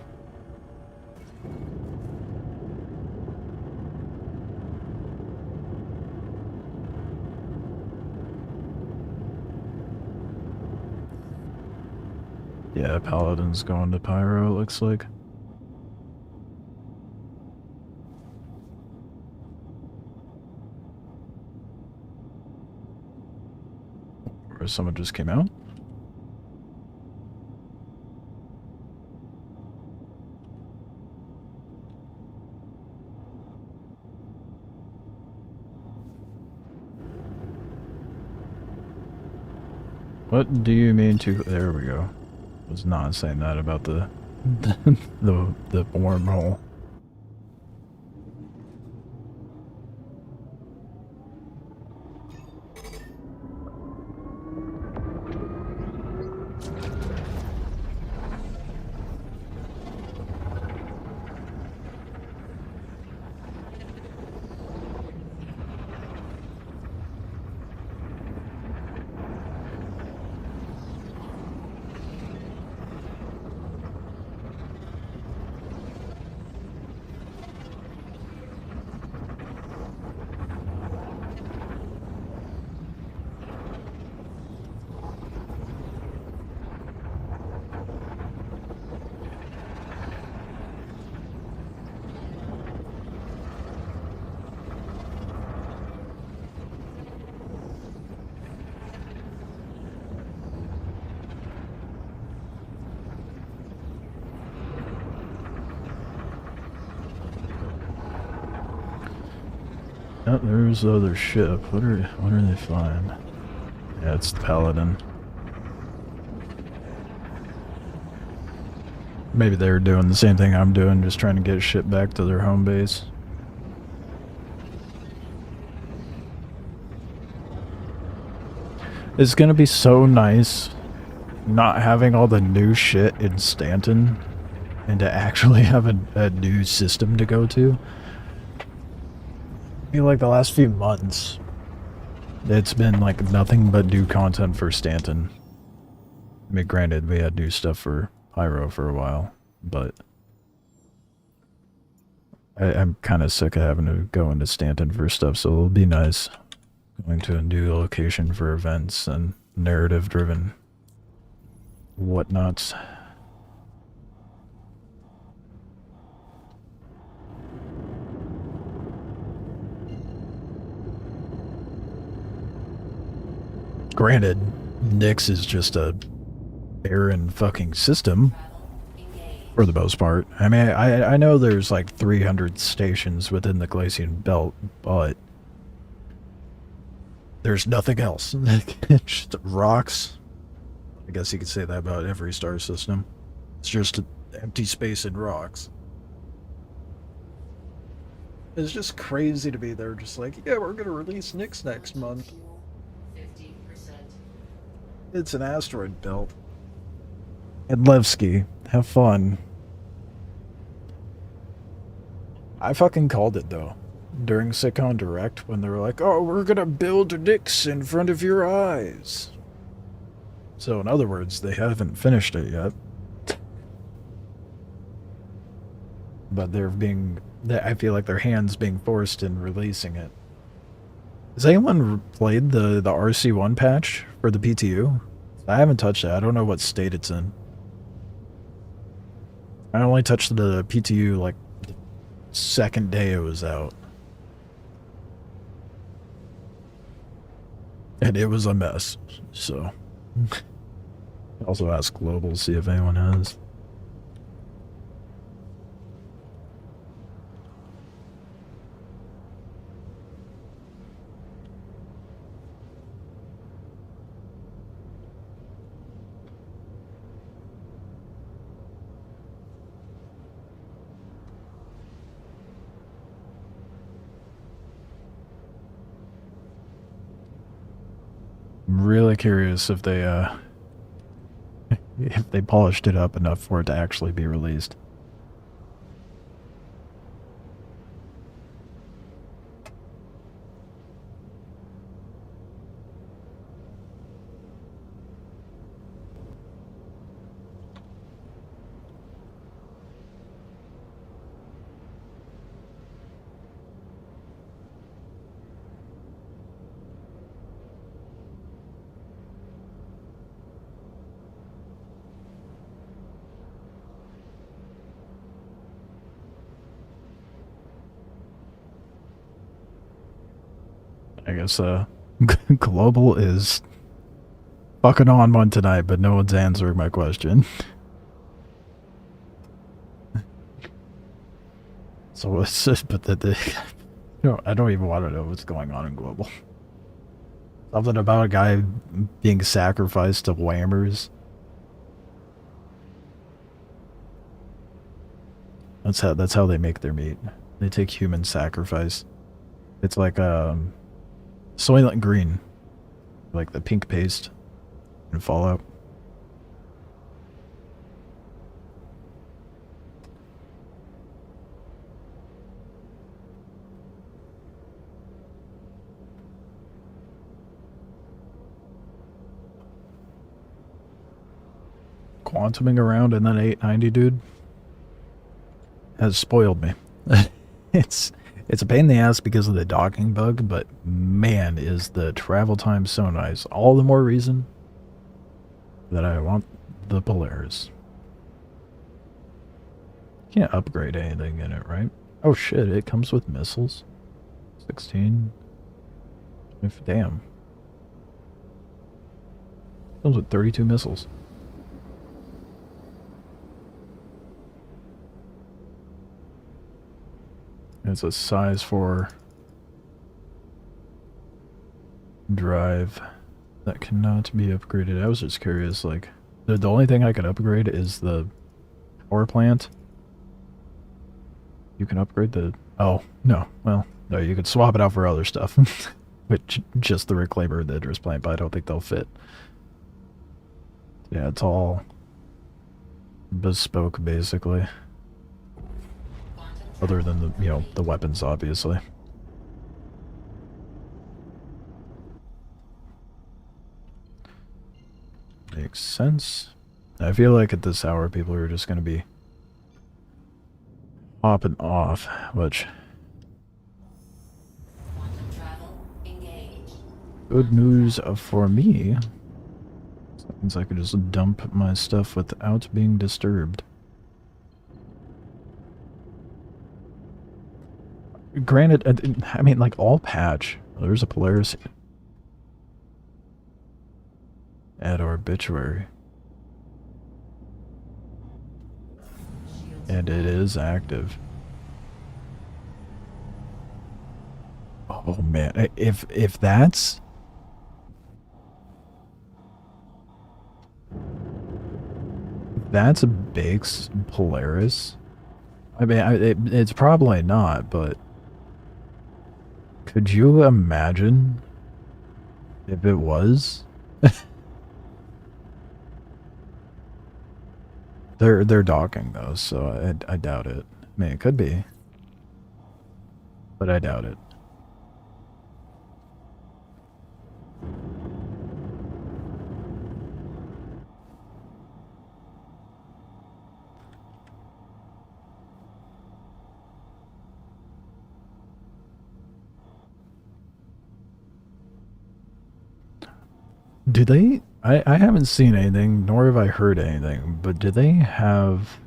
Yeah, Paladin's going to pyro, it looks like. Or someone just came out? What do you mean to... There we go. I was not saying that about the the wormhole. Oh, there's the other ship. What are they flying? Yeah, it's the Paladin. Maybe they're doing the same thing I'm doing, just trying to get ship back to their home base. It's gonna be so nice not having all the new shit in Stanton and to actually have a new system to go to. I feel like the last few months, it's been like nothing but new content for Stanton. I mean, granted, we had new stuff for Pyro for a while, but I'm kind of sick of having to go into Stanton for stuff, so it'll be nice going to a new location for events and narrative-driven whatnots. Granted, Nyx is just a barren fucking system for the most part. I mean, I know there's like 300 stations within the Glacian Belt, but there's nothing else. It's just rocks, I guess you could say that about every star system. It's just empty space and rocks. It's just crazy to be there, just like, yeah, we're gonna release Nyx next month. 15%. It's an asteroid belt. And Levski, have fun. I fucking called it though. During Sitcon Direct, when they were like, oh, we're gonna build Nyx in front of your eyes. So, in other words, they haven't finished it yet. But I feel like their hands being forced in releasing it. Has anyone played the RC1 patch for the PTU? I haven't touched it. I don't know what state it's in. I only touched the PTU like the second day it was out. And it was a mess, so. Also ask Global, see if anyone has. I'm really curious if they polished it up enough for it to actually be released. I guess Global is fucking on one tonight, but no one's answering my question. So it's just, but I don't even want to know what's going on in Global. Something about a guy being sacrificed to whammers. That's how they make their meat. They take human sacrifice. It's like Soylent Green, like the pink paste in Fallout. Quantuming around in that 890, dude, has spoiled me. It's a pain in the ass because of the docking bug, but man, is the travel time so nice. All the more reason that I want the Polaris. Can't upgrade anything in it, right? Oh shit, it comes with missiles. 16. Damn. Comes with 32 missiles. It's a size 4 drive that cannot be upgraded. I was just curious, like, the only thing I could upgrade is the power plant. You can upgrade the... Oh, no. Well, no, you could swap it out for other stuff. Which, just the reclaimer and the address plant, but I don't think they'll fit. Yeah, it's all bespoke, basically. Other than the, the weapons, obviously. Makes sense. I feel like at this hour, people are just going to be hopping off, which... Good news for me. That means I could just dump my stuff without being disturbed. Granted, I mean, like, all patch. There's a Polaris at our obituary. And it is active. Oh man, if that's... That's a big Polaris. I mean, it's probably not, but could you imagine if it was? They're docking though, so I doubt it. I mean, it could be, but I doubt it. Do they? I haven't seen anything, nor have I heard anything, but do they have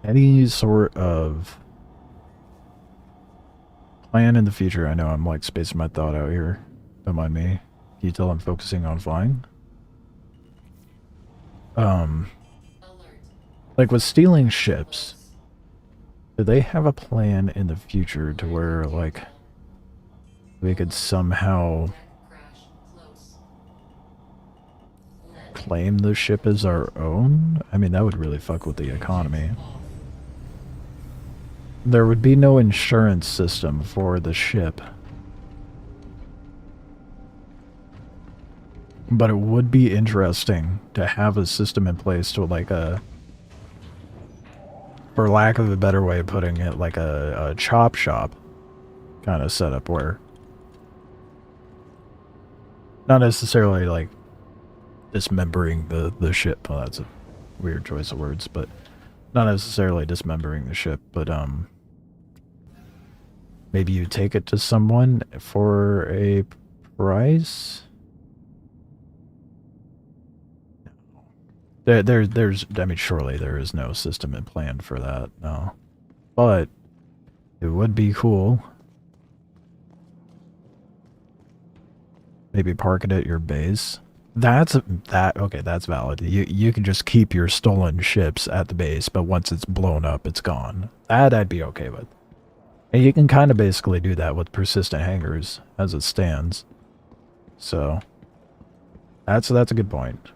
any sort of plan in the future? I know I'm like spacing my thought out here. Don't mind me. Can you tell I'm focusing on flying? Alert. Like with stealing ships, do they have a plan in the future to where like we could somehow Crash close. claim the ship as our own? I mean, that would really fuck with the economy. There would be no insurance system for the ship. But it would be interesting to have a system in place to like a, for lack of a better way of putting it, like a chop shop kind of setup where not necessarily like dismembering the ship. Well, that's a weird choice of words, but not necessarily dismembering the ship, but maybe you take it to someone for a price. There's, I mean, surely there is no system in plan for that, no. But it would be cool. Maybe park it at your base. Okay, that's valid. You can just keep your stolen ships at the base, but once it's blown up, it's gone. That I'd be okay with. And you can kind of basically do that with persistent hangars as it stands. So that's a good point.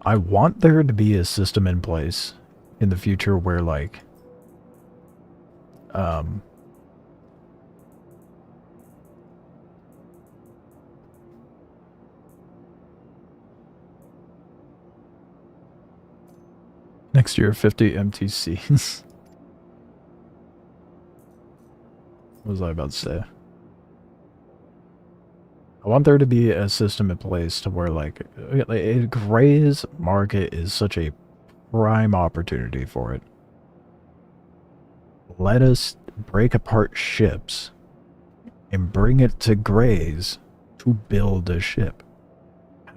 I want there to be a system in place in the future where like next year 50 MTCs. What was I about to say? I want there to be a system in place to where like Gray's market is such a prime opportunity for it. Let us break apart ships and bring it to Gray's to build a ship.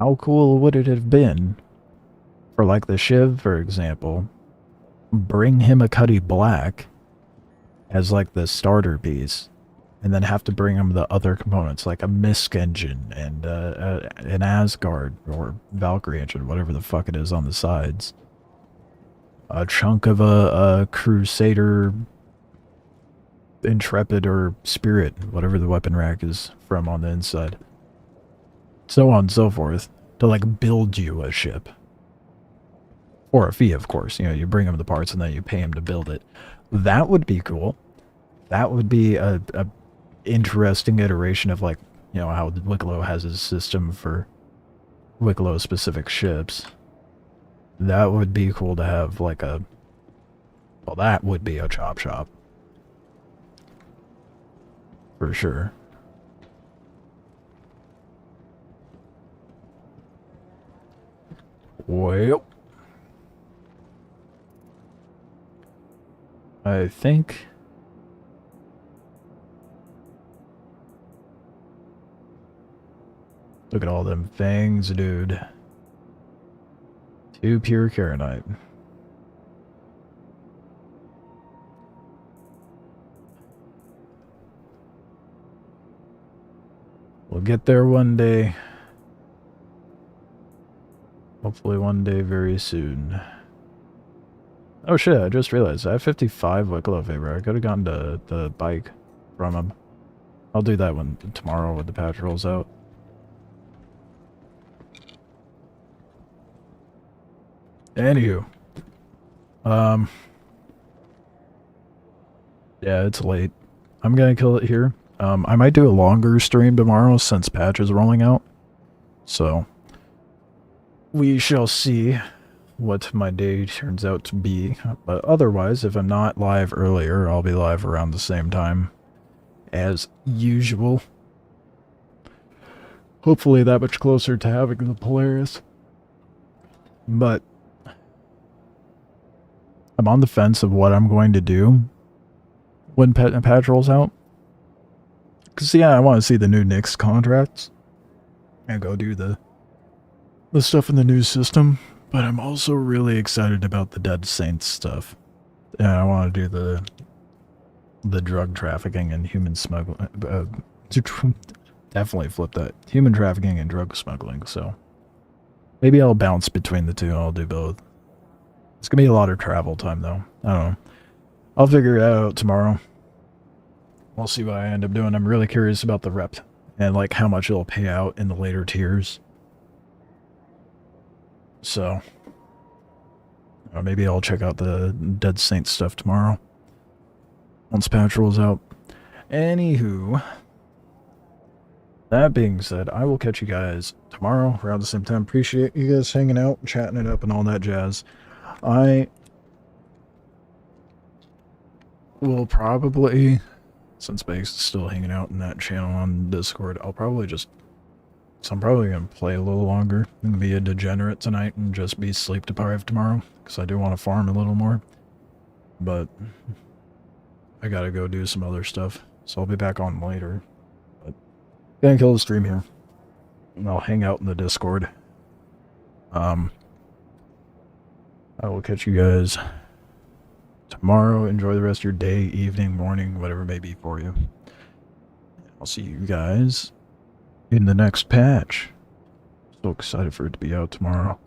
How cool would it have been for like the Shiv, for example, bring him a Cuddy Black as like the starter piece, and then have to bring him the other components like a Misk engine and an Asgard or Valkyrie engine, whatever the fuck it is on the sides. A chunk of a Crusader Intrepid or Spirit, whatever the weapon rack is from on the inside. So on and so forth, to like build you a ship. For a fee, of course. You know, you bring him the parts and then you pay him to build it. That would be cool. That would be a interesting iteration of like, you know, how Wikelo has his system for Wikelo specific ships. That would be cool to have like a, well, that would be a chop shop. For sure. Well, I think look at all them fangs, dude. 2 pure Karenite. We'll get there one day. Hopefully one day very soon. Oh shit, I just realized I have 55 Wikelo favor. I could have gotten the bike from him. I'll do that one tomorrow when the patch rolls out. Anywho. Yeah, it's late. I'm gonna kill it here. I might do a longer stream tomorrow since patch is rolling out. So, we shall see what my day turns out to be. But otherwise, if I'm not live earlier, I'll be live around the same time as usual. Hopefully that much closer to having the Polaris. But I'm on the fence of what I'm going to do when patch rolls out. Because, yeah, I want to see the new Nyx contracts and go do the stuff in the new system. But I'm also really excited about the Dead Saints stuff. And I want to do the drug trafficking and human smuggling. Definitely flip that. Human trafficking and drug smuggling, so maybe I'll bounce between the two. I'll do both. It's gonna be a lot of travel time, though. I don't know. I'll figure it out tomorrow. We'll see what I end up doing. I'm really curious about the rep and, like, how much it'll pay out in the later tiers. So, maybe I'll check out the Dead Saints stuff tomorrow once patch rolls out. Anywho, that being said, I will catch you guys tomorrow around the same time. Appreciate you guys hanging out, chatting it up, and all that jazz. I will probably, since Bakes is still hanging out in that channel on Discord, I'm probably going to play a little longer. I'm going to be a degenerate tonight and just be sleep deprived tomorrow, because I do want to farm a little more. But I gotta go do some other stuff, so I'll be back on later. But gonna kill the stream here, and I'll hang out in the Discord. I will catch you guys tomorrow. Enjoy the rest of your day, evening, morning, whatever it may be for you. I'll see you guys in the next patch. So excited for it to be out tomorrow.